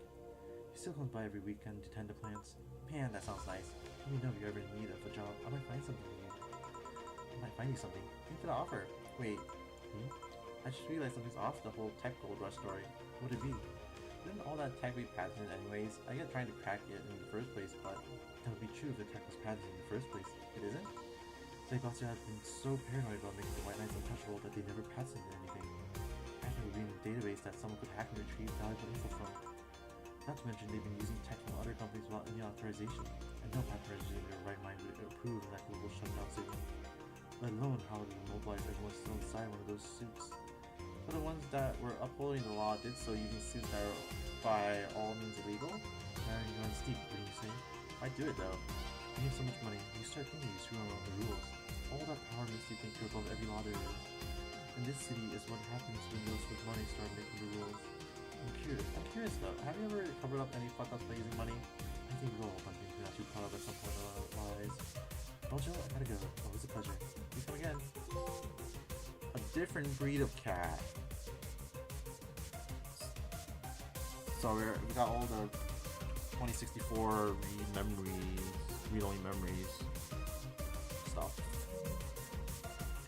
Speaker 2: He still comes by every weekend to tend the plants. Man, that sounds nice. Let me know if you're ever in need of a job. I might find something for you. I might find you something. Think to the offer. Wait. I just realized something's off the whole tech gold rush story. What would it be? Isn't all that tech be patented anyways? I get trying to crack it in the first place, but that would be true if the tech was patented in the first place. It isn't? Zygotsu have been so paranoid about making the White Knights untouchable that they never patented anything. Actually, being in a database that someone could hack and retrieve valuable info from. Not to mention they've been using tech from other companies without any authorization, and no patent registry in their right mind would approve of that global shutdown signal. Let alone how to mobilize everyone still inside one of those suits. But the ones that were upholding the law did so using suits that are by all means illegal? Marrying you on steep, what do you say? Why do it though? You have so much money, you start thinking you screw around the rules. All that power makes you think you're above every law there is. And this city is what happens when those with money start making the rules. I'm curious though, have you ever covered up any fuck ups by using money? I think we've all done things we're not too proud of at some point in our lives. Well, Joe, I gotta go. Always a pleasure. Please come again. A different breed of cat. So we got all the 2064 read-only memories stuff.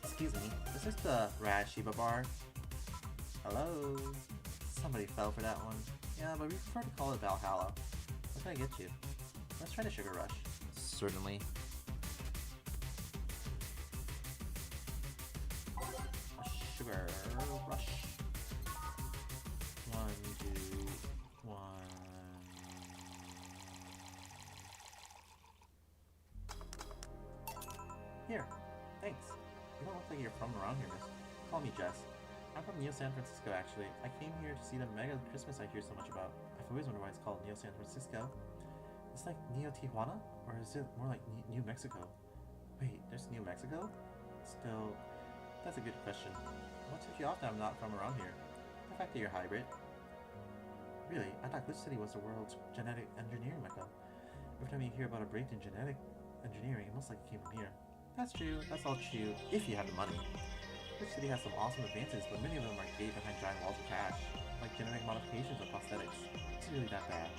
Speaker 2: Excuse me, is this the Rad Shiba bar? Hello? Somebody fell for that one. Yeah, but we prefer to call it Valhalla. What can I get you? Let's try the Sugar Rush.
Speaker 1: Certainly.
Speaker 2: A Sugar Rush. 1, 2, 1. Here. Thanks. You don't look like you're from around here, miss. Call me Jess. I'm from Neo San Francisco, actually. I came here to see the mega Christmas I hear so much about. I've always wondered why it's called Neo San Francisco. It's like Neo Tijuana? Or is it more like New Mexico? Wait, there's New Mexico? Still, that's a good question. What took you off that I'm not from around here? The fact that you're hybrid. Really, I thought Glitch City was the world's genetic engineering mecca. Every time you hear about a breakthrough in genetic engineering, it looks like it came from here. That's true, that's all true, if you have the money. Glitch City has some awesome advances, but many of them are gated behind giant walls of cash, like genetic modifications or prosthetics. It's really that bad.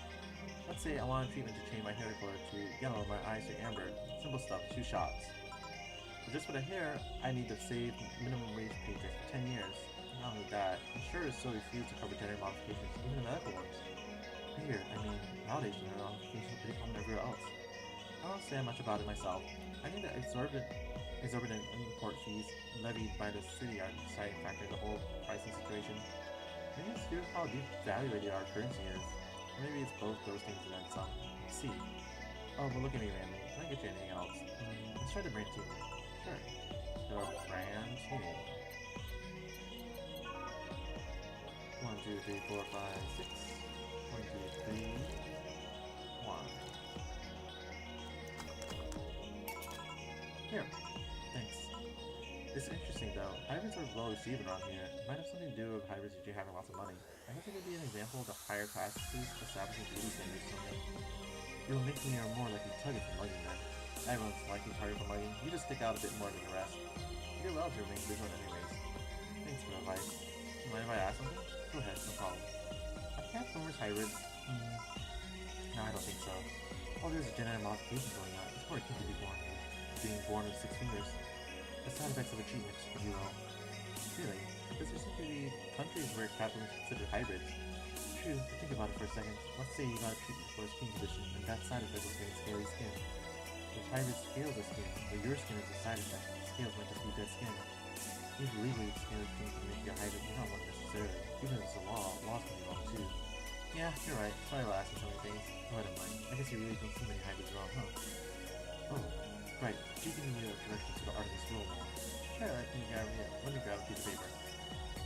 Speaker 2: Let's say I want a treatment to change my hair color to yellow, my eyes to amber. Simple stuff, 2 shots. But just for the hair, I need to save minimum wage paychecks for 10 years. Not only that, insurers still refuse to cover genetic modifications, even the medical ones. Weird, I mean, nowadays genetic modifications are pretty common everywhere else. I don't understand much about it myself. I need an exorbitant Exorbitant import fees levied by the city are the deciding factor in the whole pricing situation. Maybe it's due to how devaluated our currency is. Or maybe it's both those things and then some. See. Oh, but look at me, Randy. Can I get you anything else? Let's try the brand tuning. Sure. The brand tuning. 1, 2, 3, 4, 5, 6. 1, 2, 3. 1. Here. Thanks. It's interesting though. Hybrids are well received around here. It might have something to do with hybrids usually having lots of money. I guess it could be an example of the higher classes establishing beauty standards or something. You'll make me more likely target for mugging then. Everyone's likely target for mugging. You just stick out a bit more than the rest. You're allowed to remain vigilant anyways. Thanks for the advice. You mind if I ask something? Go ahead, no problem. Are Transformers hybrids? No, I don't think so. Oh, there's a genetic modification going on. It's more akin to being born with 6 fingers. The side effects of achievement, if you will. Really? Because there seem to be countries where capitalism is considered hybrids. True, but think about it for a second. Let's say you got a treatment for a skin condition, and that side effect was getting scaly skin. Those hybrids scales the skin, but your skin is the side effect. Scales might just be dead skin. Even legally, scaly skin can make you a hybrid. You don't want necessarily. Even if it's a laws can be wrong too. Yeah, you're right. Sorry about asking so many things. Go ahead, mind. I guess you really don't see many hybrids wrong, huh? Oh, right. Could you give me a direction to the Artemis Roll Mall? Sure, let me grab a piece of paper.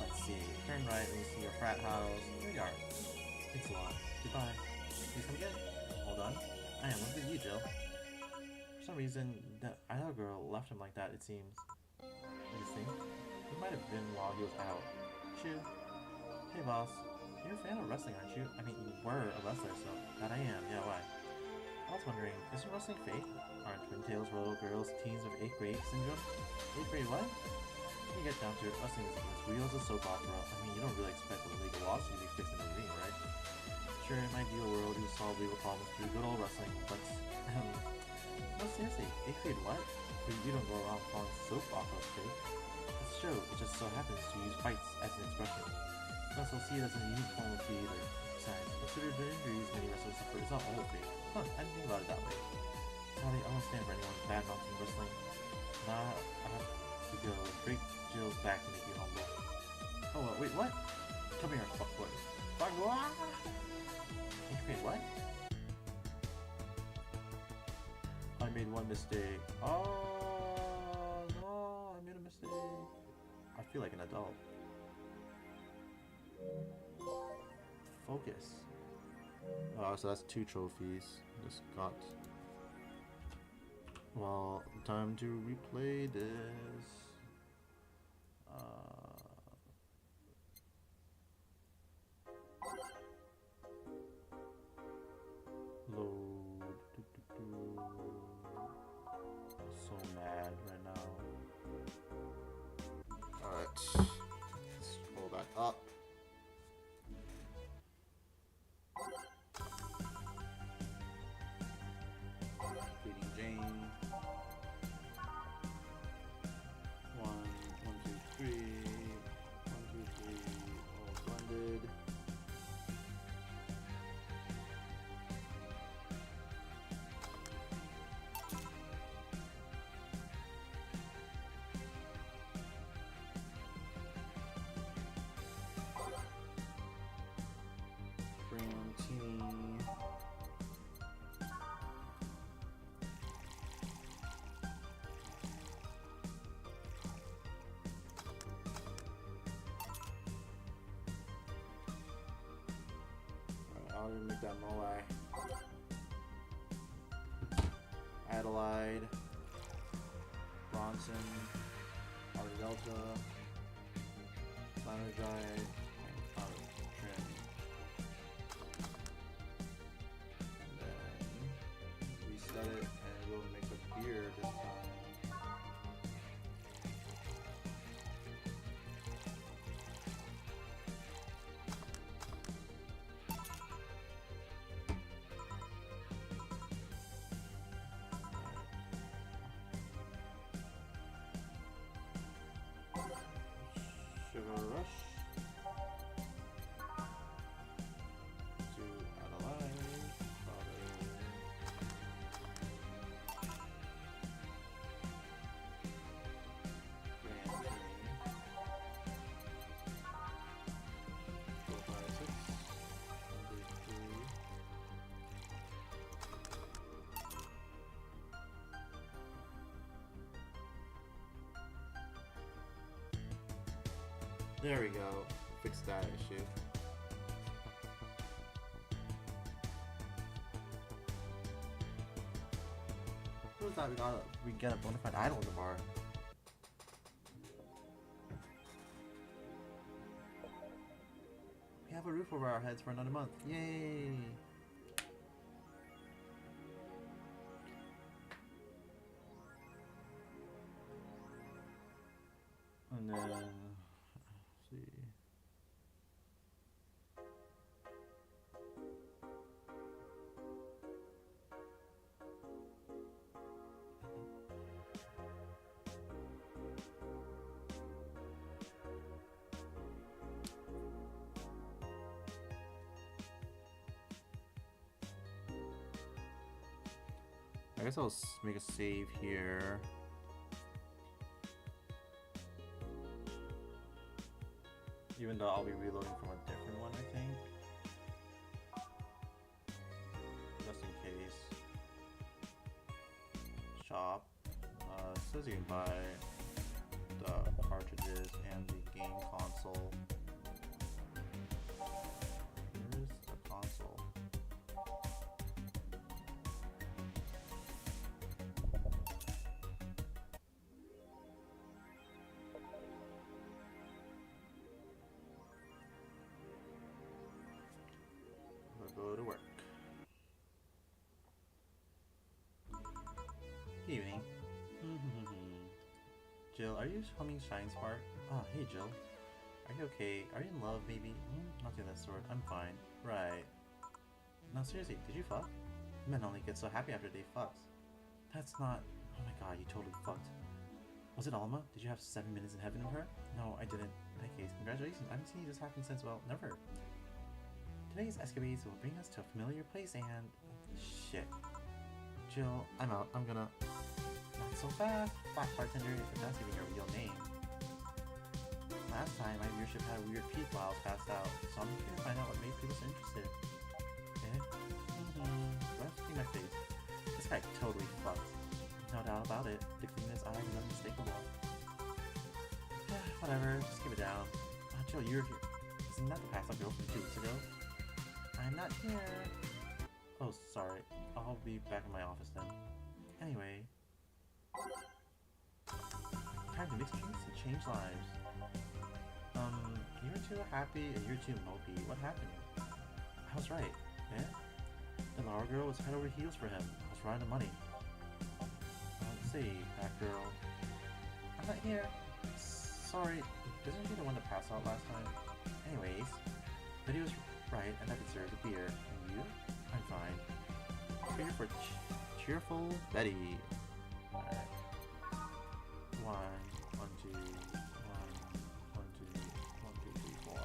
Speaker 2: Let's see. Turn right when you see your frat house. Here we are. Thanks a lot. Goodbye. Please come again. Hold on. I am. Look at you, Jill. For some reason, that other girl left him like that, it seems. What do you think? It might have been while he was out. Shoo. Hey, boss. You're a fan of wrestling, aren't you? I mean, you were a wrestler, so that I am. Yeah, why? I was wondering, isn't wrestling fake? Aren't Twin Tails for little girls teens with 8th grade syndrome? 8th grade what? When you get down to it, wrestling is as real as a soap opera. I mean, you don't really expect a legal lawsuit to be fixed in the ring, right? Sure, in my ideal world, you solve legal problems through good old wrestling, but, no, seriously, 8th grade what? You don't go around calling soap operas fake. It's true, it just so happens to use fights as an expression. You also see it as a unique form of theater. Besides, consider the injuries many wrestlers suffer is not all fake. Huh, I didn't think about it that way. Sorry, I won't stand for anyone bad-mouthing wrestling. Nah, I have to go break Jill's back to make you humble. Oh, wait, what? Come here, fuckboy. Fuckboy! Wait, what? I made one mistake. Oh, no, I made a mistake. I feel like an adult. Focus. Oh, so that's 2 trophies. Just got. Well, time to replay this. Load. So mad right now. Alright. Let's scroll back up. Feeding Jane. 1, 2, 3. 1, 2, 3. All blended. I'll even make that Moai. Adelaide, Bronson, Delta, Lanergide, and Trim. And then reset it, and we'll make a beer this time. Sugar Rush.
Speaker 1: There we go. Fix that issue.
Speaker 2: Who was that? We get a bona fide idol in the bar. We have a roof over our heads for another month. Yay! And then, let's see. I guess I'll make a save here. Even though I'll be reloading from a different one, I think. Just in case. Shop. Says you can buy the cartridges and the game console. Where is the console? Go to work. Evening. Jill, are you humming Shine Spark? Oh, hey Jill. Are you okay? Are you in love, maybe? Nothing of that sort. I'm fine. Right. No, seriously, did you fuck? Men only get so happy after they fucked. That's not... Oh my god, you totally fucked. Was it Alma? Did you have 7 minutes in heaven with her? No, I didn't. In that case, congratulations. I haven't seen this happen since, well, never. Today's escapades will bring us to a familiar place and... Shit. Jill, I'm out. I'm gonna... Not so fast. Black bartender, if that's even your real name. Last time, my viewership had a weird peak while I was passed out, so I'm here to find out what made people so interested. Eh? Do I have to clean my face? This guy totally fucked. No doubt about it. The clean in his eyes is unmistakable. Whatever, just keep it down. Jill, you're here. Isn't that the passed out girl from 2 weeks ago? I'm not here. Oh, sorry. I'll be back in my office then. Anyway. Time to mix drinks and change lives. You were too happy and you were too mopey. What happened? I was right. Yeah? The Laura girl was head over heels for him. I was right on the money. Let's see, that girl. I'm not here. Sorry. Isn't she the one that passed out last time? Anyways. Betty was right, and I deserve a beer. And you? I'm fine. Beer for cheerful Betty. Alright. 1, 1, 2, 1, 1, 2, 1, 2, 3, 4.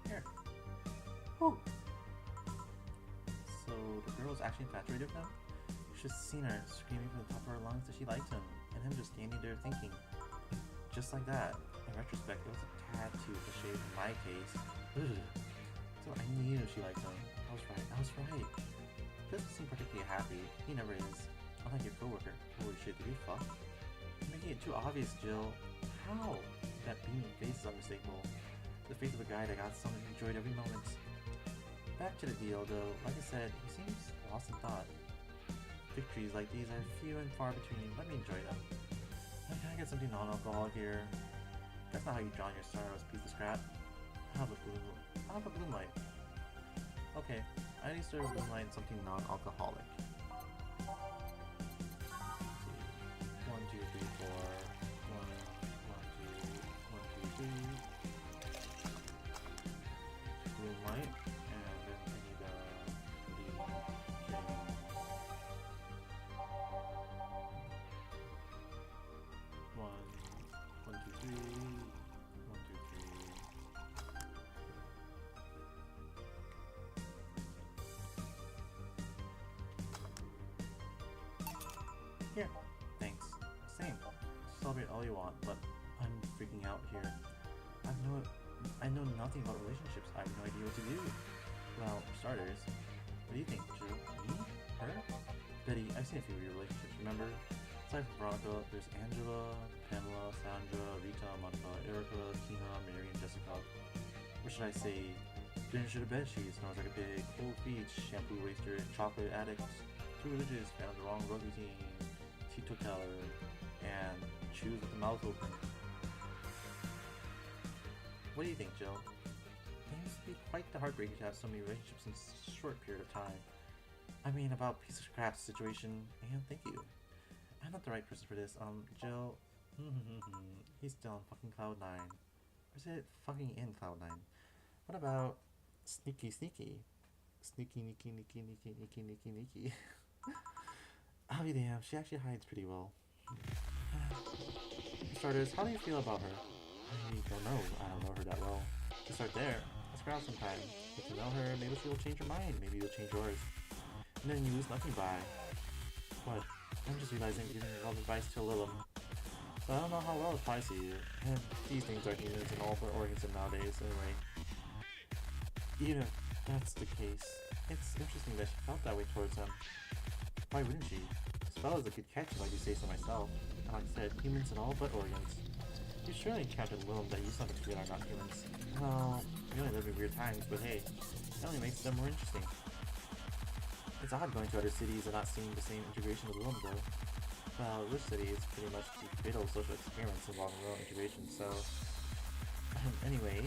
Speaker 2: Here. Whew. So the girl was actually infatuated with him? You should have seen her screaming from the top of her lungs that she liked him, and him just standing there thinking. Just like that. In retrospect, it was a tad too cliche in my case. Ugh. So I knew she liked him. I was right. He doesn't seem particularly happy. He never is. Unlike your coworker. Holy shit, did he fuck? You're making it too obvious, Jill. How? That beaming face is unmistakable. The face of a guy that got someone who enjoyed every moment. Back to the deal, though. Like I said, he seems lost in thought. Victories like these are few and far between. Let me enjoy them. Can I get something non-alcoholic here? That's not how you drown your sorrows, piece of scrap. I'll have a Bloom Light. Okay, I need to serve Bloom Light and something non-alcoholic. 1, 2, 3, 4. 1, 1, 2, 1, 2, 3. Bloom Light, and then I need the One, 2, 3. 1, 2, 3. Here, thanks. Same. Celebrate all you want, but I'm freaking out here. I know nothing about relationships. I have no idea what to do. Well, for starters, what do you think, Jill? Me? Her? Betty, I've seen a few of your relationships, remember? Aside from Veronica, there's Angela, Pamela, Sandra, Rita, Monica, Erica, Tina, Mary, and Jessica. Or should I say, finisher to bed sheets, smells like a pig, cold feet, shampoo waster, chocolate addict, too religious, found the wrong rug routine, teetotaler, and choose with the mouth open. What do you think, Jill? It used to be quite the heartbreaker to have so many relationships in a short period of time. I mean, about piece of crap situation, and thank you. I'm not the right person for this, Jill. He's still on fucking Cloud 9. Or is it fucking in Cloud 9? What about Sneaky Sneaky? Sneaky Neaky Neaky Neaky Neaky Neaky Neaky. I'll be damned, she actually hides pretty well. For starters, how do you feel about her? I don't know. I don't know her that well. To start there, ask her out sometime. Get to know her, maybe she'll change her mind, maybe you'll change yours. And then you lose nothing by. What? I'm just realizing you're giving love advice to Lilum. So I don't know how well it applies to you. And these things are humans and all but organisms nowadays, anyway. Even if that's the case, it's interesting that she felt that way towards him. Why wouldn't she? This fella's a good catch if I do say so myself. And like I said, humans and all but organs. You surely encountered Lilum that you something to feel are not humans. Well, we only live in weird times, but hey, it only makes them more interesting. It's odd going to other cities and not seeing the same integration with Lilum though. Well, this city is pretty much the fatal social experiments involving Lilum integration, so... anyway,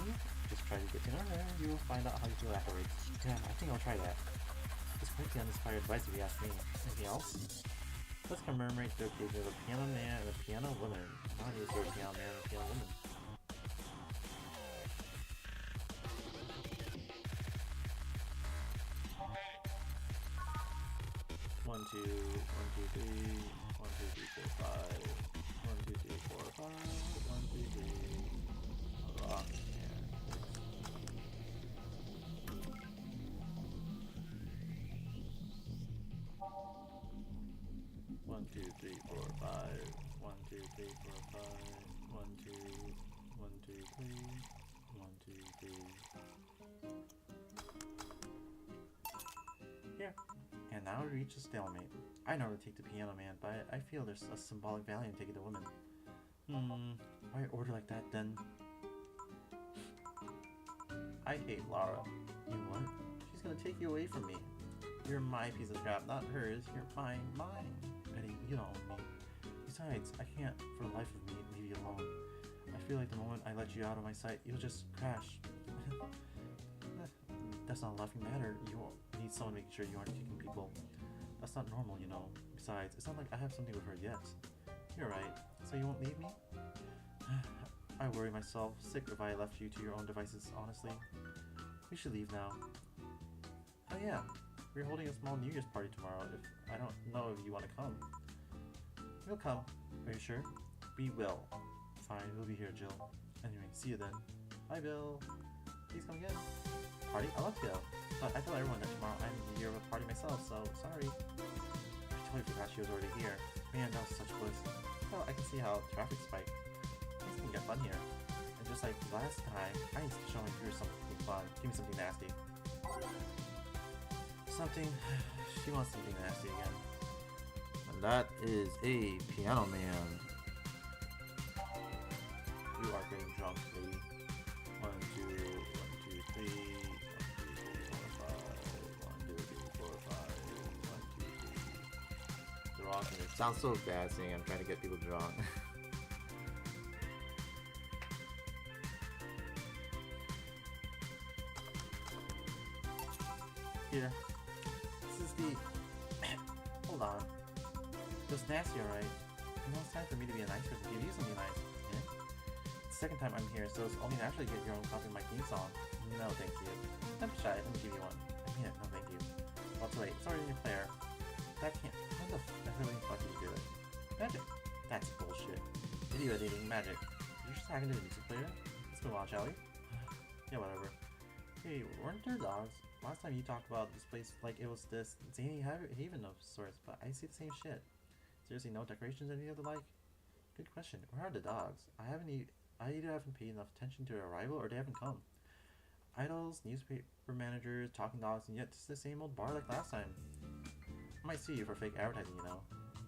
Speaker 2: just try to get to know her, you will find out how you feel afterwards. Yeah, I think I'll try that. It's quite the uninspired advice if you ask me. Anything else? Let's commemorate the occasion of a piano man and a piano woman. Not use the piano man and a piano woman. One, two, 3, 1, 2, 3, 4, 5. 1, 2, 3, 4, 5. 1, 2, 3. Rock. One, two, three, four, 5. 1, 2, 3, 4, 5. 1, 2, 1, 2, 3. 1, 2, 3. Here. And now we reach a stalemate. I normally take the piano man, but I feel there's a symbolic value in taking the woman. Why order like that then? I hate Lara. You what? She's gonna take you away from me. You're my piece of crap, not hers. You're mine. Eddie, you don't own me. Besides, I can't, for the life of me, leave you alone. I feel like the moment I let you out of my sight, you'll just crash. That's not a laughing matter. You need someone making sure you aren't kicking people. That's not normal, you know. Besides, it's not like I have something with her yet. You're right. So you won't leave me? I worry myself. Sick if I left you to your own devices, honestly. We should leave now. Oh yeah, we're holding a small New Year's party tomorrow. If I don't know if you want to come. We'll come. Are you sure? We will. Fine, we'll be here, Jill. Anyway, see you then. Bye, Bill. Please come again. Party? I love to go. But I tell everyone that tomorrow I'm here with a party myself, so sorry. I totally forgot she was already here. Man, that was such bliss. Well, I can see how traffic spiked. Things can get fun here. And just like last time, I need to show my crew something fun. Give me something nasty. Something... She wants something nasty again.
Speaker 1: And that is a Piano Man.
Speaker 2: You are getting drunk, lady. 1, 2, 1, 2, 3. 1, 2, 3, 4, 5. 1, 2, 3, 4, 5. 1, 2, 3. The rock
Speaker 1: It sounds so bad saying I'm trying to get people drunk.
Speaker 2: Here. This is the... Hold on. It was nasty, alright. You know, it's time for me to be a nice person. Give you something nice. Yeah? It's the second time I'm here, so it's only natural to get your own copy of my theme song. No, thank you. Don't be shy. Let me give you one. I mean it. No, thank you. Well, it's late. It's already in your player. That can't... How the really fuck did you do it? Magic. That's bullshit. Video editing. Magic. You're just hacking into the music player? Let's move on, shall we? Yeah, whatever. Hey, weren't there dogs? Last time you talked about this place like it was this zany haven of sorts, but I see the same shit. Seriously, no decorations or any of the like? Good question. Where are the dogs? I either haven't paid enough attention to their arrival or they haven't come. Idols, newspaper managers, talking dogs, and yet it's the same old bar like last time. I might sue you for fake advertising, you know.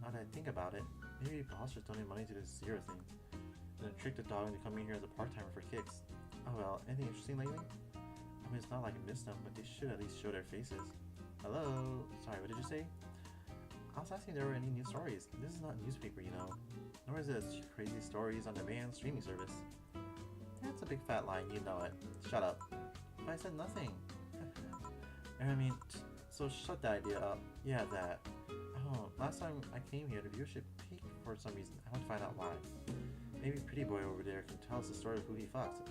Speaker 2: Now that I think about it, maybe boss just donated money to this Zero thing. And then tricked the dog into coming here as a part-timer for kicks. Oh well, anything interesting lately? I mean, it's not like I missed them, but they should at least show their faces. Hello? Sorry, what did you say? I was asking if there were any new stories. This is not a newspaper, you know. Nor is it crazy stories on demand streaming service. That's a big fat lie, you know it. Shut up. But I said nothing. I mean, so shut that idea up. Yeah, that. Oh, last time I came here, the viewership peaked for some reason. I want to find out why. Maybe Pretty Boy over there can tell us the story of who he fucked.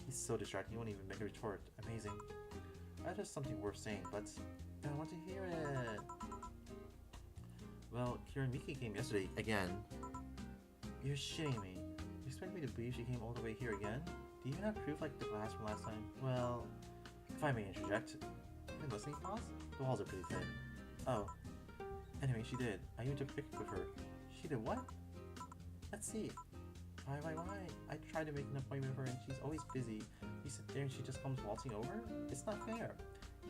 Speaker 2: He's so distracted, he won't even make a retort. Amazing. That's just something worth saying, but I want to hear it. Well, Kira Miki came yesterday again. You're shitting me. You expect me to believe she came all the way here again? Do you have proof like the glass from last time? Well, if I may interject. Are you listening, boss? The walls are pretty thin. Oh. Anyway, she did. I even took a picture with her. She did what? Let's see. Why? I tried to make an appointment with her and she's always busy. You sit there and she just comes waltzing over? It's not fair.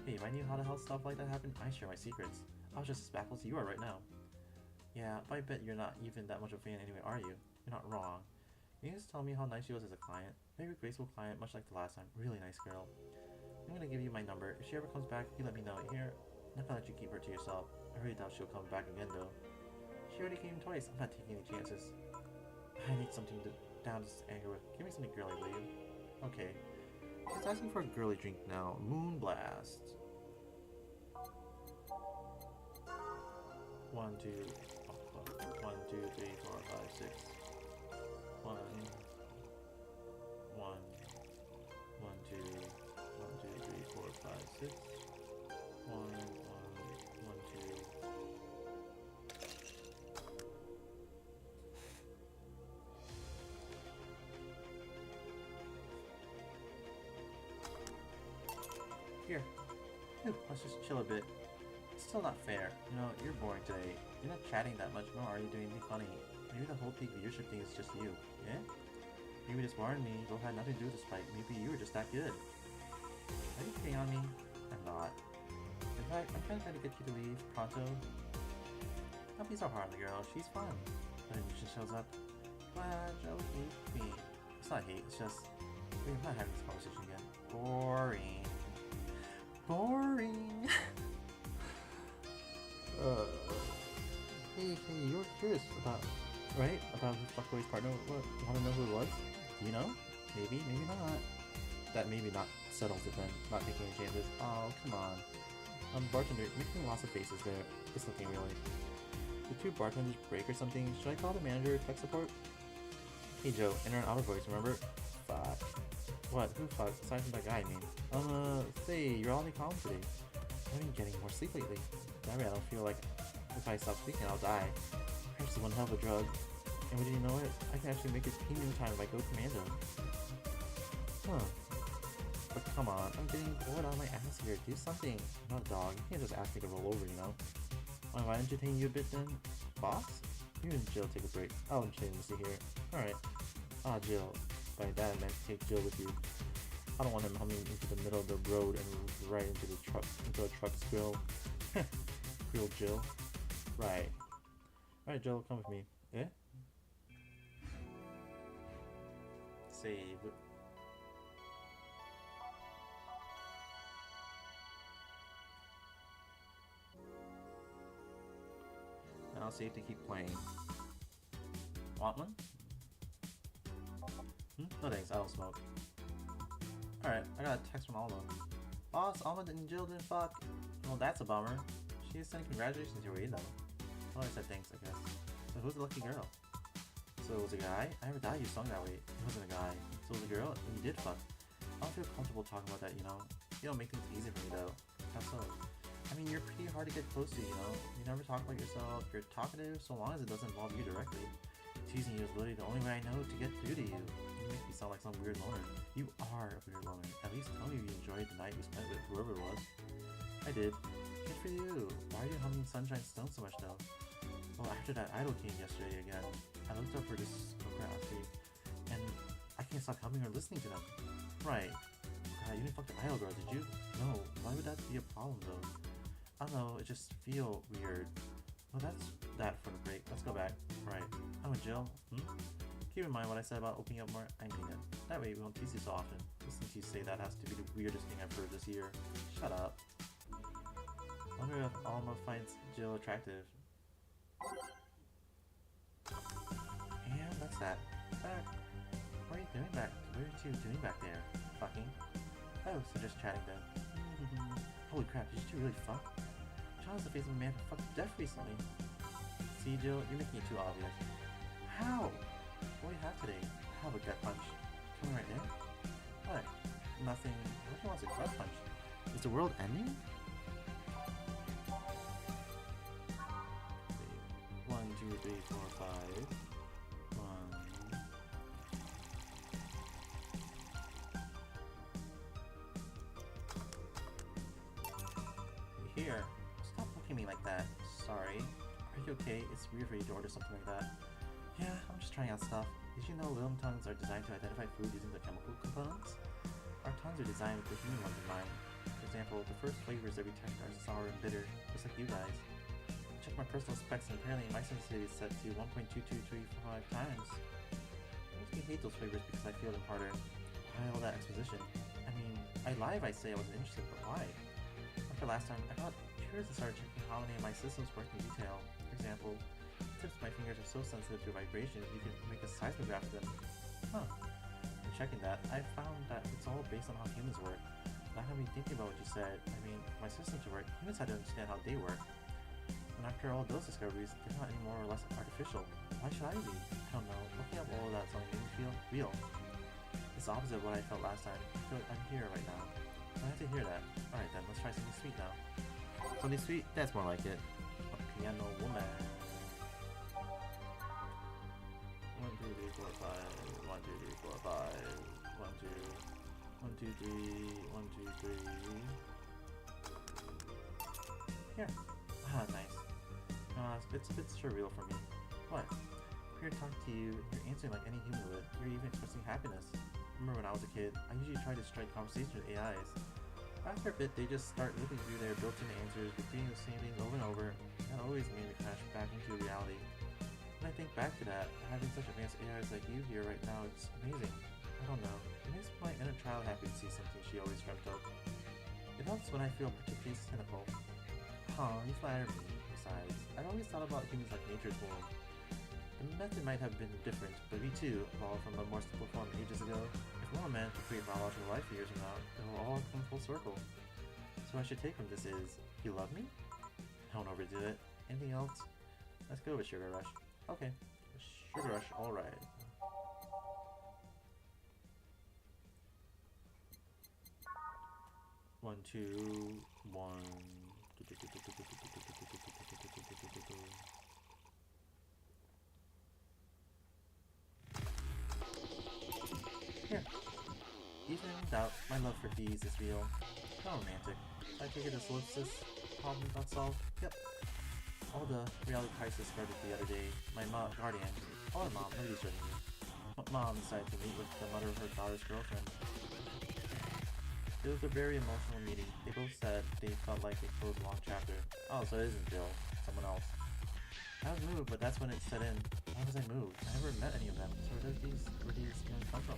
Speaker 2: Hey, if I knew how the hell stuff like that happened, I share my secrets. I was just as baffled as you are right now. Yeah, but I bet you're not even that much of a fan anyway, are you? You're not wrong. Can you just tell me how nice she was as a client? Very graceful client, much like the last time. Really nice girl. I'm gonna give you my number. If she ever comes back, you let me know. Here, I'm not gonna let you keep her to yourself. I really doubt she'll come back again though. She already came twice. I'm not taking any chances. I need something to down this anger with. Give me something girly, will you? Okay. She's asking for a girly drink now. Moon Blast. 1, 2, 1, 2, 3, 4, 5, 6. 1, 1, 1, 2, 1, 2, 3, 4, 5, 6. 1, 1, 1, 2. Here. Phew, let's just chill a bit. It's still not fair. You know, you're boring today. You're not chatting that much, nor are you doing anything funny. Maybe the whole peak viewership thing is just you. Yeah? Maybe this warned me. Though had nothing to do with this fight. Maybe you were just that good. Are you kidding on me? I'm not. In fact, I'm kind of trying to get you to leave pronto. Don't be so hard on the girl. She's fun. But then she shows up. Glad Joe hates me. It's not hate. It's just we're not having this conversation again. Boring. Boring. Hey, you were curious about, right? About who fucked away's partner? What? Want to know who it was? Do you know? Maybe, maybe not. That maybe not settles it then. Not taking any chances. Oh, come on. Bartender, you're making lots of faces there. Just looking really. Did two bartenders break or something? Should I call the manager or tech support? Hey Joe, enter an auto voice, remember? Fuck. What? Who fucked? Aside from that guy, I mean. Say, you're all calm today. I've been getting more sleep lately. Sorry, I don't feel like if I stop speaking, I'll die. Perhaps one hell of a drug. And would you know it? I can actually make it premium time if I go commando. Huh. But come on, I'm getting bored out of my ass here. Do something. I'm not a dog. You can't just ask me to roll over, you know? Mind if I entertain you a bit then? Boss? You and Jill take a break. I'll entertain Missy here. Alright. Ah, Jill. By that I meant take Jill with you. I don't want him humming into the middle of the road and right into the truck, into a truck's grill. Grill Jill. Right. Alright, Jill, come with me. Yeah? Save. Now save to keep playing. Want one? No thanks, I don't smoke. Alright, I got a text from Alma. Boss, Alma and Jill didn't fuck. Well, that's a bummer. She is sending congratulations your way though. Oh, I said thanks, I guess. So who's the lucky girl? So it was a guy? I never thought you sung that way. It wasn't a guy. So it was a girl, and you did fuck. I don't feel comfortable talking about that, you know? You don't make things easy for me though. How so? I mean, you're pretty hard to get close to, you know? You never talk about yourself, you're talkative so long as it doesn't involve you directly. Teasing you is literally the only way I know to get through to you. You make me sound like some weird loner. You are a weird loner. At least tell me you enjoyed the night you spent with whoever it was. I did. Good for you. Why are you humming Sunshine Stone so much though? Well, after that idol came yesterday again, I looked up for discography, and I can't stop humming or listening to them. Right. God, you didn't fuck the idol girl, did you? No. Why would that be a problem though? I don't know, it just feel weird. Well, that's that for the break. Let's go back. Right. Oh, and Jill. Keep in mind what I said about opening up more. I mean it. That way we won't tease you so often. Listening to you say that has to be the weirdest thing I've heard this year. Shut up. Wonder if Alma finds Jill attractive. And that's that. Back. What are you doing back? What are you doing back there? Fucking. Oh, so just chatting then. Holy crap, did you two really fuck? Child's the face of a man who fucked to death recently. See, Jill, you're making it too obvious. How? What do you have today? I have a gut punch. Coming right in? What? Nothing. What do you want a gut punch? Is the world ending? Wait. 1, 2, 3, 4, 5. 1. Here. Stop looking at me like that. Sorry. Are you okay? It's weird for you to order something like that. Yeah, I'm just trying out stuff. Did you know Lilum tongues are designed to identify food using the chemical components? Our tongues are designed with the human ones in mind. For example, the first flavors that we detect are sour and bitter, just like you guys. Check my personal specs and apparently my sensitivity is set to 1.2235 times. I mostly hate those flavors because I feel them harder. Why all that exposition? I mean, I lie if I say I wasn't interested, but why? After last time, I got curious and started checking how many of my systems work in detail. For example, the tips of my fingers are so sensitive to vibration, you can make a seismograph of them. Huh. In checking that, I found that it's all based on how humans work. That had me thinking about what you said. I mean, my systems to work, humans had to understand how they work. And after all those discoveries, they're not any more or less artificial. Why should I be? I don't know. Looking up all of that's only made me feel real. It's the opposite of what I felt last time. I feel like I'm here right now. I have to hear that. Alright then, let's try something sweet now. Something sweet? That's more like it. A piano woman. 1, 2, 3, 4, 5. 1, 2, 3, 4, 5. 1, 2, 1, 2, 3. 1, 2, 3. Here. Ah, nice. It's a bit surreal for me. What? I'm here talking to you, you're answering like any human would. You're even expressing happiness. Remember when I was a kid, I usually tried to strike conversation with AIs. After a bit, they just start looking through their built-in answers, repeating the same things over and over. That always made me crash back into reality. When I think back to that, having such advanced AIs like you here right now, it's amazing. I don't know. It makes my inner child happy to see something she always dreamt of. It helps when I feel particularly cynical. Huh, you flatter me. Besides, I've always thought about humans like nature's womb. The method might have been different, but we too evolved from a more simple form ages ago. If no one managed to create biological life years from now, it will all come full circle. So what I should take from this is, you love me? Don't overdo it. Anything else? Let's go with Sugar Rush. Okay. Sugar Rush, alright. One, two, one. Here. Even in doubt, my love for bees is real. How romantic. I take it as solstice problem got solved? Yep. All the reality crisis started the other day. My guardian. Oh, mom, nobody's joining me. Mom decided to meet with the mother of her daughter's girlfriend. It was a very emotional meeting. They both said they felt like they closed a long chapter. Oh, so it isn't Jill. Someone else. I was moved, but that's when it set in. Why was I moved? I never met any of them. So where did these feelings come from?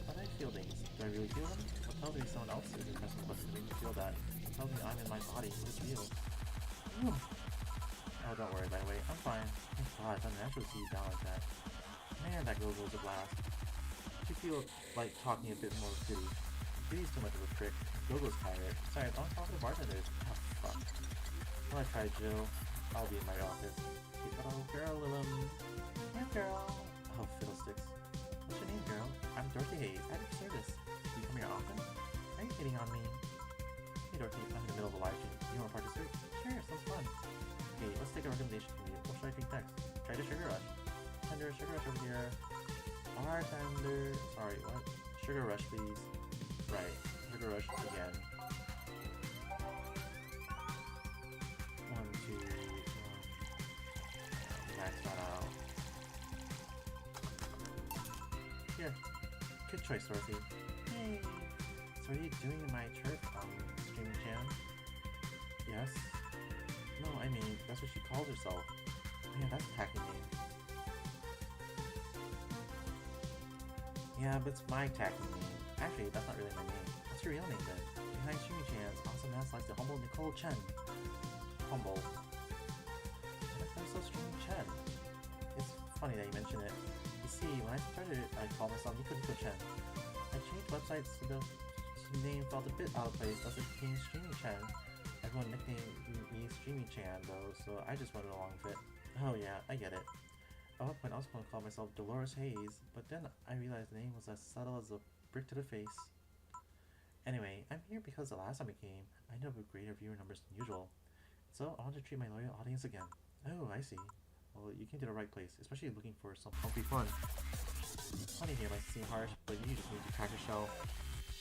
Speaker 2: How do I feel things? Do I really feel them? What tells me someone else is impressing buttons to make me feel that? What tells me I'm in my body? What is real? Ooh. Oh, don't worry, by the way. I'm fine. Thank God, it's unnatural to see you down like that. Man, that girl goes a blast. You feel like talking a bit more with Kitty. Kitty's too much of a prick. Gogo's tired. Sorry, I don't talk to the bartenders. Oh, fuck. Well, I tried Jill. I'll be in my office. Keep it on, girl, Lilum. Yeah, girl. Oh, fiddlesticks. What's your name, girl? I'm Dorothy Hayes. At your service. Do you come here often? Are you hitting on me? Hey, Dorothy, I'm in the middle of a live stream. You want to participate? Sure, sounds fun. Okay, let's take a recommendation from you. What should I drink next? Try the Sugar Rush. Tender, Sugar Rush over here. Bartender. Sorry, what? Sugar Rush, please. Right. Sugar Rush again. 1, 2, 1. Max that out. Here. Good choice, Dorothy. Hey. So what are you doing in my church streaming channel? Yes? No, I mean, that's That's what she calls herself. Man, that's a tacky name. Yeah, but it's my tacky name. Actually, that's not really my name. What's your real name then? Behind Streamy Chan's awesome ass likes the humble Nicole Chen. Humble. I'm so Streamy Chen. It's funny that you mention it. You see, when I started, I called myself Nico Nico Chen. I changed websites so the name felt a bit out of place, thus it became Streamy Chen. Everyone nicknamed me Streamy Chan though, so I just went along with it. Oh yeah, I get it. At one point I was going to call myself Dolores Hayes, but then I realized the name was as subtle as a brick to the face. Anyway, I'm here because the last time we came, I ended up with greater viewer numbers than usual. So I want to treat my loyal audience again. Oh, I see. Well, you came to the right place, especially looking for some comfy fun. Funny here might seem harsh, but you just need to crack your shell.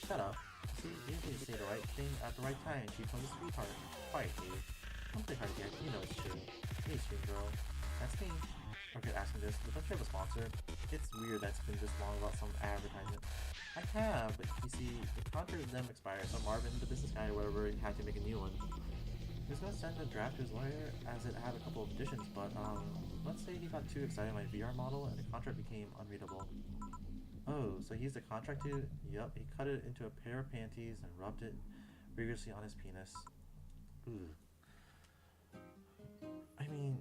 Speaker 2: Shut up. See, you need to say the right thing at the right time and treat from the sweetheart. Quiet, dude. Don't play hard to get, you know it's true. Hey, stream girl. That's me. Forget asking this, but don't you have a sponsor? It's weird that's been this long without some advertisement. I have, but you see, the contract with them expired, so Marvin, the business guy or whatever, had to make a new one. He was gonna send a draft to his lawyer as it had a couple of additions, but let's say he got too excited by my VR model and the contract became unreadable. Oh, so he's the contract dude? Yup, he cut it into a pair of panties and rubbed it vigorously on his penis. Ooh. I mean,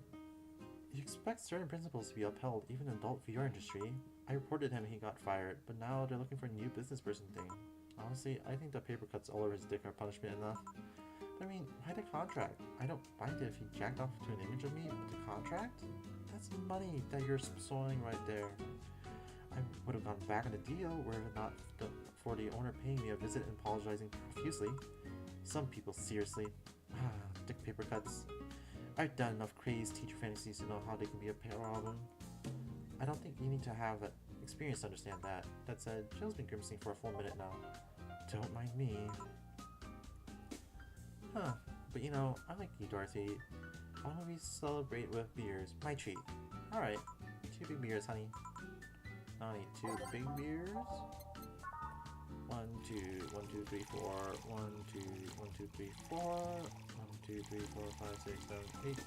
Speaker 2: you expect certain principles to be upheld even in the adult VR industry. I reported him and he got fired, but now they're looking for a new business person thing. Honestly, I think the paper cuts all over his dick are punishment enough. But I mean, why the contract? I don't mind it if he jacked off to an image of me, but the contract? That's money that you're spoiling right there. I would have gone back on the deal were it not for the owner paying me a visit and apologizing profusely. Some people, seriously. Dick paper cuts. I've done enough crazed teacher fantasies to know how they can be a problem. I don't think you need to have that experience to understand that. That said, Jill's been grimacing for a full minute now. Don't mind me. Huh, but you know, I like you, Dorothy. Why don't we celebrate with beers? My treat. Alright, 2 big beers, honey. I need 2 big beers. 1, 2, 1, 2, 3, 4. 1, 2, 1, 2, 3, 4. 1, 2, 3, 4, 5, 6, 7, 8.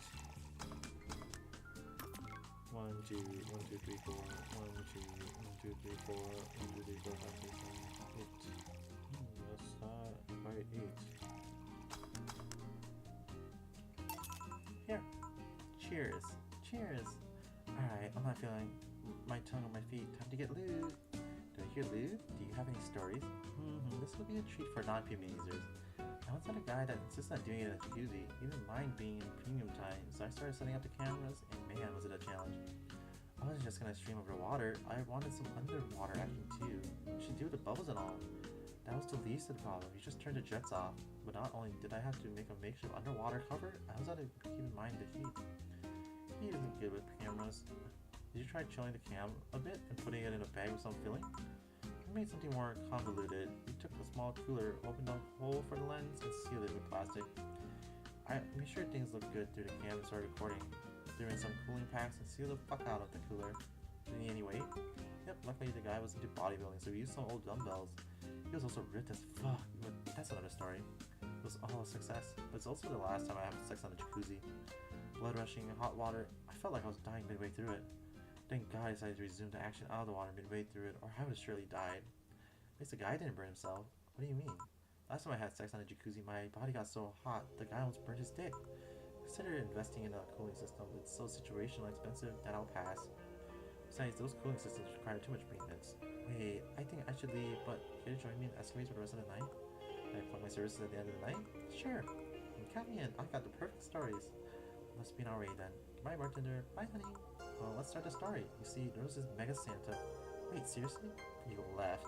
Speaker 2: 1, 2, 1, 2, 3, 4. 1, 2, 1, 2, 3, 4. 1, 2, 3, 4, 5, 6, 7, 8. That's not quite 8. Here. Cheers. Cheers. Alright, I'm not feeling my tongue on my feet. Time to get lewd. Do I hear lewd? Do you have any stories? This will be a treat for non-premium users. I once had a guy that insisted on doing it in a jacuzzi. He didn't mind being in premium time, so I started setting up the cameras, and man, was it a challenge. I wasn't just gonna stream over water, I wanted some underwater action too. You should do with the bubbles and all. That was the least of the problem. You just turned the jets off. But not only did I have to make a makeshift underwater cover, I also had to keep in mind the heat. He isn't good with cameras. Did you try chilling the cam a bit and putting it in a bag with some filling? We made something more convoluted. We took a small cooler, opened a hole for the lens, and sealed it with plastic. I made sure things looked good through the cam and started recording. Threw in some cooling packs and sealed the fuck out of the cooler. Did he any weight? Yep, luckily the guy was into bodybuilding, so we used some old dumbbells. He was also ripped as fuck, but that's another story. It was all a success, but it's also the last time I had sex on a jacuzzi. Blood rushing and hot water, I felt like I was dying midway through it. Thank God I decided to resume the action out of the water midway through it, or I would have surely died. At least the guy didn't burn himself. What do you mean? Last time I had sex on a jacuzzi, my body got so hot, the guy almost burned his dick. Consider investing in a cooling system. It's so situational and expensive that I'll pass. Besides, those cooling systems require too much maintenance. Wait, I think I should leave, but here to join me in Escapades for the rest of the night? Can I plug my services at the end of the night? Sure. And count me in. I got the perfect stories. Let's be on our way then. Bye, bartender. Bye, honey. Well, let's start the story. You see, there was this mega Santa. Wait, seriously? You left.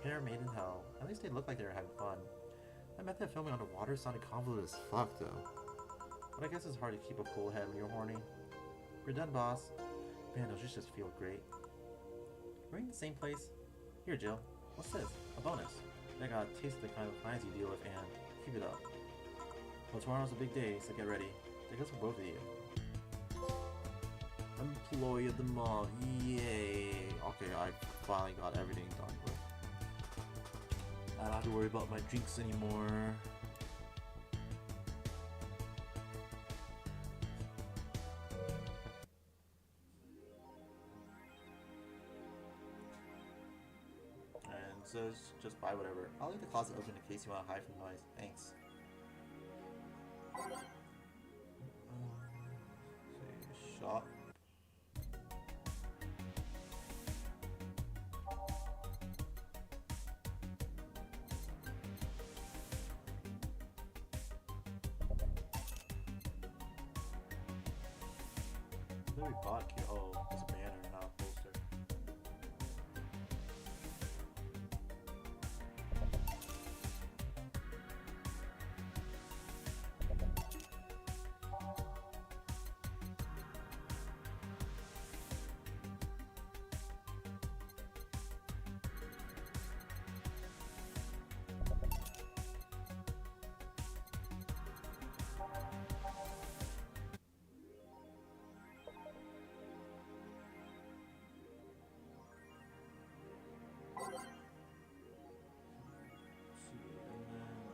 Speaker 2: Pair made in hell. At least they looked like they were having fun. That method of filming underwater sounded convoluted as fuck, though. But I guess it's hard to keep a cool head when you're horny. We're done, boss. Man, those just feel great. We're in the same place. Here, Jill. What's this? A bonus. I got a taste of the kind of clients you deal with, and keep it up. Well, tomorrow's a big day, so get ready. Take us for both of you. Employee of the month. Yay. Okay, I finally got everything done with. I don't have to worry about my drinks anymore. says just buy whatever. I'll leave the closet open in case you want to hide from the noise. Thanks. Shop. What we bought here? Oh, it's a banner, not a poster.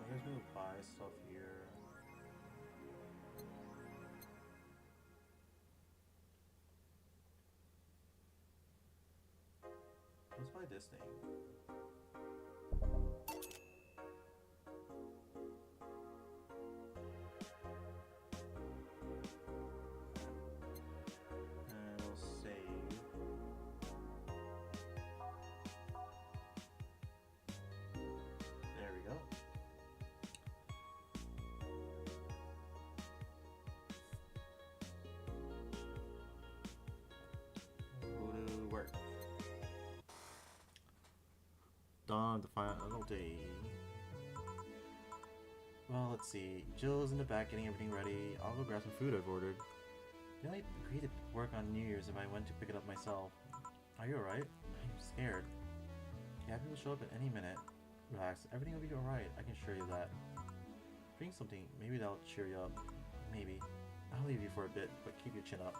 Speaker 2: I guess we'll buy stuff here. Let's buy this thing. And we'll save. There we go. Go to work. Dawn the final day. Well, let's see. Jill's in the back getting everything ready. I'll go grab some food I've ordered. They only agreed to work on New Year's if I went to pick it up myself. Are you alright? I'm scared. Gabby will show up at any minute. Relax, everything will be alright, I can assure you that. Drink something, maybe that'll cheer you up. Maybe. I'll leave you for a bit, but keep your chin up.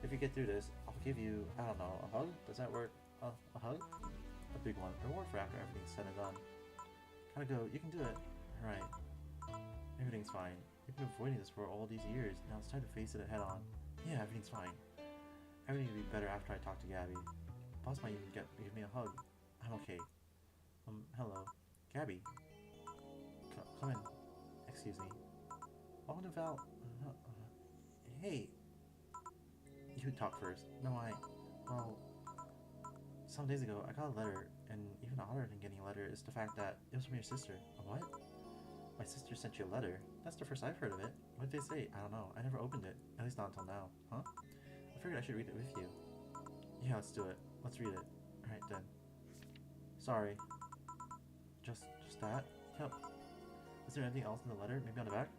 Speaker 2: If you get through this, I'll give you, I don't know, a hug? Does that work? A hug? A big one. Reward for after everything's said and done. Gotta go, you can do it. Alright. Everything's fine. You've been avoiding this for all these years, now it's time to face it head on. Yeah, everything's fine. Everything will be better after I talk to Gabby. Boss might even give me a hug. I'm okay. Hello. Gabby. Come in. Excuse me. Welcome to Val... hey. You talk first. No, well... Some days ago, I got a letter, and even odder than getting a letter is the fact that it was from your sister. A what? My sister sent you a letter? That's the first I've heard of it. What did they say? I don't know. I never opened it. At least not until now. Huh? I figured I should read it with you. Yeah, let's do it. Let's read it. Alright then. Sorry. Just that? Yep. Is there anything else in the letter? Maybe on the back?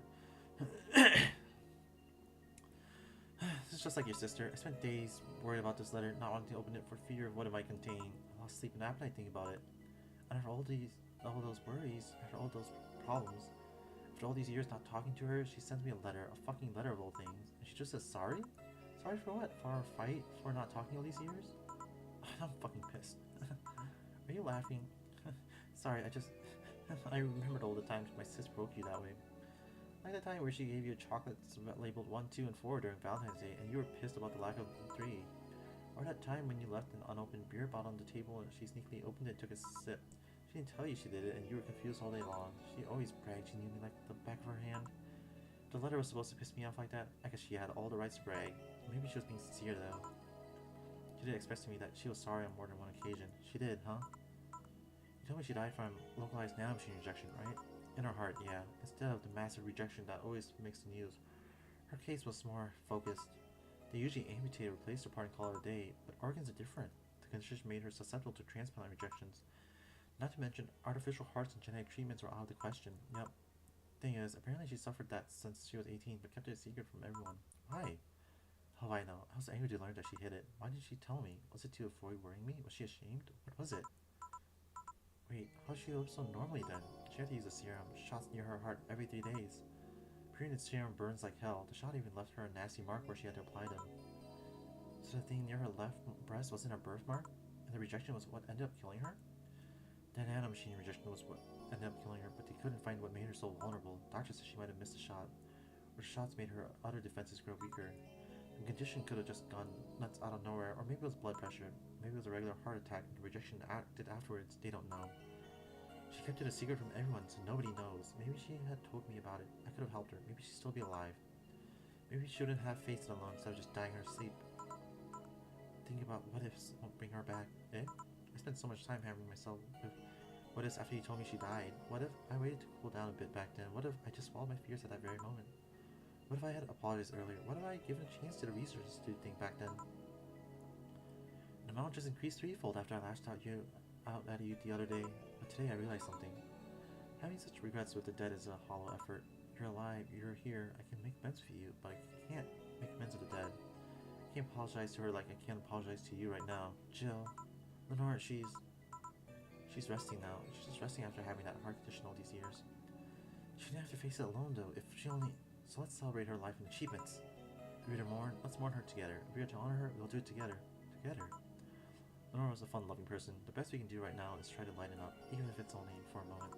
Speaker 2: This is just like your sister. I spent days worried about this letter, not wanting to open it for fear of what it might contain. I lost sleep and appetite thinking about it. And after all those worries, after all those problems, after all these years not talking to her, she sends me a letter, a fucking letter of all things. And she just says sorry? Sorry for what? For our fight? For not talking all these years? I'm fucking pissed. Are you laughing? Sorry, I remembered all the times my sis broke you that way. Like the time where she gave you chocolates labeled 1, 2, and 4 during Valentine's Day, and you were pissed about the lack of 3. Or that time when you left an unopened beer bottle on the table and she sneakily opened it and took a sip. She didn't tell you she did it, and you were confused all day long. She always bragged she knew me like the back of her hand. The letter was supposed to piss me off like that. I guess she had all the rights to brag. Maybe she was being sincere though. She did express to me that she was sorry on more than one occasion. She did, huh? You told me she died from localized nanomachine rejection, right? In her heart, yeah. Instead of the massive rejection that always makes the news. Her case was more focused. They usually amputate or replace the part and call it a day, but organs are different. The condition made her susceptible to transplant rejections. Not to mention, artificial hearts and genetic treatments were out of the question. Yep. Thing is, apparently she suffered that since she was 18, but kept it a secret from everyone. Why? Oh, I know. I was angry to learn that she hid it. Why did she tell me? Was it to avoid worrying me? Was she ashamed? What was it? Wait, how did she live so normally then? She had to use a serum, shots near her heart every 3 days. Period serum burns like hell. The shot even left her a nasty mark where she had to apply them. So the thing near her left breast wasn't a birthmark? And the rejection was what ended up killing her? The nanomachine rejection was what ended up killing her, but they couldn't find what made her so vulnerable. Doctors said she might have missed a shot, or the shots made her other defenses grow weaker. The condition could have just gone nuts out of nowhere, or maybe it was blood pressure. Maybe it was a regular heart attack and the rejection acted afterwards. They don't know. She kept it a secret from everyone, so nobody knows. Maybe she had told me about it. I could have helped her. Maybe she'd still be alive. Maybe she shouldn't have faced it alone instead of just dying in her sleep. Thinking about what ifs won't bring her back. Eh? I spent so much time hammering myself with what ifs after you told me she died. What if I waited to cool down a bit back then? What if I just swallowed my fears at that very moment? What if I had apologized earlier? What if I given a chance to the research institute back then? The amount just increased threefold after I lashed out at you the other day. But today I realized something. Having such regrets with the dead is a hollow effort. You're alive, you're here, I can make amends for you, but I can't make amends with the dead. I can't apologize to her like I can't apologize to you right now. Jill. Lenore, she's resting now. She's just resting after having that heart condition all these years. She didn't have to face it alone though, if she only... So let's celebrate her life and achievements. If we are to mourn, let's mourn her together. If we are to honor her, we'll do it together. Together. Lenore was a fun-loving person. The best we can do right now is try to lighten up, even if it's only for a moment.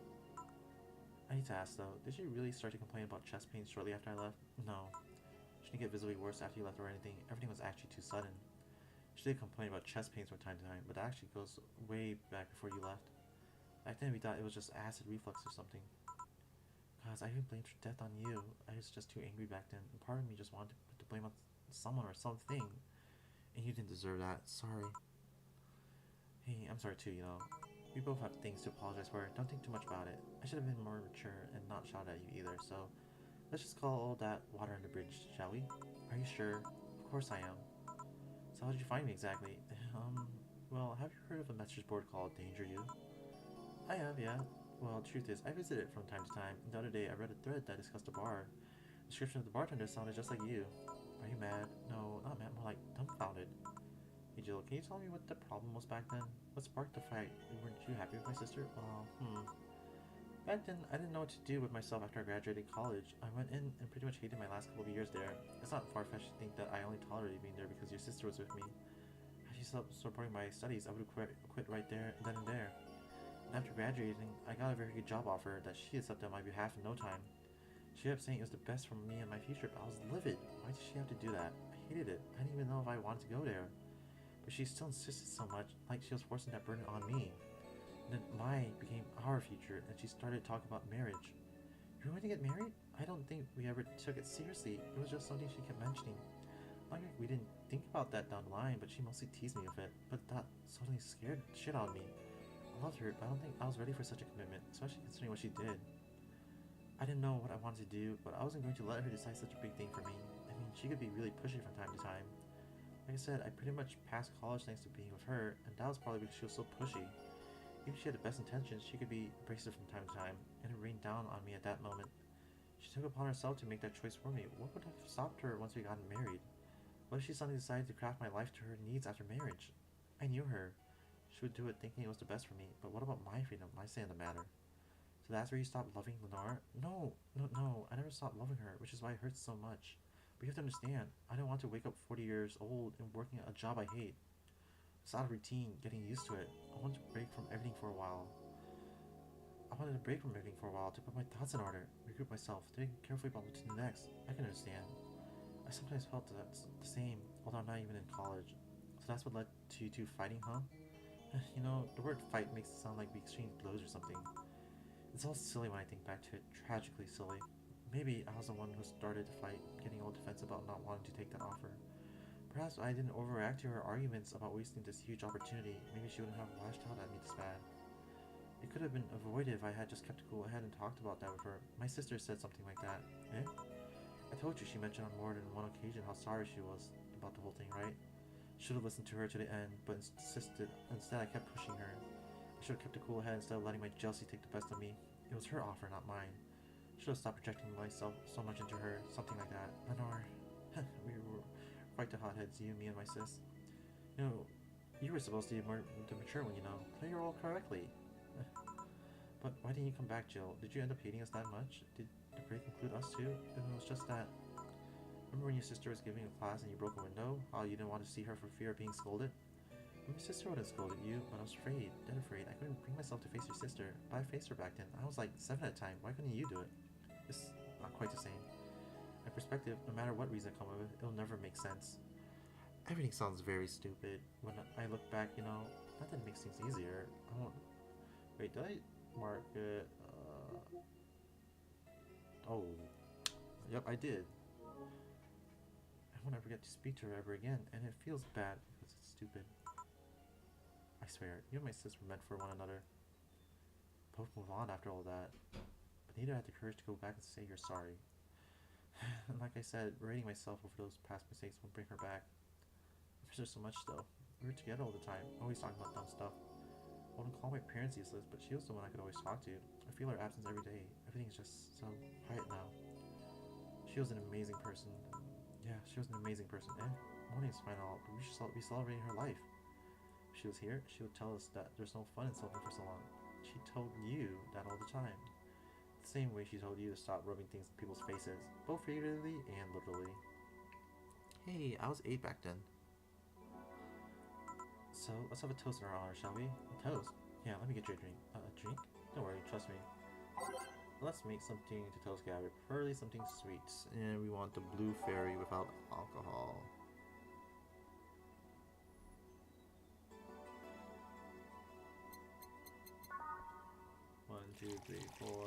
Speaker 2: I need to ask though, did she really start to complain about chest pains shortly after I left? No. She didn't get visibly worse after you left or anything. Everything was actually too sudden. She did complain about chest pains from time to time, but that actually goes way back before you left. Back then we thought it was just acid reflux or something. Cause I even blamed her death on you. I was just too angry back then, and part of me just wanted to put the blame on someone or something. And you didn't deserve that. Sorry. Hey, I'm sorry too, you know. We both have things to apologize for. Don't think too much about it. I should have been more mature and not shot at you either, so let's just call all that water under the bridge, shall we? Are you sure? Of course I am. So how did you find me exactly? Well, have you heard of a message board called Danger You? I have, yeah. Well, the truth is, I visit it from time to time, and the other day I read a thread that discussed a bar. The description of the bartender sounded just like you. Are you mad? No, not mad, more like dumbfounded. Hey Jill, can you tell me what the problem was back then? What sparked the fight? Weren't you happy with my sister? Well, Back then, I didn't know what to do with myself after I graduated college. I went in and pretty much hated my last couple of years there. It's not far-fetched to think that I only tolerated being there because your sister was with me. Had she stopped supporting my studies, I would have quit right there and then and there. And after graduating, I got a very good job offer that she accepted on my behalf in no time. She kept saying it was the best for me and my future, but I was livid. Why did she have to do that? I hated it. I didn't even know if I wanted to go there. But she still insisted so much, like she was forcing that burden on me. And then mine became our future, and she started talking about marriage. You're going to get married? I don't think we ever took it seriously. It was just something she kept mentioning. Like we didn't think about that down the line, but she mostly teased me with it. But that suddenly scared the shit out of me. I loved her, but I don't think I was ready for such a commitment, especially considering what she did. I didn't know what I wanted to do, but I wasn't going to let her decide such a big thing for me. I mean, she could be really pushy from time to time. Like I said, I pretty much passed college thanks to being with her, and that was probably because she was so pushy. Even if she had the best intentions, she could be abrasive from time to time, and it rained down on me at that moment. She took it upon herself to make that choice for me. What would have stopped her once we got married? What if she suddenly decided to craft my life to her needs after marriage? I knew her. She would do it thinking it was the best for me, but what about my freedom, my say in the matter? So that's where you stopped loving Lenore? No, I never stopped loving her, which is why it hurts so much. But you have to understand, I don't want to wake up 40 years old and working at a job I hate. It's out of routine, getting used to it. I wanted to break from everything for a while. I wanted to break from everything for a while to put my thoughts in order, regroup myself, think carefully about what to do next. I can understand. I sometimes felt that's the same, although I'm not even in college. So that's what led to you two fighting, huh? You know, the word fight makes it sound like we exchanged blows or something. It's all silly when I think back to it, tragically silly. Maybe I was the one who started the fight, getting all defensive about not wanting to take that offer. Perhaps I didn't overreact to her arguments about wasting this huge opportunity. Maybe she wouldn't have lashed out at me this bad. It could have been avoided if I had just kept cool head and talked about that with her. My sister said something like that. Eh? I told you she mentioned on more than one occasion how sorry she was about the whole thing, right? Should have listened to her to the end, but instead I kept pushing her. I should have kept a cool head instead of letting my jealousy take the best of me. It was her offer, not mine. Should have stopped projecting myself so much into her, something like that. Lenore, we were quite the hotheads, you, me, and my sis. You know, you were supposed to be the mature one, you know. Play your role correctly. But why didn't you come back, Jill? Did you end up hating us that much? Did the break include us too? It was just that... Remember when your sister was giving a class and you broke a window? How you didn't want to see her for fear of being scolded? My sister would have scolded you, but I was afraid, dead afraid. I couldn't bring myself to face your sister, but I faced her back then. I was like 7 at the time. Why couldn't you do it? It's not quite the same. I In perspective, no matter what reason come of it, it'll never make sense. Everything sounds very stupid. When I look back, you know, nothing makes things easier. I don't... Wait, did I mark it? Oh. Yep, I did. I won't ever get to speak to her ever again, and it feels bad because it's stupid. I swear, you and my sister were meant for one another. Both move on after all that. But neither had the courage to go back and say you're sorry. And like I said, berating myself over those past mistakes won't bring her back. I miss her so much though. We were together all the time, always talking about dumb stuff. I wouldn't call my parents useless, but she was the one I could always talk to. I feel her absence every day. Everything's just so quiet now. She was an amazing person. Yeah, she was an amazing person. Morning's fine all, but we should be celebrating her life. If she was here, she would tell us that there's no fun in something for so long. She told you that all the time. The same way she told you to stop rubbing things in people's faces, both figuratively and literally. Hey, I was 8 back then. So, let's have a toast in our honor, shall we? A toast? Yeah, let me get you a drink. A drink? Don't worry, trust me. Let's make something to toast Gabby, preferably something sweet. And we want the blue fairy without alcohol. 1, 2, 3, 4. 1.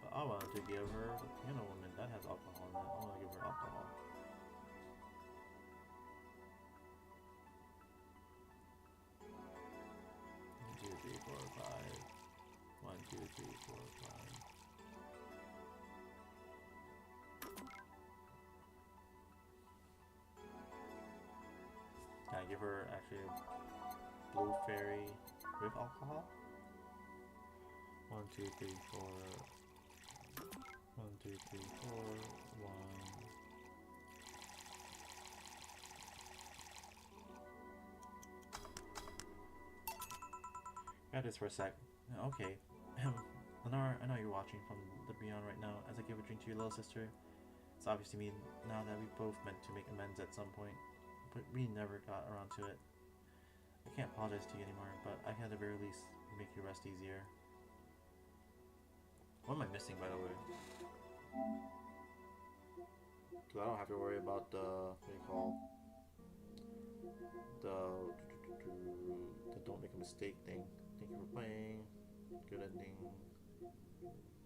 Speaker 2: But I wanted to give her the piano woman that has alcohol in it. I want to give her alcohol. One, two, three, four, 5. 1, 2, 3, 4, 5. Can I give her actually a blue fairy with alcohol? 1, 2, 3, 4. 1, 2, 3, 4. 1. Got this for a sec. Okay. Lenore, I know you're watching from the beyond right now. As I give a drink to your little sister, it's obvious to me now that we both meant to make amends at some point, but we never got around to it. I can't apologize to you anymore, but I can at the very least make your rest easier. What am I missing, by the way? Because I don't have to worry about the, what do you call, the don't make a mistake thing. Thank you for playing. Good ending.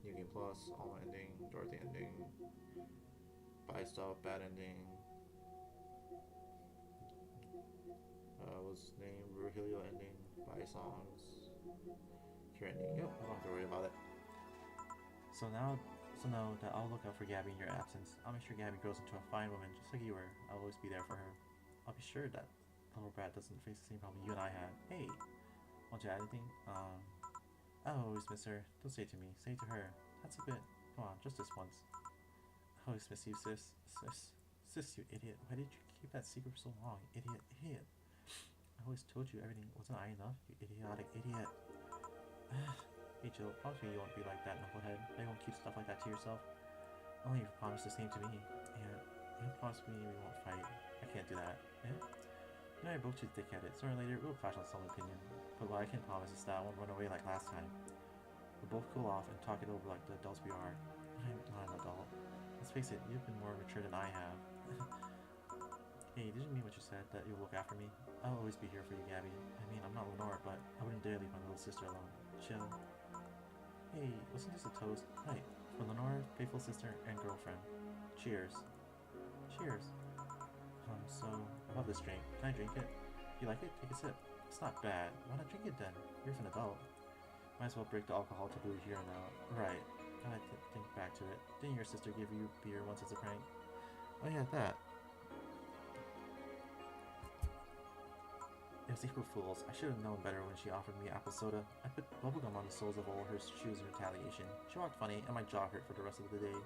Speaker 2: New Game Plus. All ending. Dorothy ending. Bye stuff. Bad ending. What's his name? Virgilio ending. Bye songs. Cure ending. Yep, I don't have to worry about it. So know that I'll look out for Gabby in your absence. I'll make sure Gabby grows into a fine woman, just like you were. I'll always be there for her. I'll be sure that little brat doesn't face the same problem you and I had. Hey, want to add anything? I'll always miss her. Don't say it to me. Say it to her. That's a bit. Come on, just this once. I always miss you, sis. Sis, you idiot. Why did you keep that secret for so long? Idiot. I always told you everything. Wasn't I enough? You idiotic idiot. Hey Jill, promise me you won't be like that, knucklehead. That you won't keep stuff like that to yourself. Only if you promise the same to me. And you promise me we won't fight. I can't do that. Yeah? You and I are both too thick-headed. Sooner or later, we'll clash on some opinion. But what I can promise is that I won't run away like last time. We'll both cool off and talk it over like the adults we are. I'm not an adult. Let's face it, you've been more mature than I have. Hey, did you mean what you said, that you'll look after me? I'll always be here for you, Gabby. I mean, I'm not Lenore, but I wouldn't dare leave my little sister alone. Chill. Hey, wasn't this a toast? Right. For Lenore, faithful sister, and girlfriend. Cheers. Cheers. So, I love this drink. Can I drink it? You like it? Take a sip. It's not bad. Why not drink it then? You're an adult. Might as well break the alcohol taboo here and now. Right. I like to think back to it. Didn't your sister give you beer once as a prank? Oh yeah, that. It was April Fool's. I should have known better when she offered me apple soda. I put bubblegum on the soles of all her shoes in retaliation. She walked funny, and my jaw hurt for the rest of the day.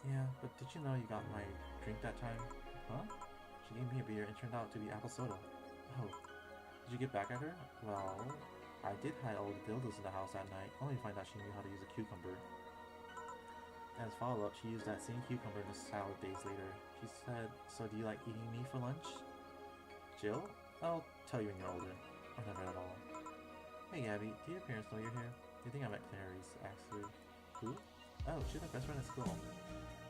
Speaker 2: Yeah, but did you know you got my drink that time? Huh? She gave me a beer and turned out to be apple soda. Oh. Did you get back at her? Well, I did hide all the dildos in the house that night, only to find out she knew how to use a cucumber. As follow-up, she used that same cucumber in a salad days later. She said, so do you like eating me for lunch? Jill? I'll tell you when you're older. Or never at all. Hey Gabby, do your parents know you're here? They think I'm at Clary's, actually. Who? Oh, she's my best friend at school.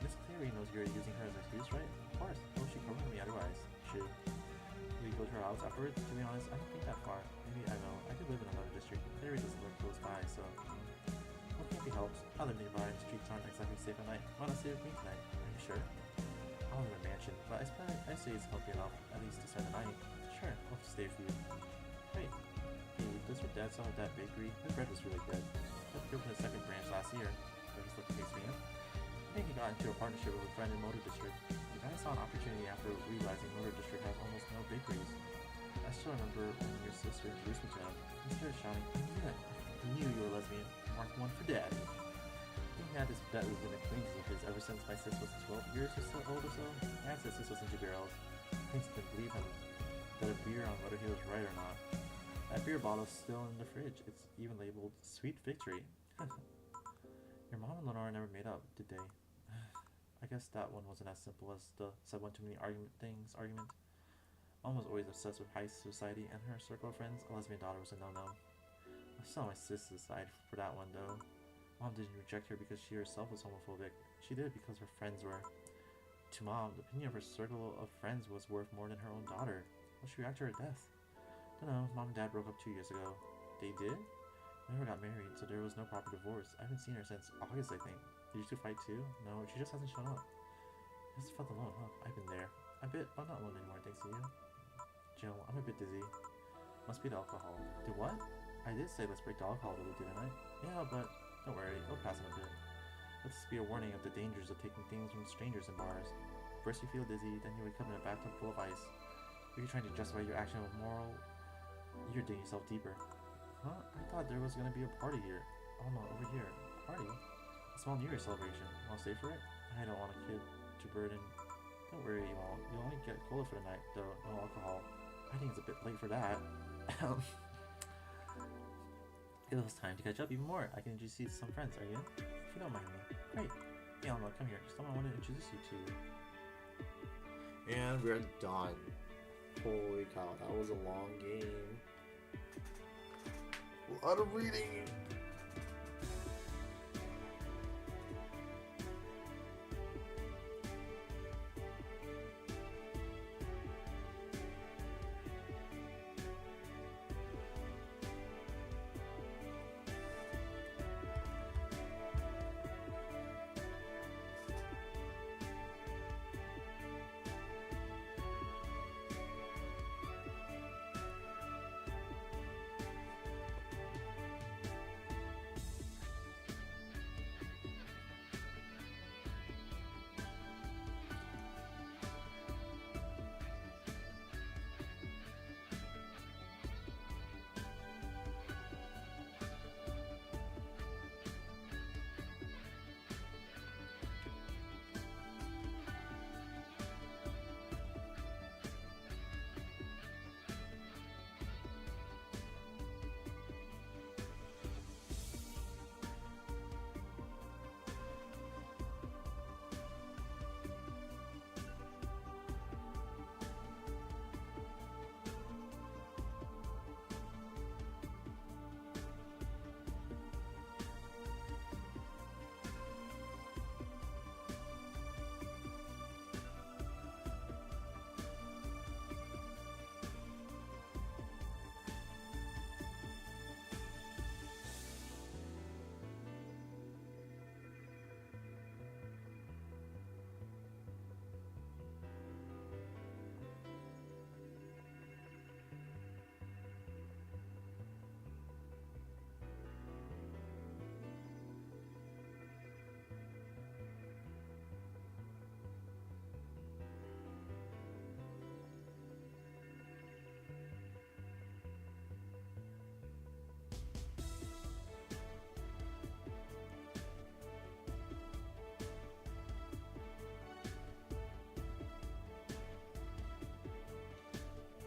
Speaker 2: Miss Clary knows you're using her as an excuse, right? Of course. Oh, she covered me otherwise. Shoot. Will you go to her house afterwards? To be honest, I don't think that far. Maybe I will. I do live in another district. Clary doesn't live close by, so... What can't be helped? I live nearby and the streets aren't exactly safe at night. Why not stay with me tonight? Are you sure? I live in a mansion, but I say it's healthy enough, at least to spend the night. Sure, I'll have to stay with you. Wait. Hey, this what Dad saw at that bakery? The bread was really good. I think he opened a second branch last year. But he's looking to me. I think he got into a partnership with a friend in Motor District. The guy saw an opportunity after realizing Motor District has almost no bakeries. I still remember when your sister introduced me to him. He started shouting, I knew it. I knew you were a lesbian. Mark one for Daddy. He had this bet we've been acquaintances of his ever since my sis was 12 years or so old or so. And his sis was into girls. Prince didn't believe him. Bet a beer on whether he was right or not. That beer bottle's still in the fridge. It's even labeled Sweet Victory. Your mom and Lenora never made up, did they? I guess that one wasn't as simple as the said one too many argument. Mom was always obsessed with high society and her circle of friends. A lesbian daughter was a no-no. I saw my sister's side for that one though. Mom didn't reject her because she herself was homophobic. She did it because her friends were. To Mom, the opinion of her circle of friends was worth more than her own daughter. How she react to her death? Dunno, Mom and Dad broke up 2 years ago. They did? They never got married, so there was no proper divorce. I haven't seen her since August, I think. Did you two fight too? No, she just hasn't shown up. I just felt alone, huh? I've been there. A bit, but not alone anymore, thanks to you. Jill, I'm a bit dizzy. Must be the alcohol. Did what? I did say let's break the alcohol, didn't I? Yeah, but don't worry, it'll pass in a bit. Let this be a warning of the dangers of taking things from strangers in bars. First you feel dizzy, then you wake up in a bathtub full of ice. If you're trying to justify your action with moral, you're digging yourself deeper. Huh? I thought there was gonna be a party here. Oh no, over here. Party? A small New Year celebration. Wanna stay for it? I don't want a kid to burden. Don't worry, you won't. You'll only get cola for the night, though. No alcohol. I think it's a bit late for that. It was time to catch up even more. I can introduce you to some friends, are you? If you don't mind me. Great. Hey, Alma, come here. Someone I want to introduce you to.
Speaker 3: And we're done. Holy cow, that was a long game. A lot of reading.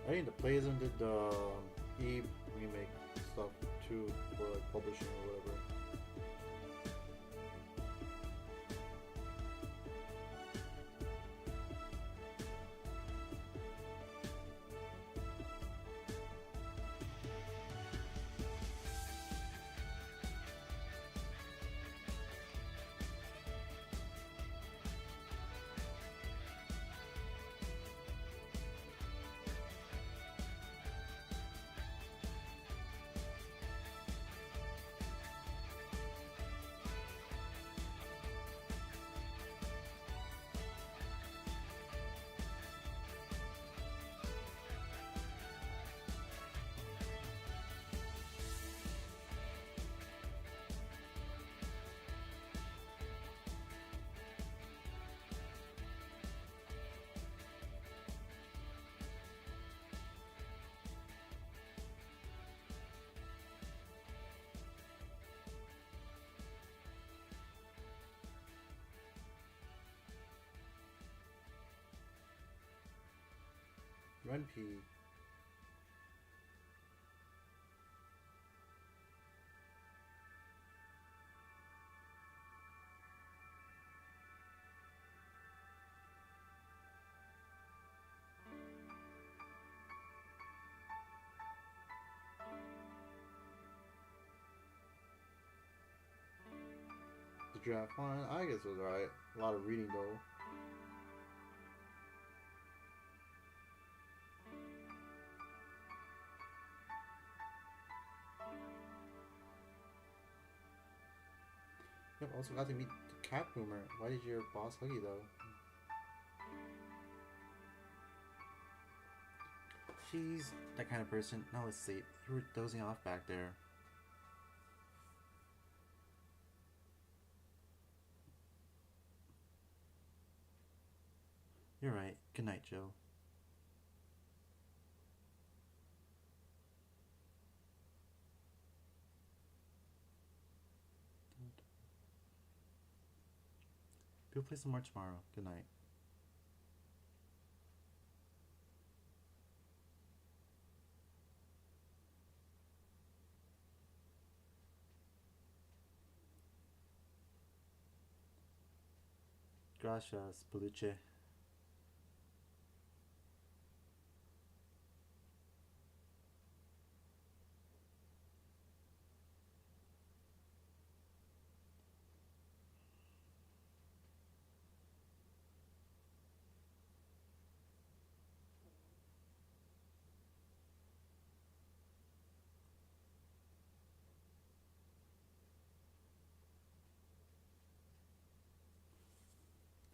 Speaker 3: I think the Playism did the Eve remake stuff too, for like publishing or whatever. Renpy. The draft one, I guess it was alright. A lot of reading though. Yep, also got to meet the cat boomer. Why did your boss hug you though?
Speaker 2: She's that kind of person. Now let's sleep. You were dozing off back there. You're right. Good night, Joe. We'll play some more tomorrow. Good night. Gracias, peluche.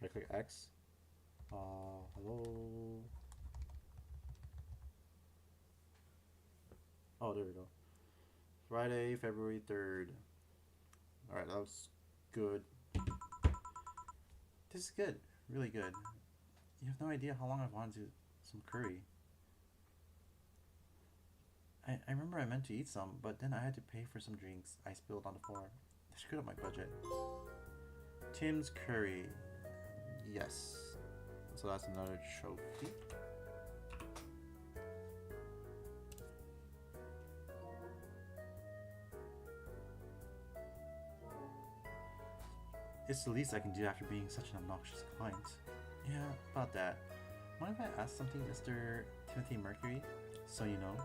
Speaker 2: I click X. Hello. Oh, there we go. Friday, February 3rd. Alright, that was good. This is good. Really good. You have no idea how long I've wanted some curry. I remember I meant to eat some, but then I had to pay for some drinks I spilled on the floor. I screwed up my budget. Tim's Curry. Yes. So that's another trophy. It's the least I can do after being such an obnoxious client. Yeah, about that. Mind if I ask something, Mr. Timothy Mercury? So you know.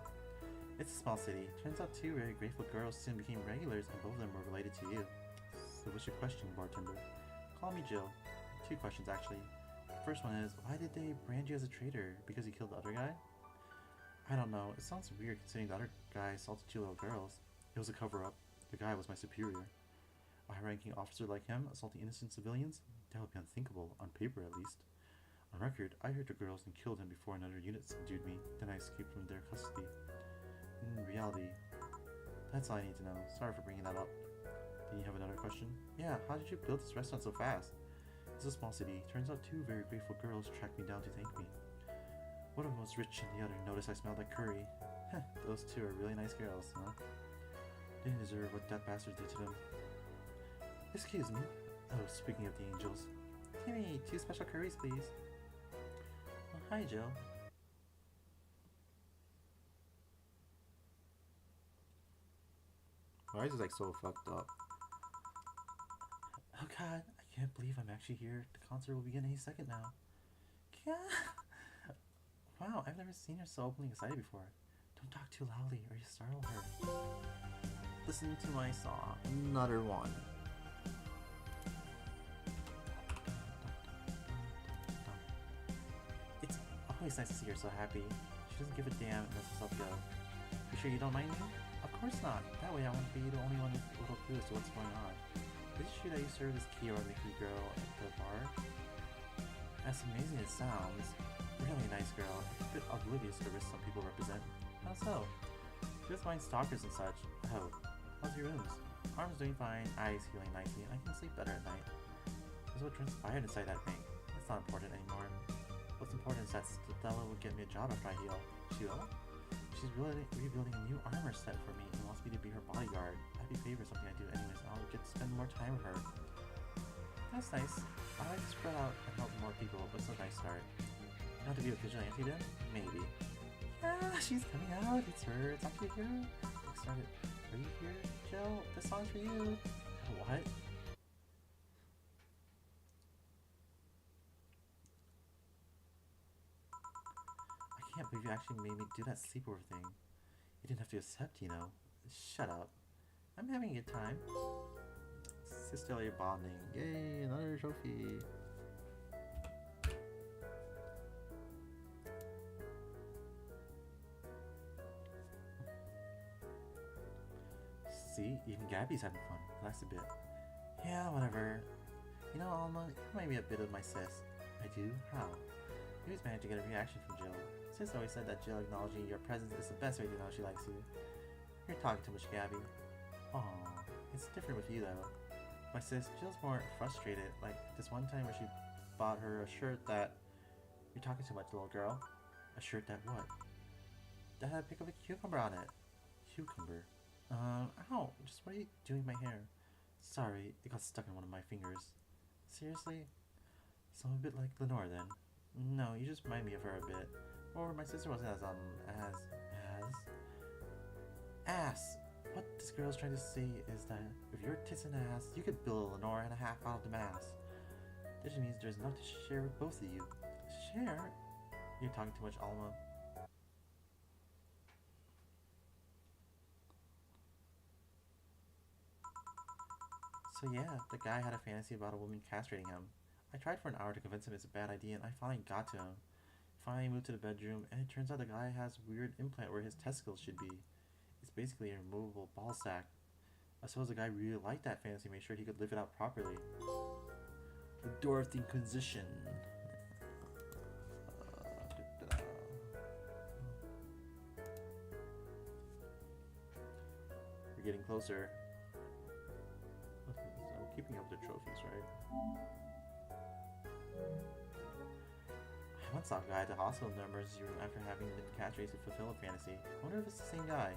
Speaker 2: It's a small city. Turns out two very grateful girls soon became regulars and both of them were related to you. So what's your question, bartender? Call me Jill. Two questions actually. The first one is, why did they brand you as a traitor? Because you killed the other guy? I don't know. It sounds weird considering the other guy assaulted two little girls. It was a cover-up. The guy was my superior. A high-ranking officer like him assaulting innocent civilians? That would be unthinkable, on paper at least. On record, I hurt the girls and killed him before another unit subdued me. Then I escaped from their custody. In reality, that's all I need to know. Sorry for bringing that up. Then you have another question? Yeah, how did you build this restaurant so fast? It's a small city. Turns out two very grateful girls tracked me down to thank me. One of them was rich and the other noticed I smelled like curry. Heh, those two are really nice girls, huh? Didn't deserve what that bastard did to them. Excuse me. Oh, speaking of the angels. Timmy, 2 special curries, please. Oh, hi, Joe.
Speaker 3: Why is this like so fucked up?
Speaker 2: Oh god, I can't believe I'm actually here. The concert will begin any second now. Wow, I've never seen her so openly excited before. Don't talk too loudly or you startle her. Listen to my song.
Speaker 3: Another one.
Speaker 2: It's always nice to see her so happy. She doesn't give a damn and lets herself go. You sure you don't mind me? Of course not. That way I won't be the only one with little clues to what's going on. Is it true that you served as Kiora Mickey girl at the bar? As amazing as it sounds, really nice girl. A bit oblivious to the risks some people represent. How so? She doesn't mind stalkers and such. Oh, how's your rooms? Arm's doing fine, eyes feeling nicely, and I can sleep better at night. That's what transpired inside that thing. It's not important anymore. What's important is that Stella will get me a job after I heal. She will? She's rebuilding a new armor set for me and wants me to be her bodyguard. That'd be paid for something I do anyways, and I'll get to spend more time with her. That's nice. I like to spread out and help more people, but it's a nice start. Not to be a vigilante then? Maybe. Yeah, she's coming out. It's her. It's actually her. It started. Are you here, Jill? This song's for you. What? I can't believe you actually made me do that sleepover thing. You didn't have to accept, you know. Shut up. I'm having a good time. Sisterly bonding. Yay, another trophy. See, even Gabby's having fun. Relax a bit. Yeah, whatever. You know, Alma, you remind me a bit of my sis. I do? How? You always manage to get a reaction from Jill. Sis always said that Jill acknowledging your presence is the best way to know she likes you. You're talking too much, Gabby. Aw, it's different with you though. My sis, Jill's more frustrated. Like this one time where she bought her a shirt that... You're talking too much, little girl. A shirt that what? That had a pic of a cucumber on it. Cucumber? Ow! Just what are you doing with my hair? Sorry, it got stuck in one of my fingers. Seriously? So I'm a bit like Lenore then. No, you just remind me of her a bit. Or my sister wasn't ass. What this girl's trying to say is that if you're tits and ass, you could build a Lenore and a half out of the mass. This means there's enough to share with both of you. Share? You're talking too much, Alma. So yeah, the guy had a fantasy about a woman castrating him. I tried for an hour to convince him it's a bad idea and I finally got to him. Finally moved to the bedroom and it turns out the guy has a weird implant where his testicles should be. It's basically a removable ball sack. I suppose the guy really liked that fantasy, made sure he could live it out properly. The Door of the Inquisition. We're getting closer. I'm keeping up the trophies, right? I once saw a guy at the hospital in the emergency room after having been castrated to fulfill a fantasy. I wonder if it's the same guy.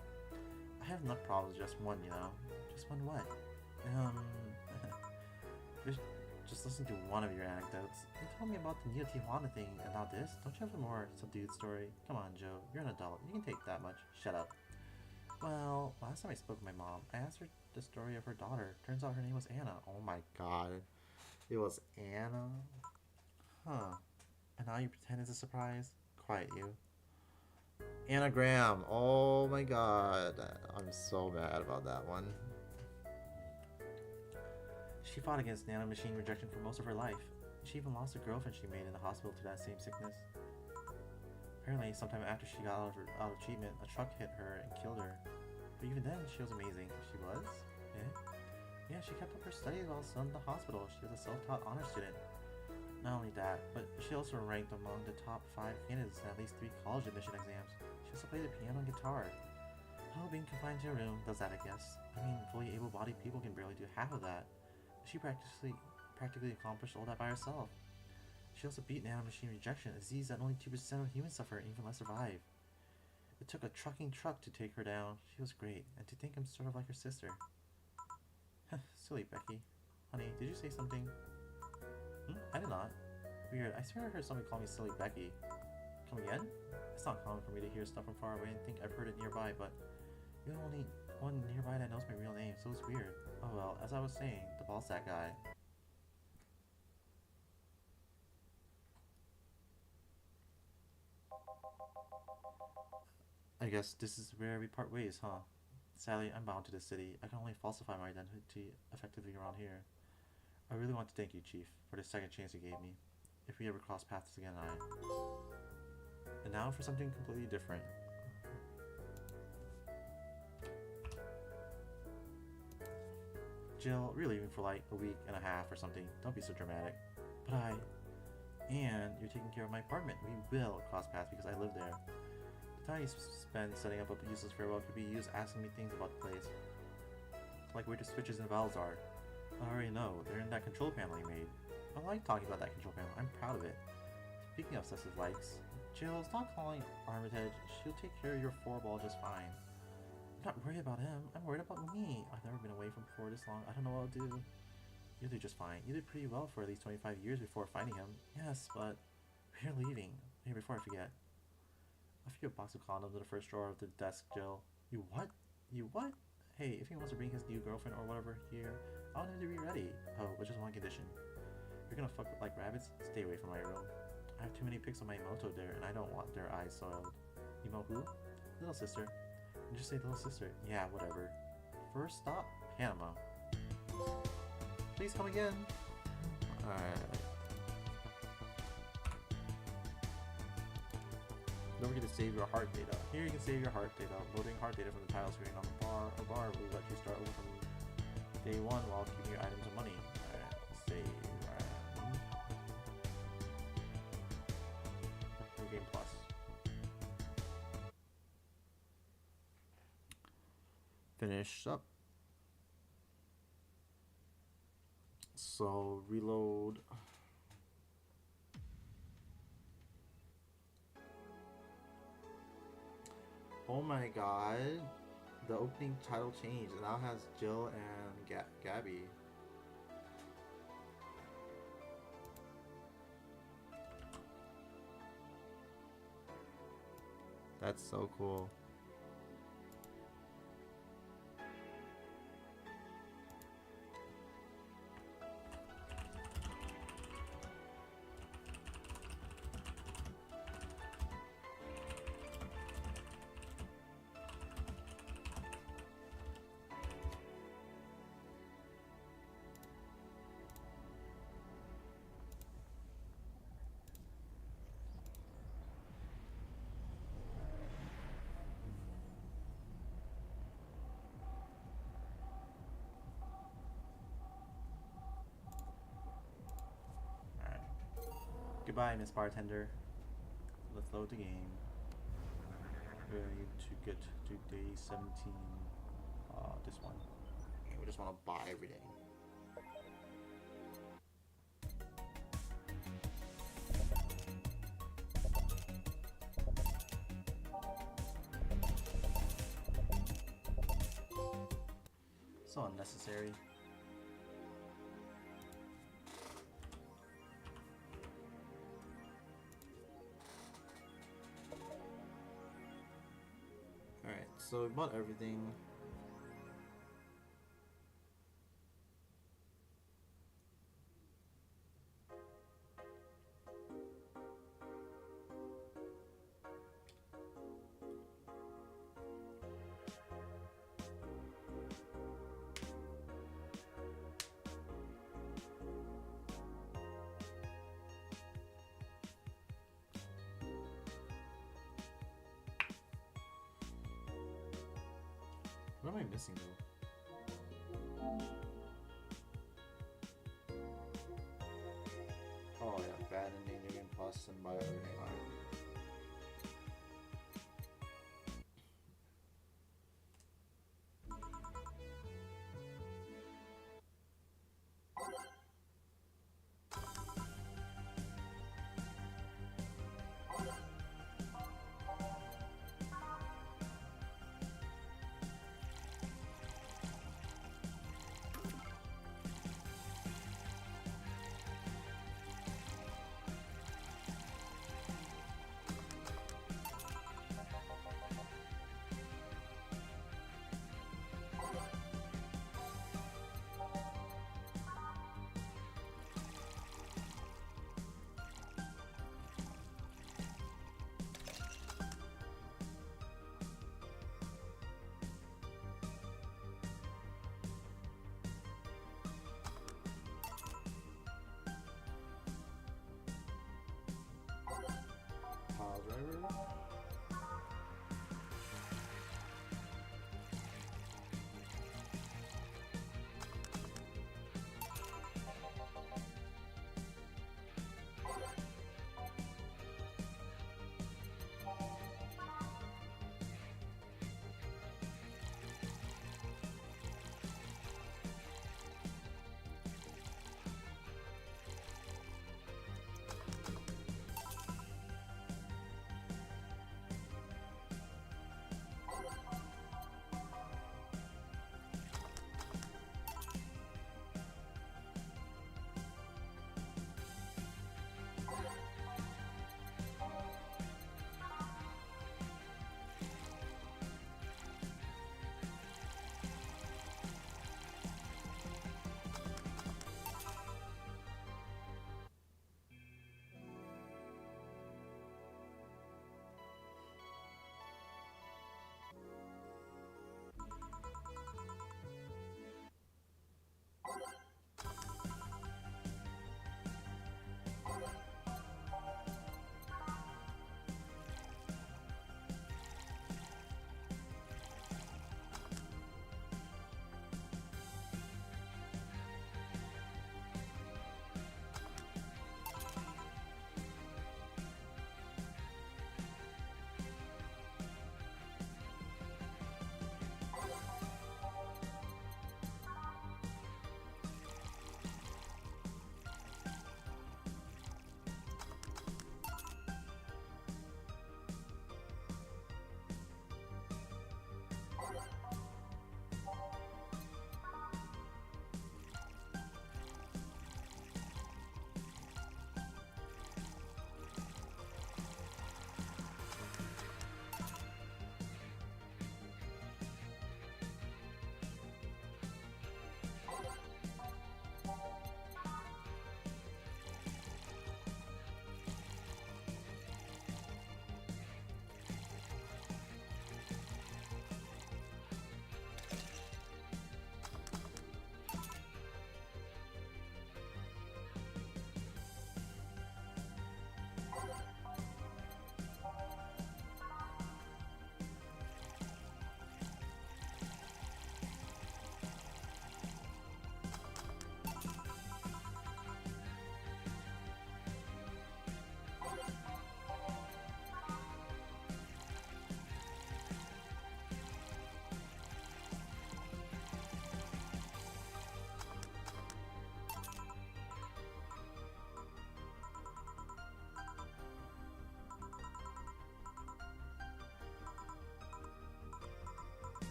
Speaker 2: I have enough problems with just one, you know? Just one what? Just listen to one of your anecdotes. You told me about the Neo Tijuana thing and now this. Don't you have a more subdued story? Come on, Joe. You're an adult. You can take that much. Shut up. Well, last time I spoke with my mom, I asked her the story of her daughter. Turns out her name was Anna.
Speaker 1: Oh my god. It was Anna?
Speaker 2: Huh. And now you pretend it's a surprise? Quiet, you.
Speaker 1: Anagram. Oh my god. I'm so mad about that one.
Speaker 2: She fought against nanomachine rejection for most of her life. She even lost a girlfriend she made in the hospital to that same sickness. Apparently, sometime after she got out of treatment, a truck hit her and killed her. But even then, she was amazing. She was? Yeah? Yeah, she kept up her studies while still in the hospital. She was a self-taught honor student. Not only that, but she also ranked among the top 5 candidates in at least 3 college admission exams. She also played the piano and guitar. Well, being confined to a room does that, I guess. I mean, fully able-bodied people can barely do half of that. She practically accomplished all that by herself. She also beat nanomachine rejection, a disease that only 2% of humans suffer and even less survive. It took a trucking truck to take her down. She was great, and to think I'm sort of like her sister. Silly Becky. Honey, did you say something? I did not. Weird, I swear I heard somebody call me Silly Becky. Come again? It's not common for me to hear stuff from far away and think I've heard it nearby, but you're the only one nearby that knows my real name, so it's weird. Oh well, as I was saying, the ballsack guy. I guess this is where we part ways, huh? Sadly, I'm bound to this city. I can only falsify my identity effectively around here. I really want to thank you, Chief, for the second chance you gave me. If we ever cross paths again, And now for something completely different. Jill, we're leaving for like a week and a half or something. Don't be so dramatic. But And you're taking care of my apartment. We will cross paths because I live there. The time you spend setting up a useless farewell could be used asking me things about the place. Like where the switches and valves are. I already know. They're in that control panel you made. I like talking about that control panel. I'm proud of it. Speaking of obsessive likes, Jill, stop calling Armitage. She'll take care of your 4-ball just fine. I'm not worried about him. I'm worried about me. I've never been away from 4 this long. I don't know what I'll do. You do just fine. You did pretty well for at least 25 years before finding him. Yes, but... You're leaving. Hey, before I forget. I threw a box of condoms in the first drawer of the desk, Jill. You what? You what? Hey, if he wants to bring his new girlfriend or whatever here, I'll need to be ready. Oh, but just one condition. You're gonna fuck like rabbits? Stay away from my room. I have too many pics of my Moto there, and I don't want their eyes soiled. You know who? Little sister. And just say little sister. Yeah, whatever. First stop, Panama. Please come again. Alright. Don't forget to save your heart data. Here you can save your heart data. Loading heart data from the title screen on the bar will let you start over from day one while keeping your items and money. Alright, save. New game plus. Finish up. So reload. Oh my god, the opening title changed. It now has Jill and Gabby. That's so cool. Goodbye, Miss Bartender. Let's load the game. We need to get to day 17. This one.
Speaker 1: We just want to buy everything.
Speaker 2: So unnecessary.
Speaker 1: Alright, so we bought everything.
Speaker 2: What am I missing though?
Speaker 1: Oh yeah, bad ending, new game plus, and buy everything. Alright. Pile driver.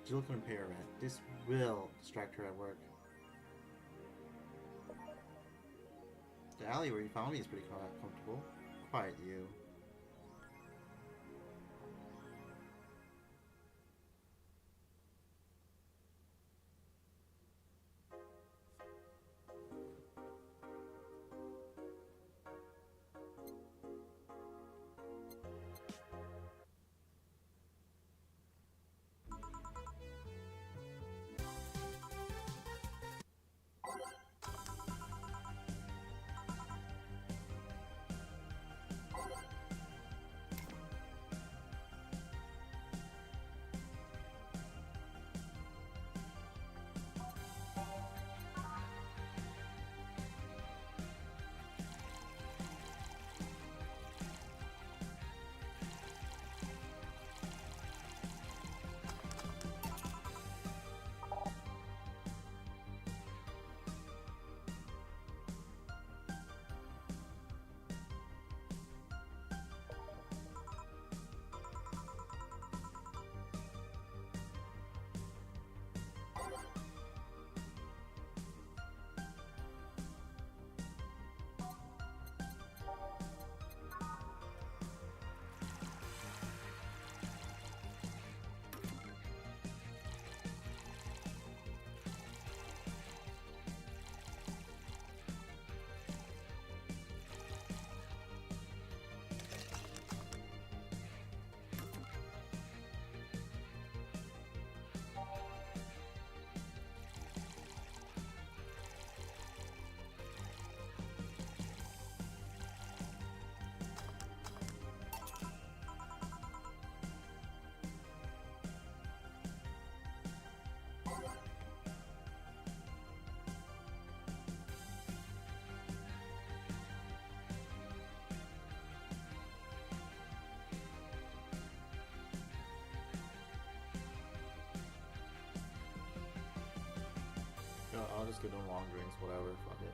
Speaker 1: Jill couldn't pay her rent. This will distract her at work. The alley where you found me is pretty comfortable. Quiet, you.
Speaker 2: Yeah, I'll just get no long drinks, whatever, fuck it.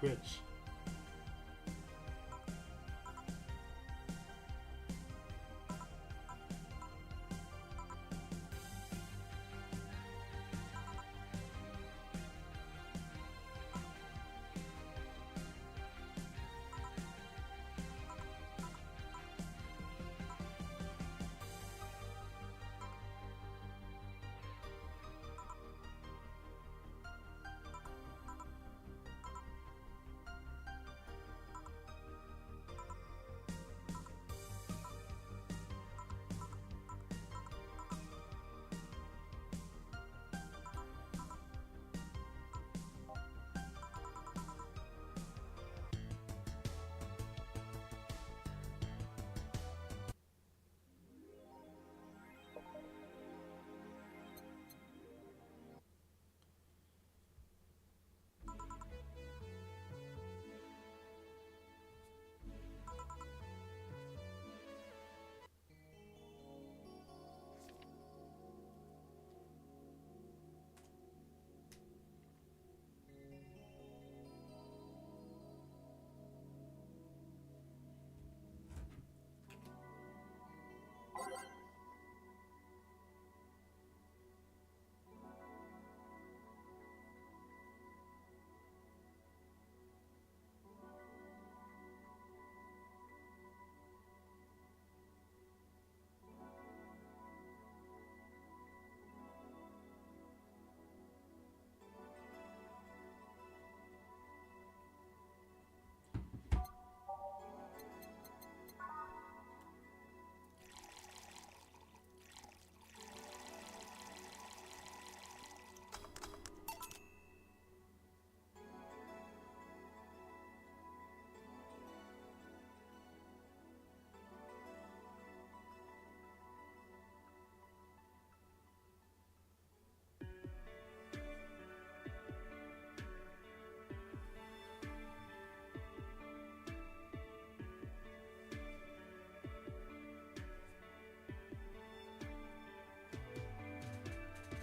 Speaker 3: Twitch.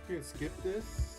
Speaker 3: You can skip this.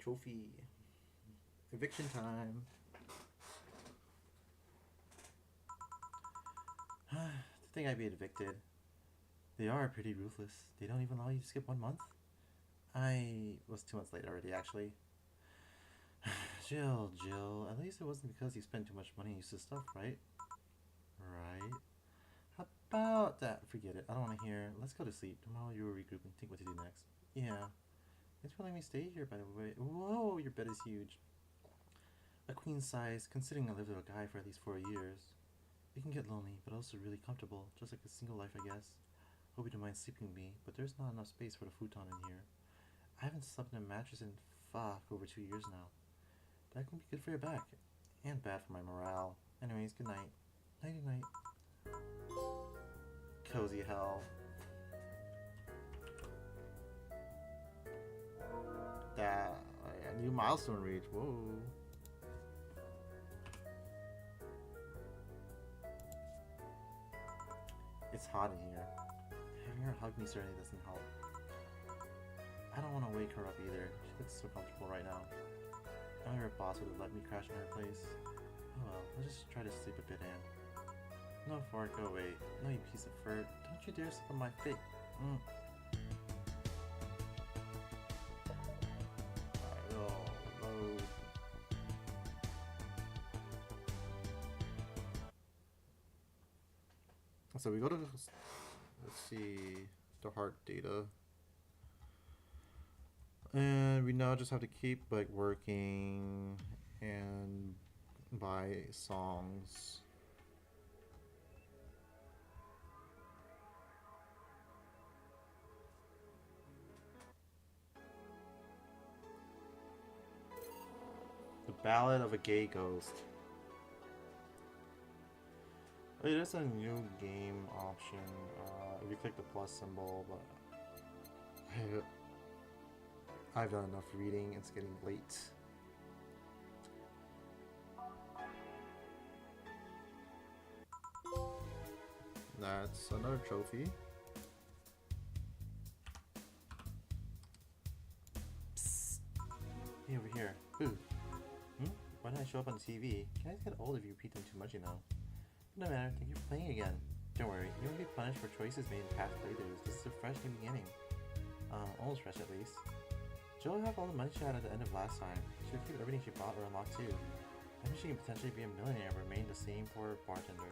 Speaker 2: trophy. Eviction time. To think I'd be evicted. They are pretty ruthless. They don't even allow you to skip 1 month. I was 2 months late already, actually. Jill, at least it wasn't because you spent too much money on useless stuff, right? Right. How about that? Forget it. I don't want to hear. Let's go to sleep. Tomorrow you will regroup and think what to do next. Yeah. Thanks for letting me stay here, by the way. Whoa, your bed is huge. A queen size, considering I lived with a guy for at least 4 years. It can get lonely, but also really comfortable, just like a single life, I guess. Hope you don't mind sleeping with me, but there's not enough space for the futon in here. I haven't slept in a mattress in over 2 years now. That can be good for your back, and bad for my morale. Anyways, good night. Nighty night. Cozy hell. That a new milestone reached. Whoa. It's hot in here. Having her hug me certainly doesn't help. I don't want to wake her up either. She looks so comfortable right now. I know her boss would have let me crash in her place. Oh well, I'll just try to sleep a bit in. No, Fart, go away. No, you piece of fur. Don't you dare sleep on my face. Alright, load. So we go to, let's see, the heart data. And we now just have to keep like working and buy songs. The Ballad of a Gay Ghost. Oh, yeah, there's a new game option. If you click the plus symbol, but I've done enough reading. It's getting late. That's another trophy. Psst. Hey, over here. Boo. Why didn't I show up on TV? Guys get old if you repeat them too much, you know. No matter, thank you for playing again. Don't worry, you won't be punished for choices made in past playthroughs. This is a fresh new beginning. Almost fresh at least. Jill will have all the money she had at the end of last time. She'll keep everything she bought or unlocked too. I think she can potentially be a millionaire but remain the same poor bartender.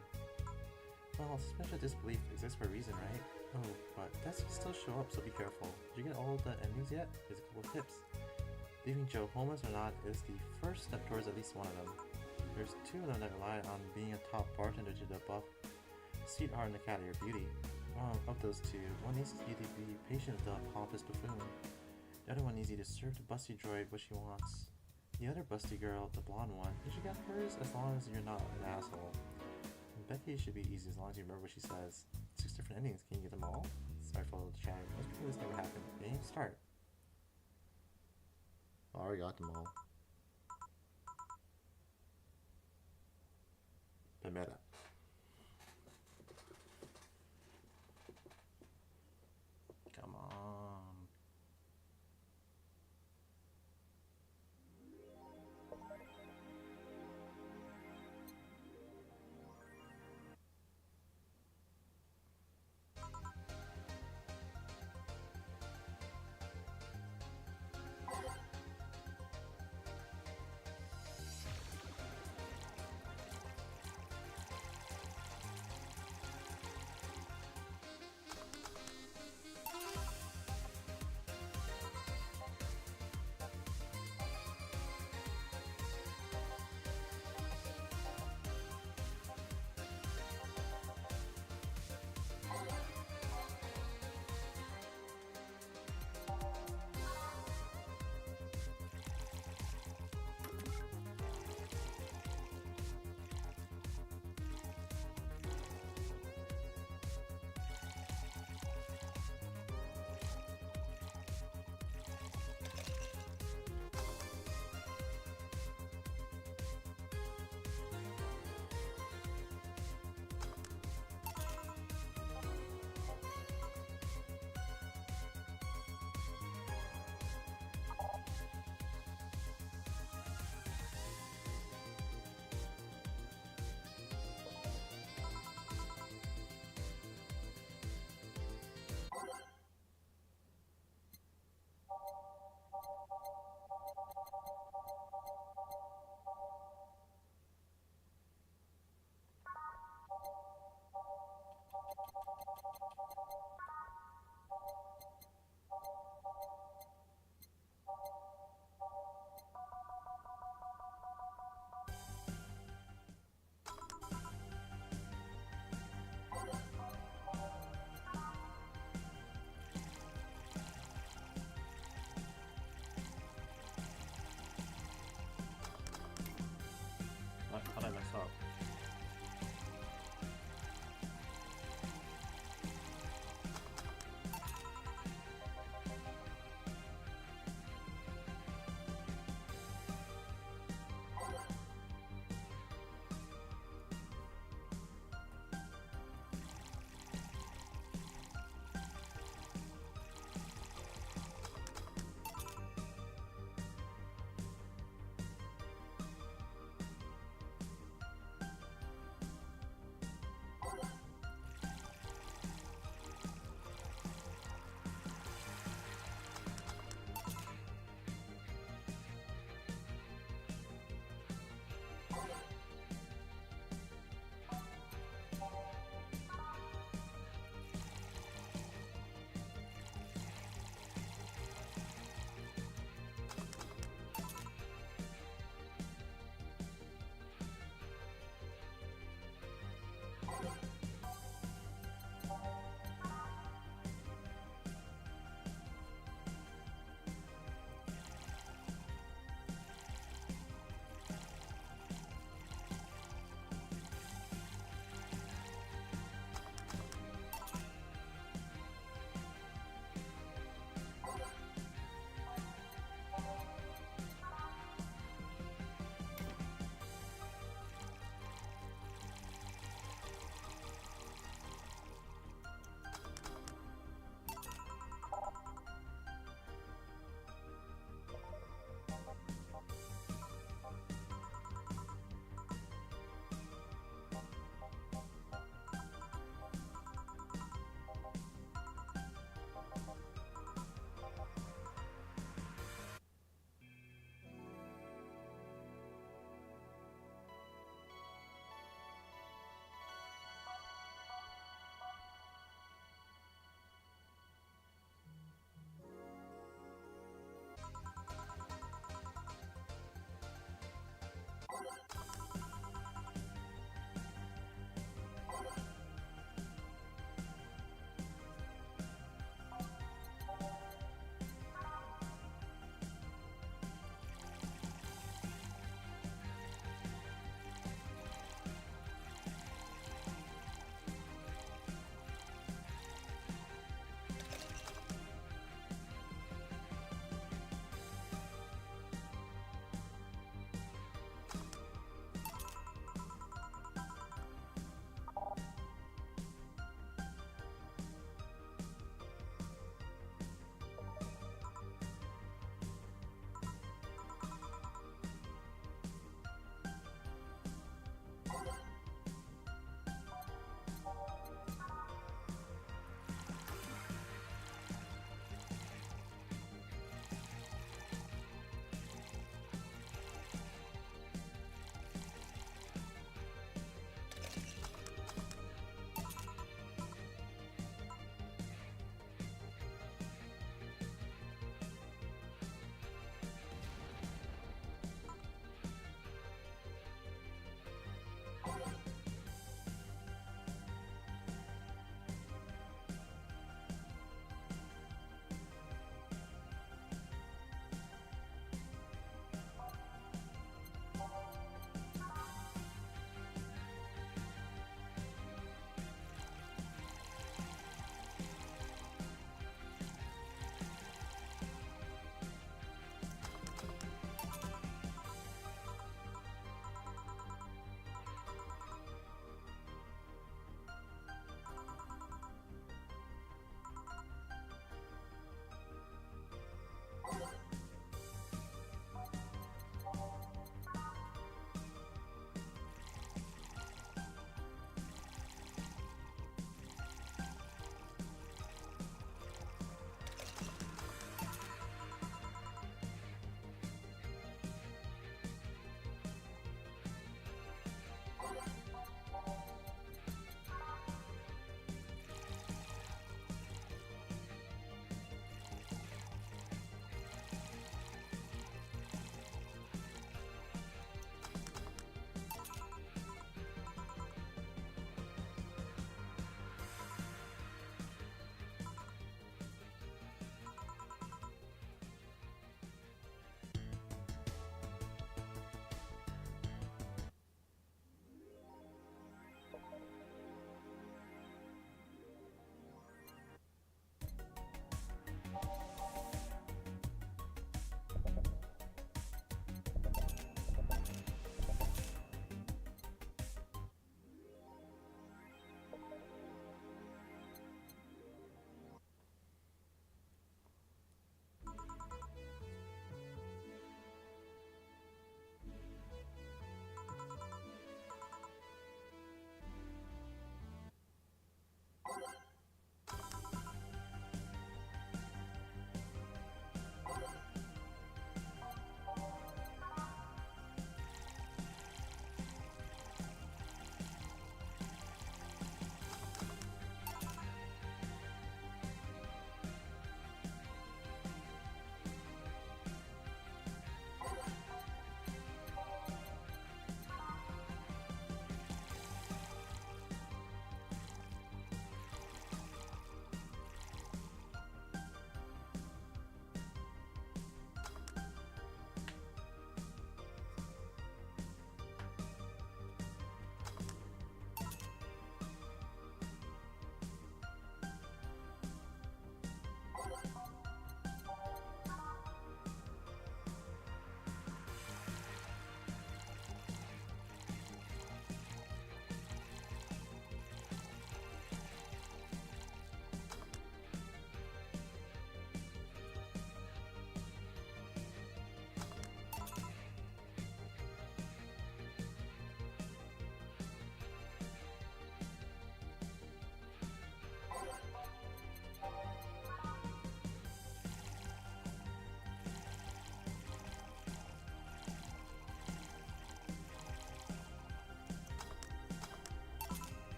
Speaker 2: Well, suspension of disbelief exists for a reason, right? Oh, but deaths can still show up, so be careful. Did you get all the endings yet? Here's a couple of tips. Leaving Joe homeless or not is the first step towards at least one of them. There's 2 of them that rely on being a top bartender to buff sweetheart and the cat of your beauty. Of those 2, one needs you to be patient with the pompous buffoon. The other one needs you to serve the busty droid what she wants. The other busty girl, the blonde one, you should get hers as long as you're not an asshole. And Becky should be easy as long as you remember what she says. 6 different endings, can you get them all? Sorry for the chat. Most people this never happened. Game start. I already got them all. The meta. Come on.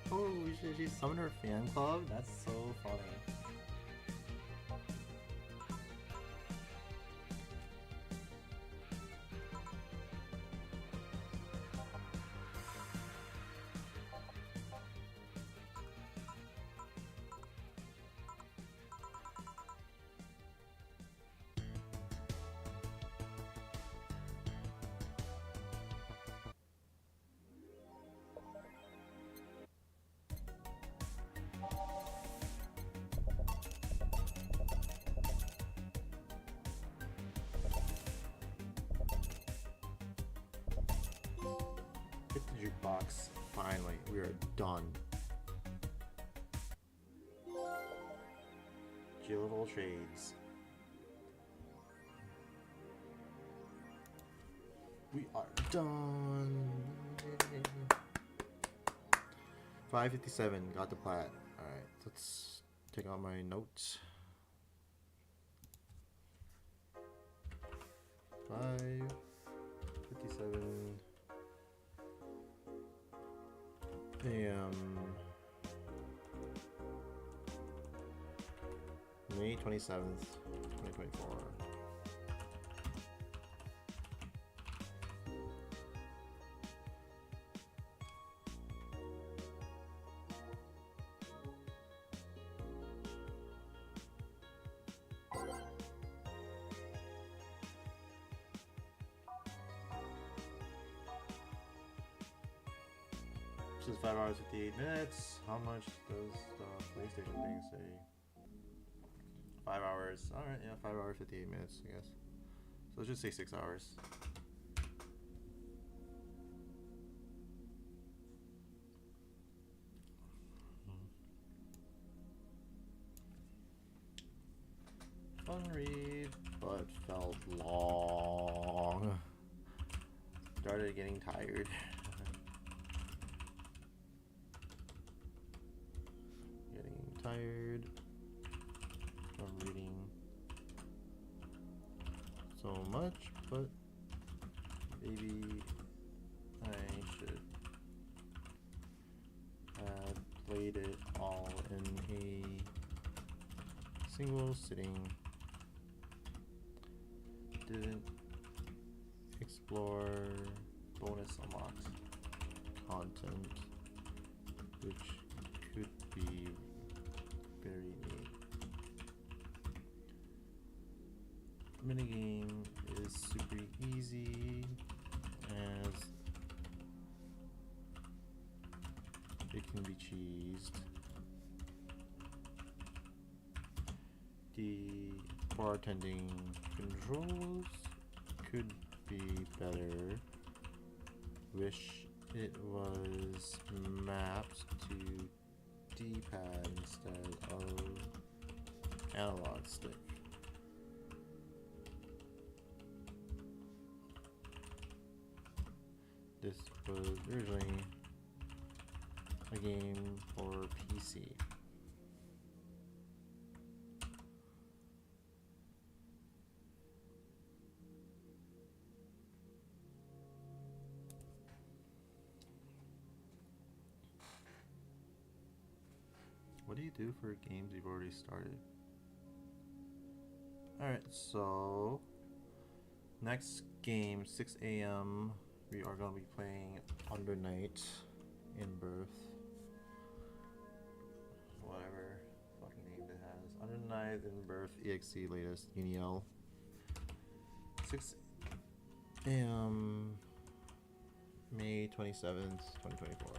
Speaker 2: Oh, she summoned her fan club? That's so funny. Hit the jukebox. Finally, we are done. Jill of all trades. We are done. 557, got the plat. Alright, let's take out my notes. 5:57 a.m. May 27th, 2024. This is 5 hours 58 minutes. How much does the PlayStation thing say? 5 hours. Alright, yeah, 5 hours 58 minutes, I guess. So let's just say 6 hours. Fun read, but felt long. Started getting tired. Tired from reading so much, but maybe I should have played it all in a single sitting. Didn't explore bonus unlocked content, which could be very neat. Minigame is super easy as it can be cheesed. The bartending controls could be better. Wish it was mapped to D-pad instead of analog stick. This was originally a game for PC. What do you do for games you've already started? Alright, so next game, 6 a.m. we are going to be playing Under Night in Birth. Whatever fucking name it has. Under Night in Birth EXE latest UNIL. 6 a.m. May 27th, 2024.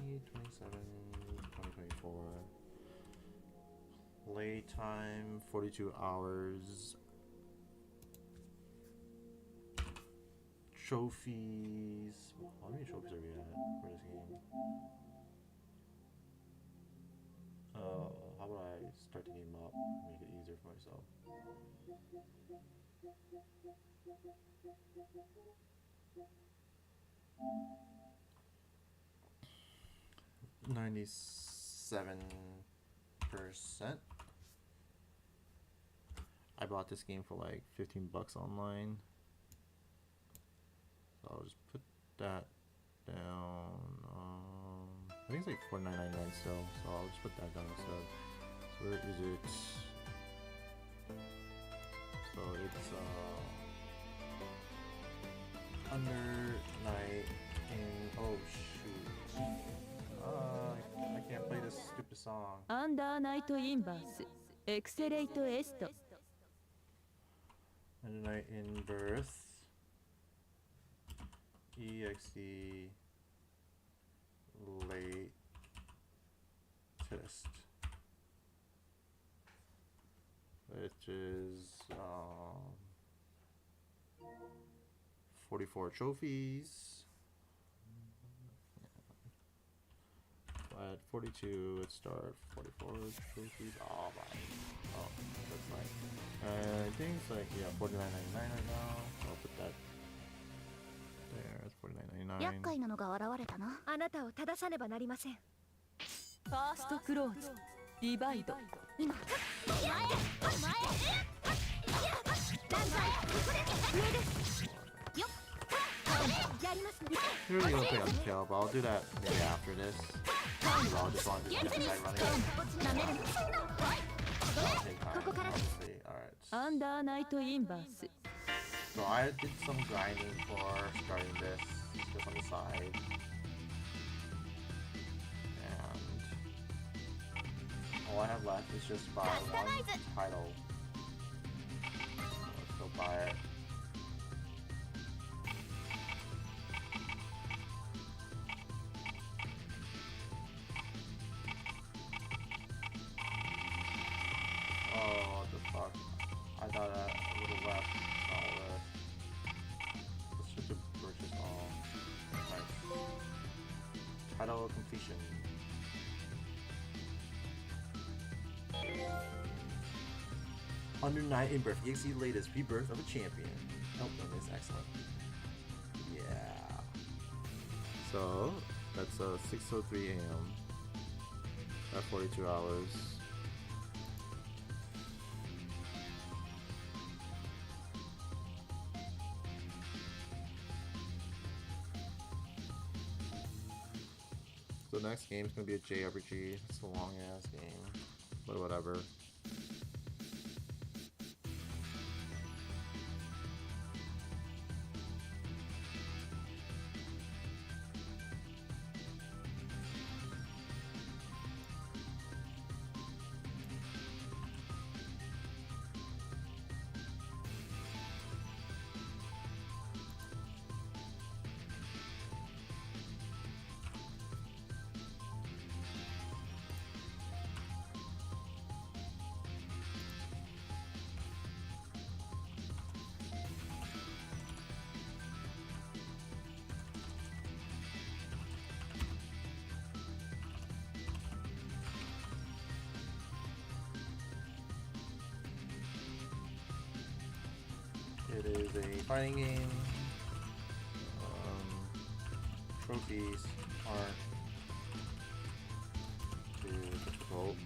Speaker 2: May 27th, 2024. Playtime 42 hours. Trophies. How many trophies are we at for this game? How about I start the game up, make it easier for myself. $97%. I bought this game for like $15 online. So I'll just put that down. I think it's like $49.99 still, so I'll just put that down instead. So where is it? So it's Under Night in, oh shoot. I can't play this stupid song.
Speaker 4: Under Night Inverse Accelerate Est
Speaker 2: Under Night in Birth. EXE latest, which is 44 trophies. At 42, it start 44 trophies. Oh my, oh that's nice. I think it's like, yeah, $49.99 right now. So I'll put that there. It's $49.99.
Speaker 5: 厄介なのが現れたな。あなたを正さねばなりません。
Speaker 4: ファーストクローズディバイド
Speaker 5: 今、前へ、前へ。断罪、ここで上です。よっ、やりますね。
Speaker 2: Really gonna play Undertale, but I'll do that maybe after this. I'll just want to get the guy running. That'll take time, obviously. Alright.
Speaker 4: アンダーナイトインバース
Speaker 2: So I did some grinding for starting this, just on the side. And all I have left is just buy one title. Let's go buy it. Oh, what the fuck. I thought a little left. All this. Let's just purchase all. Nice. Title completion. Under Night in Birth. EXE latest rebirth of a champion. Oh, that is excellent. Yeah. So that's 6:03 a.m. At 42 hours. So the next game is gonna be a JRPG. It's a long ass game, but whatever. It is a fighting game. Trophies aren't too difficult.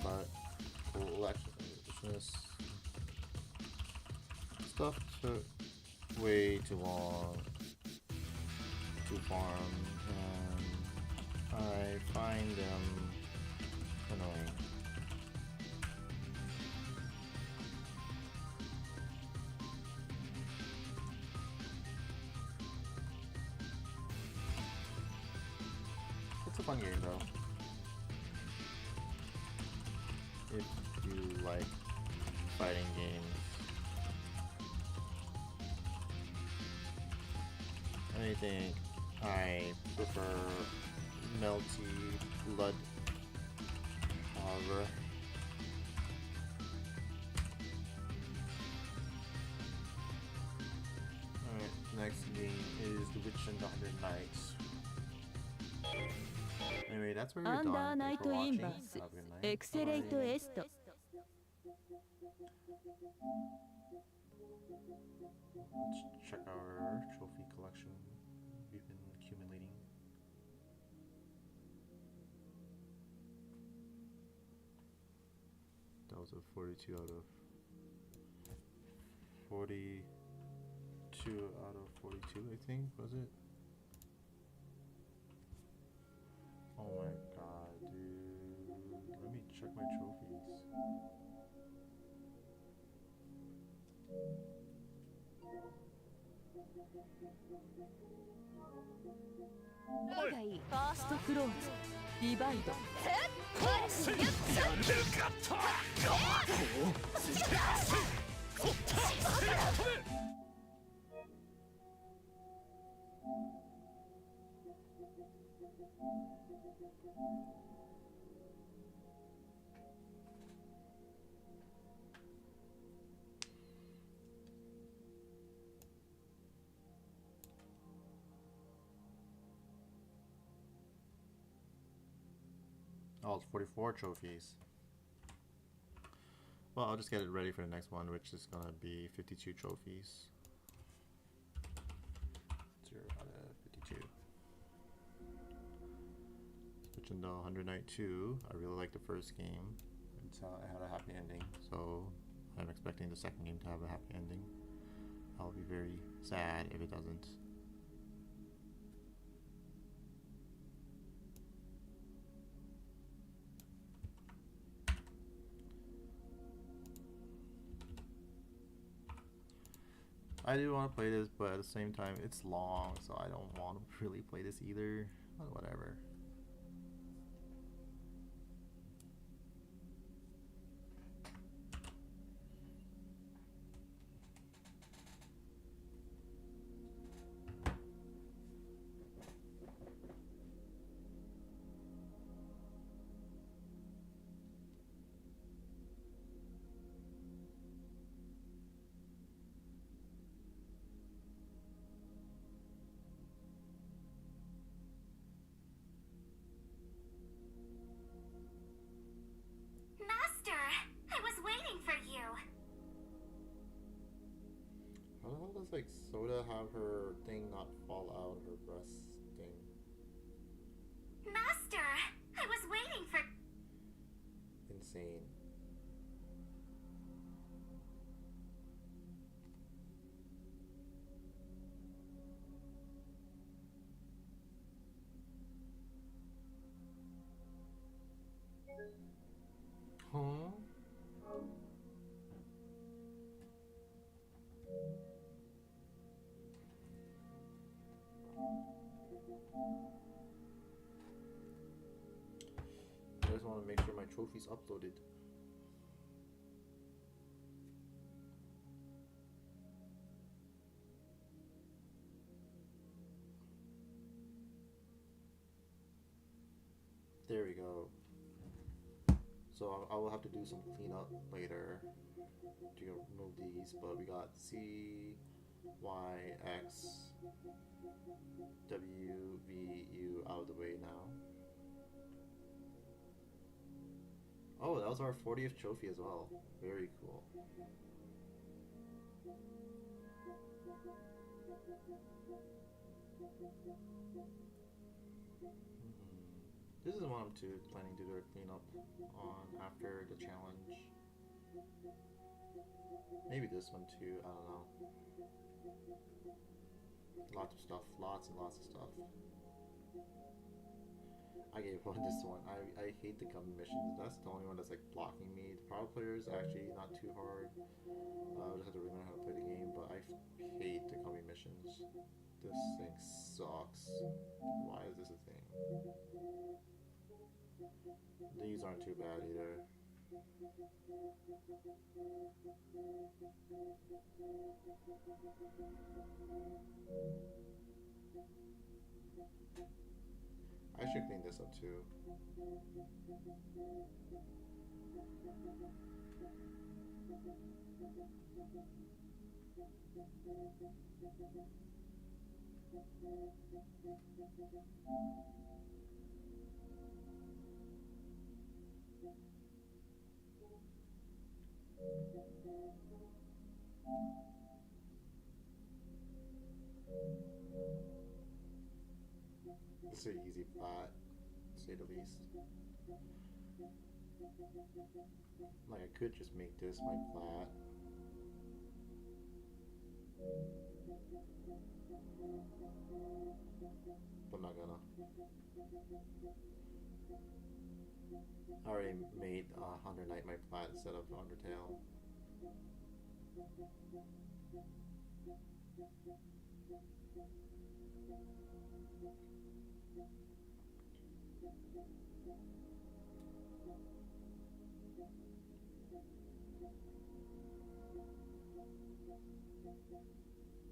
Speaker 2: But collections stuff took way too long to farm, and I find them annoying. It's a fun game though. If you like fighting games. I think I prefer Melty Blood. However, alright, next game is The Witch and the 100 Knights. Anyway, that's where we're
Speaker 4: アンダー
Speaker 2: done.
Speaker 4: ナイ
Speaker 2: Thanks
Speaker 4: ト
Speaker 2: for
Speaker 4: イン
Speaker 2: watching.
Speaker 4: バー
Speaker 2: Have
Speaker 4: ス
Speaker 2: a good night.
Speaker 4: エクセレイト
Speaker 2: Bye.
Speaker 4: エスト
Speaker 5: Let's
Speaker 2: Let's check our trophy collection we've been accumulating. That was a 42 out of 42 out of 42, I think, was it? Oh my god, dude. Let me check my trophies.
Speaker 4: ファーストクローズディバイド
Speaker 2: Oh, it's 44 trophies. Well, I'll just get it ready for the next one, which is gonna be 52 trophies. 0 out of 52. Switching to 100 Night 2. I really like the first game. It had a happy ending, so I'm expecting the second game to have a happy ending. I'll be very sad if it doesn't. I do want to play this, but at the same time, it's long, so I don't want to really play this either. But whatever.
Speaker 5: Master, I was waiting for you.
Speaker 3: How the hell does like Soda have her thing not fall out, her breast thing?
Speaker 5: Master, I was waiting for.
Speaker 3: Insane.
Speaker 2: Huh?
Speaker 3: I just want to make sure my trophy's uploaded. There we go. So I will have to do some cleanup later to remove these, but we got C, Y, X, W, V, U out of the way now. Oh, that was our 40th trophy as well. Very cool.
Speaker 2: This is one I'm planning to do a cleanup on after the challenge. Maybe this one too, I don't know. Lots of stuff, lots and lots of stuff. I gave up on this one. I hate the gummy missions. That's the only one that's like blocking me. The power player is actually not too hard. I just have to relearn how to play the game, but I hate the gummy missions. This thing sucks. Why is this a thing? These aren't too bad either. I should clean this up too. It's an easy plot, to say the least. Like, I could just make this my plat.
Speaker 3: But I'm not gonna. I already made Under Night my plat instead of Undertale.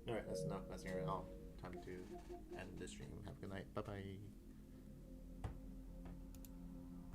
Speaker 3: Alright, that's enough messing around. Time to end the stream. Have a good night. Bye bye.